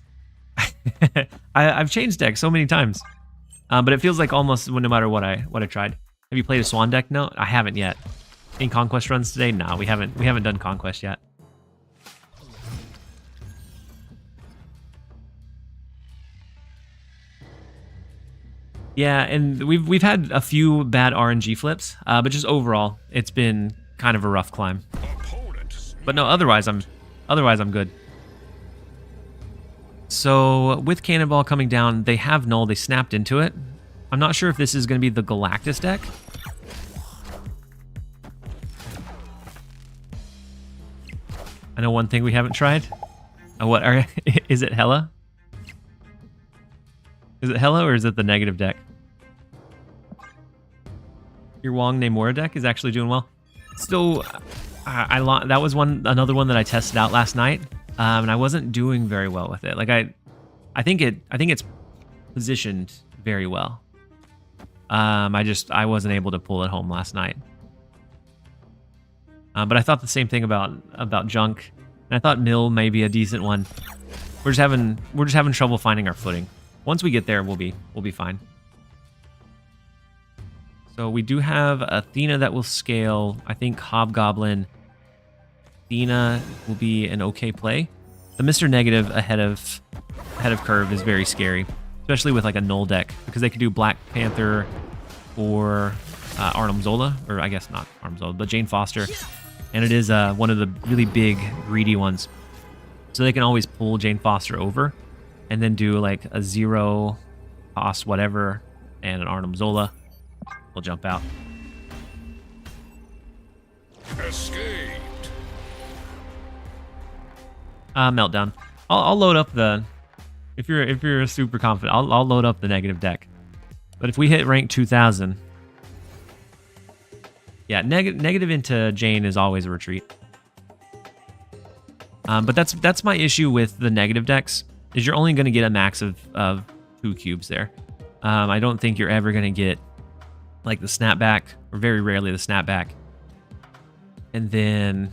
I've changed decks so many times, but it feels like almost no matter what I tried. Have you played a Swan deck? No, I haven't yet. Any Conquest runs today? No, we haven't done Conquest yet. Yeah, and we've had a few bad RNG flips, but just overall, it's been kind of a rough climb. But no, otherwise I'm good. So with Cannonball coming down, they have Null. They snapped into it. I'm not sure if this is going to be the Galactus deck. I know one thing we haven't tried. Is it Hela? Is it Hela or is it the negative deck? Your Wong Namora deck is actually doing well. So that was another one that I tested out last night, and I wasn't doing very well with it. Like I think it's positioned very well. I wasn't able to pull it home last night. But I thought the same thing about Junk, and I thought Mill may be a decent one. We're just having trouble finding our footing. Once we get there, we'll be fine. So we do have Athena that will scale. I think Hobgoblin Athena will be an okay play. The Mr. Negative ahead of curve is very scary, especially with like a null deck, because they could do Black Panther or Arnim Zola, or I guess not Arnim Zola, but Jane Foster. And it is one of the really big, greedy ones. So they can always pull Jane Foster over and then do like a 0 cost whatever and an Arnim Zola will jump out. Escaped. Meltdown. I'll load up the. If you're super confident, I'll load up the negative deck. But if we hit rank 2000, yeah, negative into Jane is always a retreat. But that's my issue with the negative decks, is you're only going to get a max of 2 cubes there. I don't think you're ever going to get like the snapback, or very rarely the snapback. And then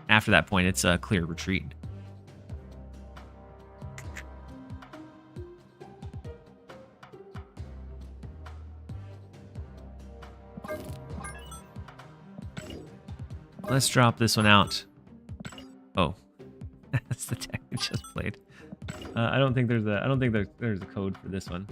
after that point, it's a clear retreat. Let's drop this one out. Oh, that's the deck we just played. I don't think there's a code for this one.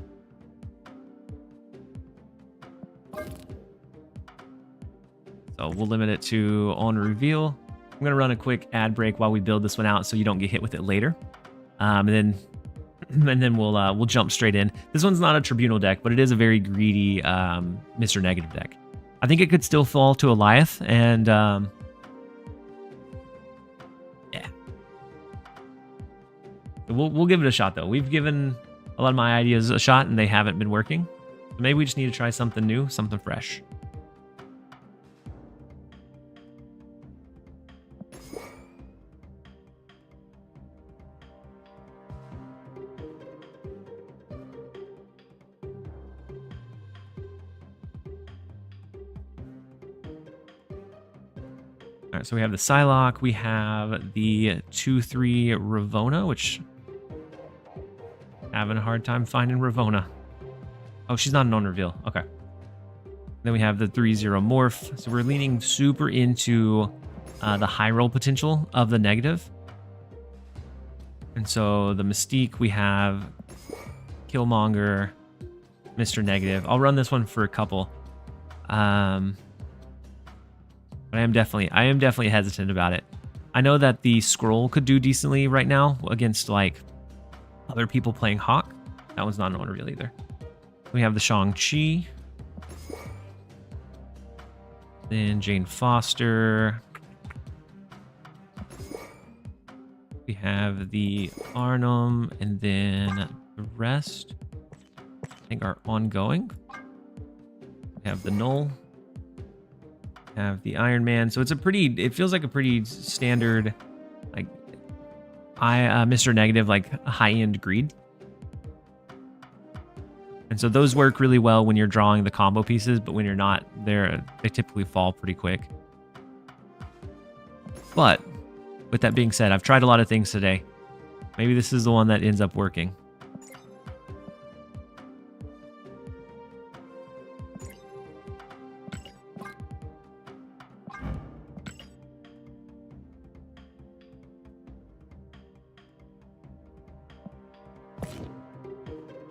So we'll limit it to on reveal. I'm gonna run a quick ad break while we build this one out, so you don't get hit with it later. And then we'll jump straight in. This one's not a Tribunal deck, but it is a very greedy Mr. Negative deck. I think it could still fall to Eliath, and yeah. We'll give it a shot, though. We've given a lot of my ideas a shot, and they haven't been working. So maybe we just need to try something new, something fresh. All right, so we have the Psylocke, we have the 2/3 Ravona, which having a hard time finding Ravona. Oh, she's not a known reveal. Okay. Then we have the 3/0 Morph. So we're leaning super into the high roll potential of the negative. And so the Mystique, we have Killmonger, Mr. Negative. I'll run this one for a couple. But I am definitely hesitant about it. I know that the scroll could do decently right now against like other people playing Hawk. That one's not an honor reveal either. We have the Shang-Chi. Then Jane Foster. We have the Arnhem, and then the rest I think are ongoing. We have the Null. Have the Iron Man. So it feels like a pretty standard, like Mr. Negative, like high-end greed. And so those work really well when you're drawing the combo pieces, but when you're not, they typically fall pretty quick. But with that being said, I've tried a lot of things today. Maybe this is the one that ends up working.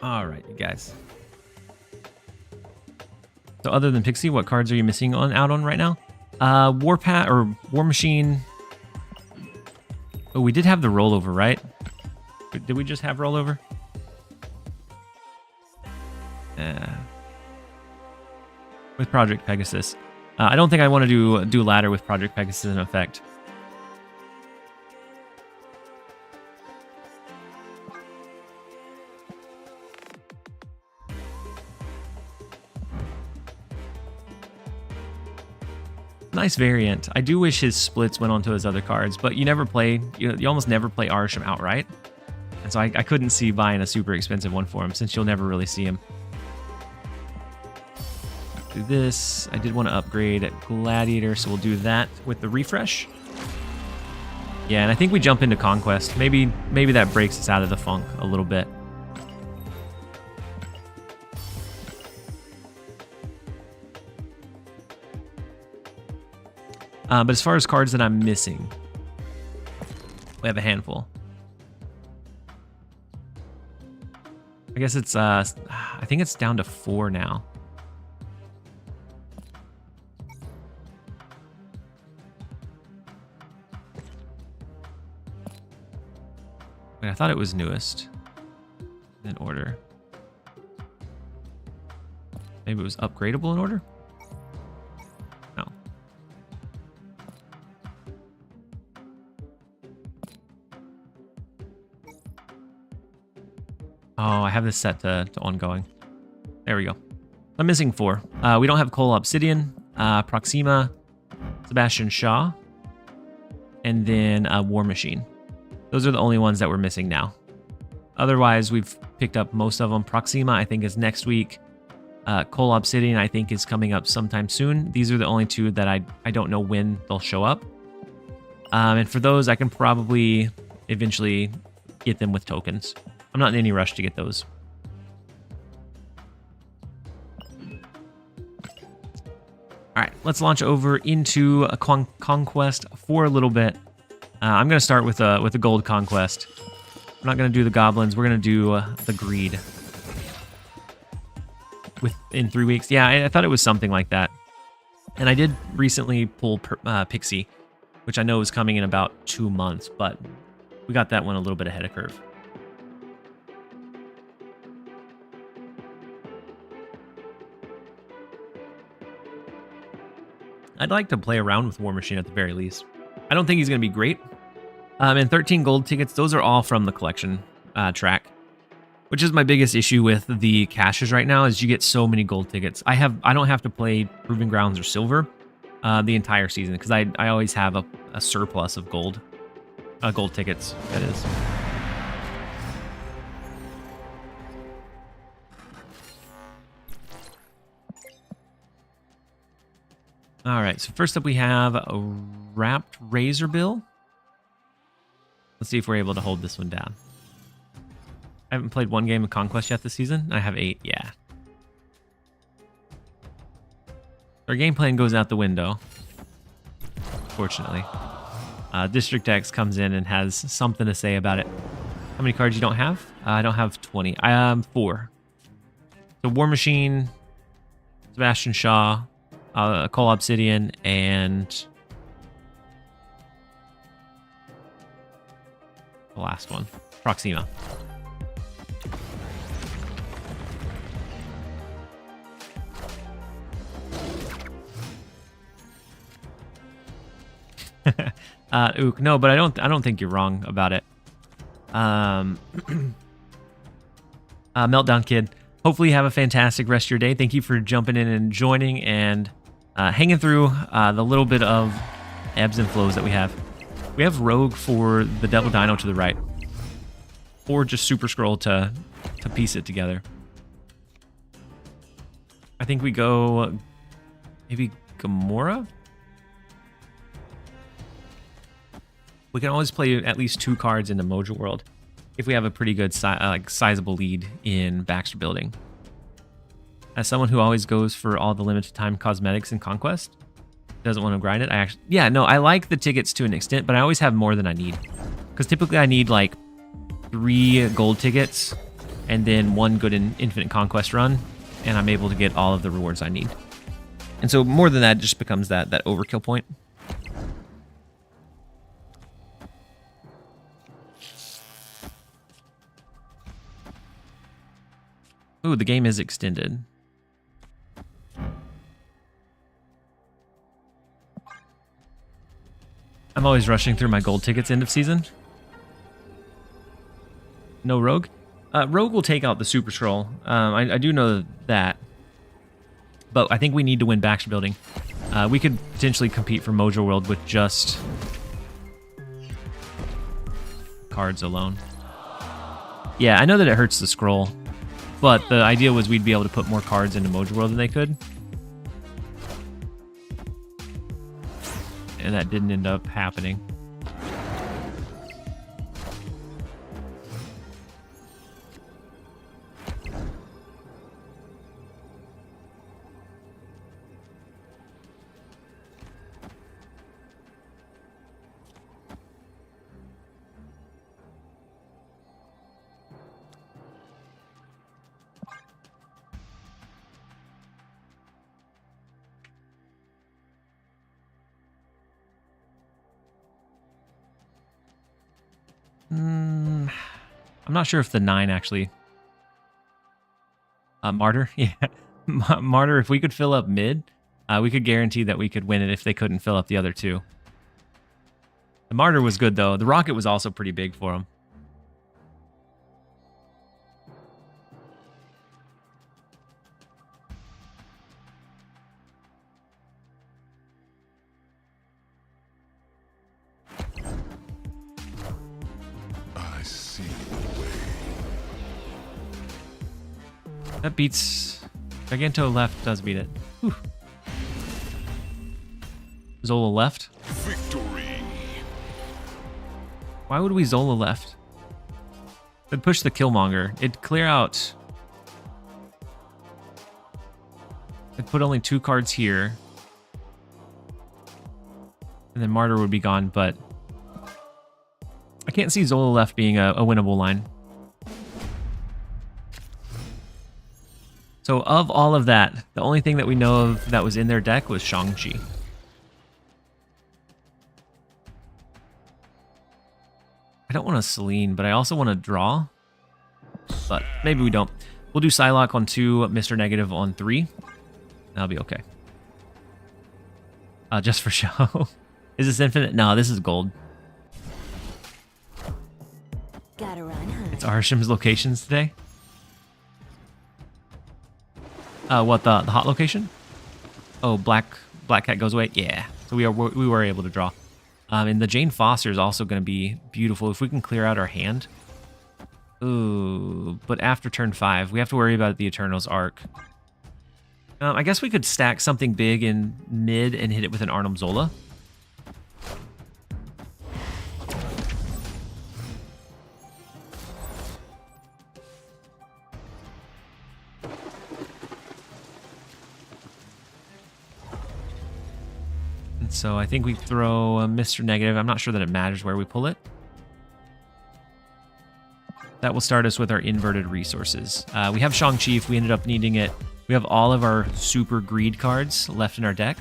All right, you guys. So other than Pixie, what cards are you missing out on right now? Warpath or War Machine. Oh, we did have the rollover, right? Did we just have rollover? With Project Pegasus. I don't think I want to do ladder with Project Pegasus in effect. Nice variant. I do wish his splits went onto his other cards, but you almost never play Arishem outright. And so I couldn't see buying a super expensive one for him, since you'll never really see him. Do this. I did want to upgrade Gladiator, so we'll do that with the refresh. Yeah, and I think we jump into Conquest. Maybe that breaks us out of the funk a little bit. But as far as cards that I'm missing, we have a handful. I guess it's, I think it's down to 4 now. Wait, I thought it was newest in order. Maybe it was upgradable in order? Oh, I have this set to ongoing. There we go. I'm missing 4. We don't have Coal Obsidian, Proxima, Sebastian Shaw, and then War Machine. Those are the only ones that we're missing now. Otherwise, we've picked up most of them. Proxima, I think, is next week. Coal Obsidian, I think, is coming up sometime soon. These are the only 2 that I don't know when they'll show up. And for those, I can probably eventually get them with tokens. I'm not in any rush to get those. All right, let's launch over into a Conquest for a little bit. I'm going to start with a gold Conquest. We're not going to do the goblins. We're going to do the greed. In 3 weeks. Yeah, I thought it was something like that. And I did recently pull Pixie, which I know is coming in about 2 months, but we got that one a little bit ahead of curve. I'd like to play around with War Machine at the very least. I don't think he's going to be great. And 13 gold tickets, those are all from the collection track, which is my biggest issue with the caches right now is you get so many gold tickets. I don't have to play Proving Grounds or Silver the entire season because I always have a surplus of gold tickets, that is. All right, so first up we have a Wrapped Razor Bill. Let's see if we're able to hold this one down. I haven't played 1 game of Conquest yet this season. I have 8, yeah. Our game plan goes out the window, fortunately. District X comes in and has something to say about it. How many cards you don't have? I don't have 20. I have 4. So War Machine, Sebastian Shaw, Coal Obsidian, and the last one, Proxima. Ook, no, but I don't think you're wrong about it. Meltdown Kid, hopefully you have a fantastic rest of your day. Thank you for jumping in and joining and hanging through the little bit of ebbs and flows that we have. We have Rogue for the Devil Dino to the right, or just Super Scroll to piece it together. I think we go maybe Gamora. We can always play at least 2 cards into Mojo World if we have a pretty good sizable lead in Baxter Building. As someone who always goes for all the limited time cosmetics in Conquest, doesn't want to grind it, I like the tickets to an extent, but I always have more than I need. Because typically I need like 3 gold tickets and then 1 good Infinite Conquest run, and I'm able to get all of the rewards I need. And so more than that just becomes that overkill point. Ooh, the game is extended. I'm always rushing through my gold tickets end of season. No Rogue? Rogue will take out the Super Scroll. I do know that. But I think we need to win Baxter Building. We could potentially compete for Mojo World with just cards alone. Yeah, I know that it hurts the scroll. But the idea was we'd be able to put more cards into Mojo World than they could. And that didn't end up happening. I'm not sure if the 9 actually... Martyr? Yeah. Martyr, if we could fill up mid, we could guarantee that we could win it if they couldn't fill up the other 2. The Martyr was good, though. The Rocket was also pretty big for him. I see the way. That beats... Giganto left does beat it. Whew. Zola left? Victory. Why would we Zola left? It'd push the Killmonger. It'd clear out... It'd put only 2 cards here. And then Martyr would be gone, but... I can't see Zola left being a winnable line. So of all of that, the only thing that we know of that was in their deck was Shang-Chi. I don't want to Celine, but I also want to draw. But maybe we don't. We'll do Psylocke on 2, Mr. Negative on 3. That'll be okay. Just for show. Is this infinite? No, this is gold. Gotta run, huh? It's Arishem's locations today. What, the hot location? Oh, Black Cat goes away? Yeah. So we were able to draw. And the Jane Foster is also going to be beautiful if we can clear out our hand. Ooh, but after turn 5, we have to worry about the Eternals arc. I guess we could stack something big in mid and hit it with an Arnim Zola. So I think we throw a Mr. Negative. I'm not sure that it matters where we pull it. That will start us with our inverted resources. We have Shang-Chi if we ended up needing it. We have all of our super greed cards left in our deck.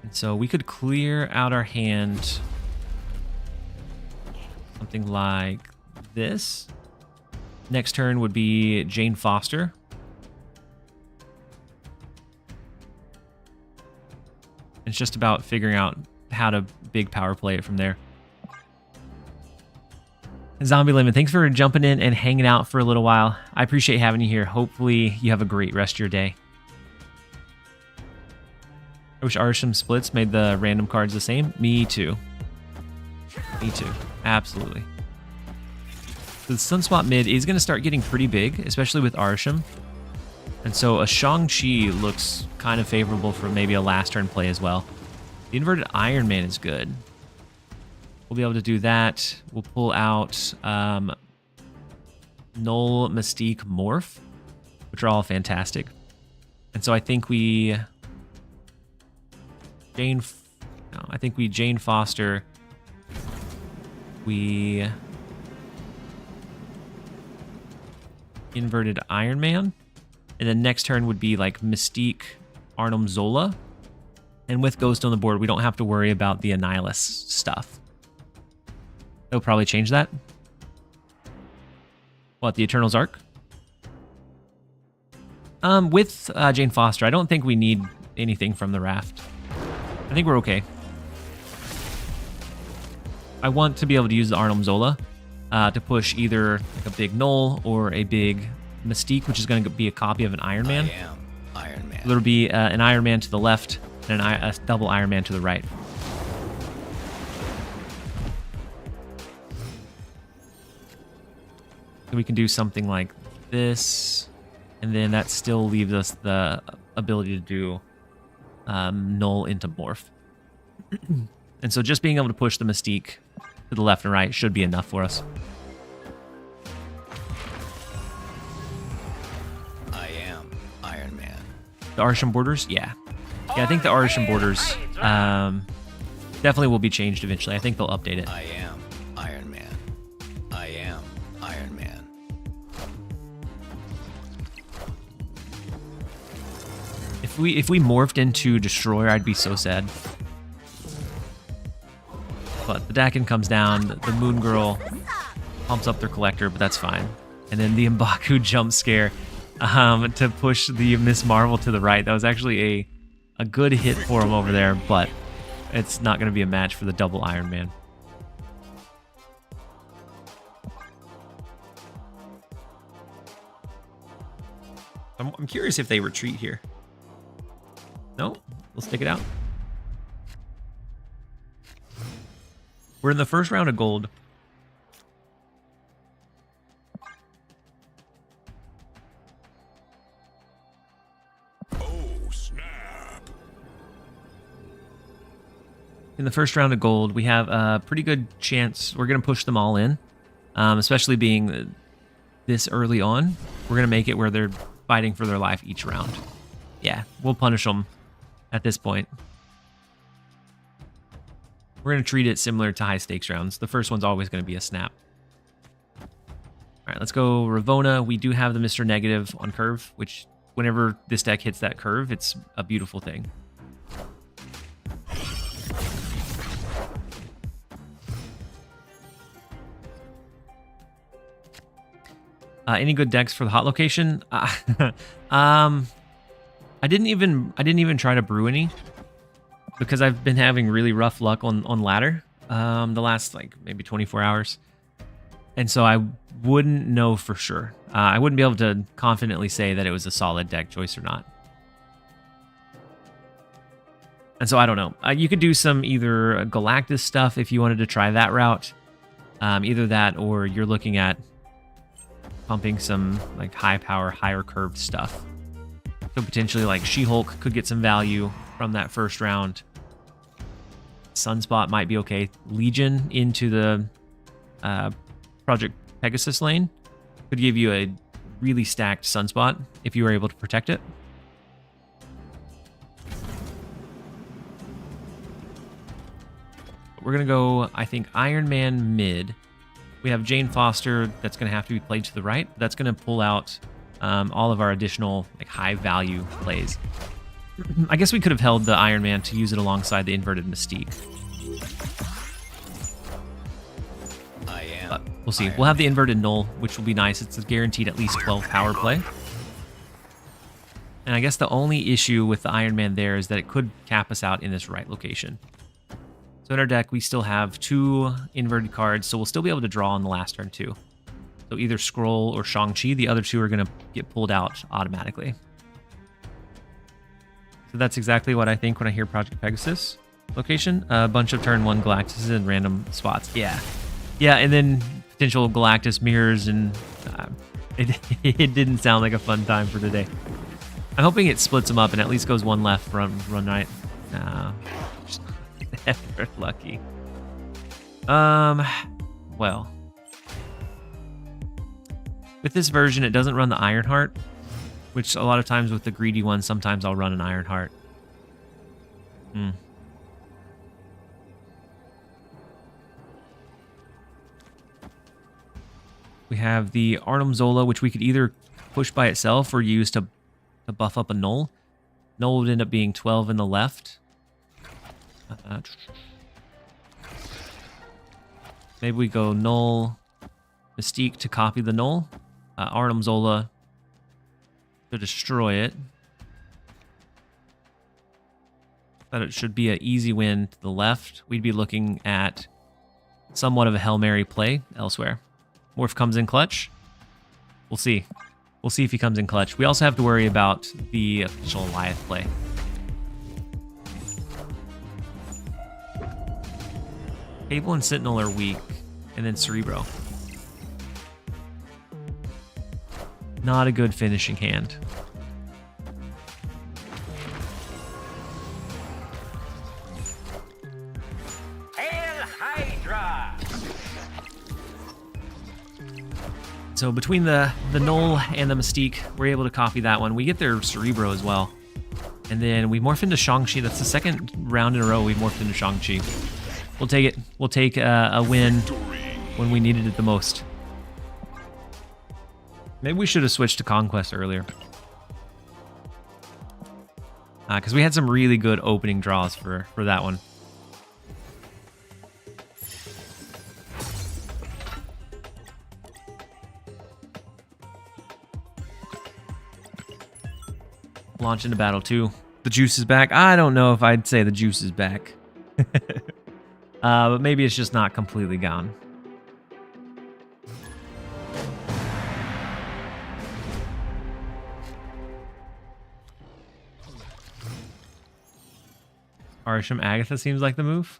And so we could clear out our hand something like this. Next turn would be Jane Foster. It's just about figuring out how to big power play it from there. Zombie Lemon, thanks for jumping in and hanging out for a little while. I appreciate having you here. Hopefully you have a great rest of your day. I wish Arishem splits made the random cards the same. Me too. Me too. Absolutely. So the Sunspot mid is going to start getting pretty big, especially with Arishem. And so a Shang-Chi looks kind of favorable for maybe a last turn play as well. The inverted Iron Man is good. We'll be able to do that. We'll pull out Null, Mystique, Morph, which are all fantastic. And so I think we Jane Foster. We inverted Iron Man. And then next turn would be like Mystique, Arnim Zola. And with Ghost on the board, we don't have to worry about the Annihilus stuff. They'll probably change that. What, the Eternals arc? With Jane Foster, I don't think we need anything from the raft. I think we're okay. I want to be able to use the Arnim Zola to push either like a big Null or a big Mystique, which is going to be a copy of an Iron Man. I am Iron Man. So there'll be an Iron Man to the left and a double Iron Man to the right. So we can do something like this, and then that still leaves us the ability to do Null into Morph. And so just being able to push the Mystique to the left and right should be enough for us. I am Iron Man. The Arishem borders? Yeah. Yeah, I think the Arishem borders definitely will be changed eventually. I think they'll update it. I am Iron Man. I am Iron Man. If we morphed into Destroyer, I'd be so sad. But the Dakin comes down, the Moon Girl pumps up their Collector, but that's fine. And then the M'Baku jump scare to push the Miss Marvel to the right. That was actually a good hit for him over there, but it's not going to be a match for the double Iron Man. I'm curious if they retreat here. No? We'll stick it out. We're in the first round of gold. Oh, snap. In the first round of gold, we have a pretty good chance. We're going to push them all in, especially being this early on. We're going to make it where they're fighting for their life each round. Yeah, we'll punish them at this point. We're going to treat it similar to high stakes rounds. The first one's always going to be a snap. All right, let's go Ravona. We do have the Mr. Negative on curve, which whenever this deck hits that curve, it's a beautiful thing. Any good decks for the hot location? I didn't even try to brew any because I've been having really rough luck on ladder the last like maybe 24 hours, and so I wouldn't know for sure. I wouldn't be able to confidently say that it was a solid deck choice or not. And so I don't know. You could do some either Galactus stuff if you wanted to try that route, either that or you're looking at pumping some like high power, higher curved stuff. So potentially like She-Hulk could get some value from that first round. Sunspot might be okay. Legion into the Project Pegasus lane could give you a really stacked Sunspot if you were able to protect it. We're going to go, I think, Iron Man mid. We have Jane Foster that's going to have to be played to the right. That's going to pull out all of our additional like high value plays. I guess we could have held the Iron Man to use it alongside the inverted Mystique. But we'll see. We'll have the inverted Null, which will be nice. It's a guaranteed at least 12 power play. And I guess the only issue with the Iron Man there is that it could cap us out in this right location. So in our deck, we still have 2 inverted cards, so we'll still be able to draw on the last turn too. So either Scroll or Shang-Chi, the other 2 are going to get pulled out automatically. So that's exactly what I think when I hear Project Pegasus location. A bunch of turn 1 Galactus in random spots. Yeah. Yeah, and then potential Galactus mirrors, and it didn't sound like a fun time for today. I'm hoping it splits them up and at least goes 1 left, run right. Ever lucky. Well, with this version, it doesn't run the Ironheart, which a lot of times with the greedy one, sometimes I'll run an Ironheart. We have the Arnim Zola, which we could either push by itself or use to buff up a Null. Null would end up being 12 in the left. Maybe we go Null, Mystique to copy the Null, Arnim Zola to destroy it. But it should be an easy win to the left. We'd be looking at somewhat of a Hail Mary play elsewhere. Morph comes in clutch. We'll see. We'll see if he comes in clutch. We also have to worry about the official Goliath play. Cable and Sentinel are weak, and then Cerebro. Not a good finishing hand. Hail Hydra! So between the Null and the Mystique, we're able to copy that one. We get their Cerebro as well. And then we morph into Shang-Chi. That's the second round in a row we've morphed into Shang-Chi. We'll take it. We'll take a win when we needed it the most. Maybe we should have switched to Conquest earlier. Because we had some really good opening draws for that one. Launch into battle 2. The juice is back. I don't know if I'd say the juice is back. But maybe it's just not completely gone. Arishem Agatha seems like the move.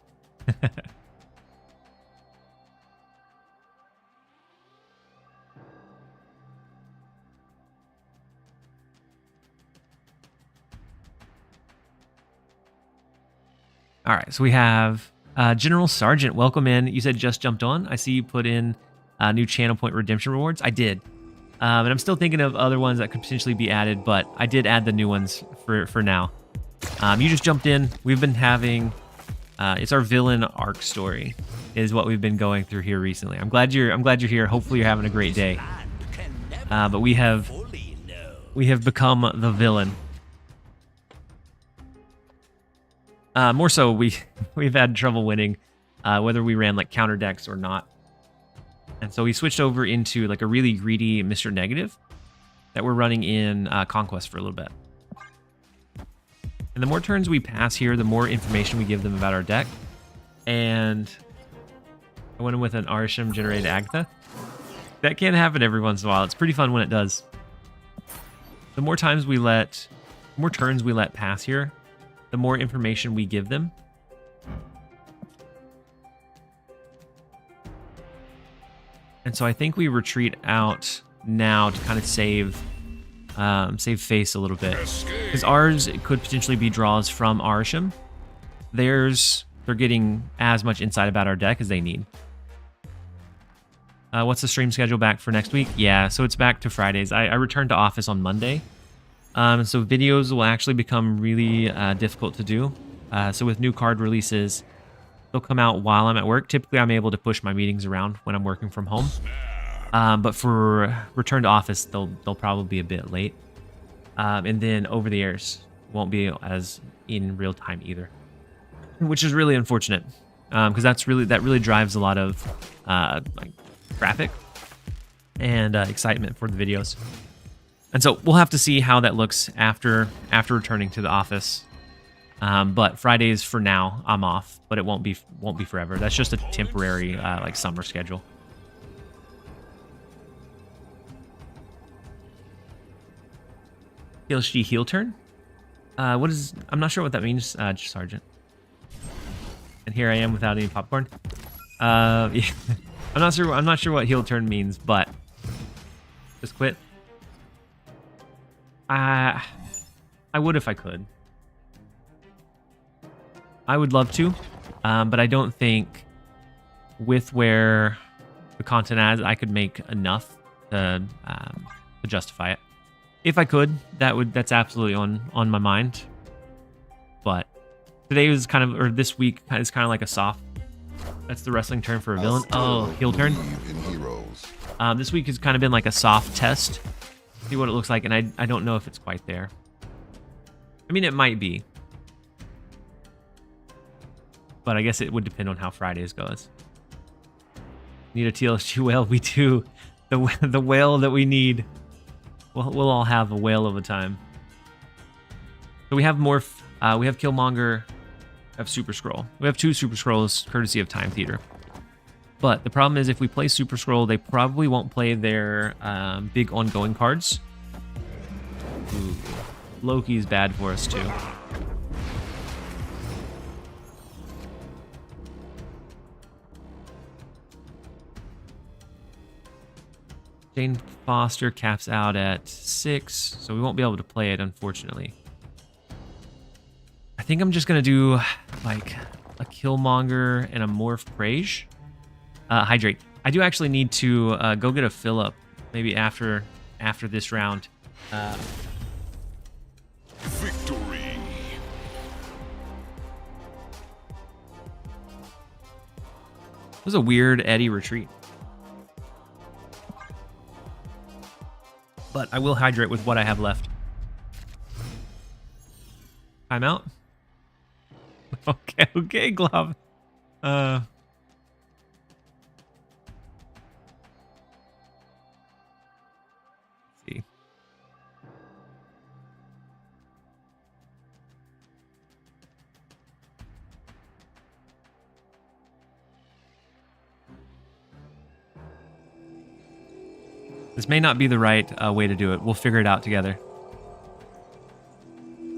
All right, so we have General Sergeant. Welcome in. You said just jumped on. I see you put in new channel point redemption rewards. I did. And I'm still thinking of other ones that could potentially be added, but I did add the new ones for now. You just jumped in. We've been having it's our villain arc story is what we've been going through here recently. I'm glad you're here. Hopefully you're having a great day. But we have become the villain. More so, we've had trouble winning, whether we ran like counter decks or not. And so we switched over into like a really greedy Mr. Negative that we're running in Conquest for a little bit. And the more turns we pass here, the more information we give them about our deck. And I went in with an Arishem generated Agatha. That can happen every once in a while. It's pretty fun when it does. The more turns we let pass here, the more information we give them. And so I think we retreat out now to kind of save face a little bit. Because ours could potentially be draws from Arishem. Theirs, they're getting as much insight about our deck as they need. What's the stream schedule back for next week? Yeah, so it's back to Fridays. I returned to office on Monday. So videos will actually become really difficult to do. So with new card releases, they'll come out while I'm at work. Typically, I'm able to push my meetings around when I'm working from home. But for return to office, they'll probably be a bit late. And then over the airs won't be as in real time either, which is really unfortunate because that really drives a lot of like traffic and excitement for the videos. And so we'll have to see how that looks after returning to the office. But Fridays for now I'm off, but it won't be forever. That's just a temporary like summer schedule. TLSG heel turn? I'm not sure what that means, Sergeant. And here I am without any popcorn. Yeah. I'm not sure what heel turn means, but just quit. I would if I could. I would love to, but I don't think with where the content is, I could make enough to justify it. If I could, that's absolutely on my mind. But today was this week is kind of like a soft. That's the wrestling term for a villain. Oh, heel turn. This week has kind of been like a soft test. See what it looks like, and I don't know if it's quite there. I mean, it might be. But I guess it would depend on how Fridays goes. Need a TLSG whale? We do. The whale that we need. We'll all have a whale of a time. So we have Morph. We have Killmonger. We have Super Scroll. We have 2 Super Scrolls courtesy of Time Theater. But the problem is if we play Super Scroll, they probably won't play their big ongoing cards. Ooh. Loki's bad for us too. Jane Foster caps out at 6, so we won't be able to play it, unfortunately. I think I'm just going to do like a Killmonger and a Morph Prage. Hydrate. I do actually need to go get a fill up maybe after this round. Victory. It was a weird Eddie retreat. But I will hydrate with what I have left. Timeout. Okay, Glove. See. This may not be the right way to do it. We'll figure it out together.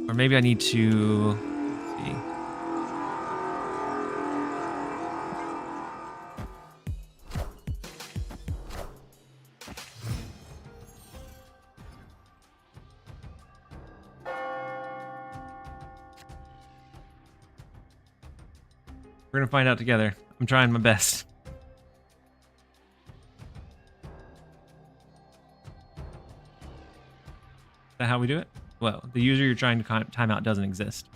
Or maybe I need to... Let's see. We're gonna find out together. I'm trying my best. Is that how we do it? Well, the user you're trying to time out doesn't exist.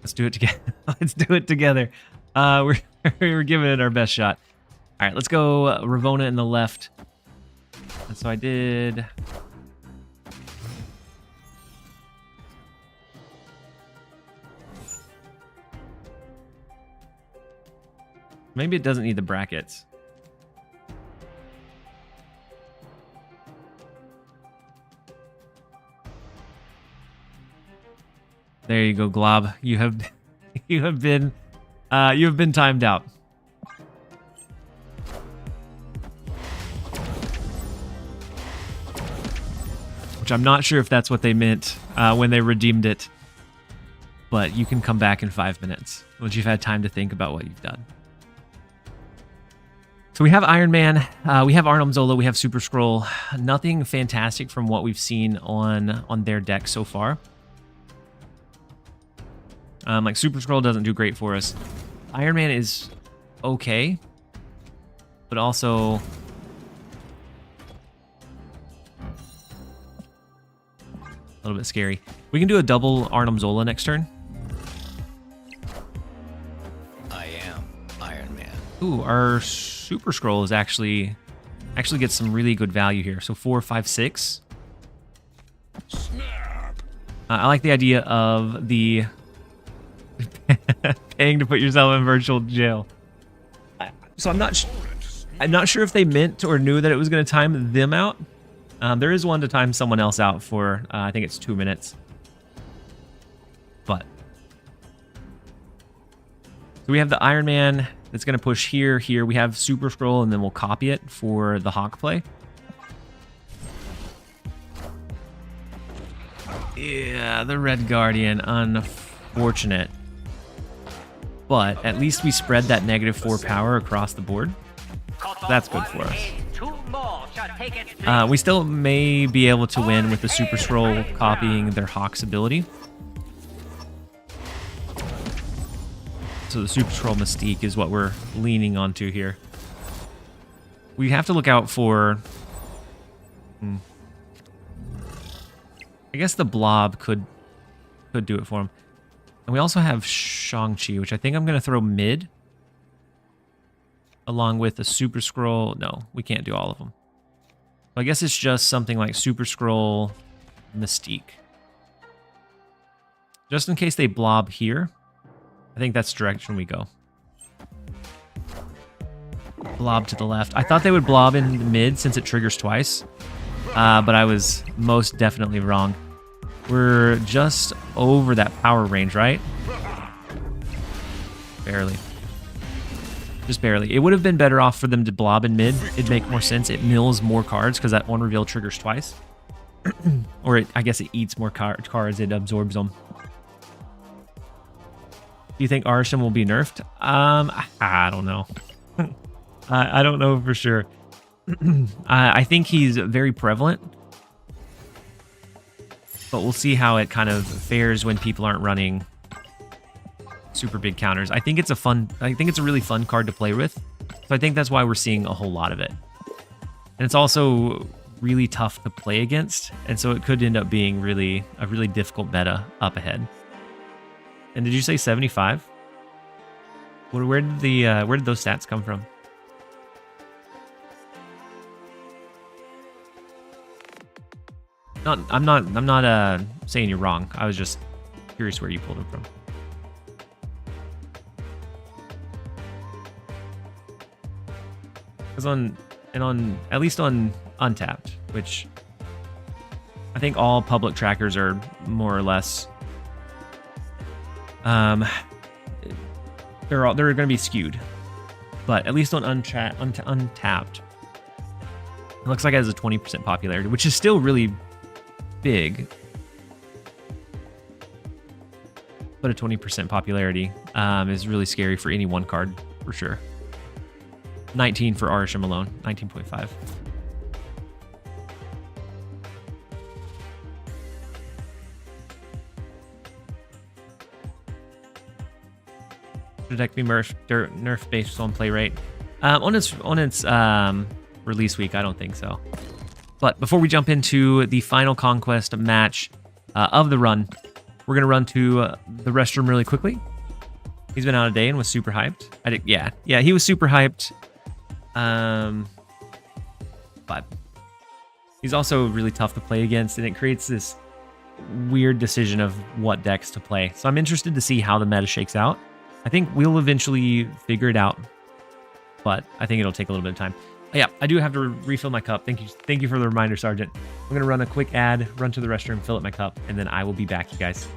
Let's do it together. Let's do it together. We're giving it our best shot. All right, let's go Ravona in the left. And so I did. Maybe it doesn't need the brackets. There you go, Glob. You have been timed out. Which I'm not sure if that's what they meant when they redeemed it. But you can come back in 5 minutes once you've had time to think about what you've done. So we have Iron Man, we have Arnhem Zola, we have Super Scroll. Nothing fantastic from what we've seen on their deck so far. Like Super Scroll doesn't do great for us. Iron Man is okay, but also a little bit scary. We can do a double Arnhem Zola next turn. I am Iron Man. Ooh, our Super Scroll is actually gets some really good value here. So 4, 5, 6. Snap. I like the idea of the paying to put yourself in virtual jail. So I'm not sure if they meant or knew that it was going to time them out. There is one to time someone else out for I think it's 2 minutes. But so we have the Iron Man that's going to push here. We have Super Scroll, and then we'll copy it for the Hawk play. Yeah, the Red Guardian, unfortunate. But at least we spread that -4 power across the board. That's good for us. We still may be able to win with the Super Scroll copying their Hawk's ability. So the Super Scroll Mystique is what we're leaning onto here. We have to look out for... I guess the Blob could do it for him. And we also have Shang-Chi, which I think I'm going to throw mid. Along with the Super Scroll. No, we can't do all of them. So I guess it's just something like Super Scroll Mystique. Just in case they blob here. I think that's the direction we go. Blob to the left. I thought they would blob in the mid since it triggers twice. But I was most definitely wrong. We're just over that power range, right? Barely. Just barely. It would have been better off for them to blob in mid. It'd make more sense. It mills more cards because that one reveal triggers twice. Or I guess it eats more cards. It absorbs them. Do you think Arishem will be nerfed? I don't know. I don't know for sure. I think he's very prevalent. But we'll see how it kind of fares when people aren't running super big counters. I think it's a really fun card to play with. So I think that's why we're seeing a whole lot of it. And it's also really tough to play against. And so it could end up being a really difficult meta up ahead. And did you say 75? Where did those stats come from? I'm not saying you're wrong. I was just curious where you pulled them from. Because at least on Untapped, which I think all public trackers are more or less they're going to be skewed. But at least on Untapped, it looks like it has a 20% popularity, which is still really big. But a 20% popularity is really scary for any one card, for sure. 19 for Arishem alone, 19.5. Protect Me nerf based on play rate. On its release week, I don't think so. But before we jump into the final Conquest match of the run, we're gonna run to the restroom really quickly. He's been out a day and was super hyped. Yeah, he was super hyped. But he's also really tough to play against, and it creates this weird decision of what decks to play. So I'm interested to see how the meta shakes out. I think we'll eventually figure it out, but I think it'll take a little bit of time. Yeah, I do have to refill my cup. Thank you for the reminder, Sergeant. I'm gonna run a quick ad, run to the restroom, fill up my cup, and then I will be back, you guys.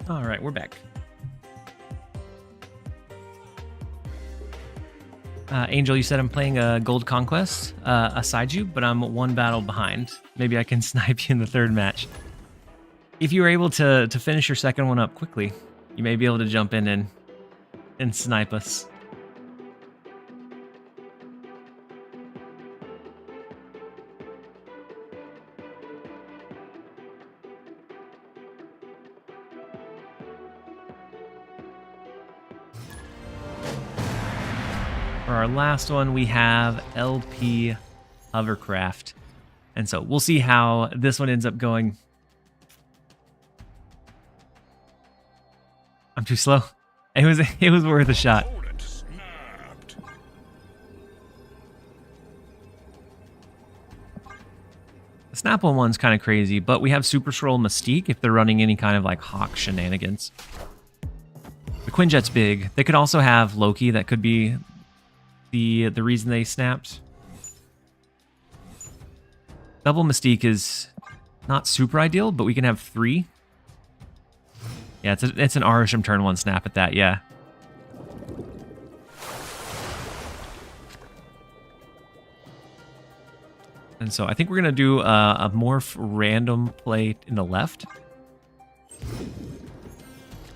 All right, we're back. Angel, you said I'm playing a Gold Conquest aside you, but I'm one battle behind. Maybe I can snipe you in the third match. If you were able to finish your second one up quickly, you may be able to jump in and snipe us. For our last one, we have LP Hovercraft. And so we'll see how this one ends up going. I'm too slow. It was worth a shot. Opponent snapped. The Snap on one's kind of crazy, but we have Super Scroll Mystique if they're running any kind of like Hawk shenanigans. The Quinjet's big. They could also have Loki. That could be the reason they snapped. Double Mystique is not super ideal, but we can have 3. Yeah, it's an Arishem turn 1 snap at that, yeah. And so I think we're going to do a morph random play in the left.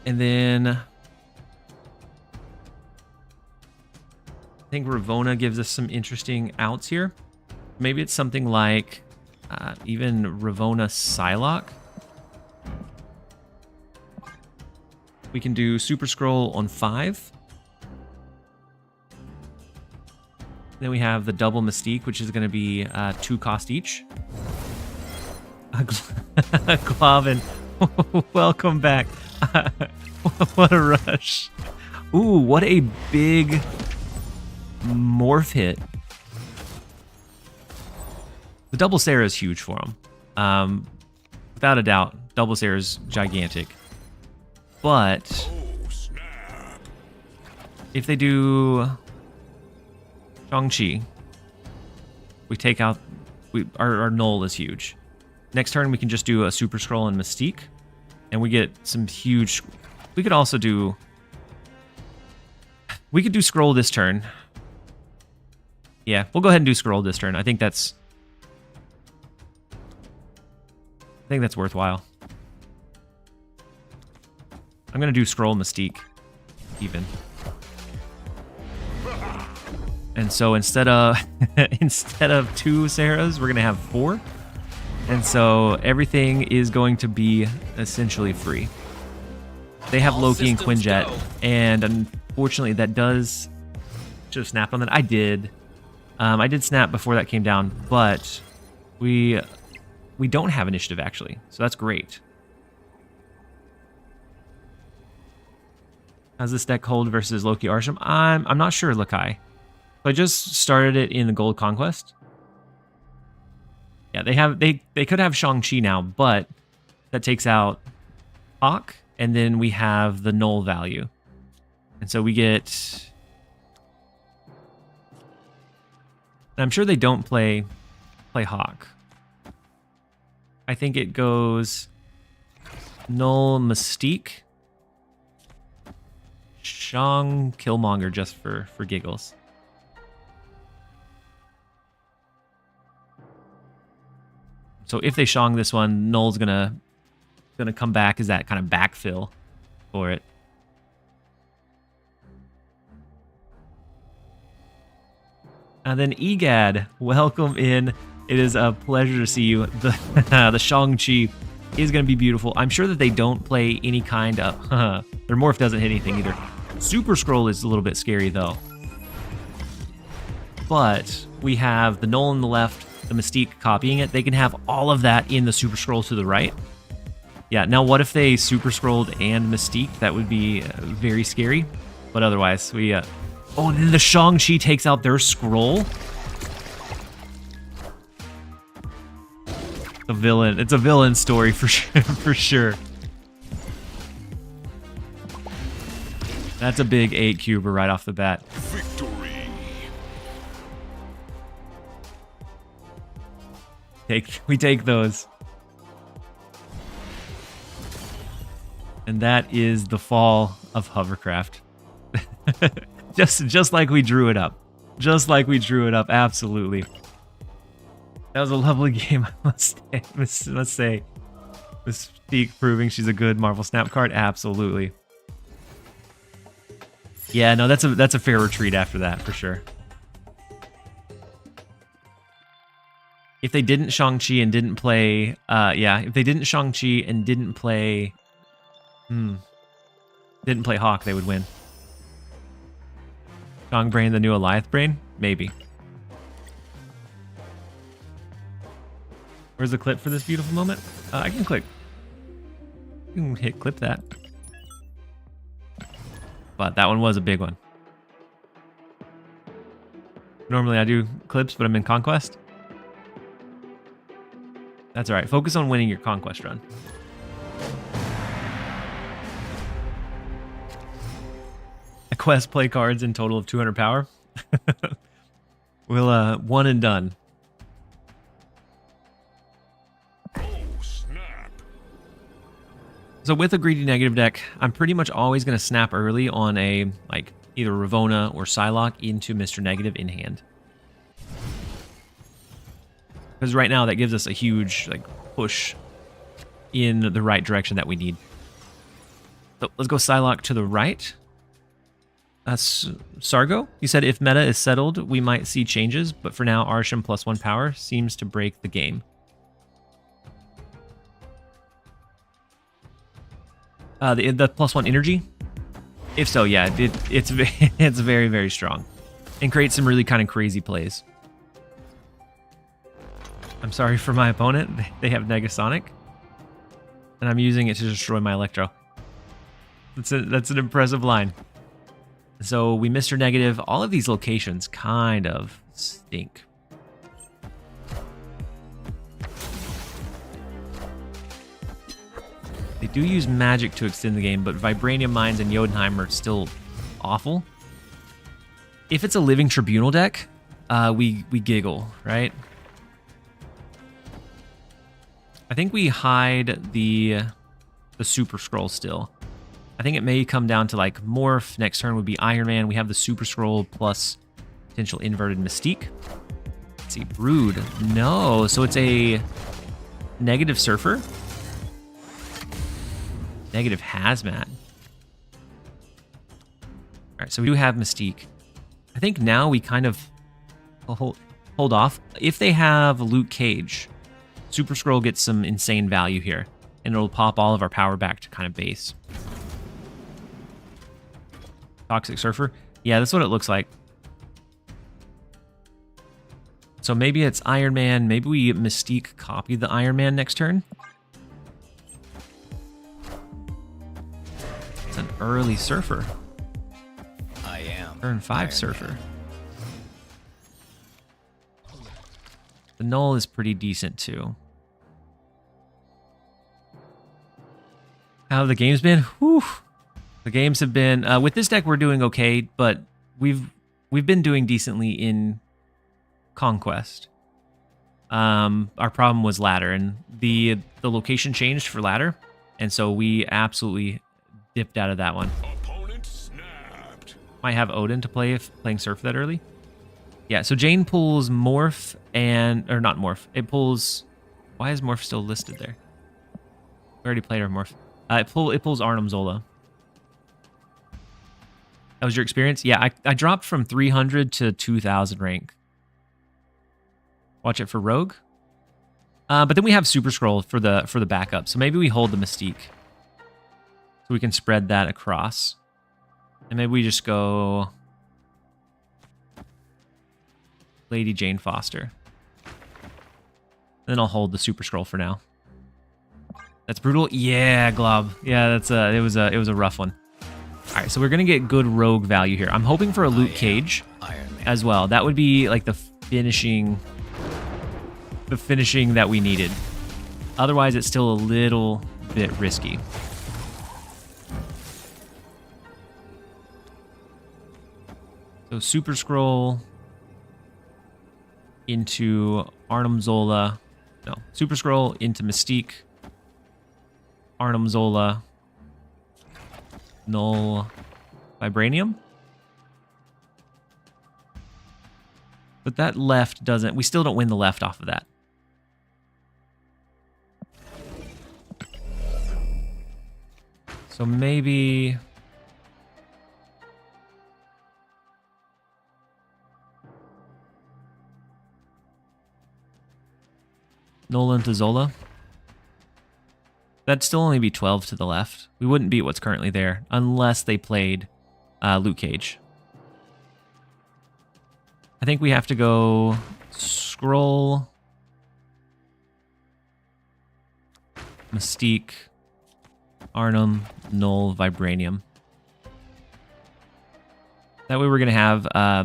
And then I think Ravona gives us some interesting outs here. Maybe it's something like even Ravona Psylocke. We can do Super Scroll on 5. Then we have the double Mystique, which is going to be 2 cost each. Glavin, welcome back. What a rush. Ooh, what a big morph hit. The double Sarah is huge for him. Without a doubt, double Sarah is gigantic. But Oh, snap. if they do Shang-Chi, we take out... Our null is huge. Next turn, we can just do a Super Scroll and Mystique. And we get some huge... We could also do... We could do Scroll this turn. Yeah, we'll go ahead and do Scroll this turn. I think that's worthwhile. I'm going to do Scroll Mystique, even. And so instead of instead of 2 Sarahs, we're going to have 4. And so everything is going to be essentially free. They have Loki and Quinjet, and unfortunately that does... Should have snapped on that. I did. I did snap before that came down, but we don't have initiative actually, so that's great. How's this deck hold versus Loki Arishem? I'm not sure, Lakai. So I just started it in the Gold Conquest. Yeah, they could have Shang-Chi now, but that takes out Hawk, and then we have the null value. And so we get... I'm sure they don't play Hawk. I think it goes null Mystique, Shang Killmonger just for giggles. So if they Shang this one, null's gonna come back as that kind of backfill for it. And then Egad, welcome in. It is a pleasure to see you. The Shang-Chi is going to be beautiful. I'm sure that they don't play any kind of... their morph doesn't hit anything either. Super Scroll is a little bit scary, though. But we have the null on the left, the Mystique copying it. They can have all of that in the Super Scroll to the right. Yeah, now what if they Super Scrolled and Mystique? That would be very scary. But otherwise, we... Oh, and then the Shang-Chi takes out their scroll. A villain. It's a villain story for sure. For sure. That's a big 8 cuber right off the bat. Victory. We take those. And that is the fall of Hovercraft. Just like we drew it up. Just like we drew it up, absolutely. That was a lovely game, I must say. Mystique proving she's a good Marvel Snap card, absolutely. Yeah, no, that's a fair retreat after that, for sure. If they didn't Shang-Chi and didn't play... yeah, if they didn't Shang-Chi and didn't play... didn't play Hawk, they would win. Shang Brain, the new Alioth Brain? Maybe. Where's the clip for this beautiful moment? I can click. You can hit clip that. But that one was a big one. Normally I do clips, but I'm in Conquest. That's alright. Focus on winning your Conquest run. Quest play cards in total of 200 power. We'll one and done. Oh, snap. So with a greedy negative deck, I'm pretty much always going to snap early on a like either Ravonna or Psylocke into Mr. Negative in hand. Because right now that gives us a huge like push in the right direction that we need. So let's go Psylocke to the right. Sargo, you said if meta is settled, we might see changes, but for now, Arishem +1 power seems to break the game. The +1 energy? If so, yeah, it's very, very strong. And creates some really kind of crazy plays. I'm sorry for my opponent. They have Negasonic. And I'm using it to destroy my Electro. That's an impressive line. So we Mr. Negative. All of these locations kind of stink. They do use magic to extend the game, but Vibranium Mines and Jotunheim are still awful. If it's a Living Tribunal deck, we giggle, right? I think we hide the Super Scroll still. I think it may come down to like Morph. Next turn would be Iron Man. We have the Super Scroll plus potential inverted Mystique. Let's see, Brood. No, so it's a negative Surfer. Negative Hazmat. All right, so we do have Mystique. I think now we kind of hold off. If they have Luke Cage, Super Scroll gets some insane value here, and it'll pop all of our power back to kind of base. Toxic Surfer. Yeah, that's what it looks like. So maybe it's Iron Man. Maybe we Mystique copy the Iron Man next turn. It's an early Surfer. I am. Turn 5 Iron Surfer. Man. The Null is pretty decent too. How have the games been? Whew. The games have been with this deck we're doing okay, but we've been doing decently in Conquest. Our problem was ladder, and the location changed for ladder, and so we absolutely dipped out of that one. Opponent snapped. Might have Odin to play if playing Surf that early. Yeah, so Jane pulls Morph or not Morph. It pulls. Why is Morph still listed there? We already played our Morph. It pulls Arnim Zola. That was your experience? Yeah, I dropped from 300 to 2,000 rank. Watch it for Rogue. But then we have Super Scroll for the backup. So maybe we hold the Mystique. So we can spread that across. And maybe we just go Lady Jane Foster. And then I'll hold the Super Scroll for now. That's brutal. Yeah, Glob. Yeah, it was a rough one. All right, so we're gonna get good Rogue value here. I'm hoping for a Luke Cage Iron Man. as well. That would be like the finishing that we needed. Otherwise, it's still a little bit risky. So Super Scroll into Arnim Zola. No, Super Scroll into Mystique. Arnim Zola. Null Vibranium. But that left doesn't... We still don't win the left off of that. So maybe... Nolan to Zola. That'd still only be 12 to the left. We wouldn't beat what's currently there unless they played Luke Cage. I think we have to go Scroll, Mystique, Arnim, Null, Vibranium. That way we're going to have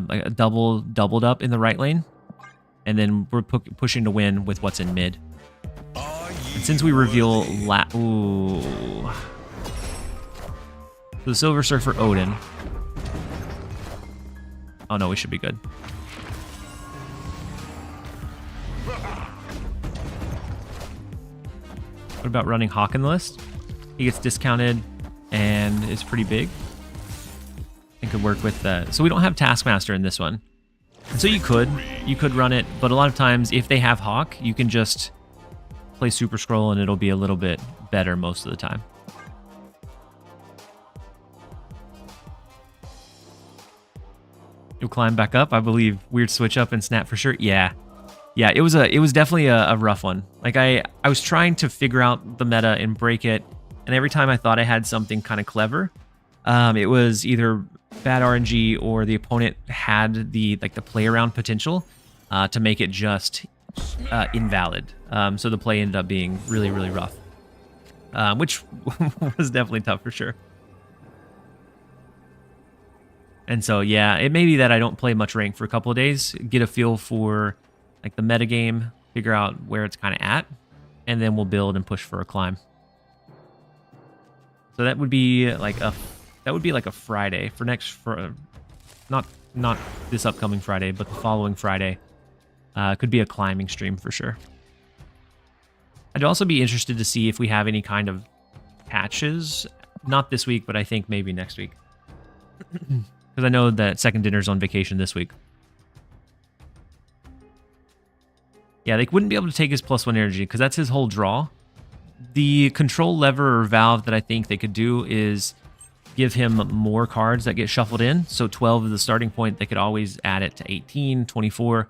like a doubled up in the right lane. And then we're pushing to win with what's in mid. And since we reveal ooh. So the Silver Surfer Odin. Oh no, we should be good. What about running Hawk in the list? He gets discounted and is pretty big. And could work with that. So we don't have Taskmaster in this one. And so you could run it, but a lot of times if they have Hawk, you can just play Super Scroll and it'll be a little bit better most of the time. You'll climb back up, I believe. Weird switch up and snap for sure. Yeah. Yeah, it was definitely a rough one. Like I was trying to figure out the meta and break it, and every time I thought I had something kind of clever, it was either bad RNG or the opponent had the play around potential to make it just invalid. So the play ended up being really, really rough, which was definitely tough for sure. And so, yeah, it may be that I don't play much rank for a couple of days, get a feel for like the metagame, figure out where it's kind of at, and then we'll build and push for a climb. So that would be like a Friday for not this upcoming Friday, but the following Friday. Could be a climbing stream for sure. I'd also be interested to see if we have any kind of patches, not this week, but I think maybe next week. Because I know that Second Dinner's on vacation this week. Yeah, they wouldn't be able to take his +1 energy because that's his whole draw. The control lever or valve that I think they could do is give him more cards that get shuffled in. So 12 is the starting point. They could always add it to 18, 24,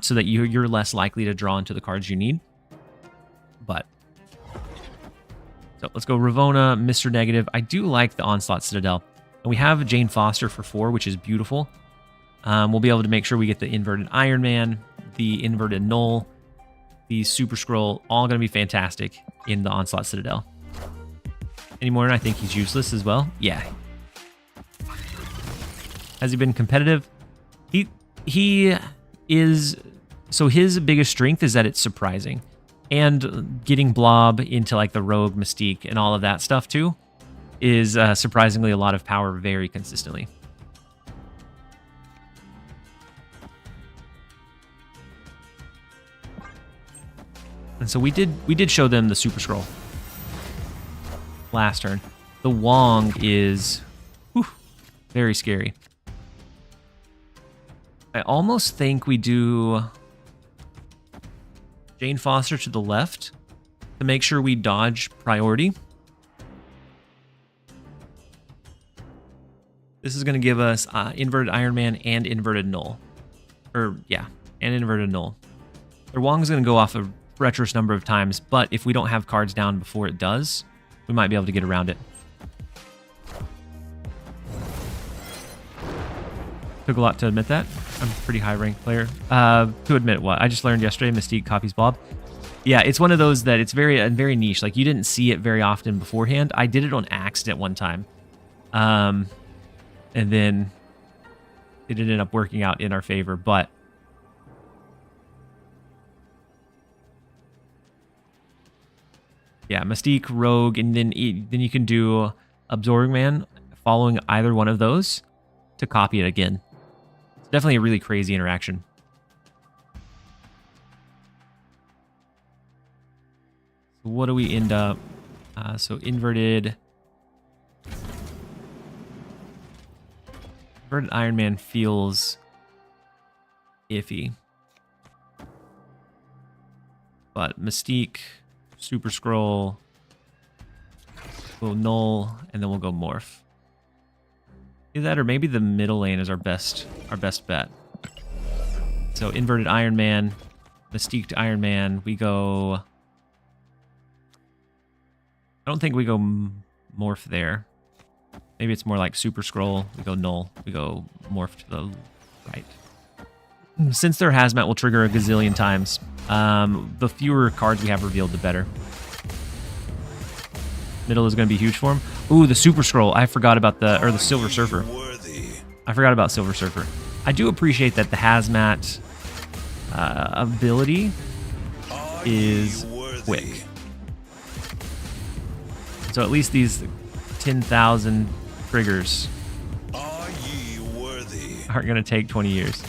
so that you're less likely to draw into the cards you need. But so let's go Ravona, Mr. Negative. I do like the Onslaught Citadel. And we have Jane Foster for 4, which is beautiful. We'll be able to make sure we get the inverted Iron Man, the inverted Null, the Super Scroll, all going to be fantastic in the Onslaught Citadel. Anymore, and I think he's useless as well. Yeah. Has he been competitive? He is... So his biggest strength is that it's surprising. And getting Blob into like the Rogue Mystique and all of that stuff too is surprisingly a lot of power very consistently. And so we did show them the Super Scroll last turn. The Wong is very scary. I almost think we do Jane Foster to the left to make sure we dodge priority. This is going to give us inverted Iron Man and inverted Null. And inverted Null. Their Wong's going to go off a treacherous number of times, but if we don't have cards down before it does, we might be able to get around it. Took a lot to admit that. I'm a pretty high-ranked player. To admit what? I just learned yesterday Mystique copies Blob. Yeah, it's one of those that it's very niche. Like, you didn't see it very often beforehand. I did it on accident one time. And then it ended up working out in our favor, but yeah, Mystique, Rogue, and then you can do Absorbing Man following either one of those to copy it again. It's definitely a really crazy interaction. So what do we end up? So inverted Iron Man feels iffy. But Mystique, Super Scroll, we'll Null, and then we'll go Morph. Either that or maybe the middle lane is our best bet. So inverted Iron Man, Mystique to Iron Man, we go... I don't think we go Morph there. Maybe it's more like Super Scroll. We go Null. We go Morph to the right. Since their Hazmat will trigger a gazillion times, the fewer cards we have revealed, the better. Middle is going to be huge for him. Ooh, the Super Scroll. I forgot about the Silver Surfer. I forgot about Silver Surfer. I do appreciate that the Hazmat ability is quick. So at least these 10,000 triggers aren't going to take 20 years.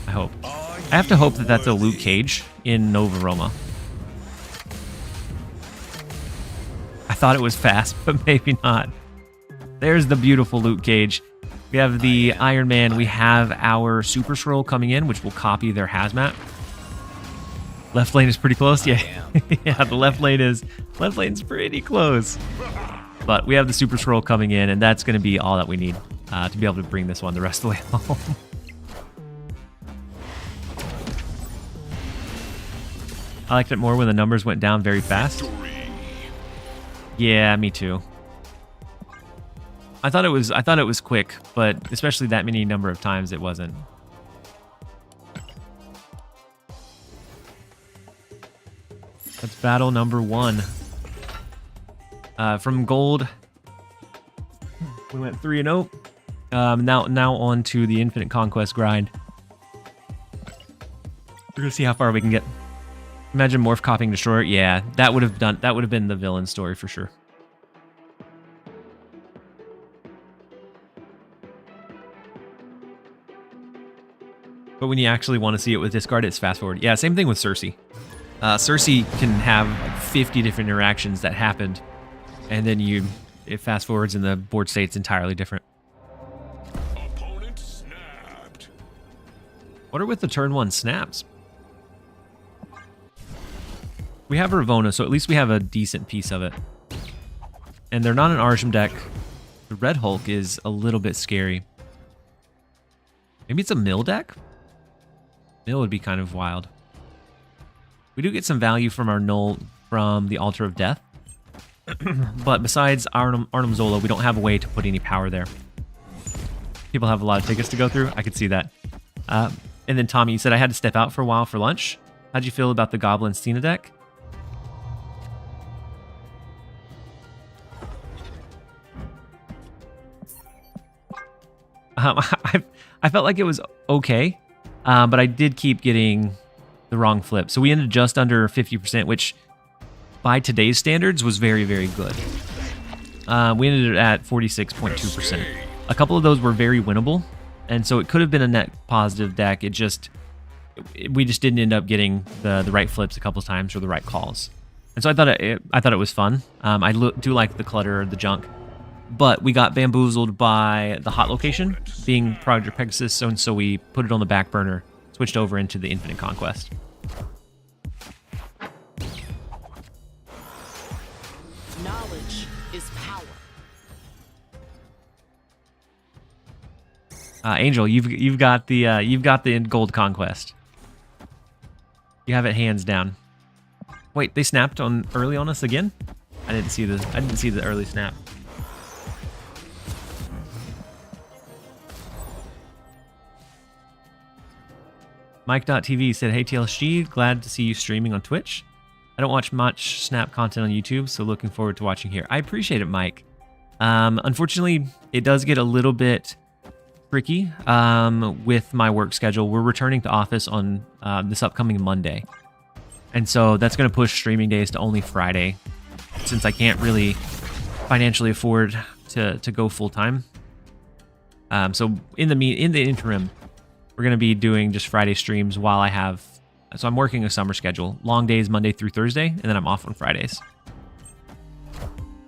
I hope. I have to hope that that's a Luke Cage in Nova Roma. I thought it was fast, but maybe not. There's the beautiful Luke Cage. We have the Iron Man. We have our Super Scroll coming in, which will copy their Hazmat. Left lane is pretty close. Yeah, yeah. The left lane's pretty close. But we have the Super Scroll coming in, and that's going to be all that we need to be able to bring this one the rest of the way home. I liked it more when the numbers went down very fast. Yeah, me too. I thought it was quick, but especially that many number of times it wasn't. That's battle number 1. From gold, we went 3-0. Now on to the Infinite Conquest grind. We're gonna see how far we can get. Imagine Morph copying Destroyer. Yeah, that would have been the villain story for sure. But when you actually want to see it with discard, it's fast forward. Yeah, same thing with Cersei. Cersei can have like 50 different interactions that happened, and then it fast forwards and the board state's entirely different. Opponent snapped. What are with the turn 1 snaps? We have Ravonna, so at least we have a decent piece of it. And they're not an Arishem deck. The Red Hulk is a little bit scary. Maybe it's a mill deck? Mill would be kind of wild. We do get some value from our null from the Altar of Death. But besides Arnim Zola, we don't have a way to put any power there. People have a lot of tickets to go through. I could see that. And then Tommy, you said I had to step out for a while for lunch. How'd you feel about the Goblin Stina deck? I felt like it was okay, but I did keep getting the wrong flip. So we ended just under 50%, which by today's standards was very, very good. We ended at 46.2%. A couple of those were very winnable, and so it could have been a net positive deck. We just didn't end up getting the right flips a couple of times or the right calls. And so I thought it was fun. I do like the clutter, the junk. But we got bamboozled by the hot location being Project Pegasus, and so we put it on the back burner, switched over into the Infinite Conquest. Knowledge is power. Angel, you've got the Gold Conquest. You have it hands down. Wait, they snapped on early on us again? I didn't see the early snap. Mike.tv said, hey TLSG, glad to see you streaming on Twitch. I don't watch much Snap content on YouTube, so looking forward to watching here. I appreciate it, Mike. Unfortunately, it does get a little bit tricky with my work schedule. We're returning to office on this upcoming Monday. And so that's going to push streaming days to only Friday, since I can't really financially afford to go full-time. So in the interim, we're going to be doing just Friday streams while I have... So I'm working a summer schedule. Long days Monday through Thursday, and then I'm off on Fridays.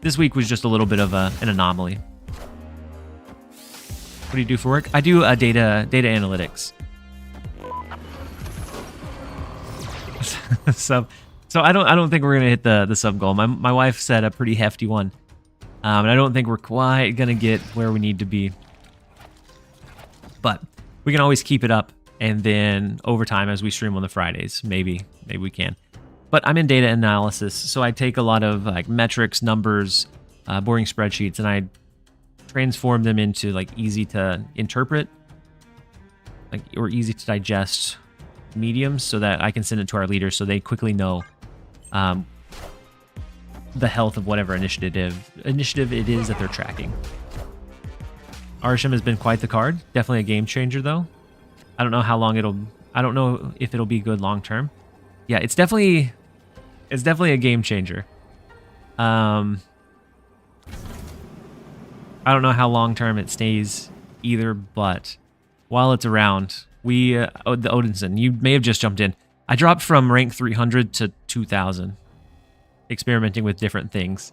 This week was just a little bit of an anomaly. What do you do for work? I do data analytics. So I don't think we're going to hit the sub goal. My wife set a pretty hefty one. And I don't think we're quite going to get where we need to be. But we can always keep it up, and then over time as we stream on the Fridays, maybe we can. But I'm in data analysis, so I take a lot of like metrics, numbers, boring spreadsheets, and I transform them into like easy to interpret, or easy to digest mediums, so that I can send it to our leaders so they quickly know the health of whatever initiative it is that they're tracking. Arishem has been quite the card. Definitely a game changer, though. I don't know how long I don't know if it'll be good long term. Yeah, it's definitely a game changer. I don't know how long term it stays either, but while it's around, the Odinson, you may have just jumped in. I dropped from rank 300 to 2000, experimenting with different things,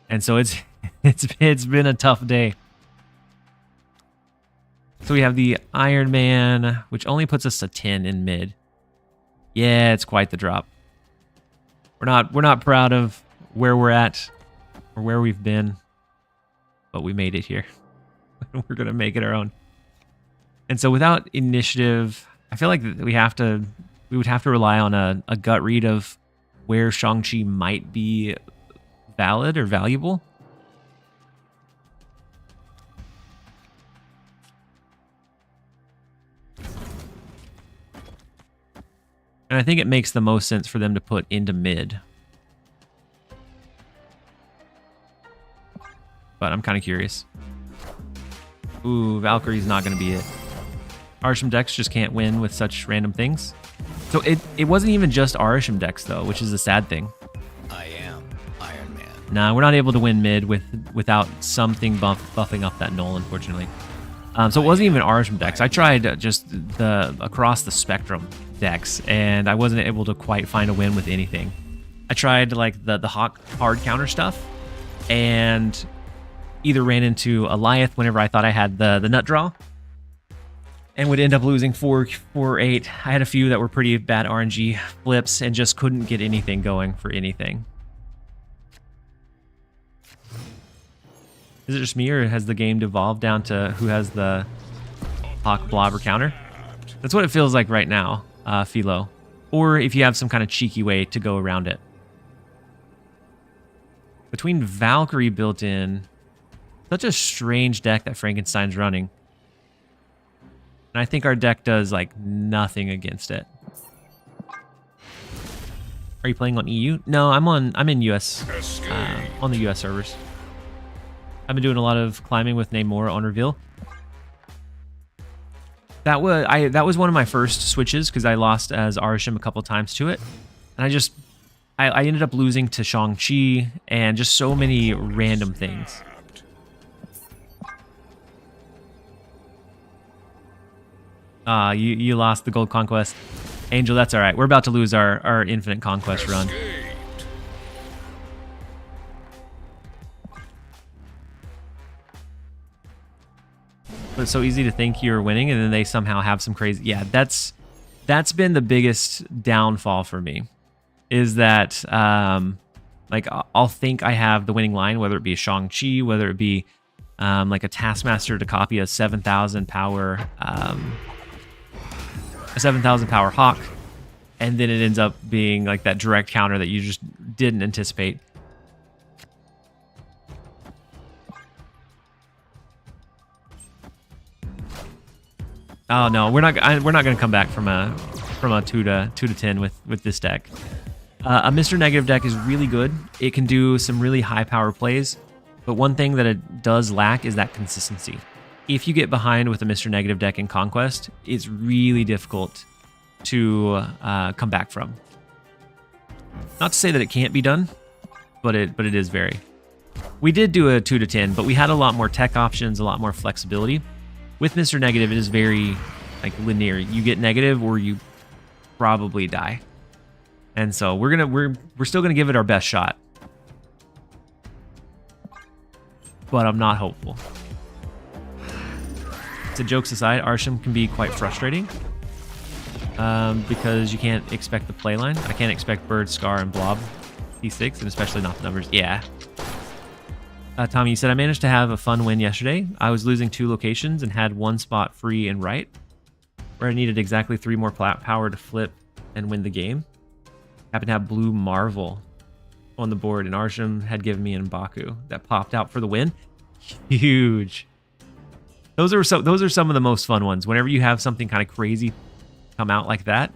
and so it's been a tough day. So we have the Iron Man, which only puts us to 10 in mid. Yeah, it's quite the drop. We're not proud of where we're at or where we've been, but we made it here. We're gonna make it our own. And so without initiative, I feel like we would have to rely on a gut read of where Shang-Chi might be valid or valuable. And I think it makes the most sense for them to put into mid. but I'm kind of curious. Ooh, Valkyrie's not going to be it. Arishem decks just can't win with such random things. So it wasn't even just Arishem decks, though, which is a sad thing. I am Iron Man. Nah, we're not able to win mid without something buffing up that null, unfortunately. So it wasn't even Arishem decks. I tried just the across the spectrum decks, and I wasn't able to quite find a win with anything. I tried like the Hawk hard counter stuff, and either ran into Eliath whenever I thought I had the nut draw, and would end up losing 4-8. I had a few that were pretty bad RNG flips and just couldn't get anything going for anything. Is it just me, or has the game devolved down to who has the Hawk blobber counter? That's what it feels like right now, Philo. Or if you have some kind of cheeky way to go around it. Between Valkyrie built in, such a strange deck that Frankenstein's running. And I think our deck does like nothing against it. Are you playing on EU? No, I'm in US, on the US servers. I've been doing a lot of climbing with Namor on reveal. That was one of my first switches because I lost as Arishem a couple times to it, and I ended up losing to Shang-Chi and just so many random things. You lost the gold conquest, Angel. That's all right. We're about to lose our infinite conquest run. But it's so easy to think you're winning, and then they somehow have some crazy... Yeah, that's been the biggest downfall for me, is that like I'll think I have the winning line, whether it be a Shang-Chi, whether it be like a Taskmaster to copy a 7,000 power Hawk, and then it ends up being like that direct counter that you just didn't anticipate. Oh no, we're not going to come back from a 2 to 10 with this deck. A Mr. Negative deck is really good. It can do some really high power plays, but one thing that it does lack is that consistency. If you get behind with a Mr. Negative deck in Conquest, it's really difficult to come back from. Not to say that it can't be done, but it is very. We did do a 2 to 10, but we had a lot more tech options, a lot more flexibility. With Mr. Negative, it is very like linear. You get negative or you probably die. And so we're still gonna give it our best shot. But I'm not hopeful. So jokes aside, Arishem can be quite frustrating. Because you can't expect the play line. I can't expect Bird, Scar, and Blob P6, and especially not the numbers. Yeah. Tommy, you said, I managed to have a fun win yesterday. I was losing 2 locations and had 1 spot free and right, where I needed exactly 3 more power to flip and win the game. Happened to have Blue Marvel on the board, and Arishem had given me an M'Baku that popped out for the win. Huge. Those are some of the most fun ones. Whenever you have something kind of crazy come out like that,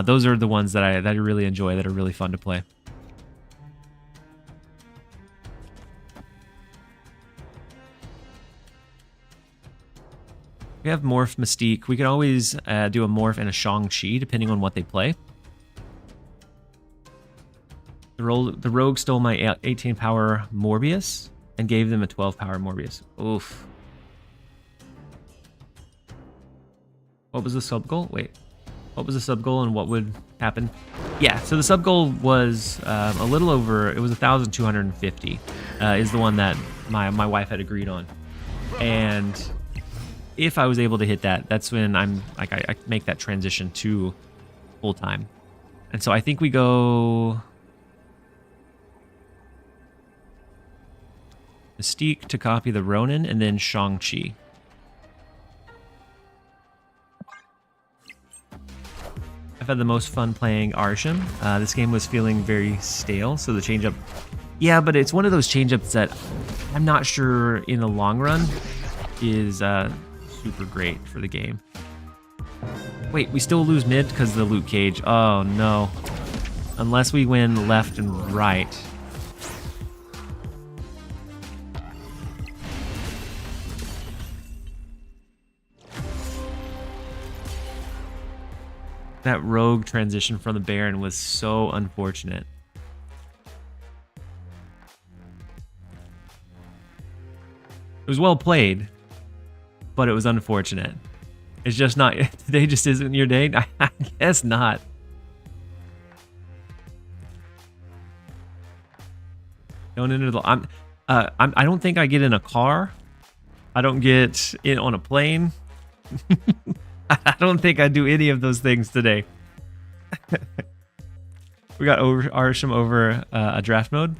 those are the ones that I really enjoy, that are really fun to play. We have Morph Mystique. We could always do a Morph and a Shang-Chi, depending on what they play. The Rogue stole my 18 power Morbius and gave them a 12 power Morbius. Oof. What was the sub goal? Wait. What was the sub goal and what would happen? Yeah, so the sub goal was a little over, it was 1,250 is the one that my wife had agreed on. And if I was able to hit that, that's when I'm like I make that transition to full time. And so I think we go Mystique to copy the Ronin, and then Shang-Chi. I've had the most fun playing Arishem. This game was feeling very stale, so the changeup... Yeah, but it's one of those changeups that I'm not sure in the long run is super great for the game. Wait, we still lose mid because of the Luke Cage. Oh, no. Unless we win left and right. That rogue transition from the Baron was so unfortunate. It was well played, but it was unfortunate. It's just not, today just isn't your day? I guess not. Going into the, I don't think I get in a car. I don't get in on a plane. I don't think I do any of those things today. We got Arishem over a draft mode.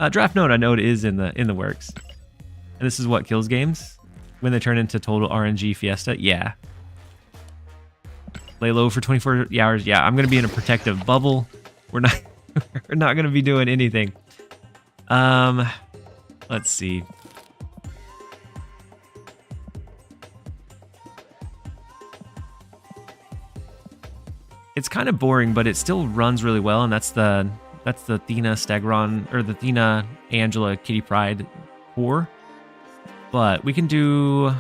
Draft mode I know it is in the works. And this is what kills games when they turn into total RNG fiesta. Yeah. Lay low for 24 hours. Yeah, I'm gonna be in a protective bubble. We're not gonna be doing anything. Let's see. It's kind of boring, but it still runs really well, and that's the Athena Stegron, or the Athena Angela Kitty Pryde core. But we can do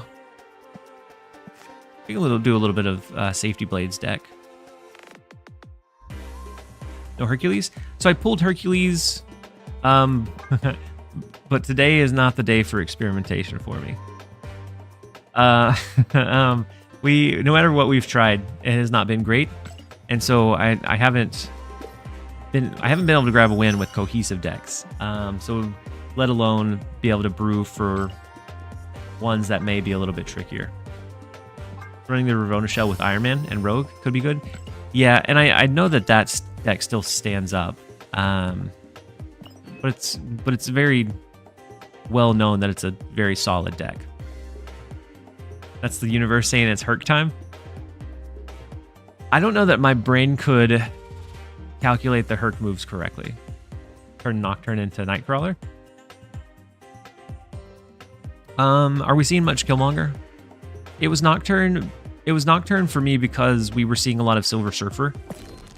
do a little bit of Safety Blades deck. No Hercules. So I pulled Hercules, but today is not the day for experimentation for me. No matter what we've tried, it has not been great. And so I haven't been able to grab a win with cohesive decks. So let alone be able to brew for ones that may be a little bit trickier. Running the Ravona Shell with Iron Man and Rogue could be good. Yeah, and I know that deck still stands up. But it's very well known that it's a very solid deck. That's the universe saying it's Herc time. I don't know that my brain could calculate the Herc moves correctly. Turn Nocturne into Nightcrawler. Are we seeing much Killmonger? It was Nocturne. It was Nocturne for me because we were seeing a lot of Silver Surfer.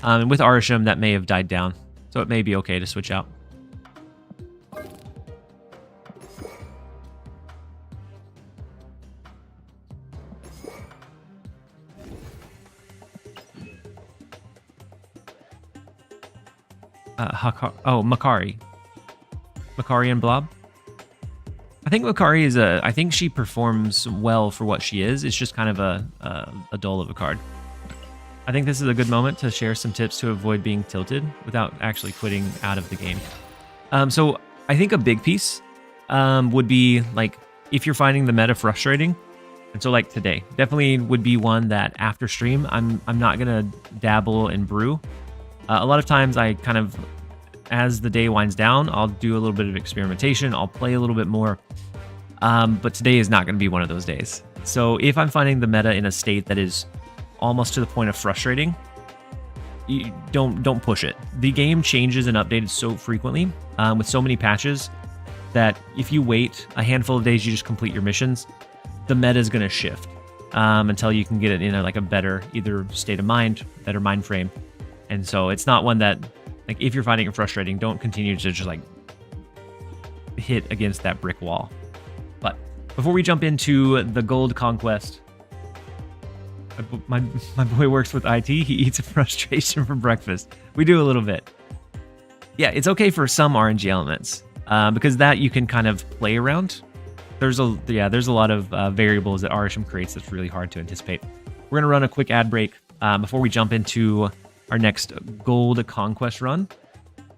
And with Arishem, that may have died down. So it may be okay to switch out. Makari. Makari and Blob. I think Makari is I think she performs well for what she is. It's just kind of a dull of a card. I think this is a good moment to share some tips to avoid being tilted without actually quitting out of the game. So I think a big piece would be like if you're finding the meta frustrating, and so like today, definitely would be one that after stream I'm not gonna dabble and brew. A lot of times I kind of, as the day winds down, I'll do a little bit of experimentation. I'll play a little bit more. But today is not going to be one of those days. So if I'm finding the meta in a state that is almost to the point of frustrating, you don't push it. The game changes and updates so frequently with so many patches that if you wait a handful of days, you just complete your missions, the meta is going to shift until you can get it in a better either state of mind, better mind frame. And so it's not one that, like, if you're finding it frustrating, don't continue to just like hit against that brick wall. But before we jump into the gold conquest, my boy works with IT. He eats a frustration for breakfast. We do a little bit. Yeah, it's okay for some RNG elements because that you can kind of play around. There's a lot of variables that Arishem creates that's really hard to anticipate. We're gonna run a quick ad break before we jump into our next gold conquest run,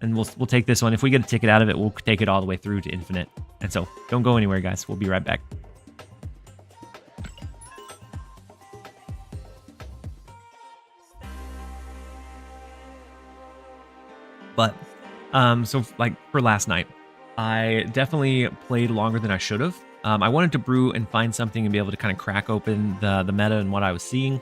and we'll take this one. If we get a ticket out of it, we'll take it all the way through to infinite. And so don't go anywhere, guys. We'll be right back. But so like for last night, I definitely played longer than I should have. I wanted to brew and find something and be able to kind of crack open the meta and what I was seeing.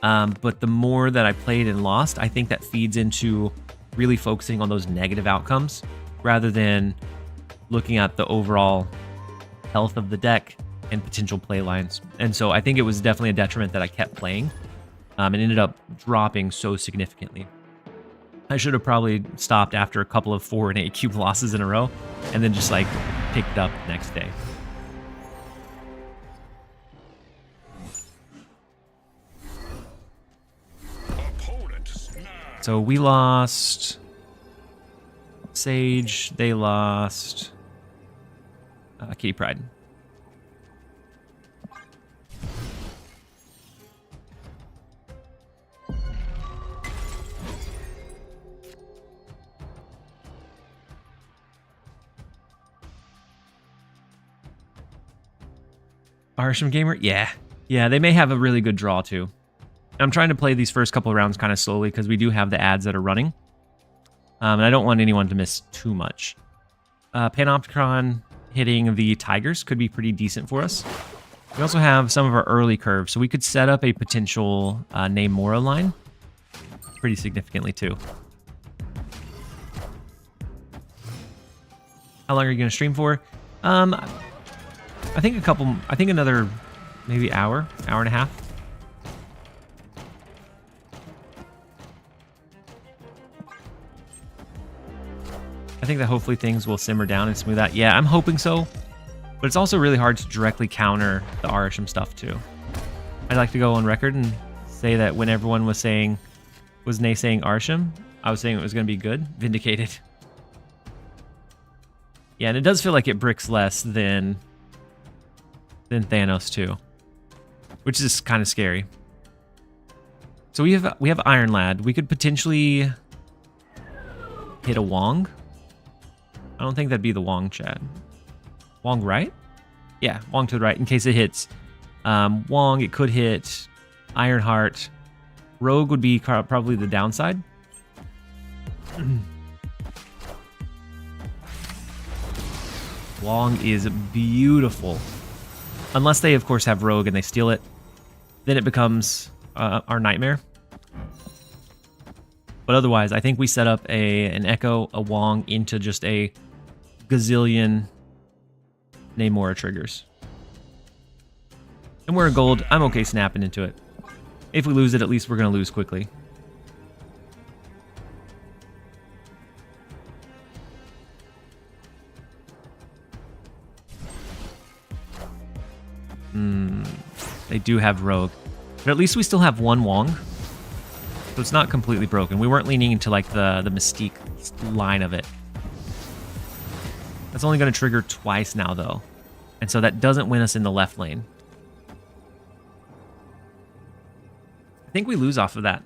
But the more that I played and lost, I think that feeds into really focusing on those negative outcomes rather than looking at the overall health of the deck and potential play lines. And so I think it was definitely a detriment that I kept playing and ended up dropping so significantly. I should have probably stopped after a couple of 4 and 8 cube losses in a row and then just like picked up the next day. So we lost Sage. They lost Kitty Pride. Arishem Gamer? Yeah. Yeah, they may have a really good draw too. I'm trying to play these first couple of rounds kind of slowly because we do have the ads that are running. And I don't want anyone to miss too much. Panopticon hitting the Tigers could be pretty decent for us. We also have some of our early curves, so we could set up a potential Namora line pretty significantly too. How long are you going to stream for? I think another maybe hour and a half. I think that hopefully things will simmer down and smooth out. Yeah, I'm hoping so. But it's also really hard to directly counter the Arishem stuff too. I'd like to go on record and say that when everyone was naysaying Arishem, I was saying it was going to be good. Vindicated. Yeah, and it does feel like it bricks less than Thanos too, which is kind of scary. So we have Iron Lad. We could potentially hit a Wong. I don't think that'd be the Wong, Chad. Wong right? Yeah, Wong to the right in case it hits. Wong, it could hit Ironheart. Rogue would be probably the downside. Wong is beautiful. Unless they, of course, have Rogue and they steal it. Then it becomes our nightmare. But otherwise, I think we set up an Echo, a Wong, into just a gazillion Namora triggers. And we're a gold. I'm okay snapping into it. If we lose it, at least we're going to lose quickly. They do have Rogue. But at least we still have one Wong. So it's not completely broken. We weren't leaning into like the Mystique line of it. That's only going to trigger twice now though. And so that doesn't win us in the left lane. I think we lose off of that.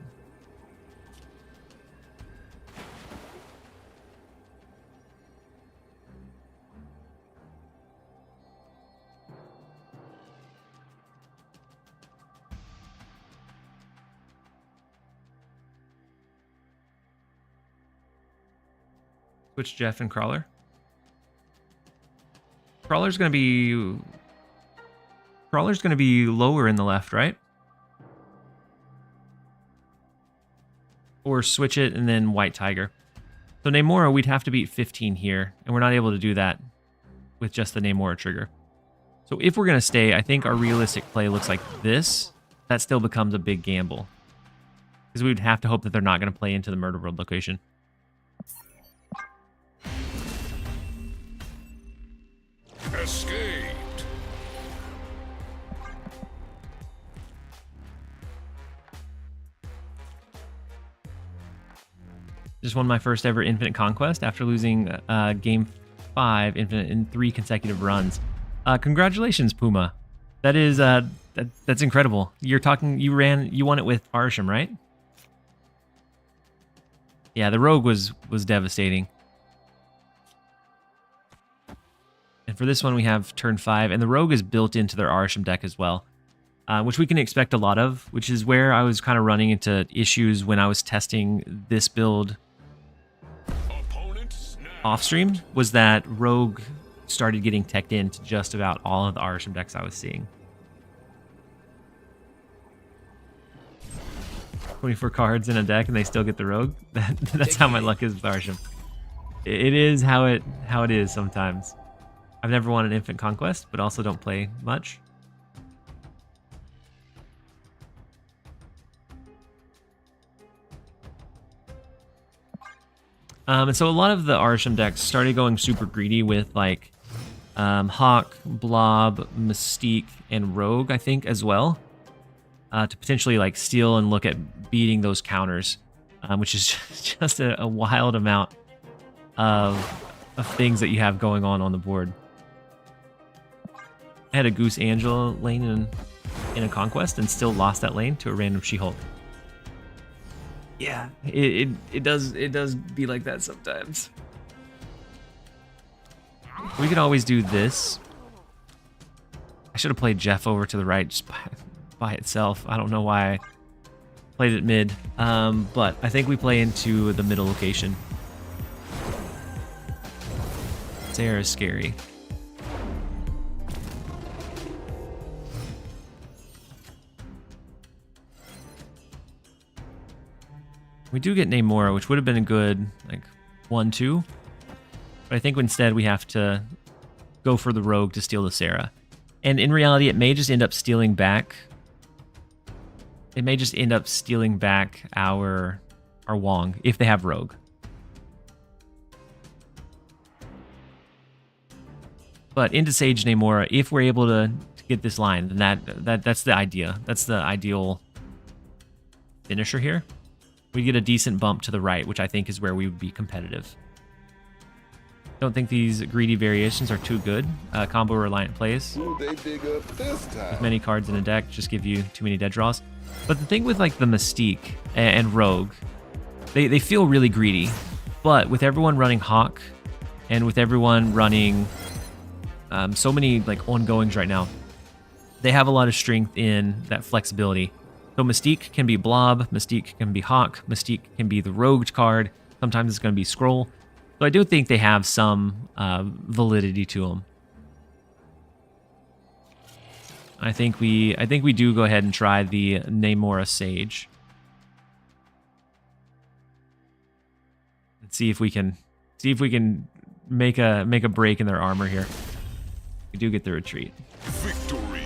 Switch Jeff and Crawler. Crawler's gonna be lower in the left, right? Or switch it and then White Tiger. So Namora, we'd have to beat 15 here, and we're not able to do that with just the Namora trigger. So if we're gonna stay, I think our realistic play looks like this. That still becomes a big gamble. Because we would have to hope that they're not gonna play into the Murder World location. Escaped. Just won my first ever Infinite Conquest after losing Game 5 Infinite in 3 consecutive runs. Congratulations, Puma. That is that's incredible. You won it with Arishem, right? Yeah, the Rogue was devastating. And for this one, we have turn 5, and the Rogue is built into their Arishem deck as well, which we can expect a lot of, which is where I was kind of running into issues when I was testing this build off stream, was that Rogue started getting teched into just about all of the Arishem decks I was seeing. 24 cards in a deck and they still get the Rogue. That's how my luck is with Arishem. It is how it is sometimes. I've never won an Infinite Conquest, but also don't play much. And so a lot of the Arishem decks started going super greedy with like Hawk, Blob, Mystique, and Rogue, I think, as well. To potentially like steal and look at beating those counters. which is just a wild amount of things that you have going on the board. I had a Goose Angela lane in a Conquest and still lost that lane to a random She-Hulk. Yeah, it does be like that sometimes. We could always do this. I should have played Jeff over to the right just by itself. I don't know why I played it mid, but I think we play into the middle location. Sarah is scary. We do get Namora, which would have been a good, like, 1-2. But I think instead we have to go for the Rogue to steal the Sarah. And in reality, it may just end up stealing back. It may just end up stealing back our Wong if they have Rogue. But into Sage Namora, if we're able to get this line, then that's the idea. That's the ideal finisher here. We get a decent bump to the right, which I think is where we would be competitive. Don't think these greedy variations are too good. Combo reliant plays. Who they dig up this time? With many cards in a deck just give you too many dead draws. But the thing with like the Mystique and Rogue, they feel really greedy. But with everyone running Hawk and with everyone running so many like ongoings right now, they have a lot of strength in that flexibility. So Mystique can be Blob, Mystique can be Hawk, Mystique can be the Rogue card. Sometimes it's going to be Scroll. So I do think they have some validity to them. I think we do go ahead and try the Namora Sage. And see if we can make a break in their armor here. We do get the retreat. Victory.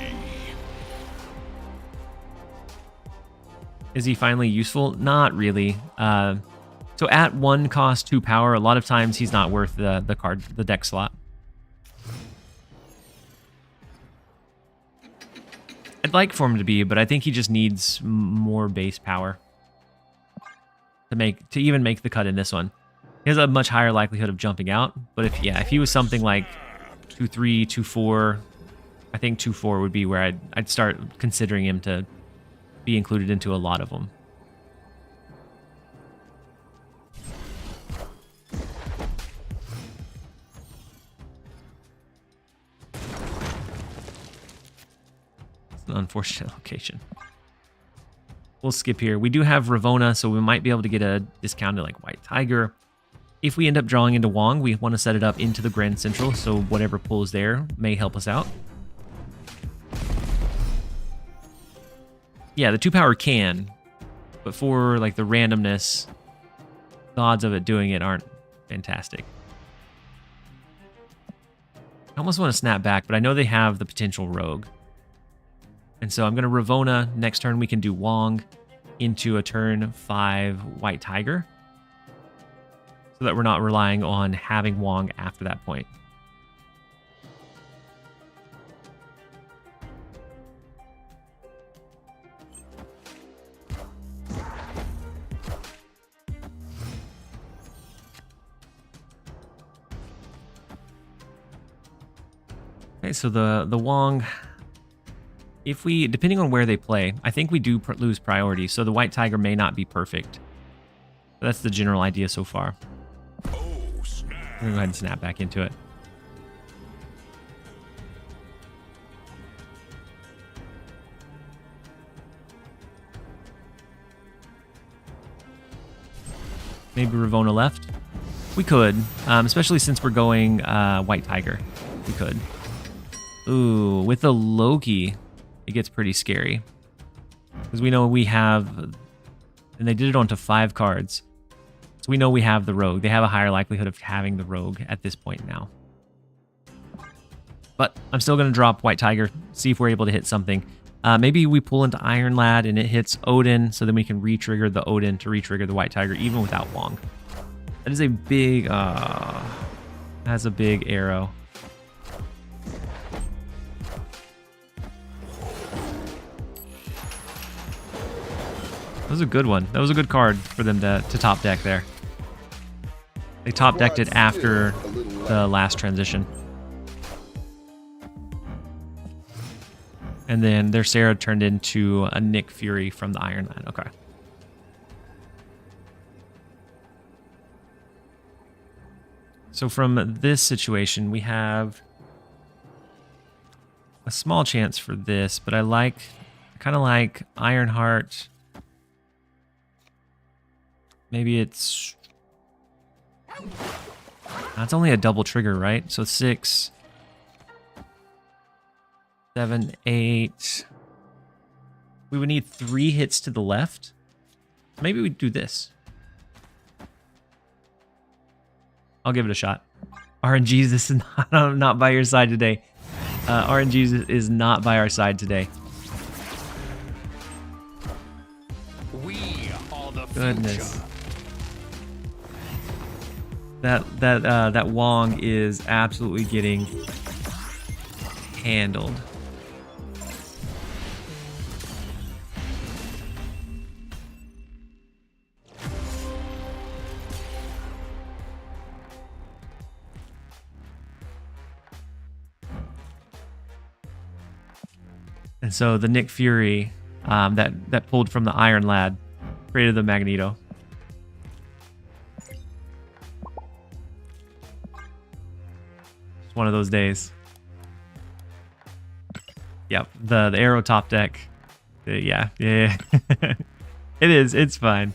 Is he finally useful? Not really. So at 1 cost 2 power, a lot of times he's not worth the deck slot. I'd like for him to be, but I think he just needs more base power to even make the cut in this one. He has a much higher likelihood of jumping out, but if he was something like 2-3, 2-4, I think 2-4 would be where I'd start considering him to be included into a lot of them. It's an unfortunate location. We'll skip here. We do have Ravonna, so we might be able to get a discounted like White Tiger. If we end up drawing into Wong, we want to set it up into the Grand Central, so whatever pulls there may help us out. Yeah, the 2 power can, but for like the randomness, the odds of it doing it aren't fantastic. I almost want to snap back, but I know they have the potential Rogue. And so I'm going to Ravonna. Next turn we can do Wong into a turn 5 White Tiger, so that we're not relying on having Wong after that point. Okay, so the Wong, if we, depending on where they play, I think we do lose priority, so the White Tiger may not be perfect. But that's the general idea so far. Oh, snap. I'm gonna go ahead and snap back into it. Maybe Ravonna left. We could, especially since we're going White Tiger. We could. Ooh, with the Loki, it gets pretty scary. Because we know we have, and they did it onto 5 cards. So we know we have the Rogue. They have a higher likelihood of having the Rogue at this point now. But I'm still going to drop White Tiger, see if we're able to hit something. Maybe we pull into Iron Lad and it hits Odin, so then we can re-trigger the Odin to re-trigger the White Tiger, even without Wong. That is a big, has a big arrow. That was a good one. That was a good card for them to top deck there. They top decked it after the last transition. And then their Sarah turned into a Nick Fury from the Iron Lad. Okay. So from this situation, we have a small chance for this, but I kind of like Ironheart. Maybe it's only a double trigger, right? So 6, 7, 8. We would need 3 hits to the left. Maybe we do this. I'll give it a shot. RNGs, this is not by your side today. RNGs is not by our side today. We are the Goodness. future. That Wong is absolutely getting handled. And so the Nick Fury that pulled from the Iron Lad created the Magneto. It's one of those days. Yep, the arrow top deck. Yeah. It is. It's fine.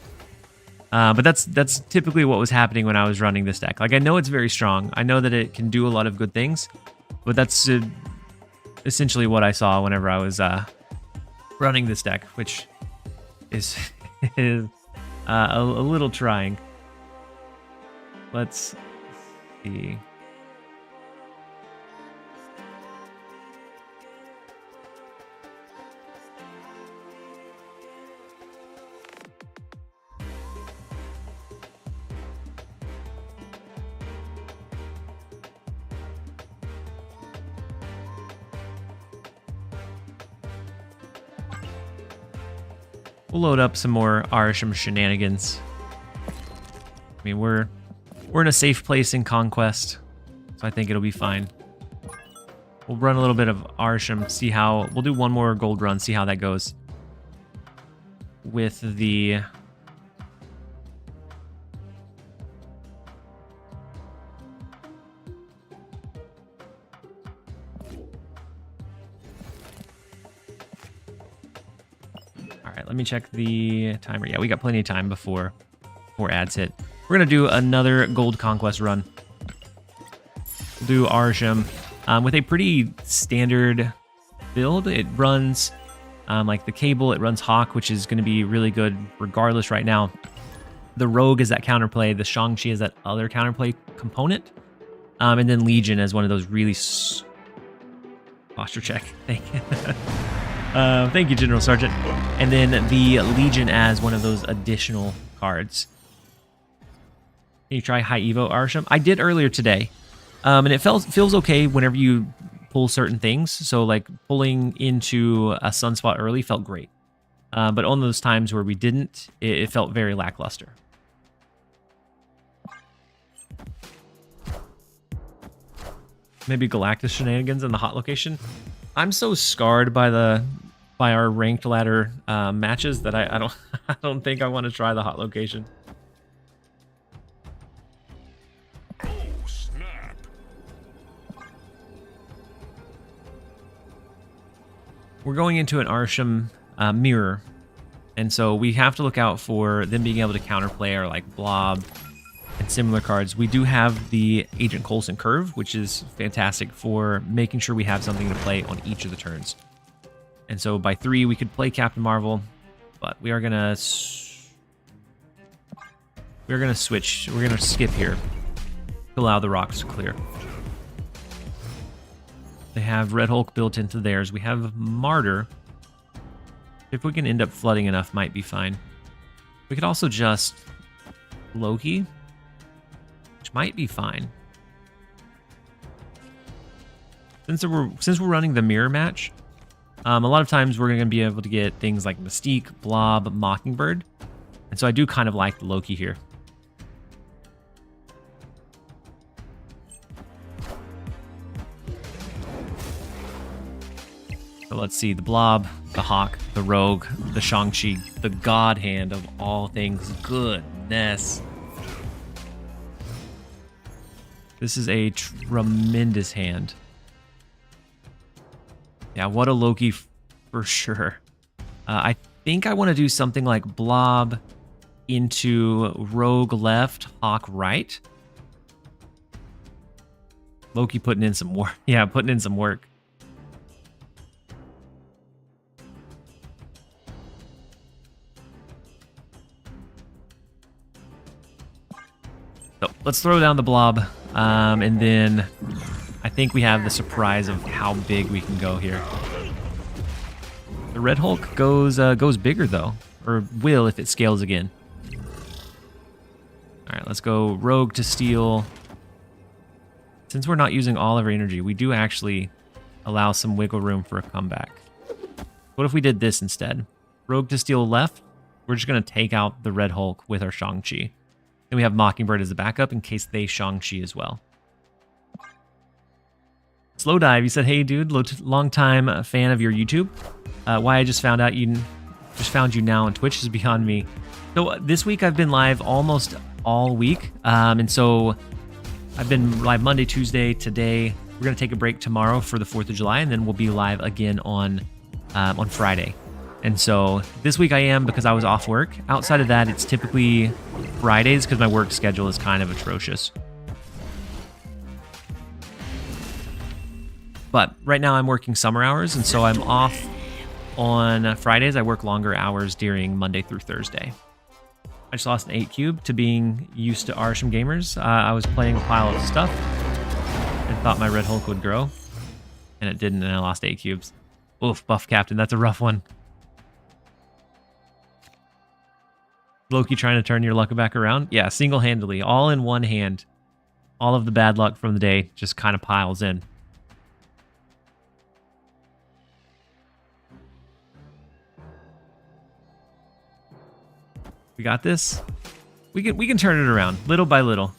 But that's typically what was happening when I was running this deck. Like, I know it's very strong. I know that it can do a lot of good things, but that's essentially what I saw whenever I was running this deck, which is a little trying. Let's see. We'll load up some more Arishem shenanigans. I mean, we're in a safe place in Conquest, so I think it'll be fine. We'll run a little bit of Arishem, see how... We'll do one more gold run, see how that goes. With the... Let me check the timer. Yeah, we got plenty of time before ads hit. We're going to do another Gold Conquest run. We'll do Arishem with a pretty standard build. It runs like the Cable. It runs Hawk, which is going to be really good regardless right now. The Rogue is that counterplay. The Shang-Chi is that other counterplay component. And then Legion as one of those really... Posture check. Thank you. Thank you, General Sergeant. And then the Legion as one of those additional cards. Can you try High Evo Arishem? I did earlier today. And it feels okay whenever you pull certain things. So like pulling into a Sunspot early felt great. But on those times where we didn't, it felt very lackluster. Maybe Galactus shenanigans in the hot location. I'm so scarred by our ranked ladder matches that I don't think I want to try the hot location. Oh, snap. We're going into an Arishem mirror, and so we have to look out for them being able to counterplay our like Blob and similar cards. We do have the Agent Coulson Curve, which is fantastic for making sure we have something to play on each of the turns. And so by 3, we could play Captain Marvel, but we are gonna switch. We're gonna skip here to allow the rocks to clear. They have Red Hulk built into theirs. We have Martyr. If we can end up flooding enough, might be fine. We could also just Loki, which might be fine. Since we're running the mirror match, A lot of times we're going to be able to get things like Mystique, Blob, Mockingbird. And so I do kind of like the Loki here. So let's see, the Blob, the Hawk, the Rogue, the Shang-Chi, the God Hand of all things goodness. This is a tremendous hand. Yeah, what a Loki for sure. I think I want to do something like Blob into Rogue left, Hawk right. Loki putting in some work. Yeah, putting in some work. So let's throw down the Blob, and then I think we have the surprise of how big we can go here. The Red Hulk goes bigger though, or will if it scales again. All right, let's go Rogue to steal. Since we're not using all of our energy, we do actually allow some wiggle room for a comeback. What if we did this instead? Rogue to steal left. We're just gonna take out the Red Hulk with our Shang-Chi. And we have Mockingbird as a backup in case they Shang-Chi as well. Slow Dive, you said, hey dude, long time fan of your YouTube. Why I just found you now on Twitch is beyond me. So this week I've been live almost all week. And so I've been live Monday, Tuesday, today. We're gonna take a break tomorrow for the 4th of July, and then we'll be live again on Friday. And so this week I am because I was off work. Outside of that, it's typically Fridays because my work schedule is kind of atrocious. But right now I'm working summer hours, and so I'm off on Fridays. I work longer hours during Monday through Thursday. I just lost an 8 cube to being used to Arishem gamers. I was playing a pile of stuff and thought my Red Hulk would grow, and it didn't, and I lost 8 cubes. Oof, Buff Captain, that's a rough one. Loki trying to turn your luck back around? Yeah, single-handedly, all in one hand. All of the bad luck from the day just kind of piles in. We got this. We can turn it around little by little.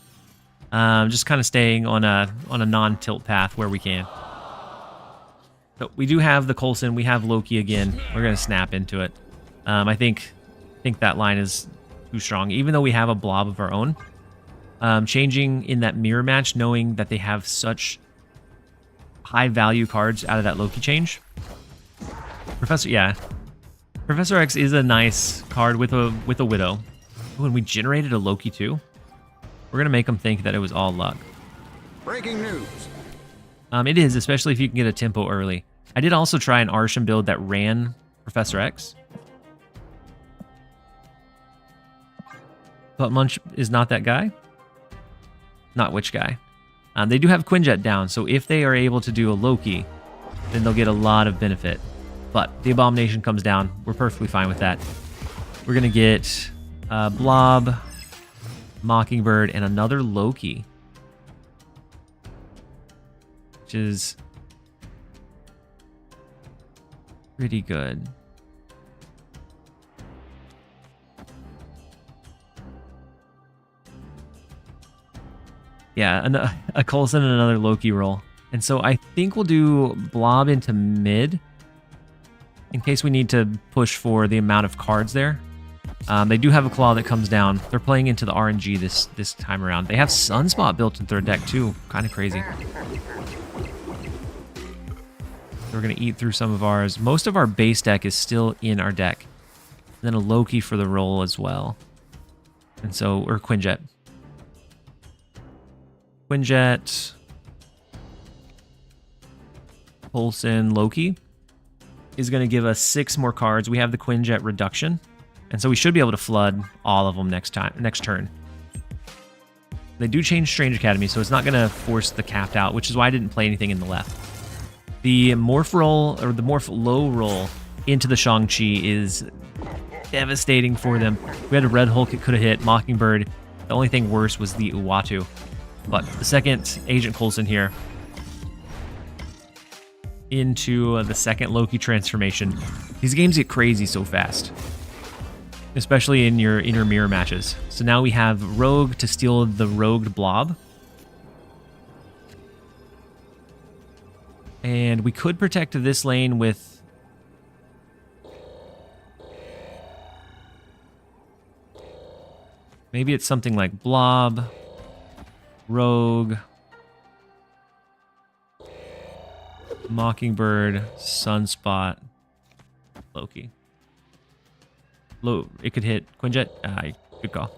Just kind of staying on a non-tilt path where we can. So we do have the Coulson. We have Loki again. We're gonna snap into it. I think that line is too strong, even though we have a Blob of our own. Changing in that mirror match, knowing that they have such high value cards out of that Loki change. Professor X is a nice card with a Widow. Ooh, and we generated a Loki too. We're gonna make them think that it was all luck. Breaking news. It is, especially if you can get a tempo early. I did also try an Arishem build that ran Professor X. But Munch is not that guy. Not which guy. They do have Quinjet down, so if they are able to do a Loki, then they'll get a lot of benefit. But the Abomination comes down. We're perfectly fine with that. We're going to get Blob, Mockingbird, and another Loki. Which is pretty good. Yeah, a Coulson and another Loki roll. And so I think we'll do Blob into mid in case we need to push for the amount of cards there. They do have a Claw that comes down. They're playing into the RNG this time around. They have Sunspot built into their deck too. Kind of crazy. We're going to eat through some of ours. Most of our base deck is still in our deck. And then a Loki for the roll as well. And so, or Quinjet. Quinjet, Coulson, Loki is going to give us 6 more cards. We have the Quinjet reduction, and so we should be able to flood all of them next turn. They do change Strange Academy, so it's not going to force the capped out, which is why I didn't play anything in the left. The Morph roll, or the Morph low roll into the Shang-Chi is devastating for them. We had a Red Hulk it could have hit, Mockingbird. The only thing worse was the Uatu. But the second Agent Coulson here into the second Loki transformation. These games get crazy so fast, especially in your inner mirror matches. So now we have Rogue to steal the rogued blob. And we could protect this lane with... maybe it's something like Blob, Rogue, Mockingbird, Sunspot, Loki. It could hit Quinjet. Good call.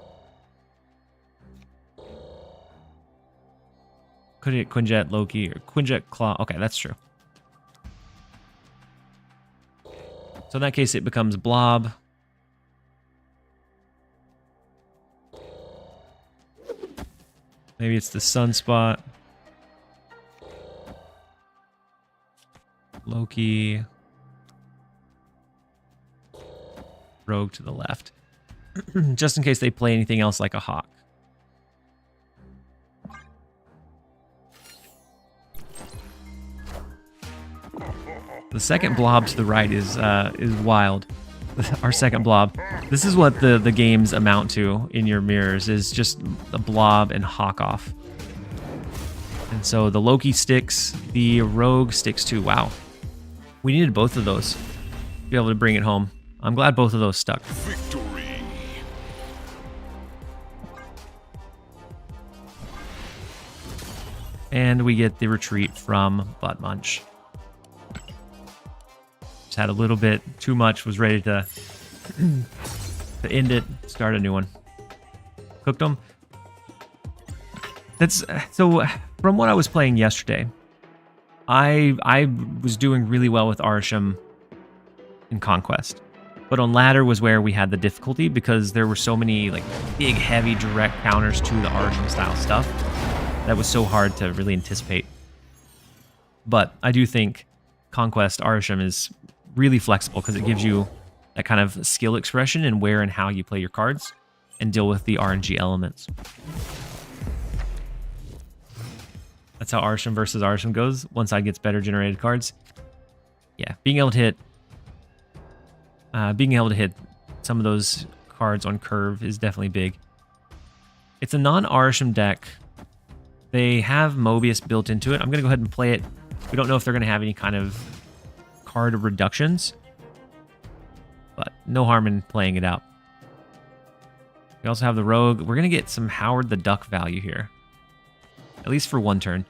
Could hit Quinjet, Loki, or Quinjet, Claw. Okay, that's true. So in that case, it becomes Blob. Maybe it's the Sunspot. Loki. Rogue to the left. Just in case they play anything else like a Hawk. The second blob to the right is wild. Our second blob. This is what the games amount to in your mirrors, is just a blob and Hawk off. And so the Loki sticks, the Rogue sticks too. Wow. We needed both of those to be able to bring it home. I'm glad both of those stuck. Victory. And we get the retreat from Butt Munch. Just had a little bit too much, was ready to end it, start a new one. Cooked them. That's so from what I was playing yesterday, I was doing really well with Arishem in Conquest. But on ladder was where we had the difficulty because there were so many like big, heavy, direct counters to the Arishem style stuff that was so hard to really anticipate. But I do think Conquest Arishem is really flexible because it gives you that kind of skill expression in where and how you play your cards and deal with the RNG elements. That's how Arishem versus Arishem goes. One side gets better generated cards. Yeah, being able to hit some of those cards on curve is definitely big. It's a non-Arishem deck. They have Mobius built into it. I'm going to go ahead and play it. We don't know if they're going to have any kind of card reductions, but no harm in playing it out. We also have the Rogue. We're going to get some Howard the Duck value here, at least for one turn.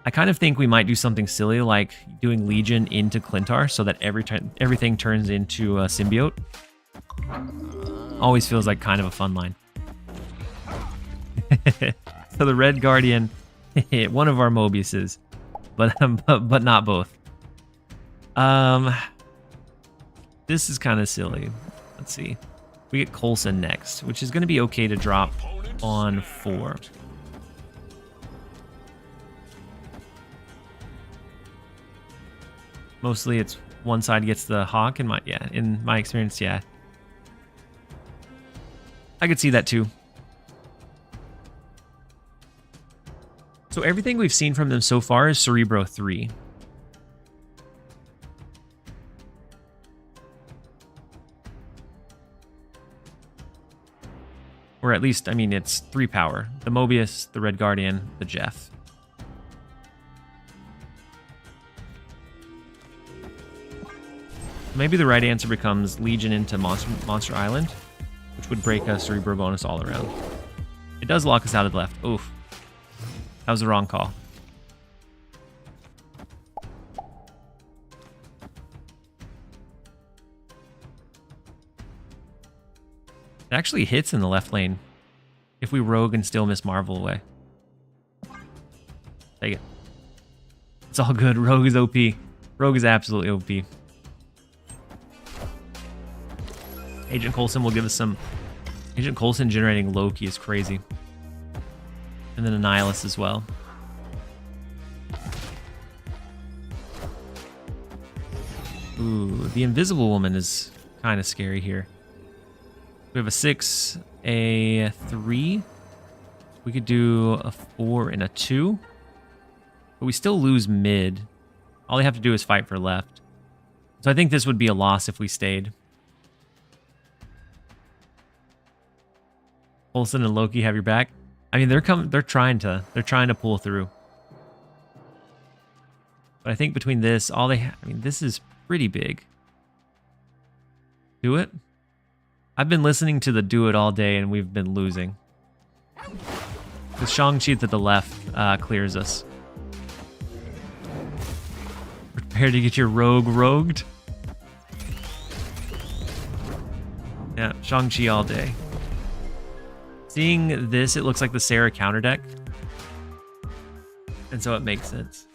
I kind of think we might do something silly like doing Legion into Clintar so that everything turns into a symbiote. Always feels like kind of a fun line. So the Red Guardian hit one of our Mobiuses, but not both. This is kind of silly. Let's see. We get Coulson next, which is going to be okay to drop on 4. Mostly it's one side gets the Hawk in my experience, yeah. I could see that too. So everything we've seen from them so far is Cerebro 3. Or at least, I mean, it's 3 power. The Mobius, the Red Guardian, the Jeff. Maybe the right answer becomes Legion into Monster Island, which would break a Cerebro bonus all around. It does lock us out of the left. Oof. That was the wrong call. It actually hits in the left lane if we Rogue and still miss Marvel away. Take it. It's all good. Rogue is OP. Rogue is absolutely OP. Agent Coulson will give us some... Agent Coulson generating Loki is crazy. And then a Nihilus as well. Ooh, the Invisible Woman is kind of scary here. We have a 6, a 3. We could do a 4 and a 2. But we still lose mid. All they have to do is fight for left. So I think this would be a loss if we stayed. Olsen and Loki have your back. I mean, they're trying to pull through. But I think between this, I mean, this is pretty big. Do it? I've been listening to the do it all day and we've been losing. The Shang-Chi to the left clears us. Prepare to get your rogue rogued. Yeah, Shang-Chi all day. Seeing this, it looks like the Sarah counter deck. And so it makes sense.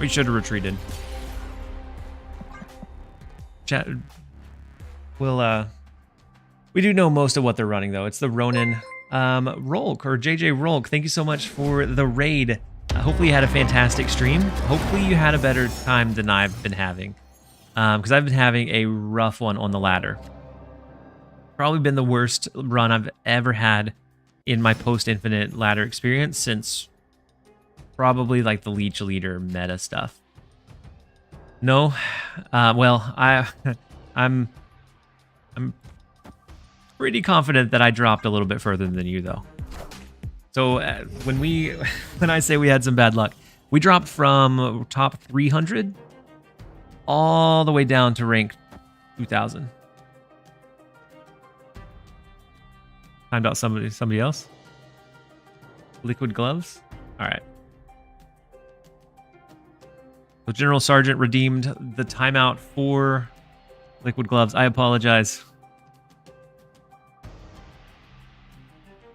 We should have retreated. Chat. We do know most of what they're running though. It's the Ronin Rolk or JJ Rolk. Thank you so much for the raid. Hopefully you had a fantastic stream. Hopefully you had a better time than I've been having. Because I've been having a rough one on the ladder. Probably been the worst run I've ever had in my post-infinite ladder experience since probably like the Leech Leader meta stuff. No, well, I'm pretty confident that I dropped a little bit further than you though. So when I say we had some bad luck, we dropped from top 300 all the way down to rank 2000. Timed out somebody else. Liquid gloves. All right. So General Sergeant redeemed the timeout for liquid gloves. I apologize.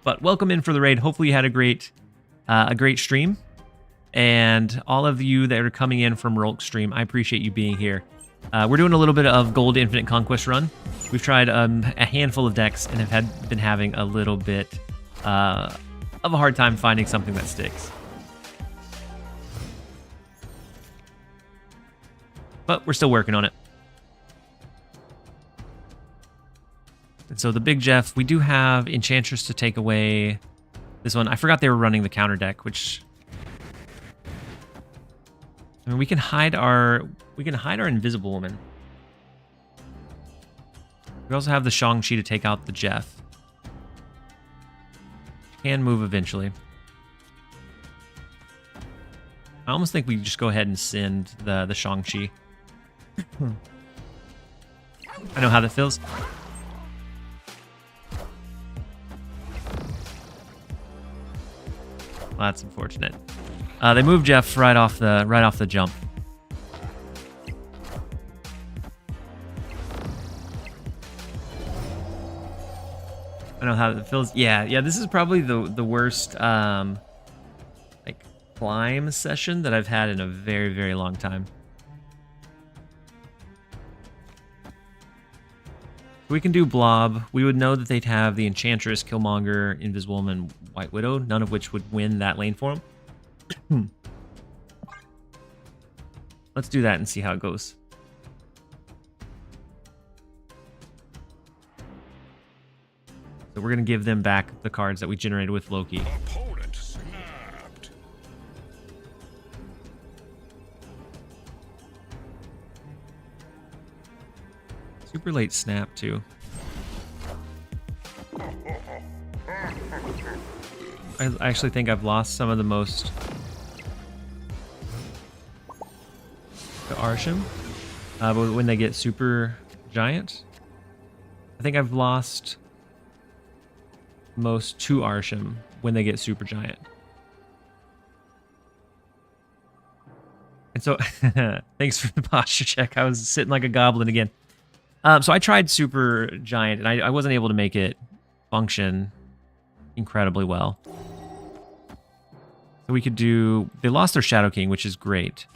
But welcome in for the raid. Hopefully you had a great stream. And all of you that are coming in from Rolk stream, I appreciate you being here. We're doing a little bit of Gold Infinite Conquest run. We've tried a handful of decks and have been having a little bit of a hard time finding something that sticks. But we're still working on it. And so the Big Jeff, we do have Enchantress to take away this one. I forgot they were running the counter deck, which I mean we can hide our Invisible Woman. We also have the Shang-Chi to take out the Jeff. Can move eventually. I almost think we just go ahead and send the Shang-Chi. I know how that feels. Well, that's unfortunate. They moved Jeff right off the jump. I know how it feels. Yeah. This is probably the worst like climb session that I've had in a very, very long time. We can do Blob. We would know that they'd have the Enchantress, Killmonger, Invisible Woman, White Widow, none of which would win that lane for them. Let's do that and see how it goes. So we're going to give them back the cards that we generated with Loki. Opponent snapped. Super late snap, too. I actually think I've lost some of the most to Arishem. But when they get super giant, I think I've lost most to Arishem when they get super giant. And so, thanks for the posture check. I was sitting like a goblin again. So I tried super giant, and I wasn't able to make it function incredibly well. So we could do... They lost their Shadow King, which is great.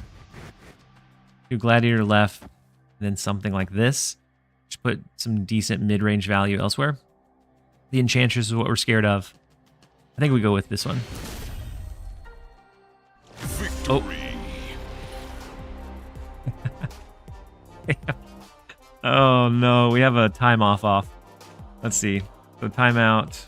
Do Gladiator left, and then something like this. Just put some decent mid-range value elsewhere. The Enchantress is what we're scared of. I think we go with this one. Victory. Oh no, we have a time off. Let's see. So timeout.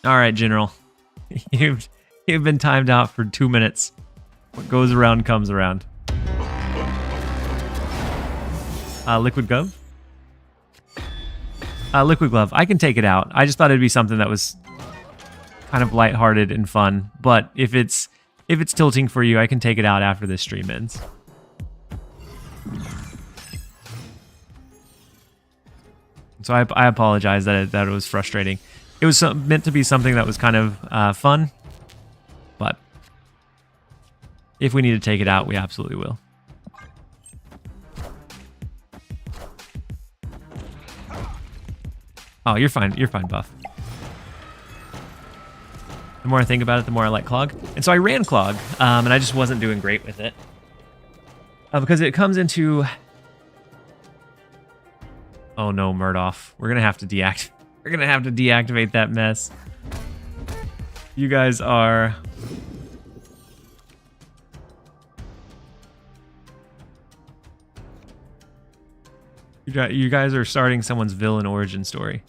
All right, General. You've been timed out for 2 minutes. What goes around comes around. Liquid glove. Liquid glove. I can take it out. I just thought it'd be something that was kind of lighthearted and fun. But if it's tilting for you, I can take it out after this stream ends. So I apologize that it was frustrating. It was meant to be something that was kind of fun, but if we need to take it out, we absolutely will. Oh, you're fine. You're fine, Buff. The more I think about it, the more I like Clog. And so I ran Clog, and I just wasn't doing great with it. Because it comes into... Oh no, Murdoff. We're gonna have to deactivate. We're gonna have to deactivate that mess. You guys are... You guys are starting someone's villain origin story.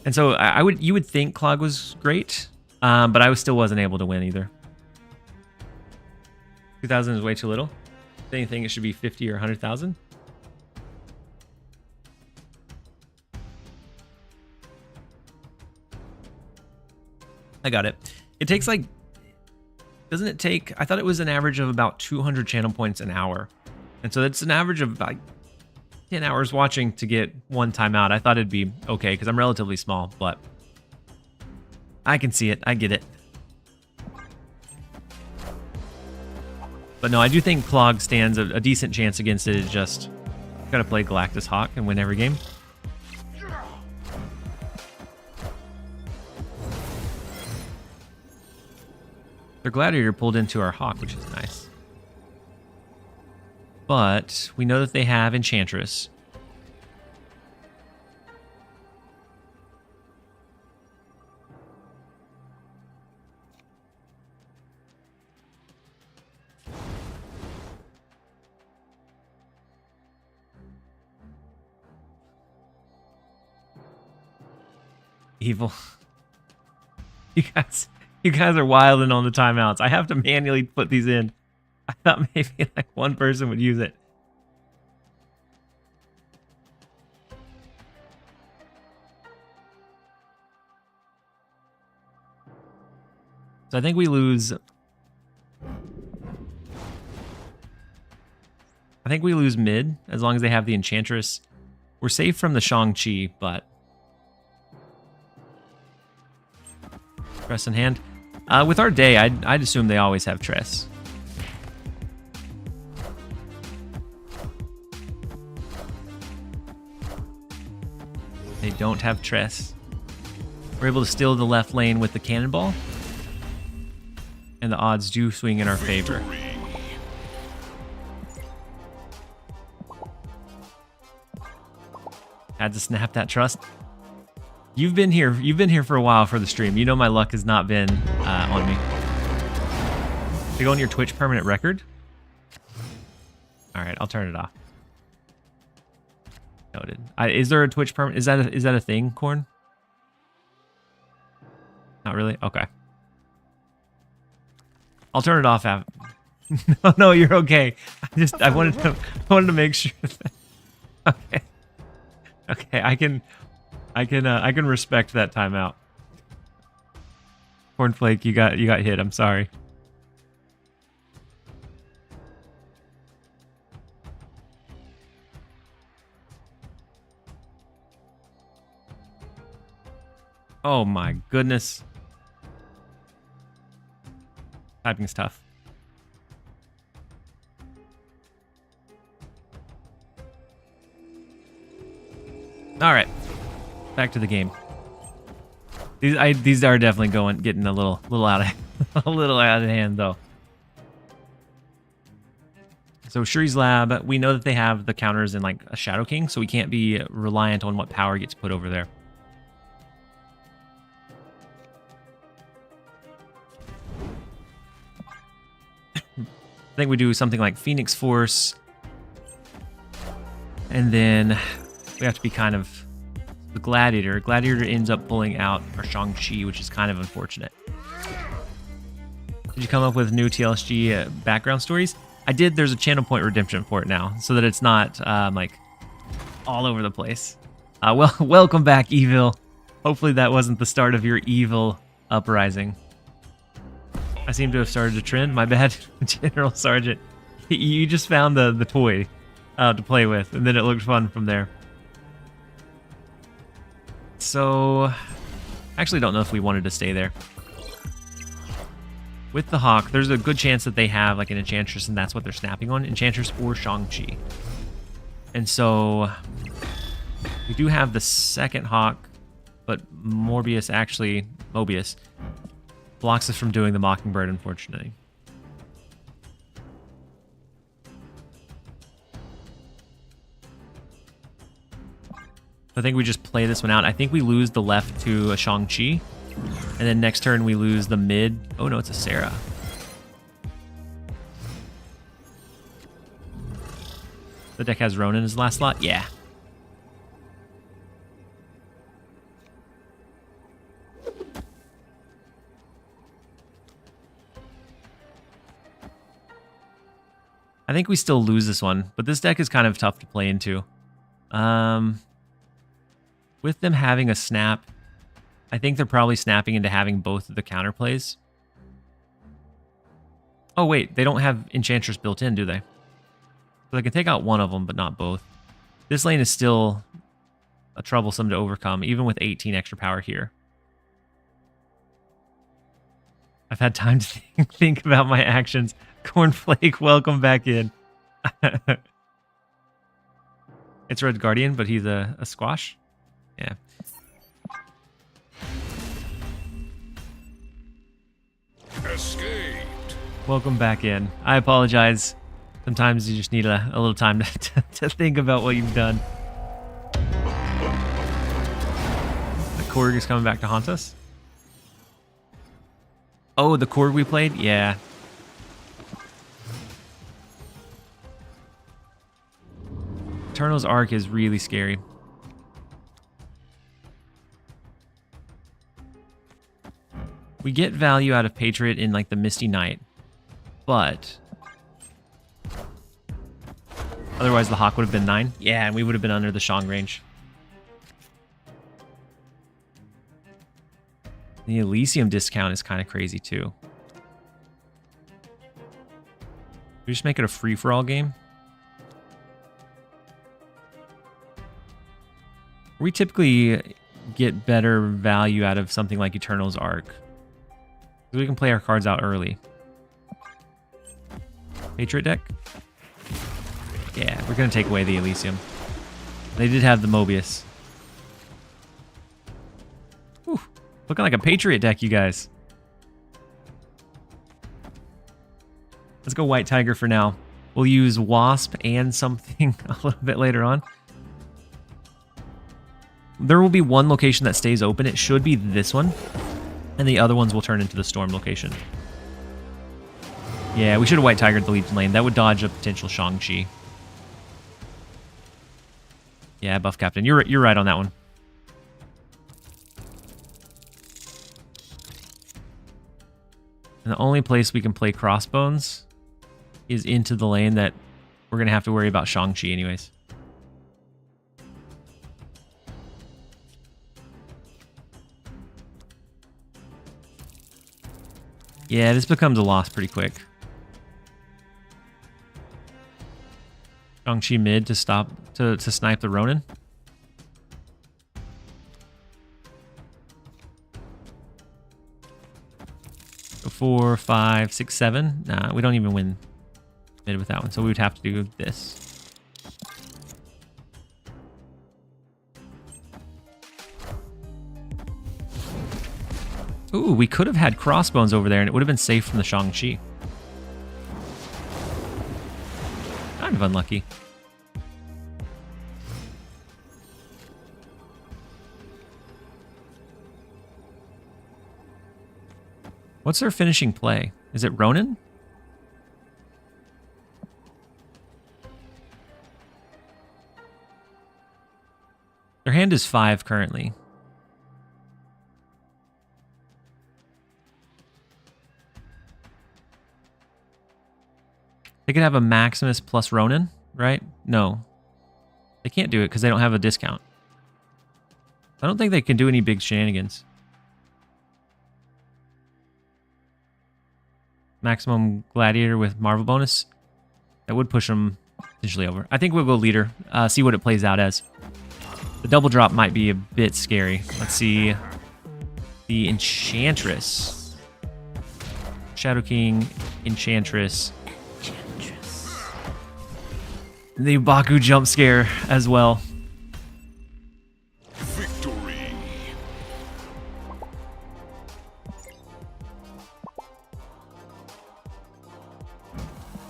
And so you would think Clog was great, but I still wasn't able to win either. 2,000 is way too little. If anything, it should be 50 or 100,000. I got it. It takes like, doesn't it take, I thought it was an average of about 200 channel points an hour. And so that's an average of about 10 hours watching to get one timeout. I thought it'd be okay because I'm relatively small, but I can see it. I get it. But no, I do think Clog stands a decent chance against it. It's just gotta play Galactus Hawk and win every game. Their Gladiator pulled into our Hawk, which is nice. But we know that they have Enchantress. Evil. You guys are wilding on the timeouts. I have to manually put these in. I thought maybe like one person would use it. So I think we lose. I think we lose mid as long as they have the Enchantress. We're safe from the Shang-Chi, but Tress in hand. With our day, I'd assume they always have Tress. They don't have Tress. We're able to steal the left lane with the cannonball. And the odds do swing in our favor. Had to snap that trust. You've been here for a while for the stream. You know my luck has not been on me. To go on your Twitch permanent record? Alright, I'll turn it off. Noted. Is there a Twitch permanent? Is that a thing, Corn? Not really? Okay. I'll turn it off after. No, you're okay. I wanted to make sure that, okay, I can respect that timeout. Cornflake, you got hit. I'm sorry. Oh my goodness. Typing's tough. All right, back to the game. These are definitely getting a little out of a little out of hand though. So Shuri's Lab, we know that they have the counters in like a Shadow King, so we can't be reliant on what power gets put over there. I think we do something like Phoenix Force. And then we have to be kind of the Gladiator. Gladiator ends up pulling out our Shang-Chi, which is kind of unfortunate. Did you come up with new TLSG background stories? I did. There's a channel point redemption for it now, so that it's not like all over the place. Well, welcome back, Evil. Hopefully that wasn't the start of your evil uprising. I seem to have started a trend. My bad, General Sergeant. You just found the toy to play with, and then it looked fun from there. So, I actually don't know if we wanted to stay there. With the Hawk, there's a good chance that they have like an Enchantress, and that's what they're snapping on. Enchantress or Shang-Chi. And so, we do have the second Hawk, but Mobius blocks us from doing the Mockingbird, unfortunately. I think we just play this one out. I think we lose the left to a Shang-Chi. And then next turn we lose the mid. Oh no, it's a Sarah. The deck has Ronin as the last slot? Yeah. I think we still lose this one, but this deck is kind of tough to play into. With them having a snap, I think they're probably snapping into having both of the counterplays. Oh wait, they don't have Enchantress built in, do they? So they can take out one of them, but not both. This lane is still a troublesome to overcome, even with 18 extra power here. I've had time to think about my actions. Cornflake, welcome back in. It's Red Guardian, but he's a squash. Yeah. Escaped. Welcome back in. I apologize. Sometimes you just need a little time to think about what you've done. The Korg is coming back to haunt us. Oh, the Korg we played? Yeah. Eternal's Arc is really scary. We get value out of Patriot in like the Misty Knight, but otherwise the Hawk would have been 9. Yeah, and we would have been under the Shang range. The Elysium discount is kind of crazy too. We just make it a free-for-all game. We typically get better value out of something like Eternal's Arc. We can play our cards out early. Patriot deck? Yeah, we're going to take away the Elysium. They did have the Mobius. Whew, looking like a Patriot deck, you guys. Let's go White Tiger for now. We'll use Wasp and something a little bit later on. There will be one location that stays open. It should be this one. And the other ones will turn into the Storm location. Yeah, we should have White Tigered the Legion lane. That would dodge a potential Shang-Chi. Yeah, Buff Captain. You're right on that one. And the only place we can play Crossbones is into the lane that we're going to have to worry about Shang-Chi anyways. Yeah, this becomes a loss pretty quick. Shang-Chi mid to stop to snipe the Ronin. So 4, 5, 6, 7. Nah, we don't even win mid with that one, so we would have to do this. Ooh, we could have had Crossbones over there and it would have been safe from the Shang-Chi. Kind of unlucky. What's their finishing play? Is it Ronin? Their hand is 5 currently. They could have a Maximus plus Ronin, right? No. They can't do it because they don't have a discount. I don't think they can do any big shenanigans. Maximum Gladiator with Marvel bonus. That would push them potentially over. I think we'll go leader. See what it plays out as. The double drop might be a bit scary. Let's see. The Enchantress. Shadow King, Enchantress. The Baku jump scare as well. Victory.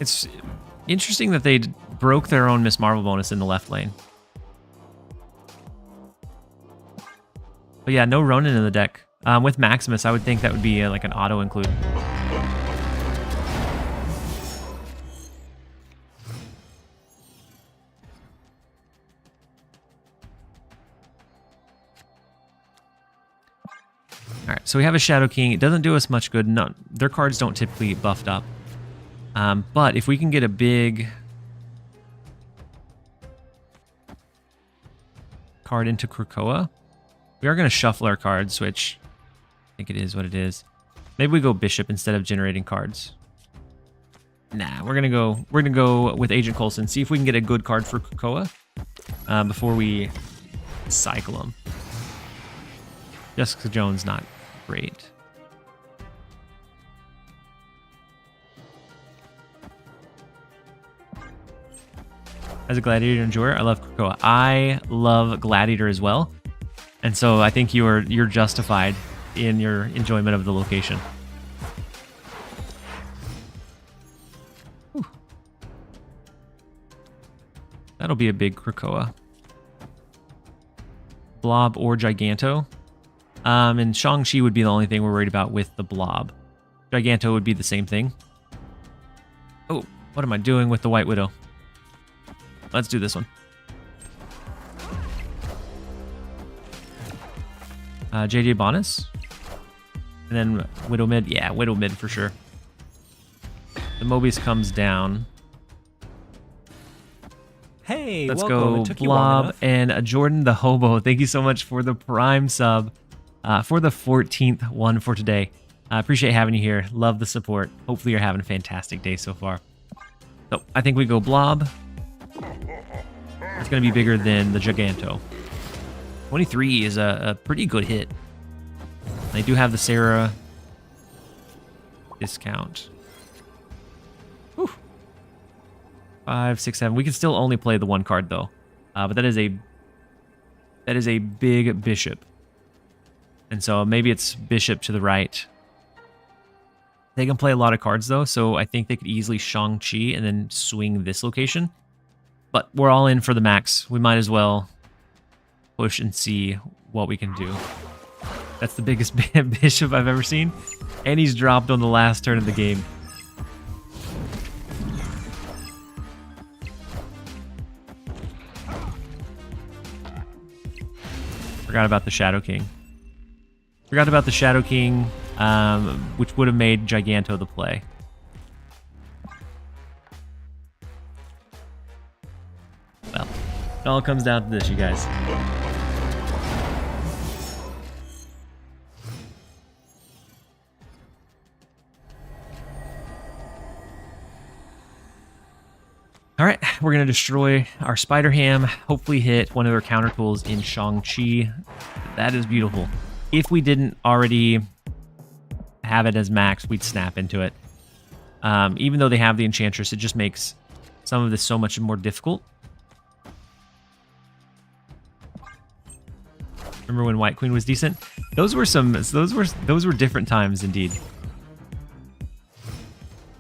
It's interesting that they broke their own Miss Marvel bonus in the left lane. But yeah, no Ronin in the deck. With Maximus, I would think that would be like an auto include. Alright, so we have a Shadow King. It doesn't do us much good. No, their cards don't typically get buffed up. But if we can get a big card into Krakoa, we are going to shuffle our cards, which I think it is what it is. Maybe we go Bishop instead of generating cards. Nah, we're gonna go with Agent Coulson. See if we can get a good card for Krakoa before we cycle them. Jessica Jones not great. As a Gladiator enjoyer, I love Krakoa. I love Gladiator as well, and so I think you're justified in your enjoyment of the location. Whew. That'll be a big Krakoa. Blob or Giganto. And Shang-Chi would be the only thing we're worried about with the Blob. Giganto would be the same thing. Oh, what am I doing with the White Widow? Let's do this one. JJ Bonus. And then Widow mid. Yeah, Widow mid for sure. The Mobius comes down. Hey, Let's welcome. go It took you long Blob enough. and Jordan the Hobo. Thank you so much for the Prime sub for the 14th one for today. I appreciate having you here. Love the support. Hopefully you're having a fantastic day so far. So I think we go Blob. It's going to be bigger than the Giganto. 23 is a pretty good hit. They do have the Sarah discount. Whew. 5, 6, 7. We can still only play the one card though. But that is a big bishop. And so maybe it's bishop to the right. They can play a lot of cards though, so I think they could easily Shang-Chi and then swing this location. But we're all in for the max. We might as well push and see what we can do. That's the biggest bishop I've ever seen. And he's dropped on the last turn of the game. Forgot about the Shadow King. Forgot about the Shadow King, which would have made Giganto the play. Well, it all comes down to this, you guys. All right, we're going to destroy our Spider Ham, hopefully hit one of their counter tools in Shang-Chi. That is beautiful. If we didn't already have it as max, we'd snap into it. Even though they have the Enchantress, it just makes some of this so much more difficult. Remember when White Queen was decent? Those were different times indeed.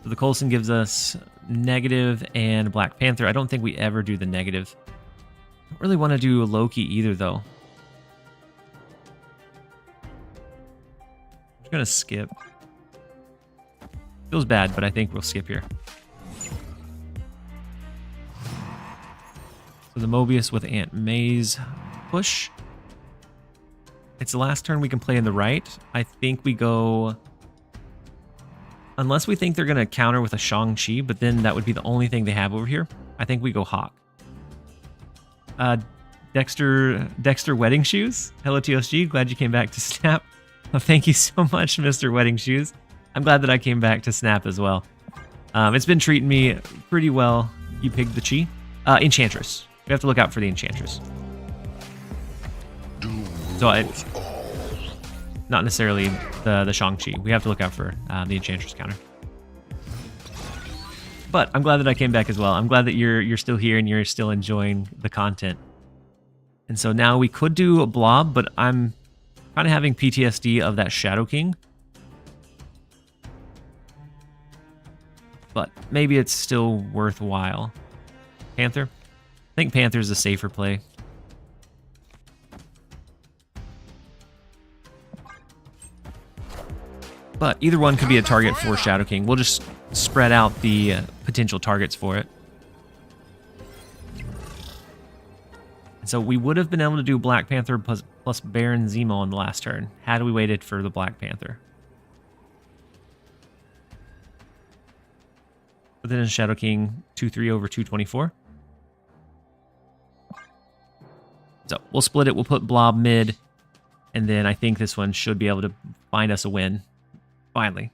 So the Coulson gives us negative and Black Panther. I don't think we ever do the negative. I don't really want to do Loki either, though. I'm just going to skip. Feels bad, but I think we'll skip here. So the Mobius with Aunt May's push. It's the last turn we can play in the right. I think we go... Unless we think they're going to counter with a Shang-Chi, but then that would be the only thing they have over here. I think we go Hawk. Dexter Wedding Shoes. Hello, TLSG. Glad you came back to Snap. Oh, thank you so much, Mr. Wedding Shoes. I'm glad that I came back to Snap as well. It's been treating me pretty well. You picked the Chi. Enchantress. We have to look out for the Enchantress. So not necessarily the Shang-Chi. We have to look out for the Enchantress counter. But I'm glad that I came back as well. I'm glad that you're still here and you're still enjoying the content. And so now we could do a Blob, but I'm kind of having PTSD of that Shadow King. But maybe it's still worthwhile. Panther? I think Panther's a safer play. But either one could be a target for Shadow King. We'll just spread out the potential targets for it. And so we would have been able to do Black Panther plus Baron Zemo on the last turn, had we waited for the Black Panther. But then Shadow King 2-3 over 224. So we'll split it. We'll put Blob mid. And then I think this one should be able to find us a win. Finally.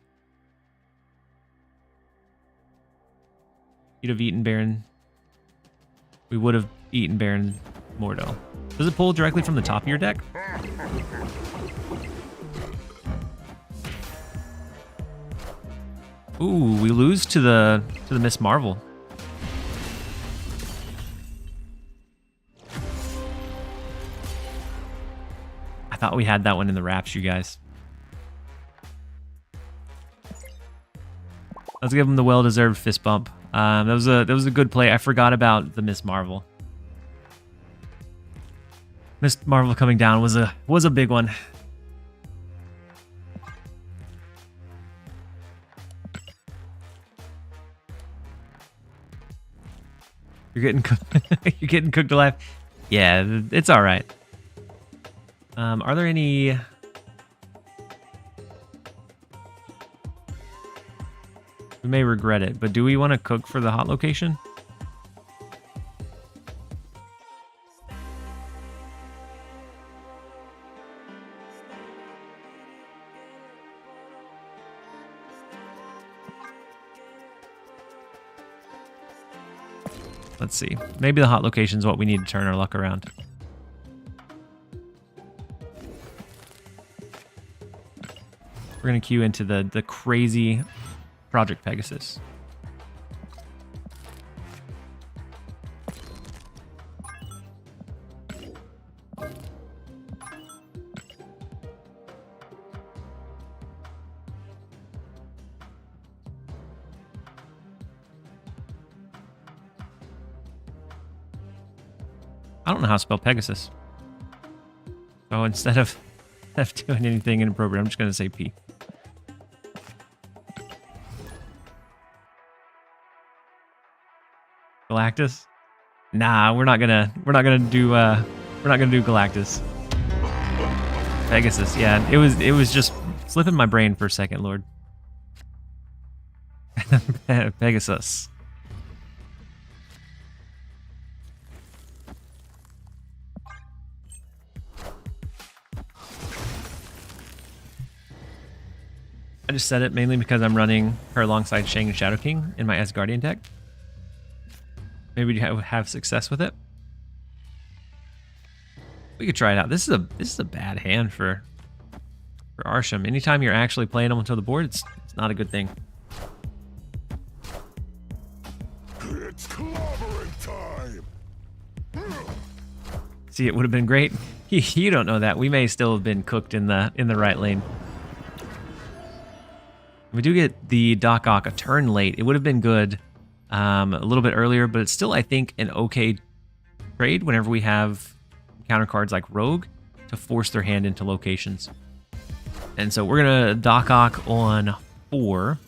You'd have eaten Baron. We would have eaten Baron Mordo. Does it pull directly from the top of your deck? Ooh, we lose to the Miss Marvel. I thought we had that one in the wraps, you guys. Let's give him the well-deserved fist bump. That was a good play. I forgot about the Miss Marvel. Miss Marvel coming down was a big one. You're getting you're getting cooked alive. Yeah, it's all right. Are there any? We may regret it, but do we want to cook for the hot location? Let's see. Maybe the hot location is what we need to turn our luck around. We're going to queue into the crazy Project Pegasus. I don't know how to spell Pegasus. So instead of doing anything inappropriate, I'm just going to say P. Galactus? Nah, we're not gonna do Galactus. Pegasus, yeah. It was just slipping my brain for a second, Lord. Pegasus. I just said it mainly because I'm running her alongside Shang and Shadow King in my Asgardian deck. Maybe you have success with it. We could try it out. This is a bad hand for Arishem. Anytime you're actually playing them onto the board, it's not a good thing. It's clobbering time. See, it would have been great. You don't know that. We may still have been cooked in the right lane. We do get the Doc Ock a turn late. It would have been good a little bit earlier, but it's still, I think, an okay trade whenever we have counter cards like Rogue to force their hand into locations. And so we're going to Doc on 4.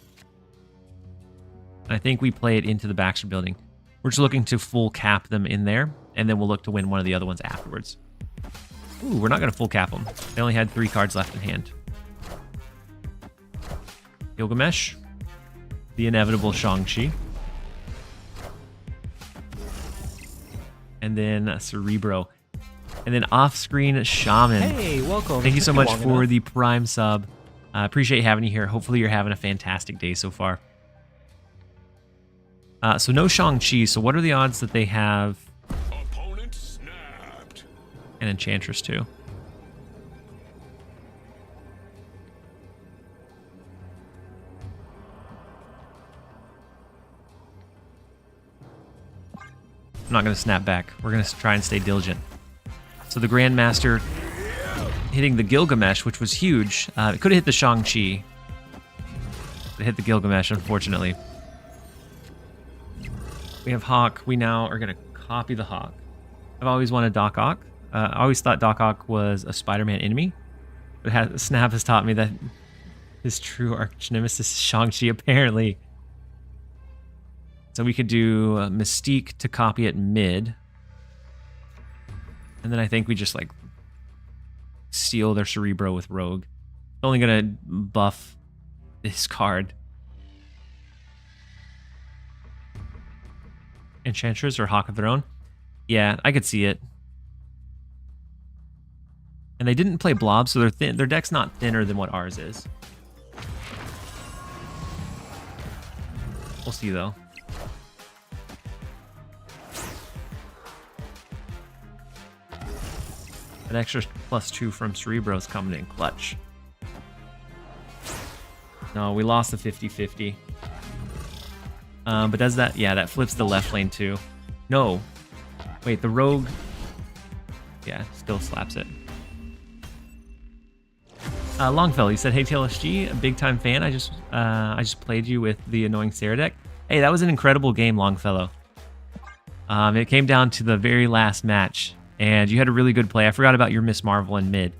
I think we play it into the Baxter building. We're just looking to full cap them in there, and then we'll look to win one of the other ones afterwards. Ooh, we're not going to full cap them. They only had 3 cards left in hand. Gilgamesh. The inevitable Shang-Chi. And then Cerebro. And then off-screen Shaman. Hey, welcome. Thank you It so took much long for enough. the Prime sub. I appreciate having you here. Hopefully you're having a fantastic day so far. So no Shang-Chi. So what are the odds that they have Opponent snapped. an Enchantress too? I'm not going to snap back. We're going to try and stay diligent. So the Grandmaster hitting the Gilgamesh, which was huge. It could have hit the Shang-Chi. It hit the Gilgamesh, unfortunately. We have Hawk. We now are going to copy the Hawk. I've always wanted Doc Ock. I always thought Doc Ock was a Spider-Man enemy. But Snap has taught me that his true arch nemesis is Shang-Chi, apparently. So we could do Mystique to copy it mid. And then I think we just like steal their Cerebro with Rogue. It's only going to buff this card. Enchantress or Hawk of their own? Yeah, I could see it. And they didn't play Blob, so they're thin. Their deck's not thinner than what ours is. We'll see, though. An extra +2 from Cerebro is coming in clutch. No, we lost the 50-50. But does that... Yeah, that flips the left lane too. No. Wait, the Rogue... Yeah, still slaps it. Longfellow, you said, hey TLSG, a big time fan. I just played you with the annoying Sarah deck. Hey, that was an incredible game, Longfellow. It came down to the very last match, and you had a really good play. I forgot about your Miss Marvel in mid,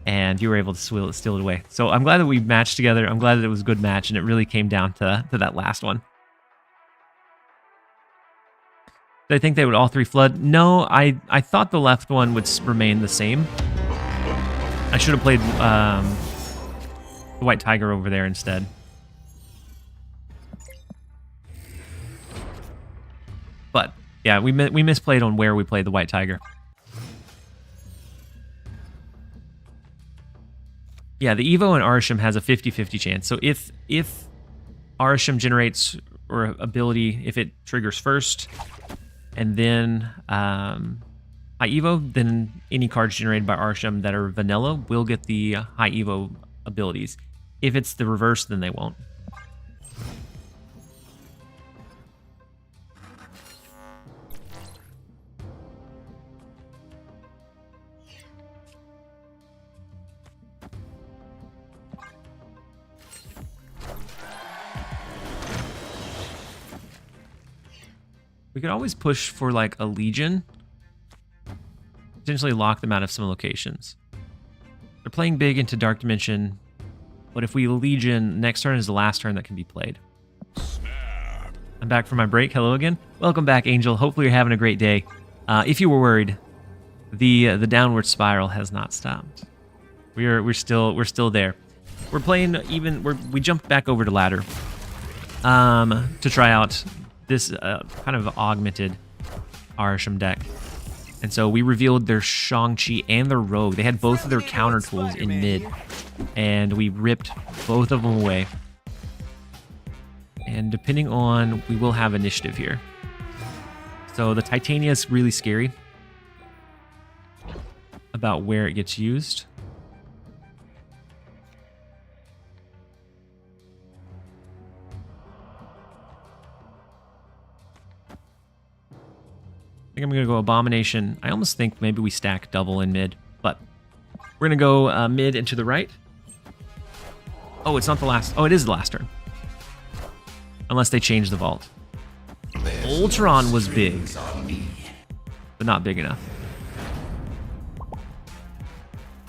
and you were able to steal it away. So I'm glad that we matched together. I'm glad that it was a good match, and it really came down to that last one. Did I think they would all 3 flood? No, I thought the left one would remain the same. I should have played the White Tiger over there instead. But yeah, we misplayed on where we played the White Tiger. Yeah, the Evo and Arishem has a 50-50 chance. So if Arishem generates or ability, if it triggers first, and then High Evo, then any cards generated by Arishem that are vanilla will get the High Evo abilities. If it's the reverse, then they won't. We could always push for like a Legion. Potentially lock them out of some locations. They're playing big into Dark Dimension, but if we Legion, next turn is the last turn that can be played. Snap. I'm back from my break. Hello again. Welcome back, Angel. Hopefully you're having a great day. If you were worried, the downward spiral has not stopped. We're still there. We're playing even. We jumped back over to ladder to try out this kind of augmented Arishem deck. And so we revealed their Shang-Chi and their Rogue. They had both of their counter tools in mid. And we ripped both of them away. And depending on... We will have initiative here. So the Titania is really scary about where it gets used. I think I'm going to go Abomination. I almost think maybe we stack double in mid, but we're going to go mid and to the right. Oh, it's not the last. Oh, it is the last turn. Unless they change the vault. Ultron was big, but not big enough.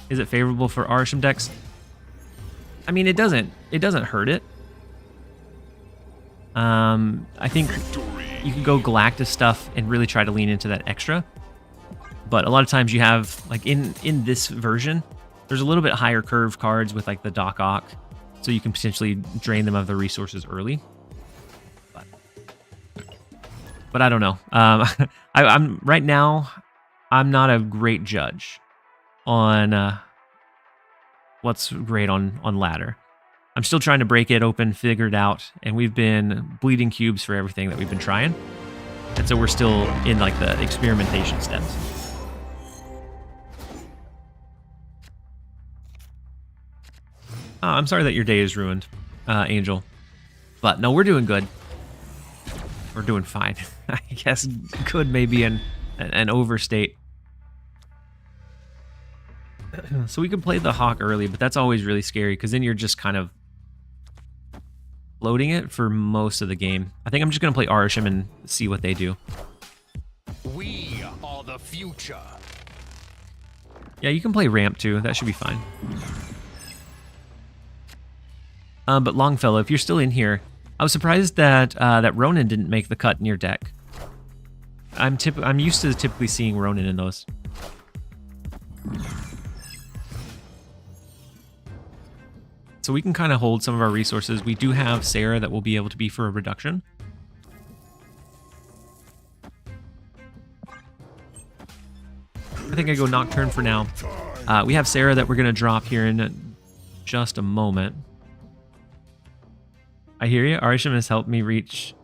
Is it favorable for Arishem decks? I mean, it doesn't hurt it. I think you can go Galactus stuff and really try to lean into that extra. But a lot of times you have, like in this version, there's a little bit higher curve cards with like the Doc Ock, so you can potentially drain them of their resources early. But I don't know. I'm right now, I'm not a great judge on what's great on ladder. I'm still trying to break it open, figure it out, and we've been bleeding cubes for everything that we've been trying. And so we're still in like the experimentation steps. I'm sorry that your day is ruined, Angel. But no, we're doing good. We're doing fine. I guess good may be an overstate. So we could play the Hawk early, but that's always really scary because then you're just kind of loading it for most of the game. I think I'm just going to play Arishem and see what they do. We are the future. Yeah, you can play Ramp too. That should be fine. But Longfellow, if you're still in here, I was surprised that that Ronin didn't make the cut in your deck. I'm used to typically seeing Ronin in those. So we can kind of hold some of our resources. We do have Sarah that will be able to be for a reduction. I think I go Nocturne for now. We have Sarah that we're going to drop here in just a moment. I hear you. Arishem has helped me reach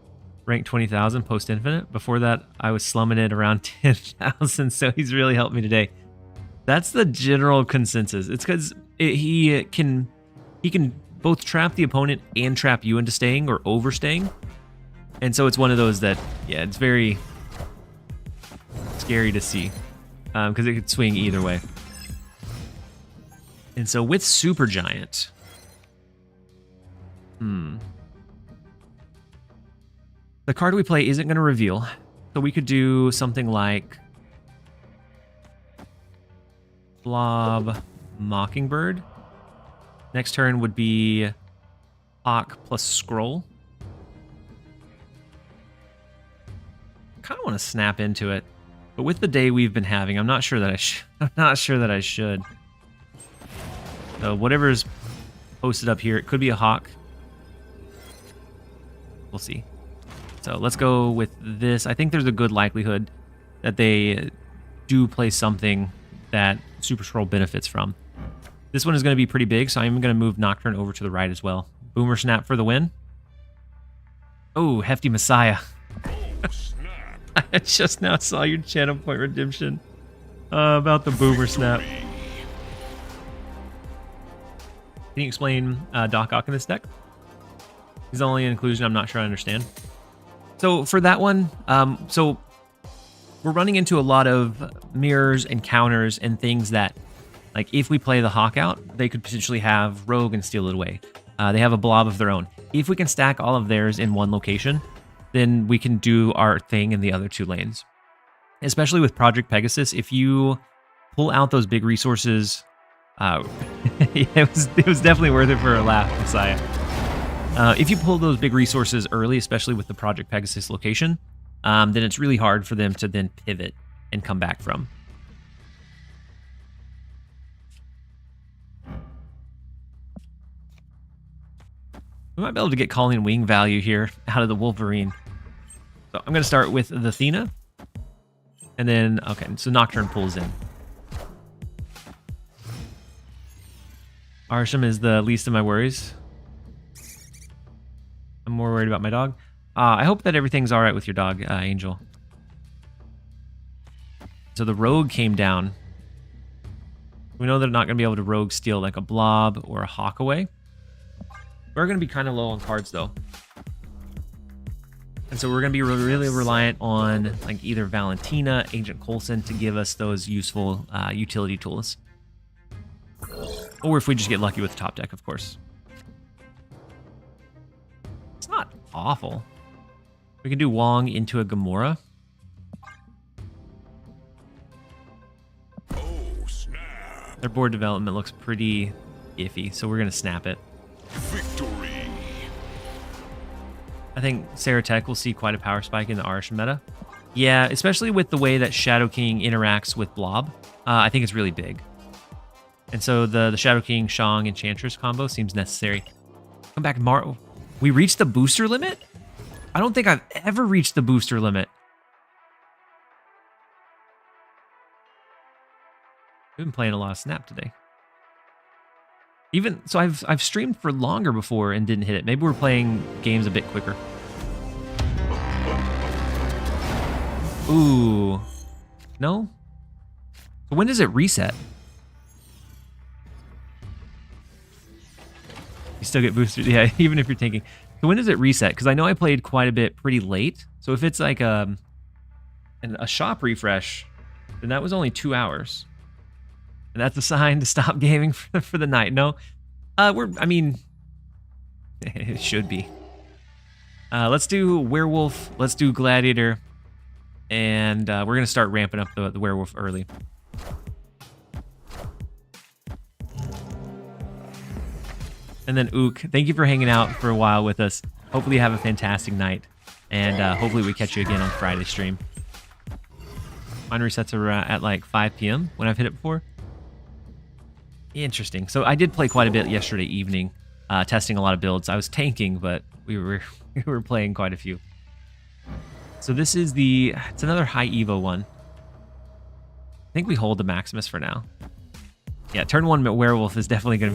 rank 20,000 post-infinite. Before that, I was slumming it around 10,000, so he's really helped me today. That's the general consensus. It's because he can both trap the opponent and trap you into staying or overstaying. And so it's one of those that, yeah, it's very scary to see because it could swing either way. And so with Supergiant, the card we play isn't going to reveal, so we could do something like Blob Mockingbird. Next turn would be Hawk plus Scroll. Kind of want to snap into it, but with the day we've been having, I'm not sure that I should. So whatever's posted up here, it could be a Hawk. We'll see. So let's go with this. I think there's a good likelihood that they do play something that Super Scroll benefits from. This one is going to be pretty big, so I'm going to move Nocturne over to the right as well. Boomer Snap for the win. Oh, Hefty Messiah. Oh, snap. I just now saw your channel point redemption about the Boomer Snap. Can you explain Doc Ock in this deck? He's only an inclusion. I'm not sure I understand. So for that one, so we're running into a lot of mirrors and counters and things that, like, if we play the Hawk out, they could potentially have Rogue and steal it away. They have a blob of their own. If we can stack all of theirs in one location, then we can do our thing in the other two lanes. Especially with Project Pegasus, if you pull out those big resources, it was definitely worth it for a laugh, Messiah. If you pull those big resources early, especially with the Project Pegasus location, then it's really hard for them to then pivot and come back from. We might be able to get Calling Wing value here out of the Wolverine. So I'm going to start with the Athena. And then, okay, so Nocturne pulls in. Arishem is the least of my worries. I'm more worried about my dog. I hope that everything's all right with your dog, Angel. So the Rogue came down. We know they're not going to be able to Rogue steal like a Blob or a Hawk away. We're going to be kind of low on cards, though. And so we're going to be really reliant on like either Valentina, Agent Coulson to give us those useful utility tools. Or if we just get lucky with the top deck, of course. It's not awful. We can do Wong into a Gamora. Oh, snap. Their board development looks pretty iffy, so we're going to snap it. Victory. I think Sarah Tech will see quite a power spike in the Arishem meta. Yeah, especially with the way that Shadow King interacts with Blob. I think it's really big. And so the Shadow King, Shang, Enchantress combo seems necessary. Come back tomorrow. We reached the booster limit? I don't think I've ever reached the booster limit. We've been playing a lot of Snap today. Even so, I've streamed for longer before and didn't hit it. Maybe we're playing games a bit quicker. Ooh, no. So when does it reset? You still get boosted, yeah. Even if you're tanking. So when does it reset? Because I know I played quite a bit pretty late. So if it's like a shop refresh, then that was only 2 hours. And that's a sign to stop gaming for the night. No, I mean, it should be. Let's do Werewolf. Let's do Gladiator. And we're going to start ramping up the Werewolf early. And then Ook, thank you for hanging out for a while with us. Hopefully you have a fantastic night. And hopefully we catch you again on Friday stream. Mine resets are at like 5 p.m. when I've hit it before. Interesting. So I did play quite a bit yesterday evening, testing a lot of builds. I was tanking, but we were playing quite a few. So this is it's another high Evo one. I think we hold the Maximus for now. Yeah, turn 1 Werewolf is definitely going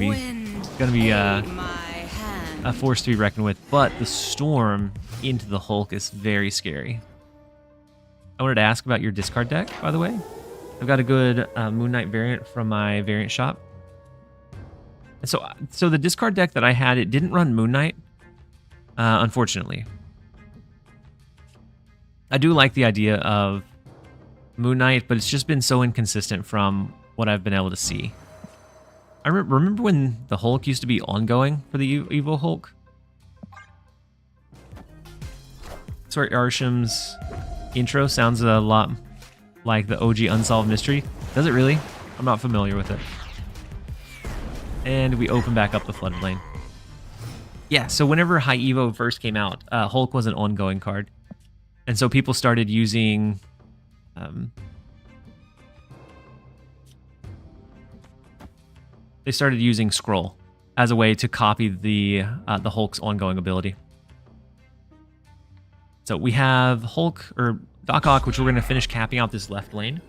to be a force to be reckoned with. But the Storm into the Hulk is very scary. I wanted to ask about your discard deck, by the way. I've got a good Moon Knight variant from my variant shop. And so the discard deck that I had, it didn't run Moon Knight, unfortunately. I do like the idea of Moon Knight, but it's just been so inconsistent from what I've been able to see. I remember when the Hulk used to be ongoing for the Evo Hulk. Sorry, Arishem's intro sounds a lot like the OG Unsolved Mystery. Does it really? I'm not familiar with it. And we open back up the Flooded Lane. Yeah, so whenever High Evo first came out, Hulk was an ongoing card. And so people started using... they started using Scroll as a way to copy the Hulk's ongoing ability. So we have Hulk, or Doc Ock, which we're going to finish capping out this left lane.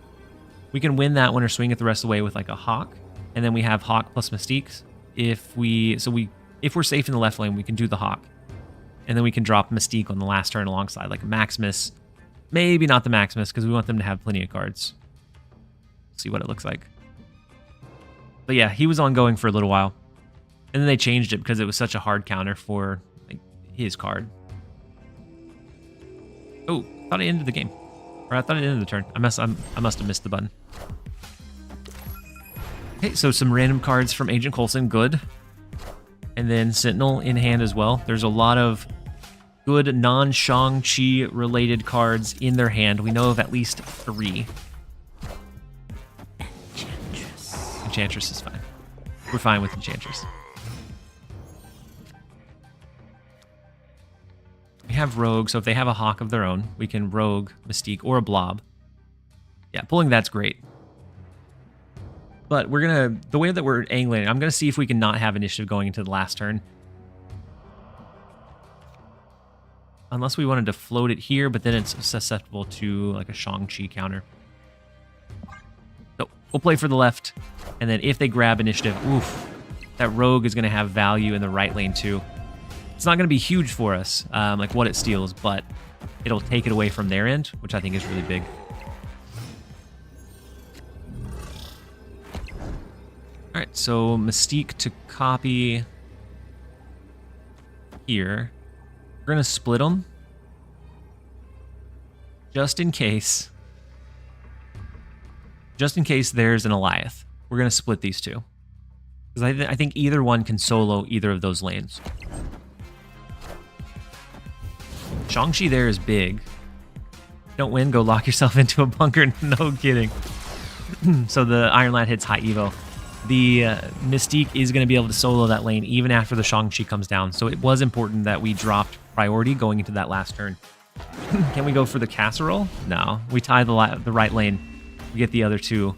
We can win that one or swing it the rest of the way with like a Hawk. And then we have Hawk plus Mystiques. If we're safe in the left lane, we can do the Hawk. And then we can drop Mystique on the last turn alongside, like a Maximus. Maybe not the Maximus, because we want them to have plenty of cards. See what it looks like. But yeah, he was ongoing for a little while. And then they changed it because it was such a hard counter for like, his card. Oh, I thought I ended the game. Or I thought it ended the turn. I must have missed the button. Okay, so some random cards from Agent Coulson, good. And then Sentinel in hand as well. There's a lot of good non-Shang-Chi related cards in their hand. We know of at least 3. Enchantress is fine. We're fine with Enchantress. We have Rogue, so if they have a Hawk of their own, we can Rogue, Mystique, or a Blob. Yeah, pulling that's great. But we're going to, the way that we're angling, I'm going to see if we can not have initiative going into the last turn. Unless we wanted to float it here, but then it's susceptible to like a Shang-Chi counter. So we'll play for the left. And then if they grab initiative, oof, that Rogue is going to have value in the right lane too. It's not going to be huge for us, like what it steals, but it'll take it away from their end, which I think is really big. All right, so Mystique to copy here. We're going to split them just in case there's an Eliath. We're going to split these two because I think either one can solo either of those lanes. Shang-Chi there is big. Don't win, go lock yourself into a bunker. No kidding. So the Iron Lad hits high evo. The Mystique is going to be able to solo that lane even after the Shang-Chi comes down. So it was important that we dropped priority going into that last turn. Can we go for the casserole? No. We tie the right lane. We get the other two.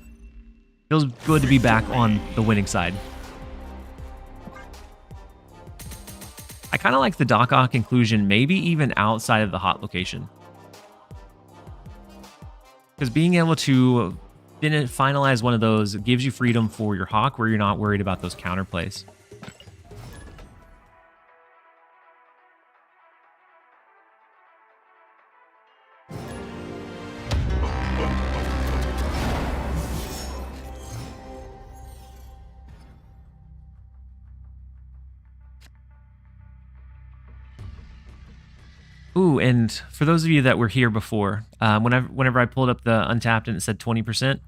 Feels good to be back on the winning side. I kind of like the Doc Ock inclusion, maybe even outside of the hot location. Because being able to finalize one of those gives you freedom for your Hawk where you're not worried about those counterplays. Ooh, and for those of you that were here before, whenever I pulled up the Untapped and it said 20%,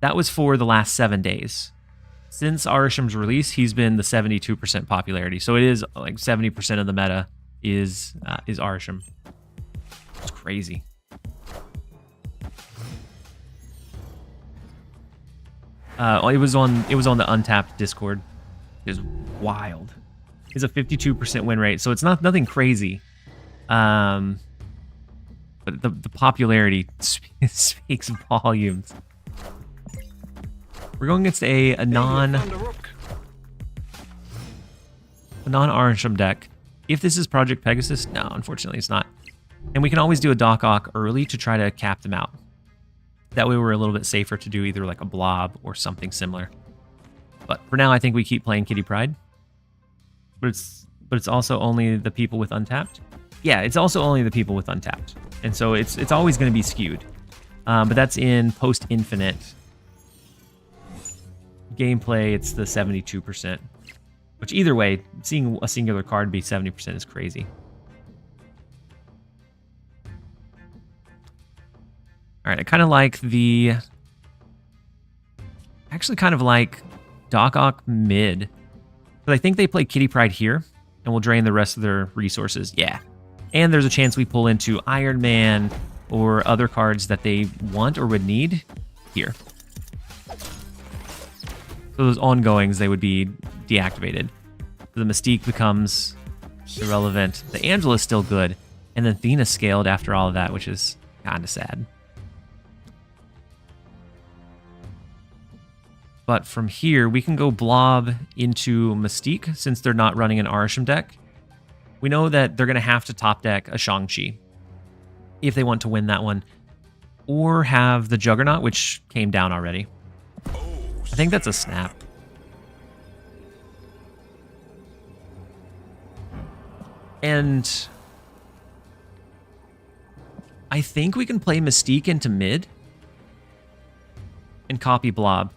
that was for the last 7 days. Since Arishem's release, he's been the 72% popularity. So it is like 70% of the meta is Arishem. It's crazy. It was on the Untapped Discord. It is wild. It's a 52% win rate, so it's nothing crazy. But the popularity speaks volumes. We're going against a non-Arishem deck. If this is Project Pegasus, no, unfortunately it's not. And we can always do a Doc Ock early to try to cap them out. That way we're a little bit safer to do either like a blob or something similar. But for now, I think we keep playing Kitty Pryde. But it's also only the people with Untapped. Yeah, it's also only the people with Untapped. And so it's always going to be skewed. But that's in post-infinite gameplay. It's the 72%. Which either way, seeing a singular card be 70% is crazy. All right, I kind of like actually kind of like Doc Ock mid. But I think they play Kitty Pryde here, and we'll drain the rest of their resources. Yeah. And there's a chance we pull into Iron Man or other cards that they want or would need here. So those ongoings, they would be deactivated. The Mystique becomes irrelevant. The Angela's still good. And then Athena scaled after all of that, which is kind of sad. But from here, we can go blob into Mystique since they're not running an Arishem deck. We know that they're going to have to top deck a Shang-Chi if they want to win that one. Or have the Juggernaut, which came down already. I think that's a snap. And I think we can play Mystique into mid and copy Blob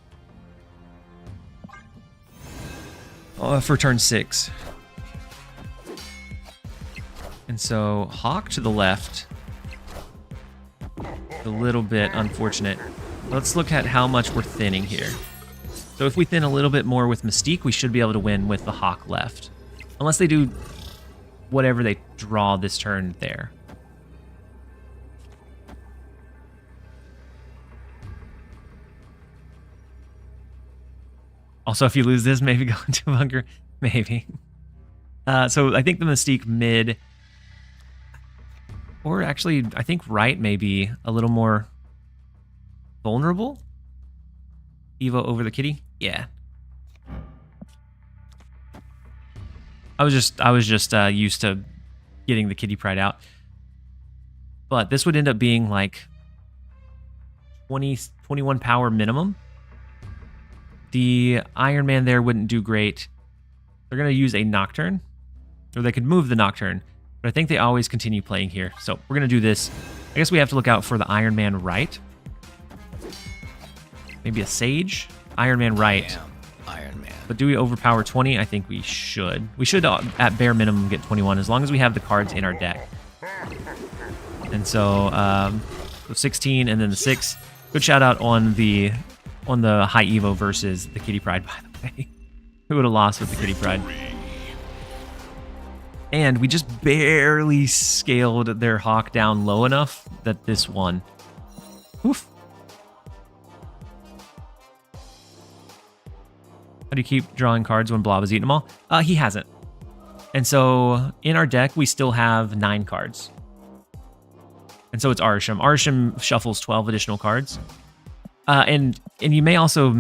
for turn 6. And so Hawk to the left. A little bit unfortunate. Let's look at how much we're thinning here. So if we thin a little bit more with Mystique, we should be able to win with the Hawk left. Unless they do whatever they draw this turn there. Also, if you lose this, maybe go into a bunker. Maybe. So I think the Mystique mid... Or actually, I think right may be a little more vulnerable. Evo over the Kitty? Yeah. I was just used to getting the Kitty Pryde out. But this would end up being like 21 power minimum. The Iron Man there wouldn't do great. They're going to use a Nocturne. Or they could move the Nocturne. But I think they always continue playing here. So we're going to do this. I guess we have to look out for the Iron Man right. Maybe a Sage? Iron Man right. Iron Man. But do we overpower 20? I think we should. We should, at bare minimum, get 21 as long as we have the cards in our deck. And so 16 and then the 6. Good shout out on the high Evo versus the Kitty Pryde, by the way. Who would have lost with the Kitty Pryde? And we just barely scaled their Hawk down low enough that this won. Oof. How do you keep drawing cards when Blob has eaten them all? He hasn't. And so in our deck, we still have 9 cards. And so it's Arishem. Arishem shuffles 12 additional cards. And you may also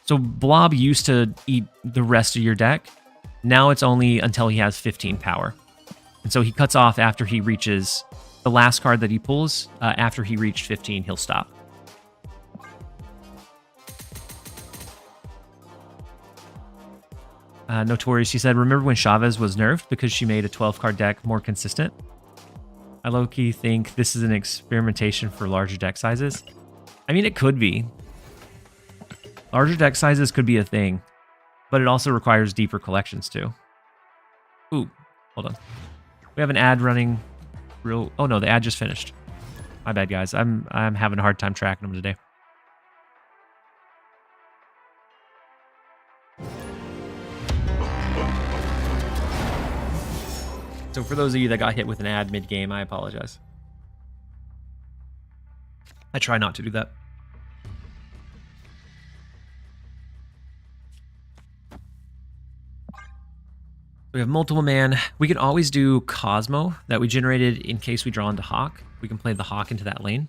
so Blob used to eat the rest of your deck. Now it's only until he has 15 power. And so he cuts off after he reaches the last card that he pulls. After he reached 15, he'll stop. Notorious, she said, remember when Chavez was nerfed because she made a 12-card deck more consistent? I low-key think this is an experimentation for larger deck sizes. I mean, it could be. Larger deck sizes could be a thing, but it also requires deeper collections too. Ooh, hold on. We have an ad running real... Oh no, the ad just finished. My bad, guys. I'm having a hard time tracking them today. So for those of you that got hit with an ad mid-game, I apologize. I try not to do that. We have multiple man. We can always do Cosmo that we generated in case we draw into Hawk. We can play the Hawk into that lane.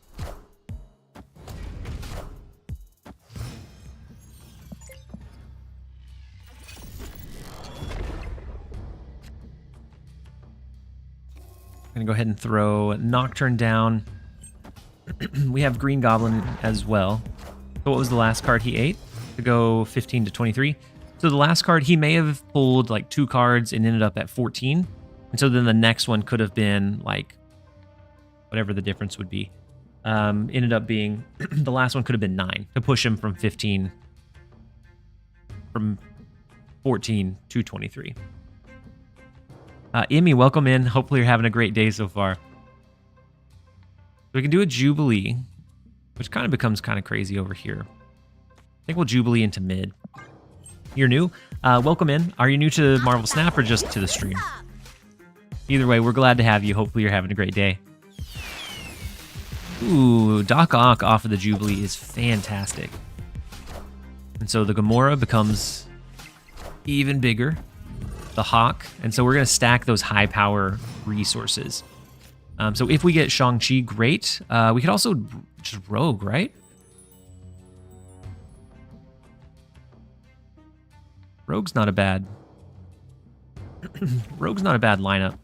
I'm gonna go ahead and throw Nocturne down. We have Green Goblin as well. So what was the last card he ate? To go 15 to 23. So the last card, he may have pulled like 2 cards and ended up at 14. And so then the next one could have been like, whatever the difference would be. Ended up being, the last one could have been 9 to push him from 14 to 23. Emmy, welcome in. Hopefully you're having a great day so far. So we can do a Jubilee, which kind of becomes kind of crazy over here. I think we'll Jubilee into mid. You're new? Welcome in. Are you new to Marvel Snap or just to the stream? Either way, we're glad to have you. Hopefully you're having a great day. Ooh, Doc Ock off of the Jubilee is fantastic. And so the Gamora becomes even bigger. The Hawk. And so we're going to stack those high power resources. So if we get Shang-Chi, great. We could also just Rogue, right? Rogue's not a bad... Rogue's not a bad lineup.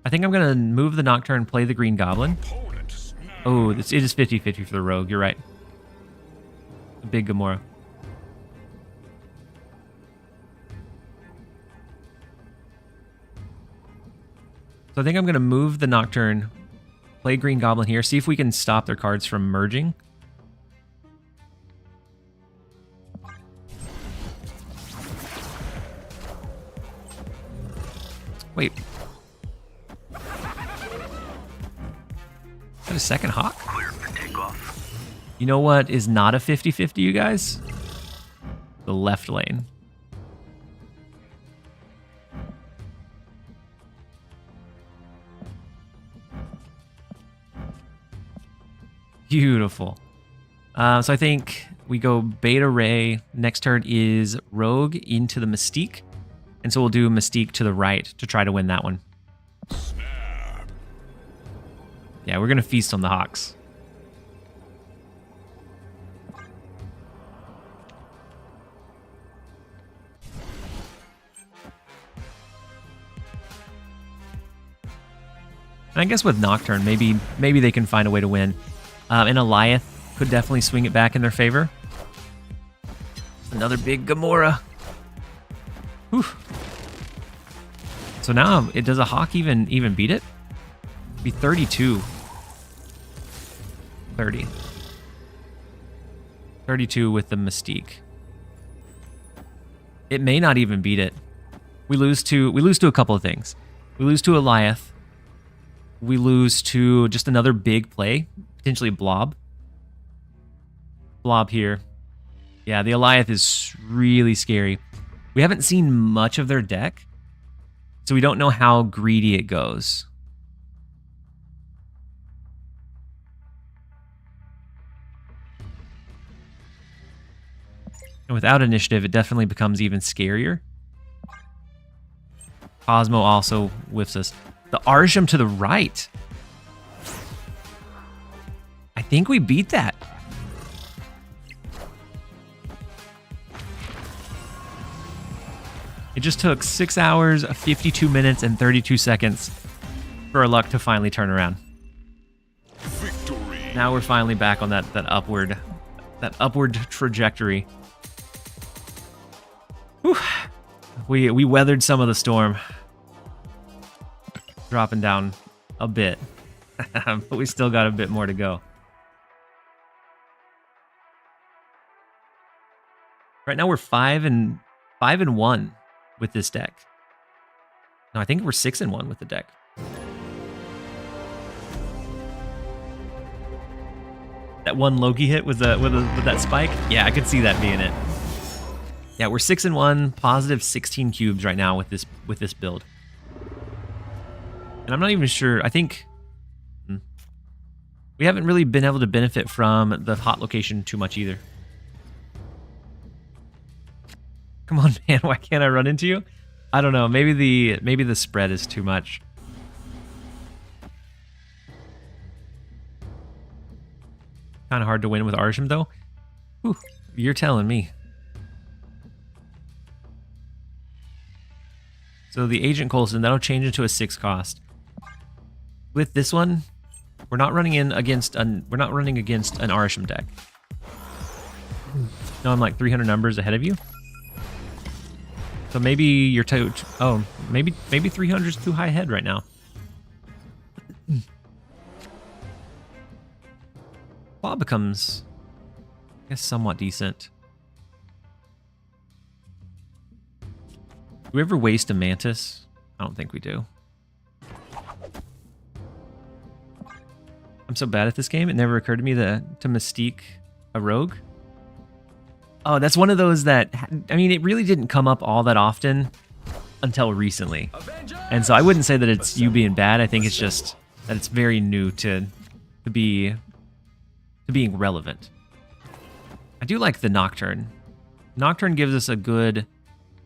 I think I'm going to move the Nocturne, play the Green Goblin. Oh, it is 50-50 for the Rogue. You're right. The big Gamora. So I think I'm going to move the Nocturne, play Green Goblin here, see if we can stop their cards from merging. Wait. Is that a second Hawk? Clear for takeoff. You know what is not a 50-50, you guys? The left lane. Beautiful. So I think we go Beta Ray. Next turn is Rogue into the Mystique. And so we'll do Mystique to the right to try to win that one. Yeah, we're going to feast on the Hawks. And I guess with Nocturne, maybe they can find a way to win. And Eliath could definitely swing it back in their favor. Another big Gamora. Whew. So now, does a Hawk even beat it? It'd be 32. 30. 32 with the Mystique. It may not even beat it. We lose to a couple of things. We lose to Eliath. We lose to just another big play, potentially Blob. Blob here. Yeah, the Eliath is really scary. We haven't seen much of their deck, So we don't know how greedy it goes. And without initiative, it definitely becomes even scarier. Cosmo also whiffs us. The Arishem to the right. I think we beat that. It just took 6 hours, 52 minutes, and 32 seconds for our luck to finally turn around. Victory. Now we're finally back on that upward trajectory. Whew. We weathered some of the storm, dropping down a bit, but we still got a bit more to go. Right now we're 5-1 with this deck. No, I think we're 6-1 with the deck. That one Loki hit with that spike. Yeah, I could see that being it. Yeah, we're 6-1, positive 16 cubes right now with this build. And I'm not even sure. I think we haven't really been able to benefit from the hot location too much either. Come on, man. Why can't I run into you? I don't know. Maybe the spread is too much. Kind of hard to win with Arishem, though. Whew, you're telling me. So the Agent Coulson, that'll change into a 6 cost. With this one, we're not running against an Arishem deck. No, I'm like 300 numbers ahead of you. So maybe you're maybe 300 is too high ahead right now. Claw becomes, I guess, somewhat decent. Do we ever waste a Mantis? I don't think we do. I'm so bad at this game, it never occurred to me to Mystique a Rogue. Oh, that's one of those that, I mean, it really didn't come up all that often until recently. And so I wouldn't say that it's you being bad. I think it's just that it's very new to being relevant. I do like the Nocturne. Nocturne gives us a good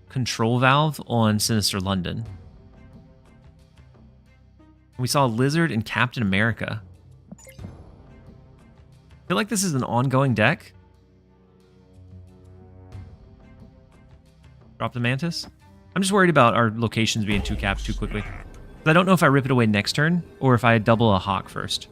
control valve on Sinister London. We saw Lizard and Captain America. I feel like this is an ongoing deck. Drop the Mantis. I'm just worried about our locations being 2 caps too quickly. I don't know if I rip it away next turn or if I double a Hawk first.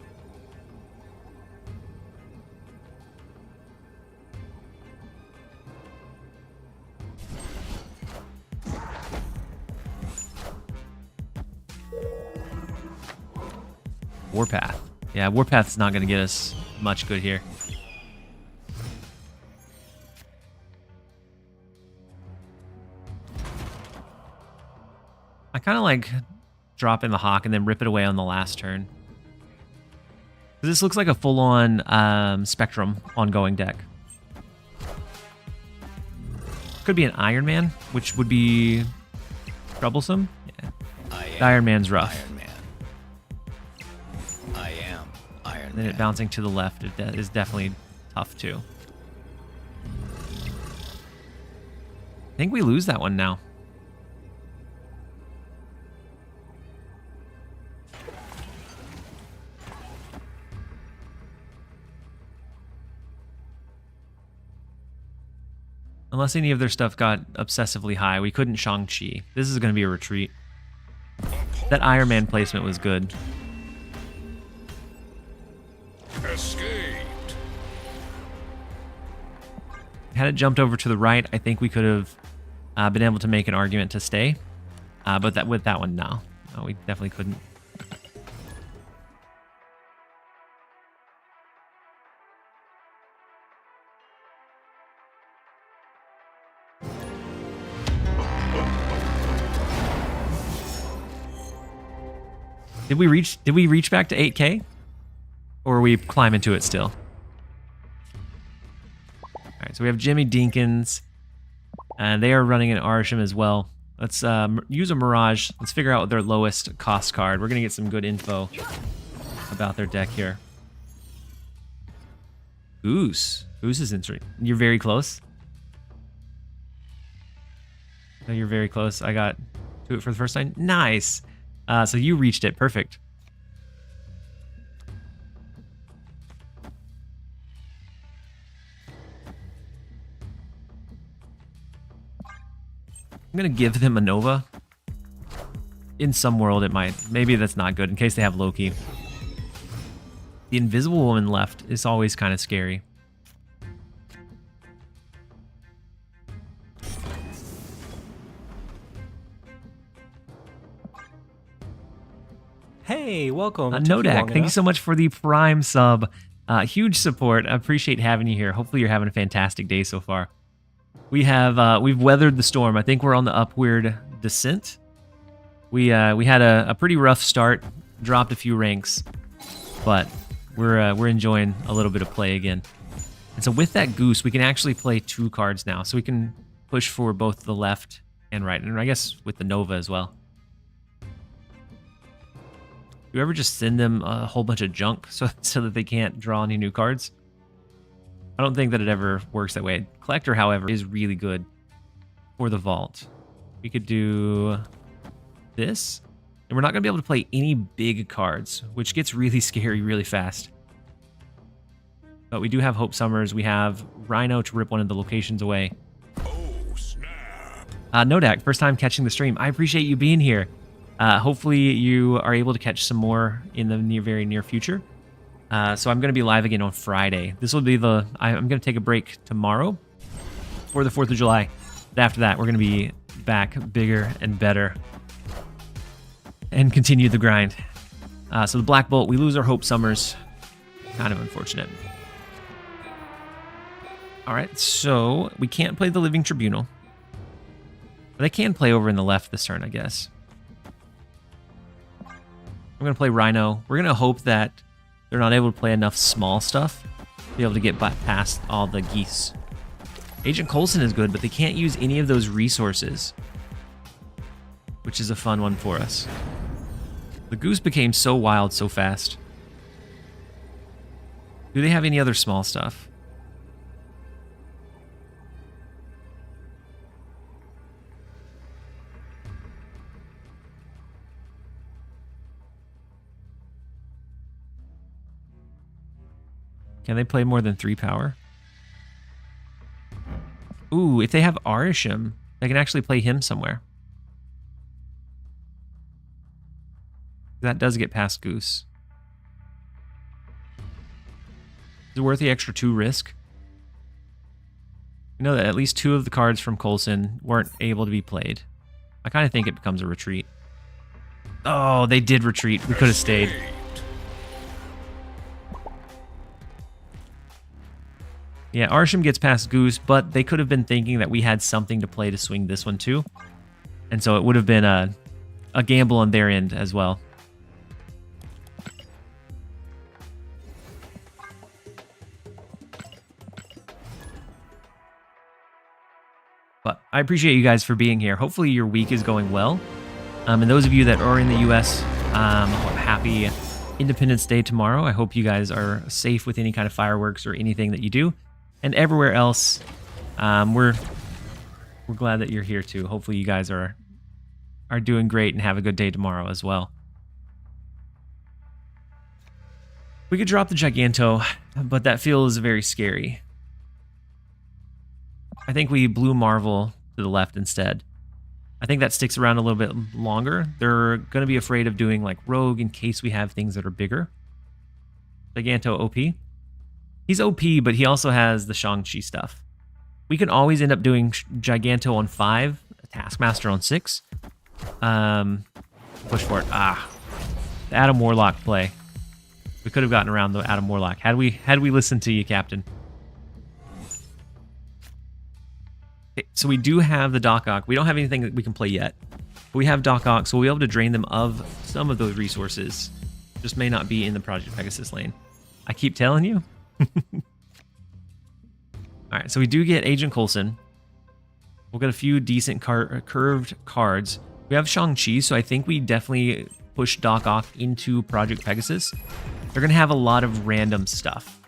Warpath. Yeah, Warpath's not going to get us much good here. I kind of like dropping the Hawk and then rip it away on the last turn. This looks like a full-on Spectrum ongoing deck. Could be an Iron Man, which would be troublesome. Yeah. The Iron Man's rough. Iron Man. I am Iron And then Man. it bouncing to the left is definitely tough too. I think we lose that one now. Unless any of their stuff got obsessively high. We couldn't Shang-Chi. This is going to be a retreat. That Iron Man placement was good. Escaped. Had it jumped over to the right, I think we could have been able to make an argument to stay. But with that one, no. No, we definitely couldn't. Did we reach back to 8K? Or are we climbing to it still? Alright, so we have Jimmy Dinkins. And they are running an Arishem as well. Let's use a Mirage. Let's figure out their lowest cost card. We're going to get some good info about their deck here. Goose. Goose is interesting. You're very close. No, you're very close. I got to it for the first time. Nice. So you reached it. Perfect. I'm going to give them a Nova. In some world, it might. Maybe that's not good in case they have Loki. The Invisible Woman left is always kind of scary. Hey, welcome. It took you Nodak, long thank you enough. so much for the Prime sub. Huge support. I appreciate having you here. Hopefully you're having a fantastic day so far. We've weathered the storm. I think we're on the upward descent. We had a pretty rough start, dropped a few ranks, but we're enjoying a little bit of play again. And so with that Goose, we can actually play 2 cards now. So we can push for both the left and right, and I guess with the Nova as well. Do you ever just send them a whole bunch of junk so that they can't draw any new cards? I don't think that it ever works that way. Collector, however, is really good for the vault. We could do this, and we're not going to be able to play any big cards, which gets really scary really fast. But we do have Hope Summers. We have Rhino to rip one of the locations away. Oh, snap. Nodak, first time catching the stream. I appreciate you being here. Hopefully you are able to catch some more in the very near future. So I'm going to be live again on Friday. This will be I'm going to take a break tomorrow for the 4th of July. But after that, we're going to be back bigger and better and continue the grind. So the Black Bolt, we lose our Hope Summers. Kind of unfortunate. All right, so we can't play the Living Tribunal. But they can play over in the left this turn, I guess. I'm going to play Rhino. We're going to hope that they're not able to play enough small stuff to be able to get past all the geese. Agent Coulson is good, but they can't use any of those resources, which is a fun one for us. The Goose became so wild so fast. Do they have any other small stuff? Can they play more than 3 power? Ooh, if they have Arishem, they can actually play him somewhere. That does get past Goose. Is it worth the extra 2 risk? You know that at least 2 of the cards from Coulson weren't able to be played. I kind of think it becomes a retreat. Oh, they did retreat. We could have stayed. Yeah, Arishem gets past Goose, but they could have been thinking that we had something to play to swing this one too. And so it would have been a gamble on their end as well. But I appreciate you guys for being here. Hopefully your week is going well. And those of you that are in the U.S., happy Independence Day tomorrow. I hope you guys are safe with any kind of fireworks or anything that you do. And everywhere else, we're glad that you're here too. Hopefully you guys are doing great and have a good day tomorrow as well. We could drop the Giganto, but that feels very scary. I think we Blue Marvel to the left instead. I think that sticks around a little bit longer. They're going to be afraid of doing like Rogue in case we have things that are bigger. Giganto OP. He's OP, but he also has the Shang-Chi stuff. We can always end up doing Giganto on 5, Taskmaster on 6. Push for it. The Adam Warlock play. We could have gotten around the Adam Warlock had we listened to you, Captain. Okay, so we do have the Doc Ock. We don't have anything that we can play yet. But we have Doc Ock, so we'll be able to drain them of some of those resources. Just may not be in the Project Pegasus lane. I keep telling you. All right, so we do get Agent Coulson. We'll get a few decent curved cards. We have Shang-Chi, so I think we definitely push Doc Ock into Project Pegasus. They're going to have a lot of random stuff.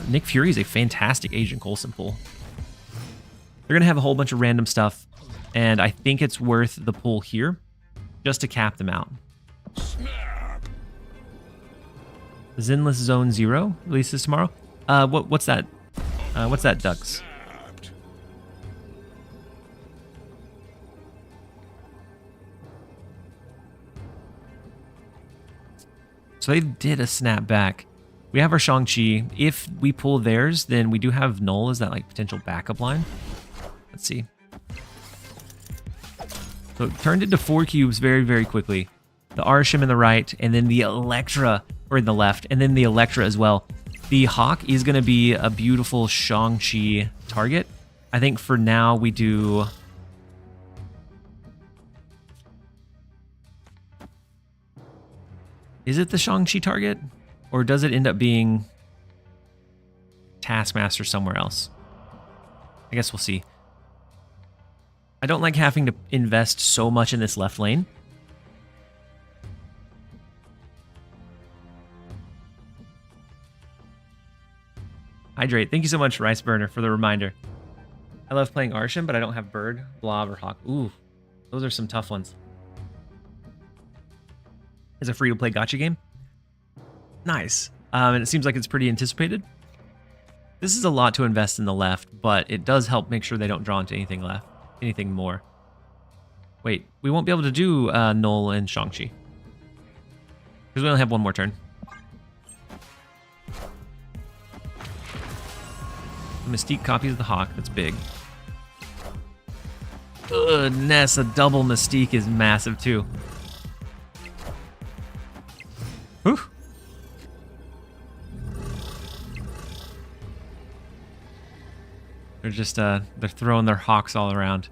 Nick Fury is a fantastic Agent Coulson pull. They're going to have a whole bunch of random stuff, and I think it's worth the pull here just to cap them out. Snap. Zenless Zone 0 releases tomorrow. What's that? What's that, Ducks? Snapped. So they did a snapback. We have our Shang-Chi. If we pull theirs, then we do have Null as that like potential backup line. Let's see. So it turned into 4 cubes very, very quickly. The Arishem in the right, and then the Electra, or in the left, and then the Electra as well. The Hawk is going to be a beautiful Shang-Chi target. I think for now we do... Is it the Shang-Chi target? Or does it end up being Taskmaster somewhere else? I guess we'll see. I don't like having to invest so much in this left lane. Hydrate. Thank you so much, Rice Burner, for the reminder. I love playing Arishem, but I don't have Bird, Blob, or Hawk. Ooh, those are some tough ones. It's a free-to-play gacha game. Nice. And it seems like it's pretty anticipated. This is a lot to invest in the left, but it does help make sure they don't draw into anything left, anything more. Wait, we won't be able to do Null and Shang-Chi. Because we only have one more turn. Mystique copies the Hawk. That's big. Goodness, a double Mystique is massive too. Whew. They're just they're throwing their Hawks all around.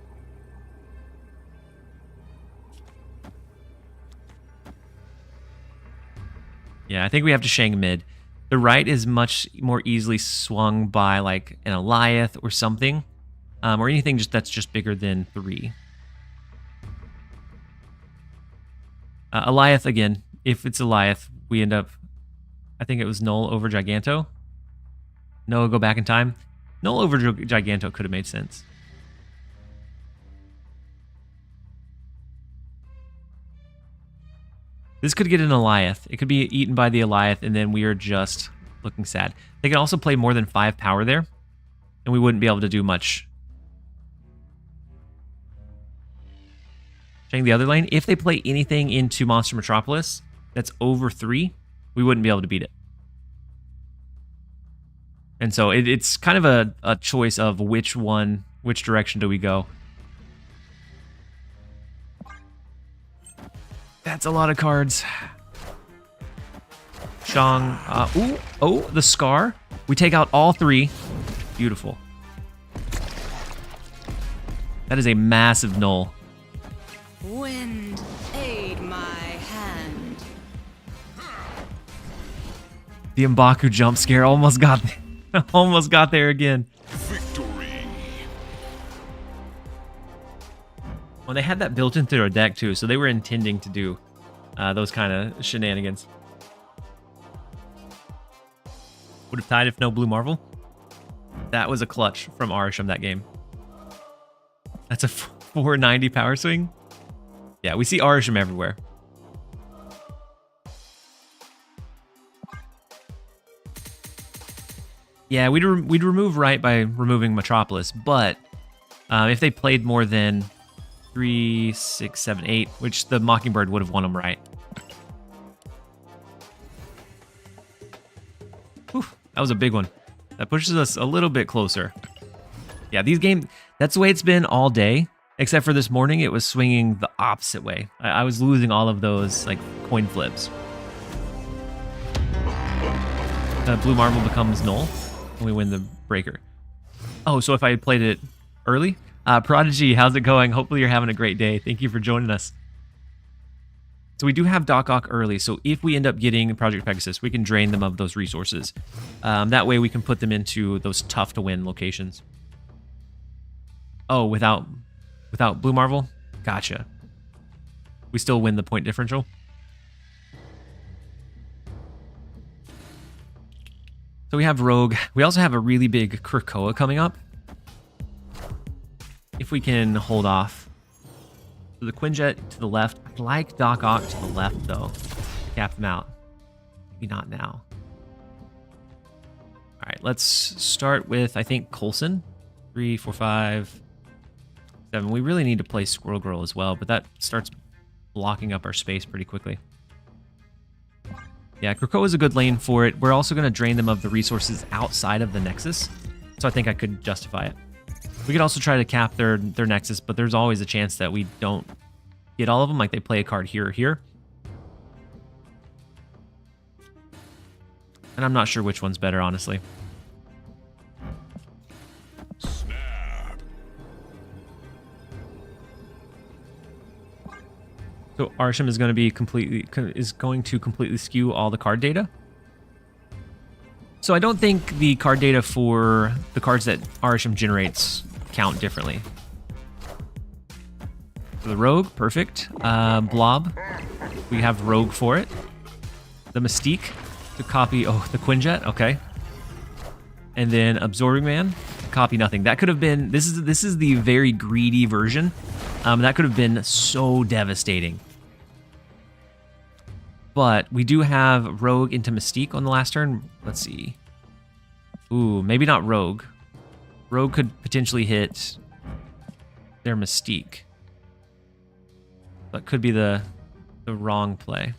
Yeah, I think we have to Shang mid. The right is much more easily swung by like an Eliath or something, or anything that's just bigger than 3. Eliath again. If it's Eliath, we end up. I think it was Null over Giganto. No, go back in time. Null over Giganto could have made sense. This could get an Eliath. It could be eaten by the Eliath, and then we are just looking sad. They can also play more than 5 power there, and we wouldn't be able to do much. Checking the other lane. If they play anything into Monster Metropolis that's over 3, we wouldn't be able to beat it. And so it's kind of a choice of which direction do we go. That's a lot of cards. Shang. The Scar. We take out all 3. Beautiful. That is a massive Null. Wind, aid my hand. The M'Baku jump scare almost got there again. Victory. Well, they had that built into their deck too, so they were intending to do those kind of shenanigans. Would have tied if no Blue Marvel. That was a clutch from Arishem that game. That's a 490 power swing. Yeah, we see Arishem everywhere. Yeah, we'd remove right by removing Metropolis, but if they played more than 3, 6, 7, 8, which the Mockingbird would have won them right. Whew, that was a big one. That pushes us a little bit closer. Yeah, these games, that's the way it's been all day, except for this morning, it was swinging the opposite way. I was losing all of those like coin flips. Blue Marble becomes Null, and we win the breaker. Oh, so if I had played it early? Prodigy, how's it going? Hopefully you're having a great day. Thank you for joining us. So we do have Doc Ock early, so if we end up getting Project Pegasus, we can drain them of those resources. That way we can put them into those tough-to-win locations. Oh, without Blue Marvel? Gotcha. We still win the point differential. So we have Rogue. We also have a really big Krakoa coming up. If we can hold off. So the Quinjet to the left. I like Doc Ock to the left, though. To cap them out. Maybe not now. All right, let's start with, I think, Coulson. 3, 4, 5, 7. We really need to play Squirrel Girl as well, but that starts blocking up our space pretty quickly. Yeah, Krakoa is a good lane for it. We're also going to drain them of the resources outside of the Nexus, so I think I could justify it. We could also try to cap their Nexus, but there's always a chance that we don't get all of them, like they play a card here or here. And I'm not sure which one's better, honestly. Snap. So Arishem is going to completely skew all the card data. So I don't think the card data for the cards that Arishem generates count differently. For the Rogue, perfect. Blob, we have Rogue for it. The Mystique to copy, the Quinjet, okay. And then Absorbing Man, copy nothing. That could have been, this is the very greedy version. That could have been so devastating. But we do have Rogue into Mystique on the last turn. Let's see. Ooh, maybe not Rogue. Rogue could potentially hit their Mystique. But could be the wrong play.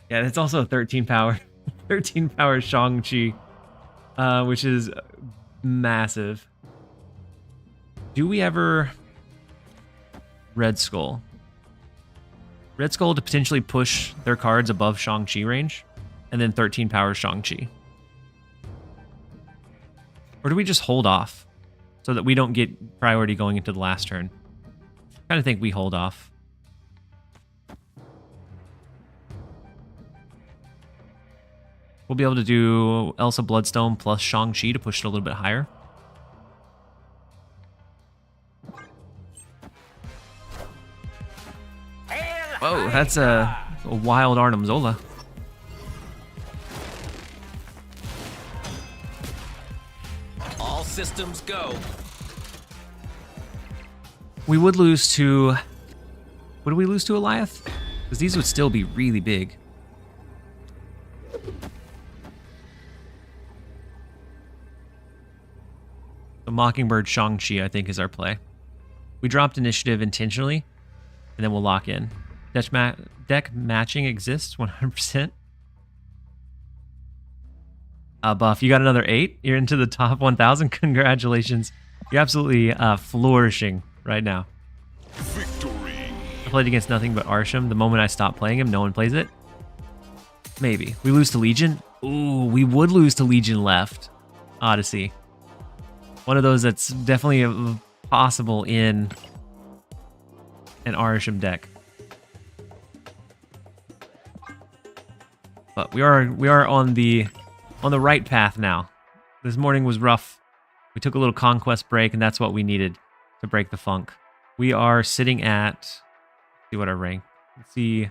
Yeah, it's also 13 power. 13 power Shang-Chi, which is massive. Do we ever... Red Skull. Red Skull to potentially push their cards above Shang-Chi range, and then 13 power Shang-Chi. Or do we just hold off so that we don't get priority going into the last turn? I kind of think we hold off. We'll be able to do Elsa Bloodstone plus Shang-Chi to push it a little bit higher. Whoa, that's a wild Arnim Zola. All systems go. We would lose to... Would we lose to Eliath? Because these would still be really big. The Mockingbird Shang-Chi, I think, is our play. We dropped initiative intentionally, and then we'll lock in. Deck matching exists 100%. Buff, you got another 8. You're into the top 1,000. Congratulations. You're absolutely flourishing right now. Victory. I played against nothing but Arishem. The moment I stop playing him, no one plays it. Maybe. We lose to Legion? Ooh, we would lose to Legion left. Odyssey. One of those that's definitely possible in an Arishem deck. But we are on the right path now. This morning was rough. We took a little Conquest break, and that's what we needed to break the funk. We are sitting at, let's see what our rank. Let's see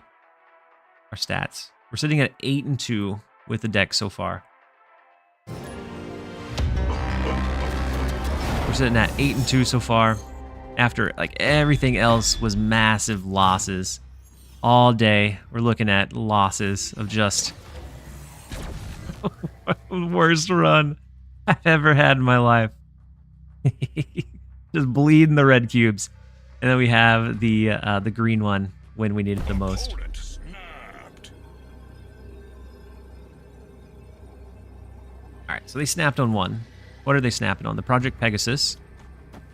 our stats. We're sitting at 8-2 with the deck so far. We're sitting at 8-2 so far. After like everything else was massive losses. All day, we're looking at losses of just worst run I've ever had in my life. Just bleeding the red cubes. And then we have the green one when we need it the most. Opponent snapped. All right, so they snapped on one. What are they snapping on? The Project Pegasus.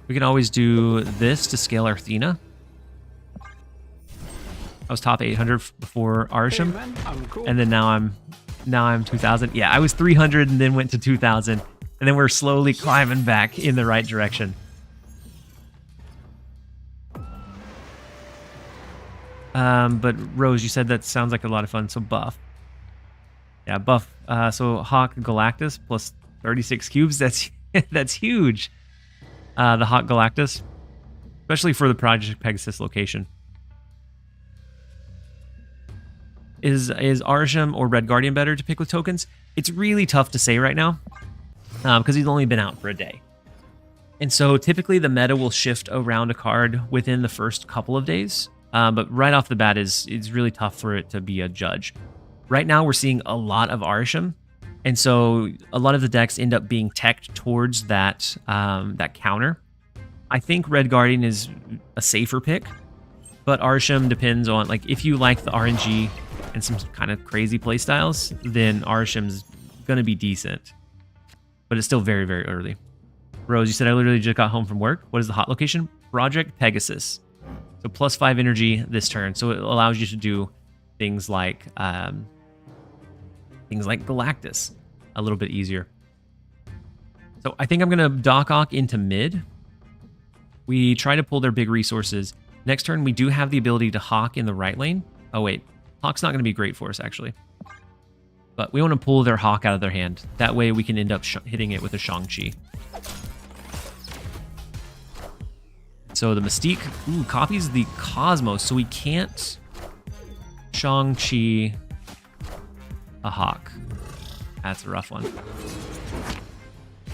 We can always do this to scale our Athena. I was top 800 before Arishem, and then now I'm 2,000. Yeah, I was 300 and then went to 2,000, and then we're slowly climbing back in the right direction. But Rose, you said that sounds like a lot of fun, so buff. Yeah, buff. So Hawk Galactus plus 36 cubes. That's that's huge. The Hawk Galactus, especially for the Project Pegasus location. Is Arishem or Red Guardian better to pick with tokens? It's really tough to say right now because he's only been out for a day. And so typically the meta will shift around a card within the first couple of days. But right off the bat, it's really tough for it to be a judge. Right now, we're seeing a lot of Arishem. And so a lot of the decks end up being teched towards that, that counter. I think Red Guardian is a safer pick. But Arishem depends on, like, if you like the RNG and some kind of crazy playstyles, then Arishem's going to be decent. But it's still very, very early. Rose, you said I literally just got home from work. What is the hot location? Project Pegasus. So plus 5 energy this turn. So it allows you to do things like Galactus a little bit easier. So I think I'm going to Doc Ock into mid. We try to pull their big resources. Next turn, we do have the ability to Hawk in the right lane. Oh, wait. Hawk's not going to be great for us, actually. But we want to pull their Hawk out of their hand. That way we can end up hitting it with a Shang-Chi. So the Mystique copies the Cosmos, so we can't Shang-Chi a Hawk. That's a rough one.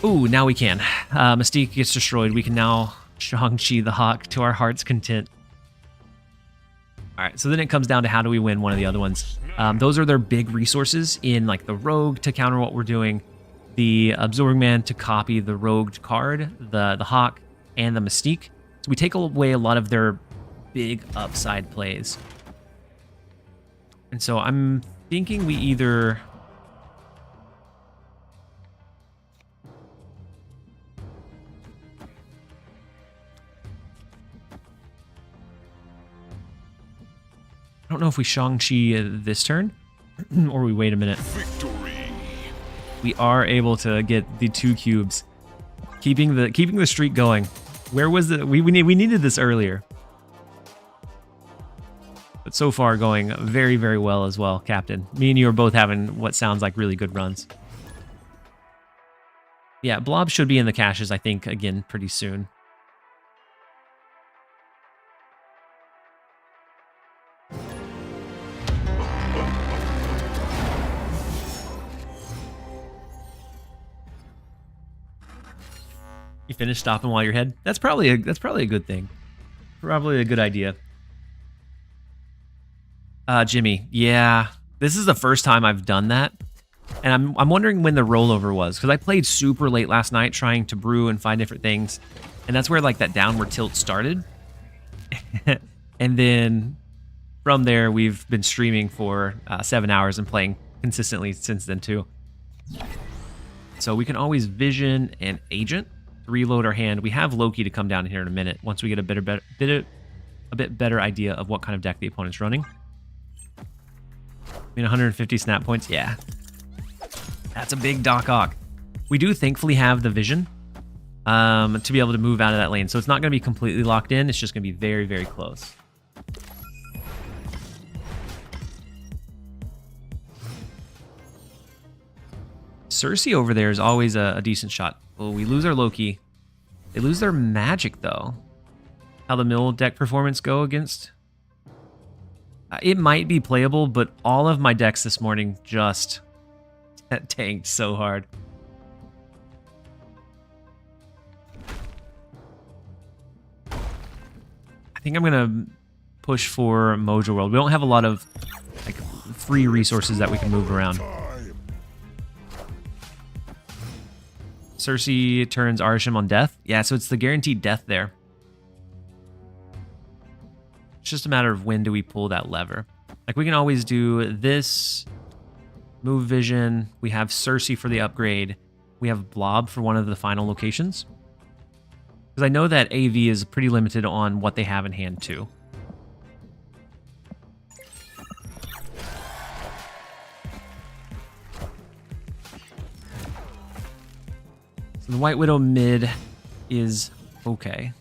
Ooh, now we can. Mystique gets destroyed. We can now Shang-Chi the Hawk to our heart's content. All right, so then it comes down to how do we win one of the other ones. Those are their big resources in like the Rogue to counter what we're doing, the Absorbing Man to copy the Rogue card, the Hawk, and the Mystique. So we take away a lot of their big upside plays. And so I'm thinking we either... I don't know if we Shang-Chi this turn or we wait a minute. Victory. We are able to get the 2 cubes, keeping the streak going. Where was the we needed this earlier. But so far going very, very well as well, Captain. Me and you are both having what sounds like really good runs. Yeah, Blob should be in the caches, I think, again, pretty soon. You finish stopping while you're ahead? That's probably a good thing. Probably a good idea. Jimmy, yeah, this is the first time I've done that, and I'm wondering when the rollover was, because I played super late last night trying to brew and find different things, and that's where like that downward tilt started. And then from there we've been streaming for 7 hours and playing consistently since then too. So we can always vision and agent to reload our hand. We have Loki to come down here in a minute once we get a bit better idea of what kind of deck the opponent's running. I mean, 150 snap points, yeah. That's a big Doc Ock. We do thankfully have the vision to be able to move out of that lane, so it's not going to be completely locked in. It's just going to be very, very close. Cersei over there is always a decent shot. Oh, we lose our Loki. They lose their magic, though. How the mill deck performance go against... it might be playable, but all of my decks this morning just tanked so hard. I think I'm going to push for Mojo World. We don't have a lot of like free resources that we can move around. Cersei turns Arishem on death. Yeah, so it's the guaranteed death there. It's just a matter of when do we pull that lever. Like, we can always do this, move vision. We have Cersei for the upgrade. We have Blob for one of the final locations. Because I know that AV is pretty limited on what they have in hand, too. So the White Widow mid is okay.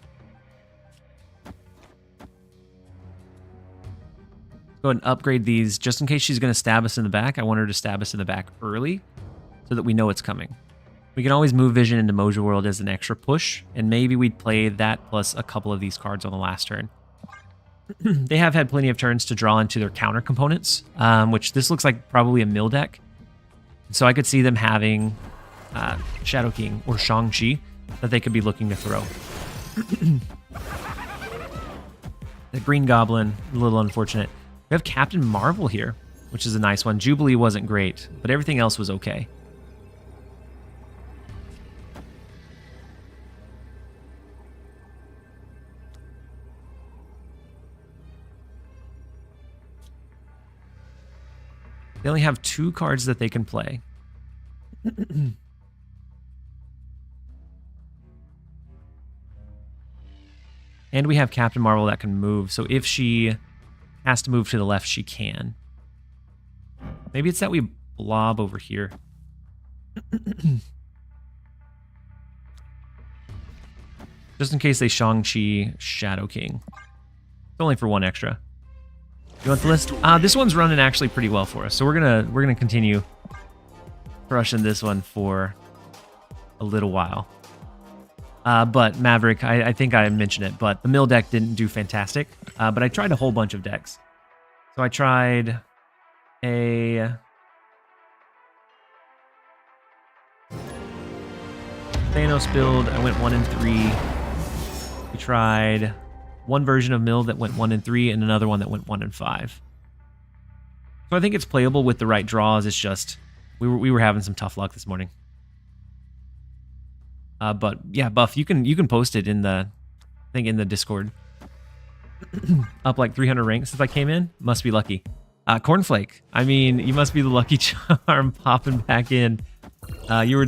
Go ahead and upgrade these just in case she's going to stab us in the back. I want her to stab us in the back early so that we know it's coming. We can always move Vision into Mojo World as an extra push, and maybe we'd play that plus a couple of these cards on the last turn. They have had plenty of turns to draw into their counter components, which this looks like probably a mill deck. So I could see them having Shadow King or Shang-Chi that they could be looking to throw. The Green Goblin, a little unfortunate. We have Captain Marvel here, which is a nice one. Jubilee wasn't great, but everything else was okay. They only have 2 cards that they can play. And we have Captain Marvel that can move, so if she has to move to the left, she can. Maybe it's that we blob over here. Just in case they Shang-Chi Shadow King. It's only for 1 extra. You want the list? This one's running actually pretty well for us, so we're gonna continue crushing this one for a little while. But Maverick, I think I mentioned it, but the mill deck didn't do fantastic. But I tried a whole bunch of decks. So I tried a Thanos build. I went 1 and 3. We tried one version of mill that went 1 and 3, and another one that went 1 and 5. So I think it's playable with the right draws. It's just we were having some tough luck this morning. But yeah, Buff, you can post it in the in the Discord. Up like 300 ranks since I came in. Must be lucky. Cornflake. I mean, you must be the lucky charm popping back in. You were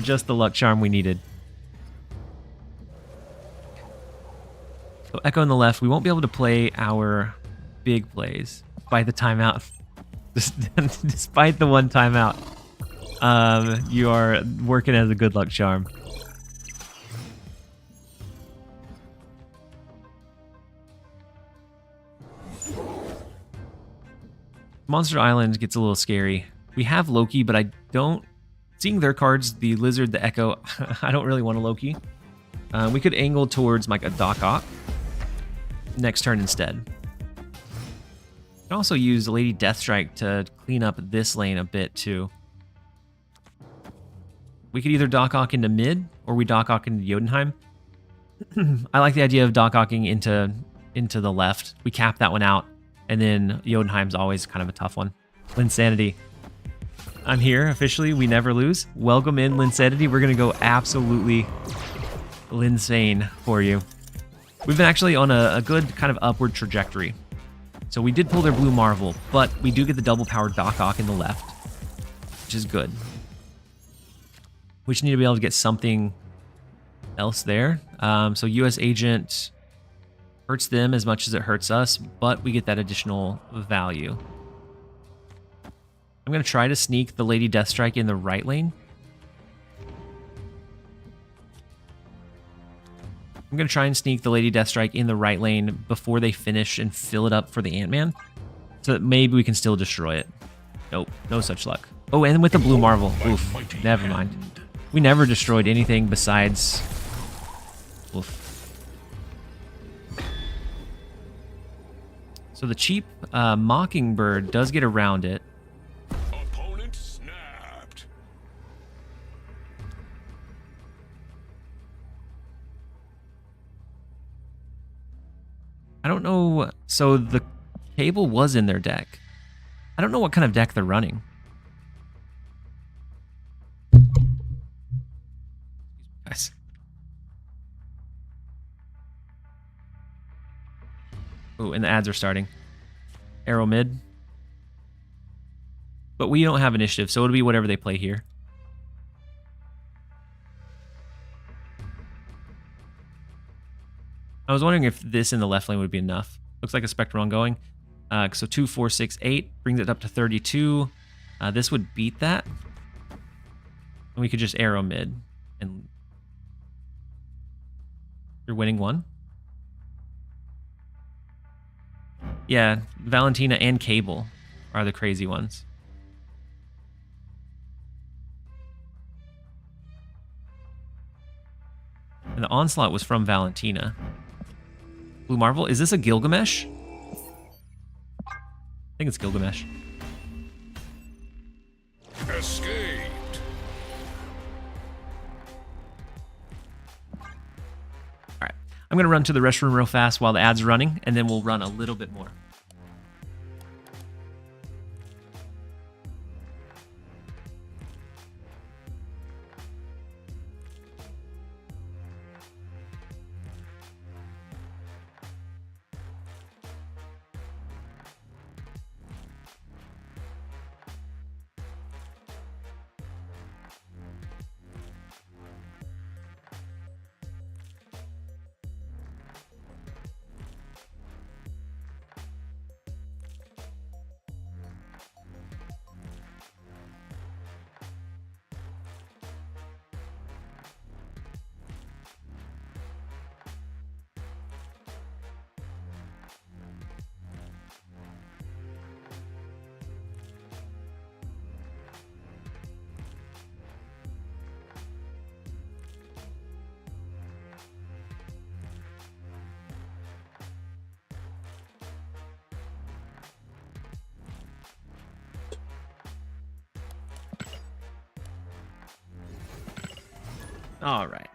just the luck charm we needed. So Echo on the left. We won't be able to play our big plays by the timeout. Despite the 1 timeout, you are working as a good luck charm. Monster Island gets a little scary. We have Loki, but I don't... Seeing their cards, the Lizard, the Echo, I don't really want a Loki. We could angle towards like a Doc Ock next turn instead. We can also use Lady Deathstrike to clean up this lane a bit too. We could either Doc Ock into mid, or we Doc Ock into Jotunheim. I like the idea of Doc Ocking into the left. We cap that one out. And then Jotunheim's always kind of a tough one. Linsanity. I'm here officially. We never lose. Welcome in, Linsanity. We're going to go absolutely linsane for you. We've been actually on a good kind of upward trajectory. So we did pull their Blue Marvel, but we do get the double powered Doc Ock in the left, which is good. We just need to be able to get something else there. So US Agent hurts them as much as it hurts us, but we get that additional value. I'm going to try to sneak the Lady Deathstrike in the right lane. I'm going to try and sneak the Lady Deathstrike in the right lane before they finish and fill it up for the Ant-Man, so that maybe we can still destroy it. Nope, no such luck. Oh, and with the Blue Marvel. Oof, never mind. We never destroyed anything besides... Oof. So the cheap Mockingbird does get around it. Opponent snapped. I don't know. So the cable was in their deck. I don't know what kind of deck they're running. Guys. Oh, and the ads are starting. Arrow mid. But we don't have initiative, so it'll be whatever they play here. I was wondering if this in the left lane would be enough. Looks like a Spectral ongoing. So 2, 4, 6, 8 brings it up to 32. This would beat that. And we could just arrow mid. And you're winning 1. Yeah, Valentina and Cable are the crazy ones. And the Onslaught was from Valentina. Blue Marvel, is this a Gilgamesh? I think it's Gilgamesh. Escaped. Alright, I'm going to run to the restroom real fast while the ad's running, and then we'll run a little bit more. All right.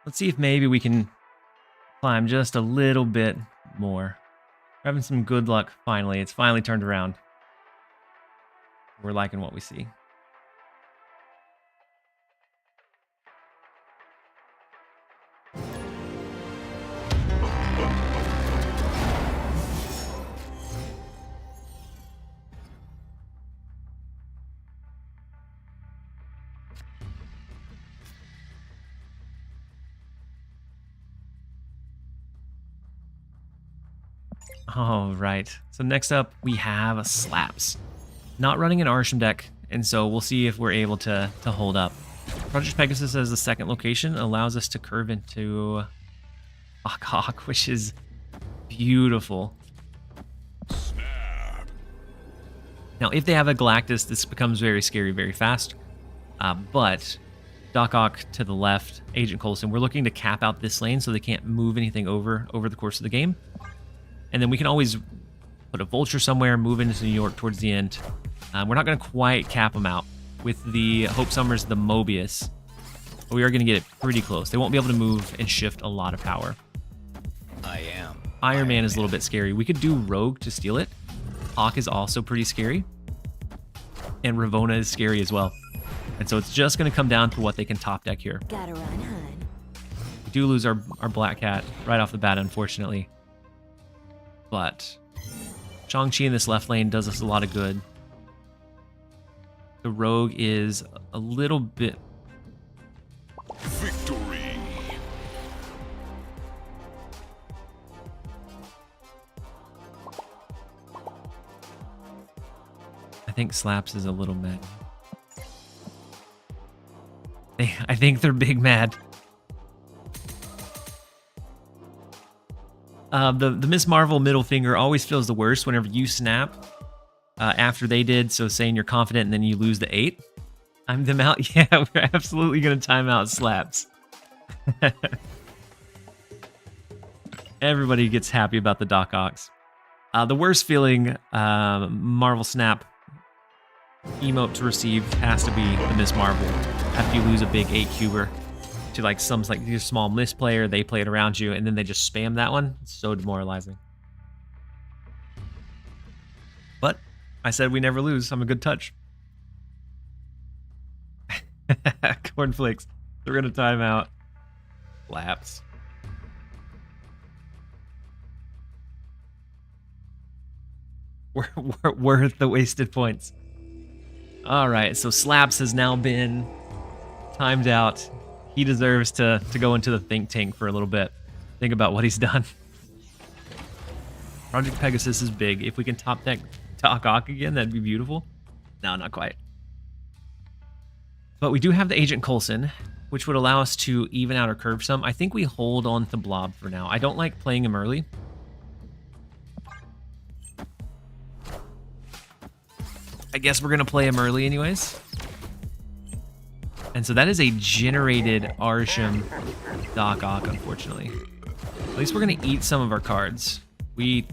Let's see if maybe we can climb just a little bit more. We're having some good luck finally. It's finally turned around. We're liking what we see. All right. So next up, we have Slaps. Not running an Arishem deck, and so we'll see if we're able to hold up. Project Pegasus as the second location allows us to curve into Hawk, which is beautiful. Snap. Now, if they have a Galactus, this becomes very scary very fast. But Doc Ock to the left, Agent Coulson, we're looking to cap out this lane so they can't move anything over the course of the game. And then we can always put a Vulture somewhere, move into New York towards the end. We're not going to quite cap them out with the Hope Summers, the Mobius. But we are going to get it pretty close. They won't be able to move and shift a lot of power. I am. Iron Man is a little bit scary. We could do Rogue to steal it. Hawk is also pretty scary. And Ravonna is scary as well. And so it's just going to come down to what they can top deck here. Gotta run, hun. We do lose our Black Cat right off the bat, unfortunately. But Shang-Chi in this left lane does us a lot of good. The Rogue is a little bit... Victory. I think Slaps is a little mad. I think they're big mad. The Miss Marvel middle finger always feels the worst whenever you snap after they did. So saying you're confident and then you lose the 8. I'm them out. Yeah, we're absolutely going to time out Slaps. Everybody gets happy about the Doc Ocks. The worst feeling, Marvel Snap emote to receive has to be the Miss Marvel. After you lose a big 8-cuber to like some like your small misplayer, they play it around you, and then they just spam that one. It's so demoralizing. But I said we never lose. I'm a good touch. Cornflakes. We're gonna time out. Laps. We're worth the wasted points. All right, so Slaps has now been timed out. He deserves to go into the think tank for a little bit. Think about what he's done. Project Pegasus is big. If we can top deck Doc Ock again, that'd be beautiful. No, not quite. But we do have the Agent Coulson, which would allow us to even out our curve some. I think we hold on to Blob for now. I don't like playing him early. I guess we're going to play him early anyways. And so that is a generated Arishem Doc Ock, unfortunately. At least we're going to eat some of our cards. We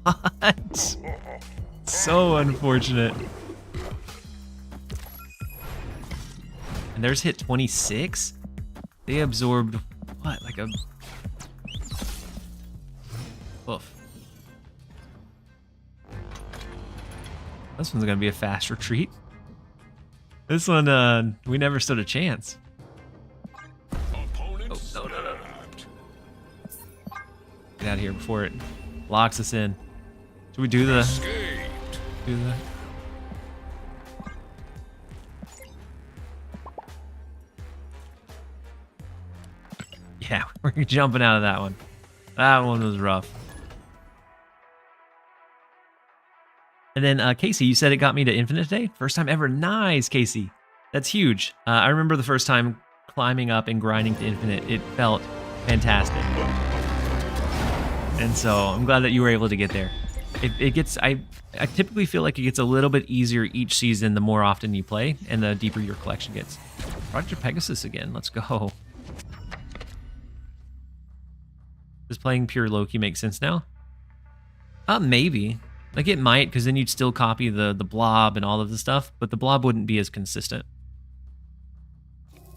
oh, what? So unfortunate. And theirs hit 26? They absorbed, what, like a... Oof. This one's gonna be a fast retreat. This one, we never stood a chance. Opponent Oh, no. snapped. Get out of here before it locks us in. Should we do the... Escaped. Do the... Yeah, we're jumping out of that one. That one was rough. And then, Casey, you said it got me to infinite today? First time ever. Nice, Casey. That's huge. I remember the first time climbing up and grinding to infinite. It felt fantastic. And so I'm glad that you were able to get there. It gets, I typically feel like it gets a little bit easier each season the more often you play and the deeper your collection gets. Project Pegasus again. Let's go. Does playing pure Loki make sense now? Maybe. Like it might, because then you'd still copy the blob and all of the stuff, but the blob wouldn't be as consistent.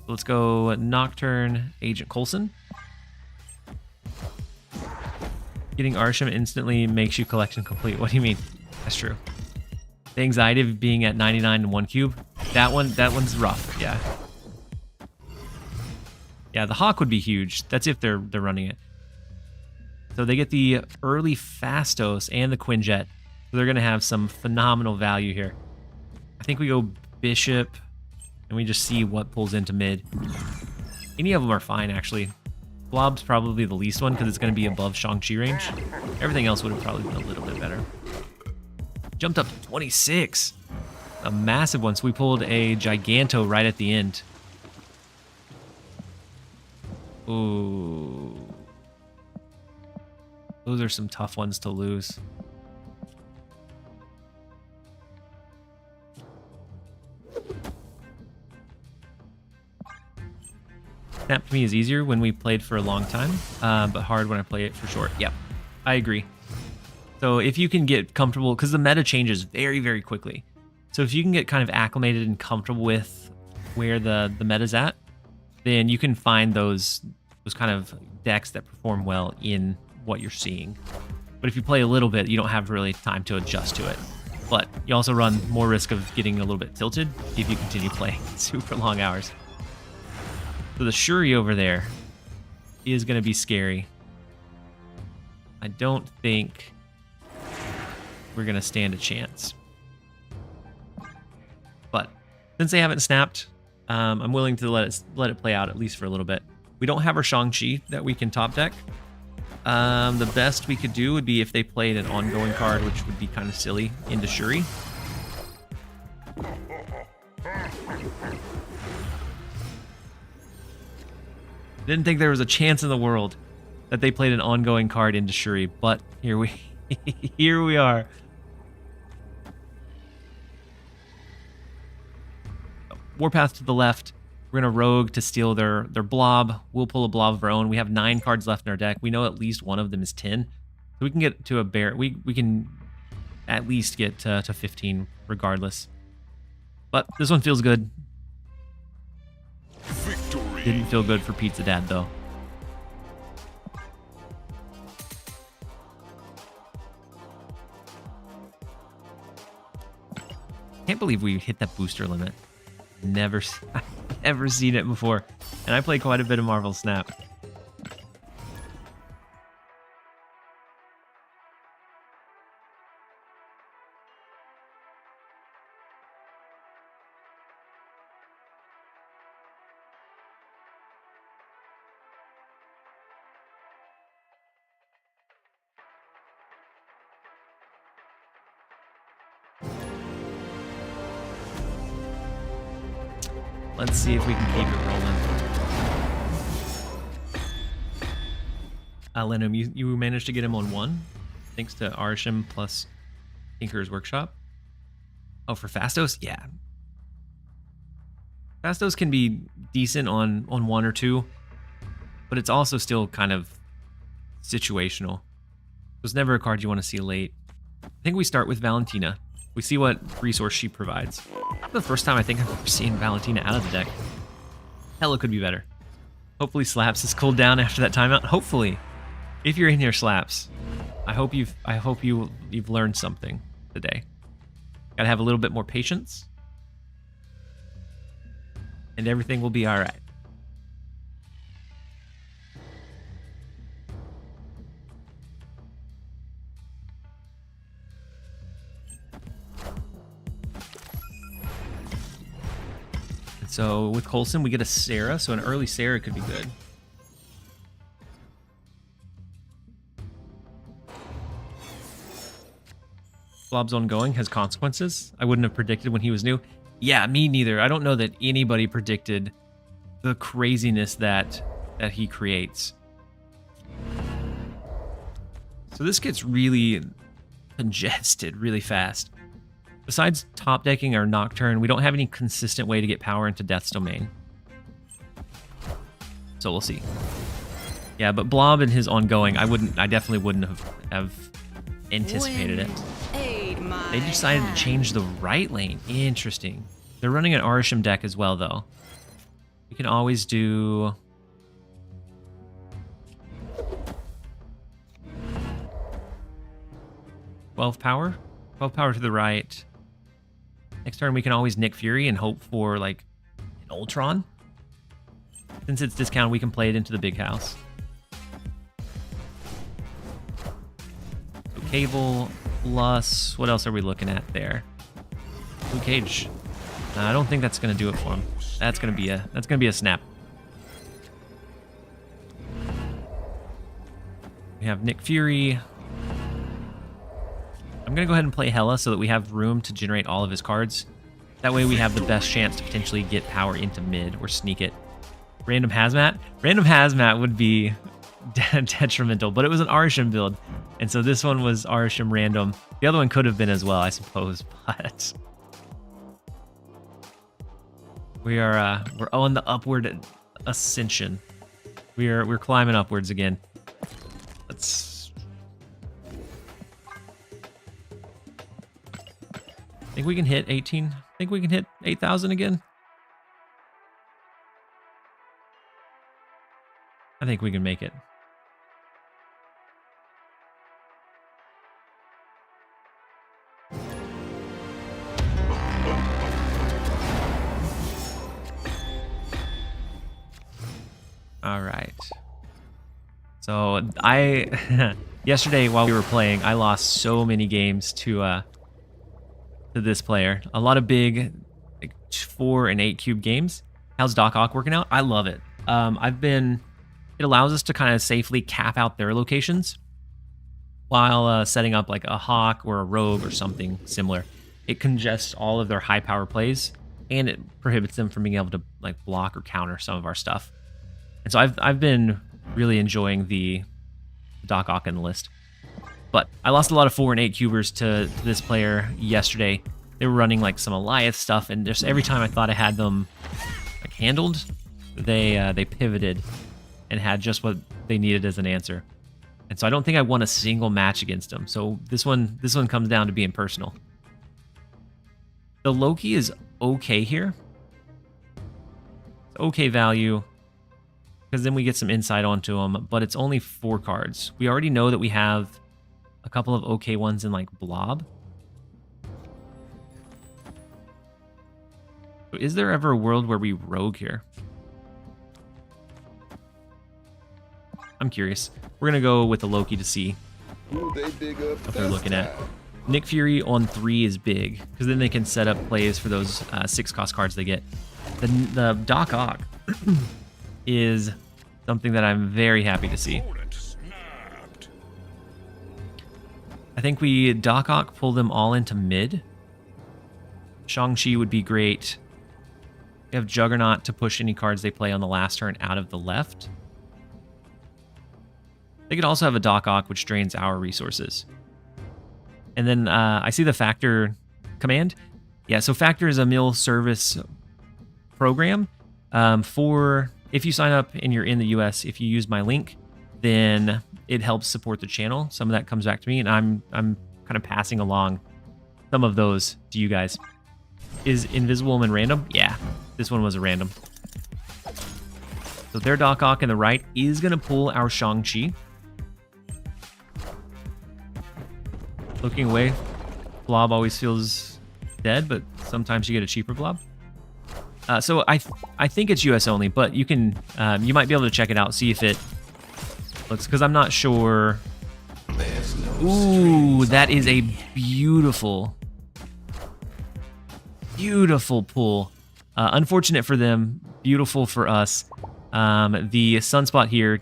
Let's go Nocturne, Agent Coulson. Getting Arishem instantly makes you collection complete. What do you mean? That's true. The anxiety of being at 99 in 1 cube. That one's rough, yeah. Yeah, the Hawk would be huge. That's if they're running it. So they get the early Fastos and the Quinjet. So they're going to have some phenomenal value here. I think we go Bishop, and we just see what pulls into mid. Any of them are fine, actually. Blob's probably the least one, because it's going to be above Shang-Chi range. Everything else would have probably been a little bit better. Jumped up to 26. A massive one, so we pulled a Giganto right at the end. Ooh. Those are some tough ones to lose. Snap to me is easier when we played for a long time, but hard when I play it for short. Yep, I agree. So if you can get comfortable, because the meta changes very, very quickly. So if you can get kind of acclimated and comfortable with where the meta's at, then you can find those kind of decks that perform well in what you're seeing. But if you play a little bit, you don't have really time to adjust to it. But you also run more risk of getting a little bit tilted if you continue playing super long hours. So the Shuri over there is going to be scary. I don't think we're going to stand a chance. But since they haven't snapped, I'm willing to let it play out at least for a little bit. We don't have our Shang-Chi that we can top deck. The best we could do would be if they played an ongoing card, which would be kind of silly, into Shuri. Didn't think there was a chance in the world that they played an ongoing card into Shuri, but here we are. Warpath to the left. We're gonna rogue to steal their blob. We'll pull a blob of our own. We have 9 cards left in our deck. We know at least one of them is 10. So we can get to a bear. We can at least get to 15 regardless. But this one feels good. Victory. Didn't feel good for Pizza Dad though. Can't believe we hit that booster limit. I've never seen it before. And I play quite a bit of Marvel Snap. Let's see if we can keep it rolling. Lenum, you managed to get him on 1, thanks to Arishem plus Tinker's Workshop. Oh, for Fastos? Yeah. Fastos can be decent on 1 or 2, but it's also still kind of situational. It was never a card you want to see late. I think we start with Valentina. We see what resource she provides. The first time I think I've ever seen Valentina out of the deck. Hell, it could be better. Hopefully Slaps is cooled down after that timeout. Hopefully. If you're in here, Slaps, I hope you've learned something today. Gotta have a little bit more patience. And everything will be alright. So with Coulson, we get a Sarah, so an early Sarah could be good. Blob's ongoing has consequences. I wouldn't have predicted when he was new. Yeah, me neither. I don't know that anybody predicted the craziness that he creates. So this gets really congested really fast. Besides top decking our Nocturne, we don't have any consistent way to get power into Death's Domain. So we'll see. Yeah, but Blob and his ongoing, I definitely wouldn't have anticipated it. They decided to change the right lane. Interesting. They're running an Arishem deck as well, though. We can always do... "12 power? 12 power to the right. Next turn, we can always Nick Fury and hope for, like, an Ultron. Since it's discounted, we can play it into the big house. So Cable plus... what else are we looking at there? Blue Cage. I don't think that's going to do it for him. That's going to be a snap. We have Nick Fury. I'm going to go ahead and play Hela so that we have room to generate all of his cards. That way we have the best chance to potentially get power into mid or sneak it. Random Hazmat? Random Hazmat would be detrimental, but it was an Arishem build. And so this one was Arishem random. The other one could have been as well, I suppose, but... we're on the upward ascension. We're climbing upwards again. Let's... think we can hit 18. Think we can hit 8,000 again. I think we can make it. All right. So yesterday while we were playing, I lost so many games to this player. A lot of big, like 4 and 8 cube games. How's Doc Ock working out? I love it. It allows us to kind of safely cap out their locations while setting up like a Hawk or a Rogue or something similar. It congests all of their high power plays and it prohibits them from being able to like block or counter some of our stuff. And so I've been really enjoying the Doc Ock in the list. But I lost a lot of 4 and 8 cubers to this player yesterday. They were running like some Eliath stuff, and just every time I thought I had them like handled, they pivoted and had just what they needed as an answer. And so I don't think I won a single match against them. So this one comes down to being personal. The Loki is okay here. It's okay value, because then we get some insight onto him, but it's only 4 cards. We already know that we have a couple of okay ones in like Blob. So is there ever a world where we rogue here? I'm curious. We're going to go with the Loki to see what they're looking at. Nick Fury on 3 is big, because then they can set up plays for those 6 cost cards they get. The Doc Ock is something that I'm very happy to see. I think we Doc Ock pull them all into mid. Shang-Chi would be great. We have Juggernaut to push any cards they play on the last turn out of the left. They could also have a Doc Ock, which drains our resources. And then I see the Factor command. Yeah, so Factor is a meal service program for if you sign up and you're in the US. If you use my link, then it helps support the channel. Some of that comes back to me, and I'm kind of passing along some of those to you guys. Is Invisible Woman random? Yeah, this one was a random. So their Doc Ock in the right is going to pull our Shang-Chi. Looking away, Blob always feels dead, but sometimes you get a cheaper Blob. So I think it's US only, but you can you might be able to check it out, see if it looks, because I'm not sure. Ooh, that is a beautiful pull. Unfortunate for them, beautiful for us. The Sunspot here,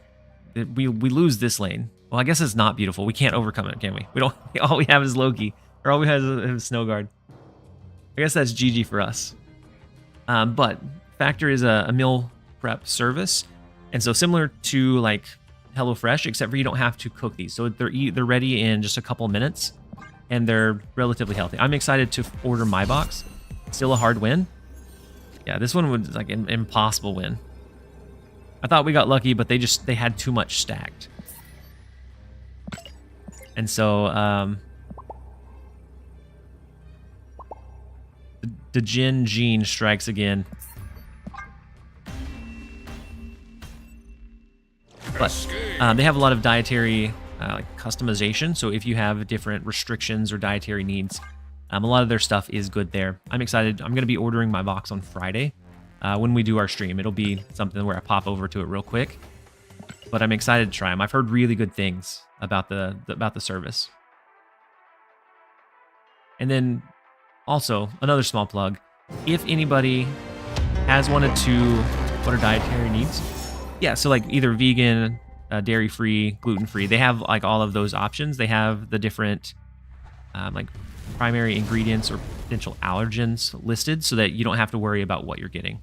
we lose this lane. Well, I guess it's not beautiful. We can't overcome it, can we? We don't. All we have is Loki, or all we have is Snowguard. I guess that's GG for us. But Factor is a meal prep service, and so similar to like HelloFresh, except for you don't have to cook these. So they're ready in just a couple minutes, and they're relatively healthy. I'm excited to order my box. Still a hard win. Yeah, this one was like an impossible win. I thought we got lucky, but they had too much stacked. And so the Jin Gene strikes again. But they have a lot of dietary like customization. So if you have different restrictions or dietary needs, a lot of their stuff is good there. I'm excited. I'm going to be ordering my box on Friday when we do our stream. It'll be something where I pop over to it real quick. But I'm excited to try them. I've heard really good things about the service. And then also another small plug. If anybody has wanted to, what are dietary needs? Yeah, so like either vegan, dairy-free, gluten-free. They have like all of those options. They have the different like primary ingredients or potential allergens listed so that you don't have to worry about what you're getting.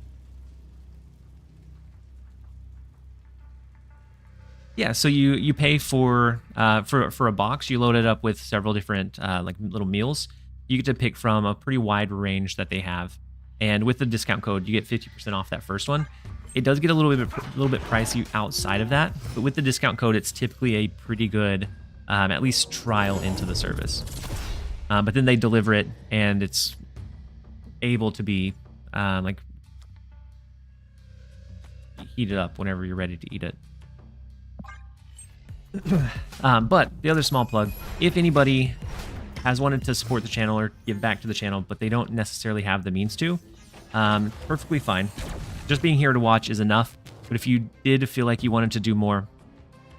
Yeah, so you pay for a box. You load it up with several different like little meals. You get to pick from a pretty wide range that they have, and with the discount code, you get 50% off that first one. It does get a little bit pricey outside of that, but with the discount code, it's typically a pretty good at least trial into the service. But then they deliver it, and it's able to be like heated up whenever you're ready to eat it. But the other small plug, if anybody has wanted to support the channel or give back to the channel, but they don't necessarily have the means to, perfectly fine. Just being here to watch is enough. But if you did feel like you wanted to do more,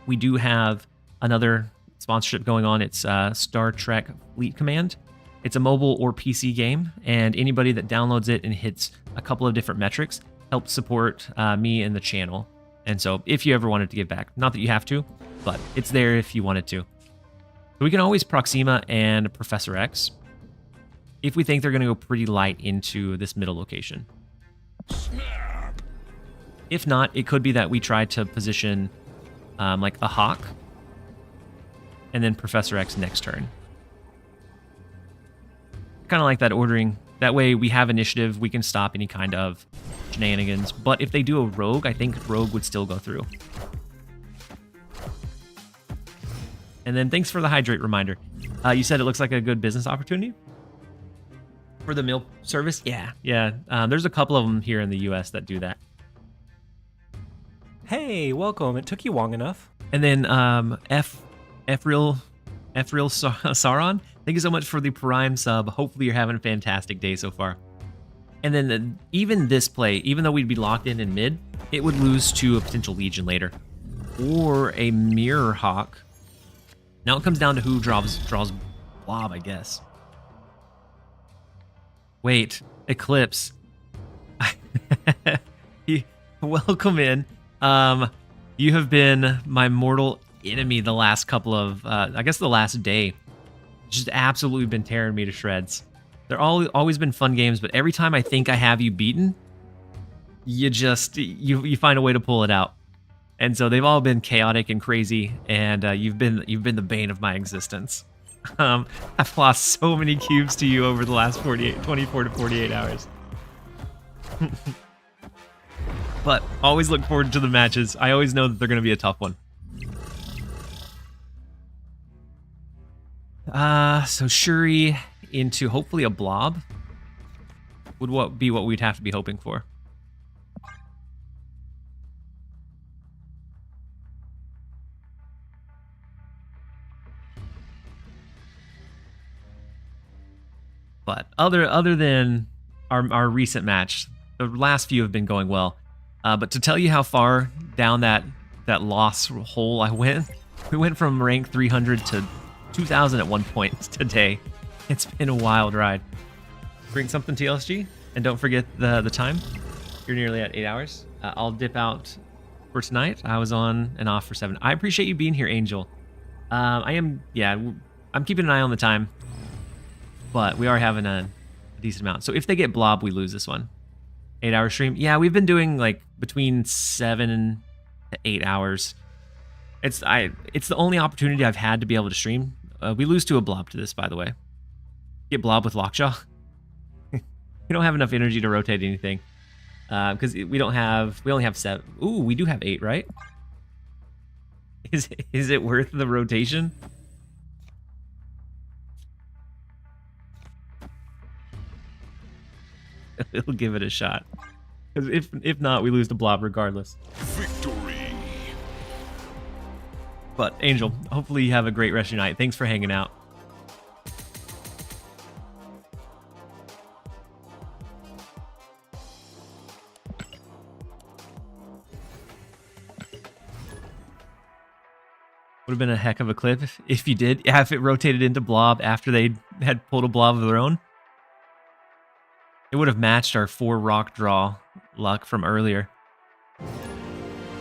we do have another sponsorship going on. It's Star Trek Fleet Command. It's a mobile or PC game, and anybody that downloads it and hits a couple of different metrics helps support me and the channel. And so if you ever wanted to give back, not that you have to, but it's there if you wanted to. So we can always Proxima and Professor X if we think they're going to go pretty light into this middle location. If not, it could be that we try to position like a Hawk and then Professor X next turn. Kind of like that ordering. That way we have initiative, we can stop any kind of shenanigans. But if they do a Rogue, I think Rogue would still go through. And then thanks for the hydrate reminder. You said it looks like a good business opportunity for the meal service. Yeah. There's a couple of them here in the US that do that. Hey, welcome. It took you long enough. And then F-Real Sauron, thank you so much for the Prime sub. Hopefully you're having a fantastic day so far. And then even this play, even though we'd be locked in mid, it would lose to a potential Legion later. Or a Mirror Hawk. Now it comes down to who draws Blob, I guess. Wait, Eclipse. Welcome in. You have been my mortal enemy the last couple of, I guess the last day. Just absolutely been tearing me to shreds. They're always been fun games, but every time I think I have you beaten, you find a way to pull it out. And so they've all been chaotic and crazy, and you've been the bane of my existence. I've lost so many cubes to you over the last 24 to 48 hours. But always look forward to the matches. I always know that they're going to be a tough one. So Shuri into hopefully a blob would be what we'd have to be hoping for. But other than our recent match, the last few have been going well. But to tell you how far down that loss hole I went, we went from rank 300 to 2,000 at one point today. It's been a wild ride. Bring something TLSG, and don't forget the time. You're nearly at 8 hours. I'll dip out for tonight. I was on and off for 7. I appreciate you being here, Angel. I'm keeping an eye on the time. But we are having a decent amount. So if they get blob, we lose this one. 8-hour stream. Yeah, we've been doing like between 7 to 8 hours. It's the only opportunity I've had to be able to stream. We lose to a blob to this, by the way. Get blob with Lockjaw. We don't have enough energy to rotate anything. Because we only have 7. Ooh, we do have 8, right? Is it worth the rotation? We'll give it a shot. Because if not, we lose the blob regardless. Victory. But Angel, hopefully you have a great rest of your night. Thanks for hanging out. Would have been a heck of a clip if you did. Yeah, if it rotated into blob after they had pulled a blob of their own. It would have matched our 4 rock draw luck from earlier.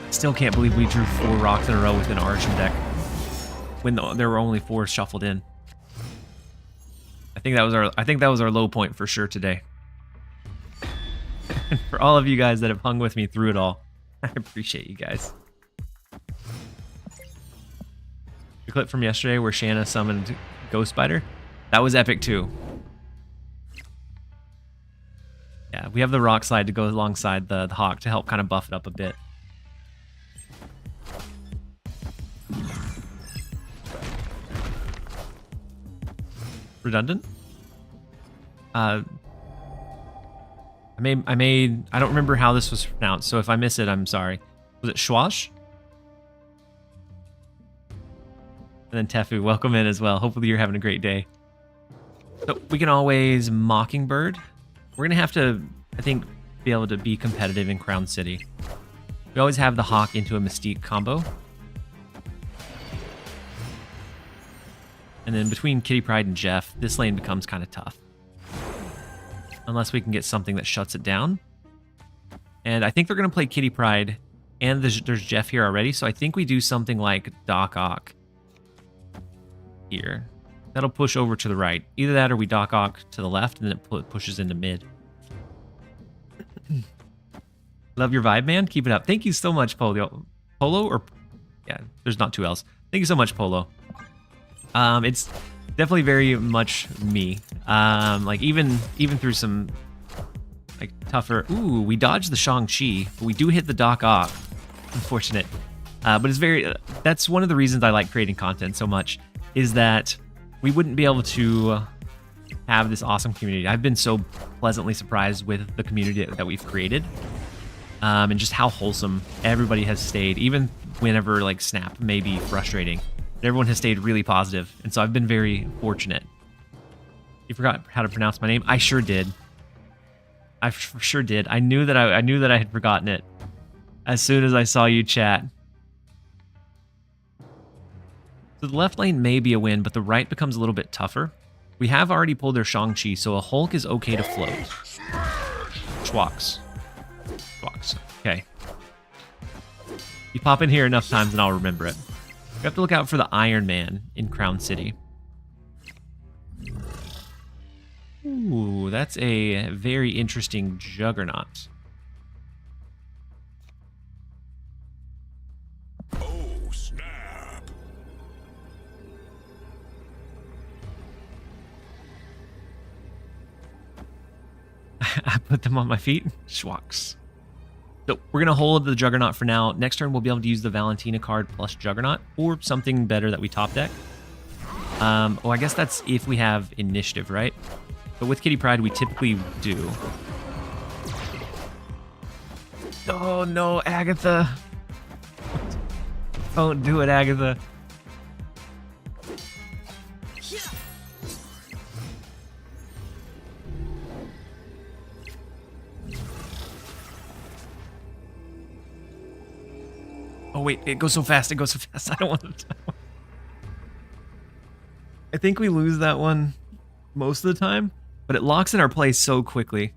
Still can't believe we drew 4 rocks in a row with an Arishem deck when there were only 4 shuffled in. I think that was our low point for sure today. And for all of you guys that have hung with me through it all, I appreciate you guys. The clip from yesterday where Shanna summoned Ghost Spider, that was epic too. Yeah, we have the rock slide to go alongside the hawk to help kind of buff it up a bit. Redundant? I don't remember how this was pronounced, so if I miss it, I'm sorry. Was it Schwash? And then Tefu, welcome in as well. Hopefully you're having a great day. So we can always Mockingbird. We're going to have to, I think, be able to be competitive in Crown City. We always have the Hawk into a Mystique combo. And then between Kitty Pryde and Jeff, this lane becomes kind of tough. Unless we can get something that shuts it down. And I think they're going to play Kitty Pryde, and there's Jeff here already, so I think we do something like Doc Ock here. That'll push over to the right. Either that or we Doc Ock to the left, and then it pushes into mid. Love your vibe, man. Keep it up. Thank you so much, Polo. Polo or... yeah, there's not 2 L's. Thank you so much, Polo. It's definitely very much me. Like even through some like tougher... Ooh, we dodged the Shang-Chi, but we do hit the Doc Ock. Unfortunate. But it's very... that's one of the reasons I like creating content so much, is that we wouldn't be able to have this awesome community. I've been so pleasantly surprised with the community that we've created, and just how wholesome everybody has stayed, even whenever like Snap may be frustrating. Everyone has stayed really positive, and so I've been very fortunate. You forgot how to pronounce my name? I sure did. I sure did. I knew that I had forgotten it as soon as I saw you chat. So the left lane may be a win, but the right becomes a little bit tougher. We have already pulled their Shang-Chi, so a Hulk is okay to float. Schwaks. Schwaks. Okay. You pop in here enough times and I'll remember it. We have to look out for the Iron Man in Crown City. Ooh, that's a very interesting Juggernaut. put them on my feet. Schwocks. So we're going to hold the Juggernaut for now. Next turn, we'll be able to use the Valentina card plus Juggernaut or something better that we top deck. I guess that's if we have initiative, right? But with Kitty Pryde, we typically do. Oh no, Agatha. Don't do it, Agatha. Oh wait, it goes so fast. It goes so fast. I don't want to. I think we lose that one most of the time, but it locks in our play so quickly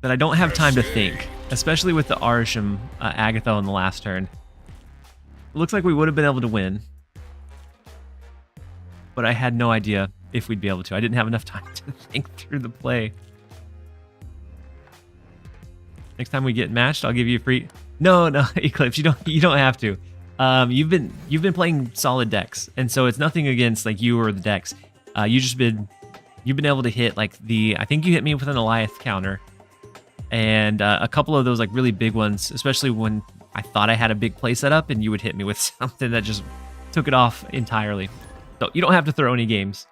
that I don't have time to think, especially with the Arishem Agatha on the last turn. It looks like we would have been able to win, but I had no idea if we'd be able to. I didn't have enough time to think through the play. Next time we get matched, I'll give you a free... No, Eclipse, you don't have to. You've been playing solid decks, and so it's nothing against like you or the decks. You've been able to hit like I think you hit me with an Eliath counter, and a couple of those like really big ones, especially when I thought I had a big play set up, and you would hit me with something that just took it off entirely. So you don't have to throw any games.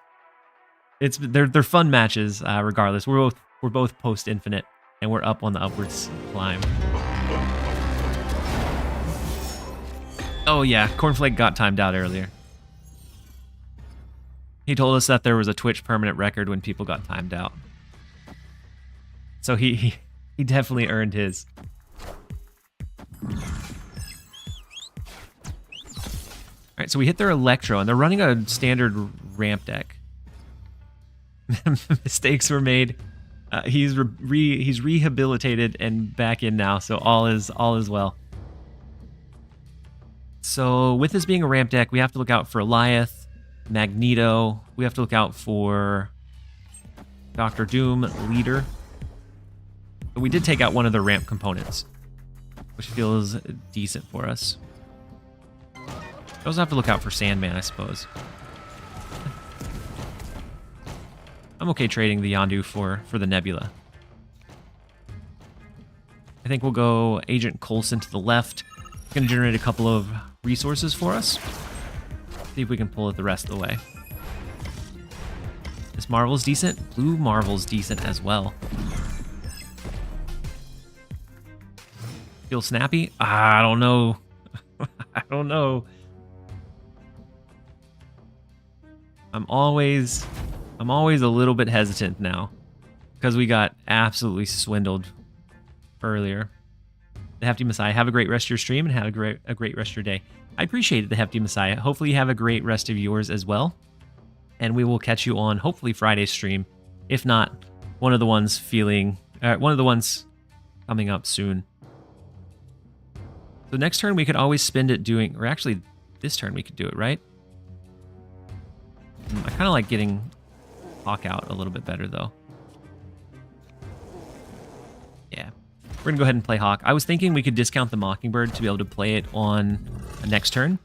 They're fun matches regardless. We're both post infinite, and we're up on the upwards climb. Oh yeah, Cornflake got timed out earlier. He told us that there was a Twitch permanent record when people got timed out. So he definitely earned his. Alright, so we hit their Electro, and they're running a standard ramp deck. Mistakes were made. He's rehabilitated and back in now, so all is well. So with this being a ramp deck, we have to look out for Eliath, Magneto. We have to look out for Dr. Doom, Leader. But we did take out one of the ramp components, which feels decent for us. We also have to look out for Sandman, I suppose. I'm okay trading the Yondu for the Nebula. I think we'll go Agent Coulson to the left. It's going to generate a couple of resources for us. See if we can pull it the rest of the way. This Marvel's decent. Blue Marvel's decent as well. Feel snappy? I don't know. I don't know. I'm always a little bit hesitant now because we got absolutely swindled earlier. The Hefty Messiah, have a great rest of your stream and have a great rest of your day. I appreciate it, the Hefty Messiah. Hopefully you have a great rest of yours as well. And we will catch you on hopefully Friday's stream. If not, one of the ones coming up soon. So next turn we could always spend it doing, or actually this turn we could do it, right? I kind of like getting Hawk out a little bit better though. Yeah. We're going to go ahead and play Hawk. I was thinking we could discount the Mockingbird to be able to play it on next turn.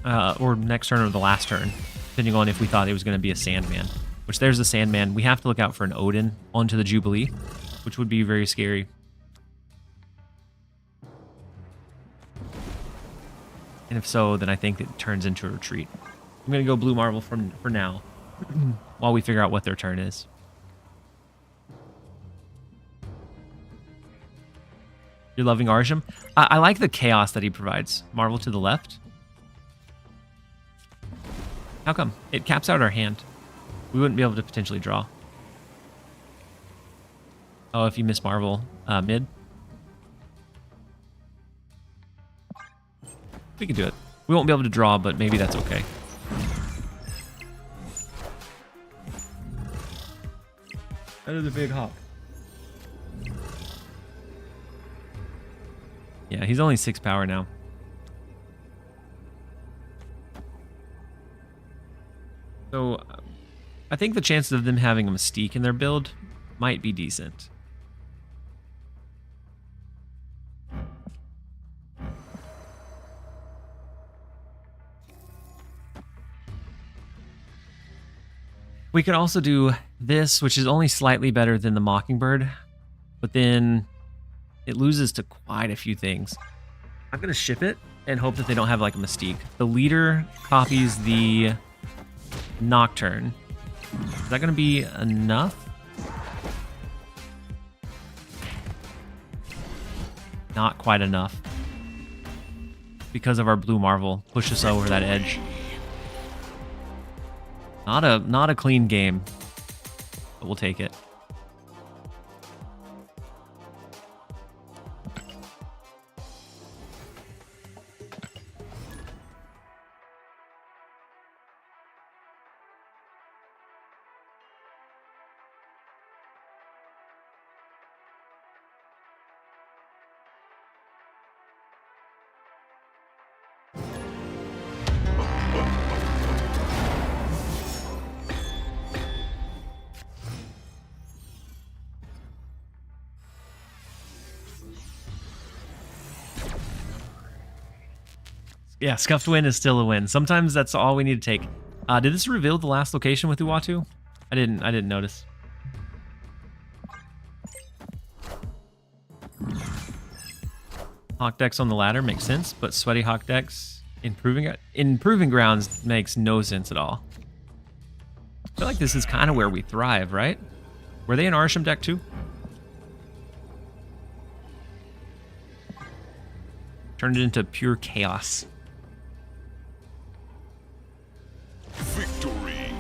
Or next turn or the last turn, depending on if we thought it was going to be a Sandman. Which there's the Sandman. We have to look out for an Odin onto the Jubilee, which would be very scary. And if so, then I think it turns into a retreat. I'm going to go Blue Marvel for now, while we figure out what their turn is. You're loving Arishem? I like the chaos that he provides. Marvel to the left. How come? It caps out our hand. We wouldn't be able to potentially draw. Oh, if you miss Marvel mid. We can do it. We won't be able to draw, but maybe that's okay. That is a big hop. Yeah, he's only 6 power now. So, I think the chances of them having a Mystique in their build might be decent. We could also do this, which is only slightly better than the Mockingbird, but then it loses to quite a few things. I'm going to ship it and hope that they don't have like a Mystique. The leader copies the Nocturne. Is that going to be enough? Not quite enough. Because of our Blue Marvel. Push us over that edge. Not a clean game, but we'll take it. Yeah, Scuffed Win is still a win. Sometimes that's all we need to take. Did this reveal the last location with Uatu? I didn't notice. Hawk decks on the ladder makes sense, but Sweaty Hawk decks in Proving Grounds makes no sense at all. I feel like this is kind of where we thrive, right? Were they an Arishem deck too? Turned it into pure chaos. Victory.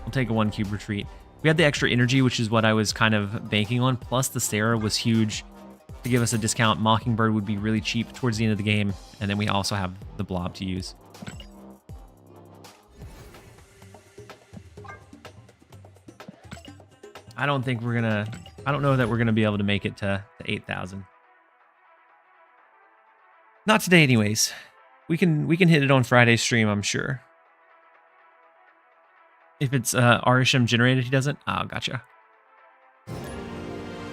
We'll take a 1-cube retreat. We had the extra energy, which is what I was kind of banking on, plus the Sarah was huge to give us a discount. Mockingbird would be really cheap towards the end of the game, and then we also have the blob to use. I don't know that we're gonna be able to make it to 8,000. Not today anyways. We can hit it on Friday's stream, I'm sure. If it's Arishem generated, he doesn't? Oh, gotcha.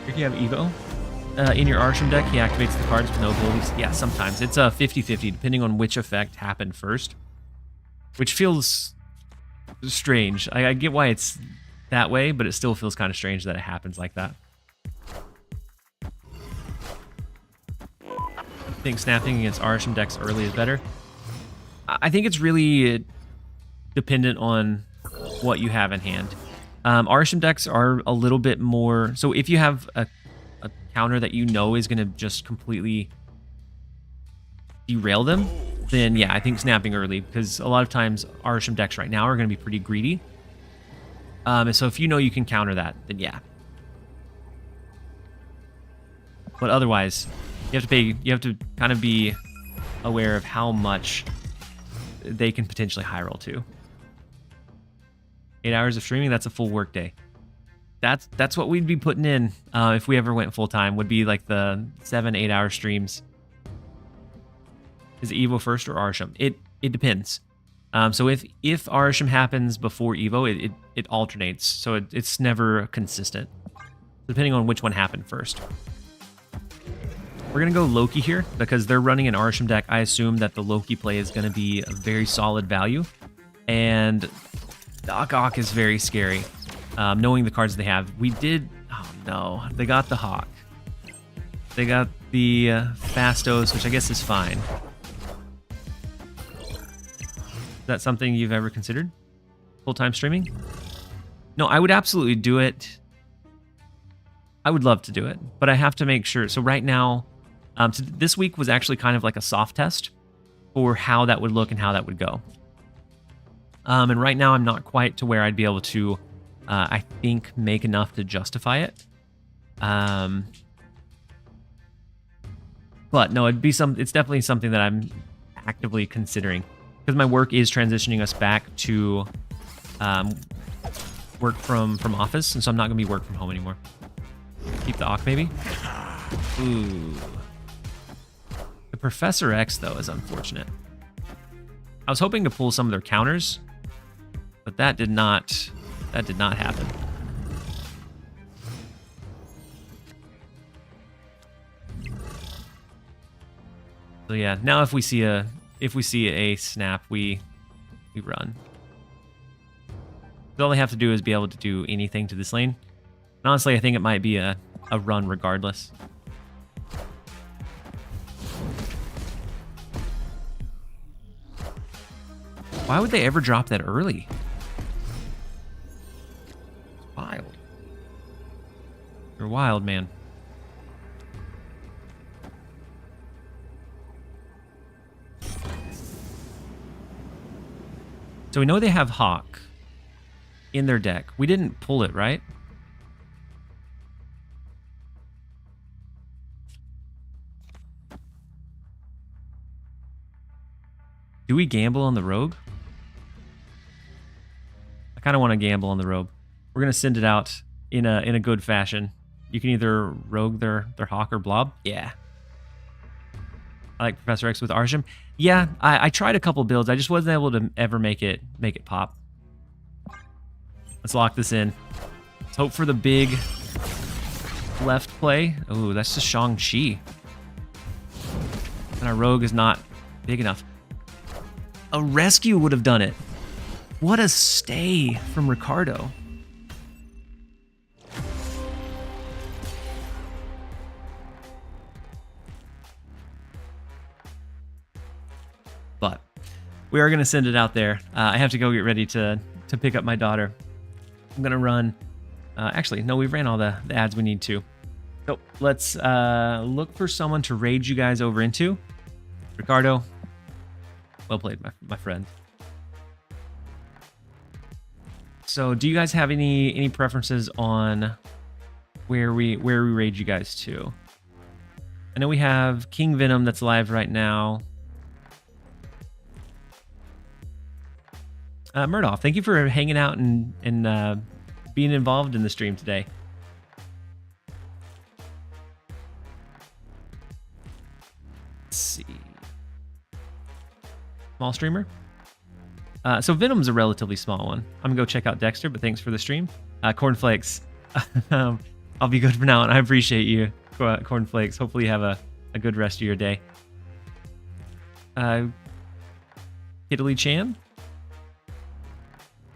If you have Evo in your Arishem deck, he activates the cards with no abilities. Yeah, sometimes. It's 50-50, depending on which effect happened first. Which feels strange. I get why it's that way, but it still feels kind of strange that it happens like that. I think snapping against Arishem decks early is better. I think it's really dependent on what you have in hand. Arishem decks are a little bit more... So if you have a counter that you know is going to just completely derail them, then yeah, I think snapping early, because a lot of times Arishem decks right now are going to be pretty greedy. And so if you know you can counter that, then yeah. But otherwise... You have to kind of be aware of how much they can potentially high roll to. 8 hours of streaming, that's a full work day. That's what we'd be putting in if we ever went full time, would be like the 7-8 hour streams. Is it Evo first or Arishem? It depends. So if Arishem happens before Evo, it alternates. So it's never consistent, depending on which one happened first. We're going to go Loki here because they're running an Arishem deck. I assume that the Loki play is going to be a very solid value. And Doc Ock is very scary, knowing the cards they have. We did... Oh, no. They got the Hawk. They got the Fastos, which I guess is fine. Is that something you've ever considered? Full-time streaming? No, I would absolutely do it. I would love to do it, but I have to make sure. So right now... So this week was actually kind of like a soft test for how that would look and how that would go. And right now I'm not quite to where I'd be able to, I think, make enough to justify it. But no, it's definitely something that I'm actively considering, because my work is transitioning us back to work from office, and so I'm not going to be work from home anymore. Keep the Auk, maybe? Ooh. The Professor X, though, is unfortunate. I was hoping to pull some of their counters, but that did not happen. So yeah, now if we see a snap, we run. So all they have to do is be able to do anything to this lane. And honestly, I think it might be a run regardless. Why would they ever drop that early? It's wild. You're wild, man. So we know they have Hawk in their deck. We didn't pull it, right? Do we gamble on the Rogue? I kind of want to gamble on the Rogue. We're going to send it out in a good fashion. You can either Rogue their Hawk or Blob. Yeah. I like Professor X with Arishem. Yeah, I tried a couple builds. I just wasn't able to ever make it pop. Let's lock this in. Let's hope for the big left play. Oh, that's the Shang-Chi. And our Rogue is not big enough. A rescue would have done it. What a stay from Ricardo. But we are going to send it out there. I have to go get ready to pick up my daughter. I'm going to run. Actually, no, we've ran all the ads we need to. So let's look for someone to raid you guys over into. Ricardo, well played, my friend. So do you guys have any preferences on where we raid you guys to? I know we have King Venom that's live right now. Murdoch, thank you for hanging out and being involved in the stream today. Let's see. Small streamer? So Venom's a relatively small one. I'm gonna go check out Dexter, but thanks for the stream. Cornflakes. I'll be good for now, and I appreciate you, Cornflakes. Hopefully you have a good rest of your day. Italy Chan?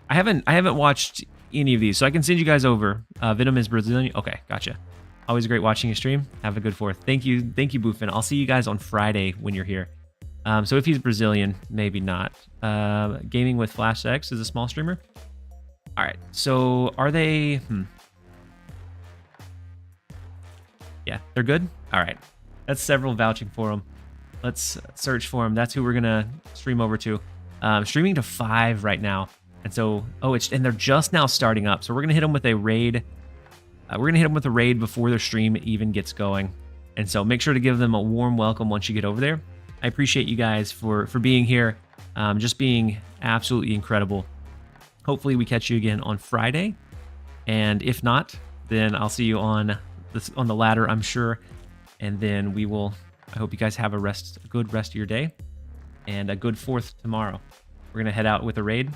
I haven't watched any of these, so I can send you guys over. Venom is Brazilian. Okay, gotcha. Always great watching your stream. Have a good 4th. Thank you, Boofin. I'll see you guys on Friday when you're here. So if he's Brazilian, maybe not. Gaming with Flash X is a small streamer. All right. So are they? Yeah, they're good. All right. That's several vouching for them. Let's search for them. That's who we're gonna stream over to. Streaming to 5 right now. And so, and they're just now starting up. So we're gonna hit them with a raid. We're gonna hit them with a raid before their stream even gets going. And so make sure to give them a warm welcome once you get over there. I appreciate you guys for being here, just being absolutely incredible. Hopefully we catch you again on Friday, and if not, then I'll see you on the ladder, I'm sure. And then we will. I hope you guys have a good rest of your day, and a good 4th tomorrow. We're gonna head out with a raid.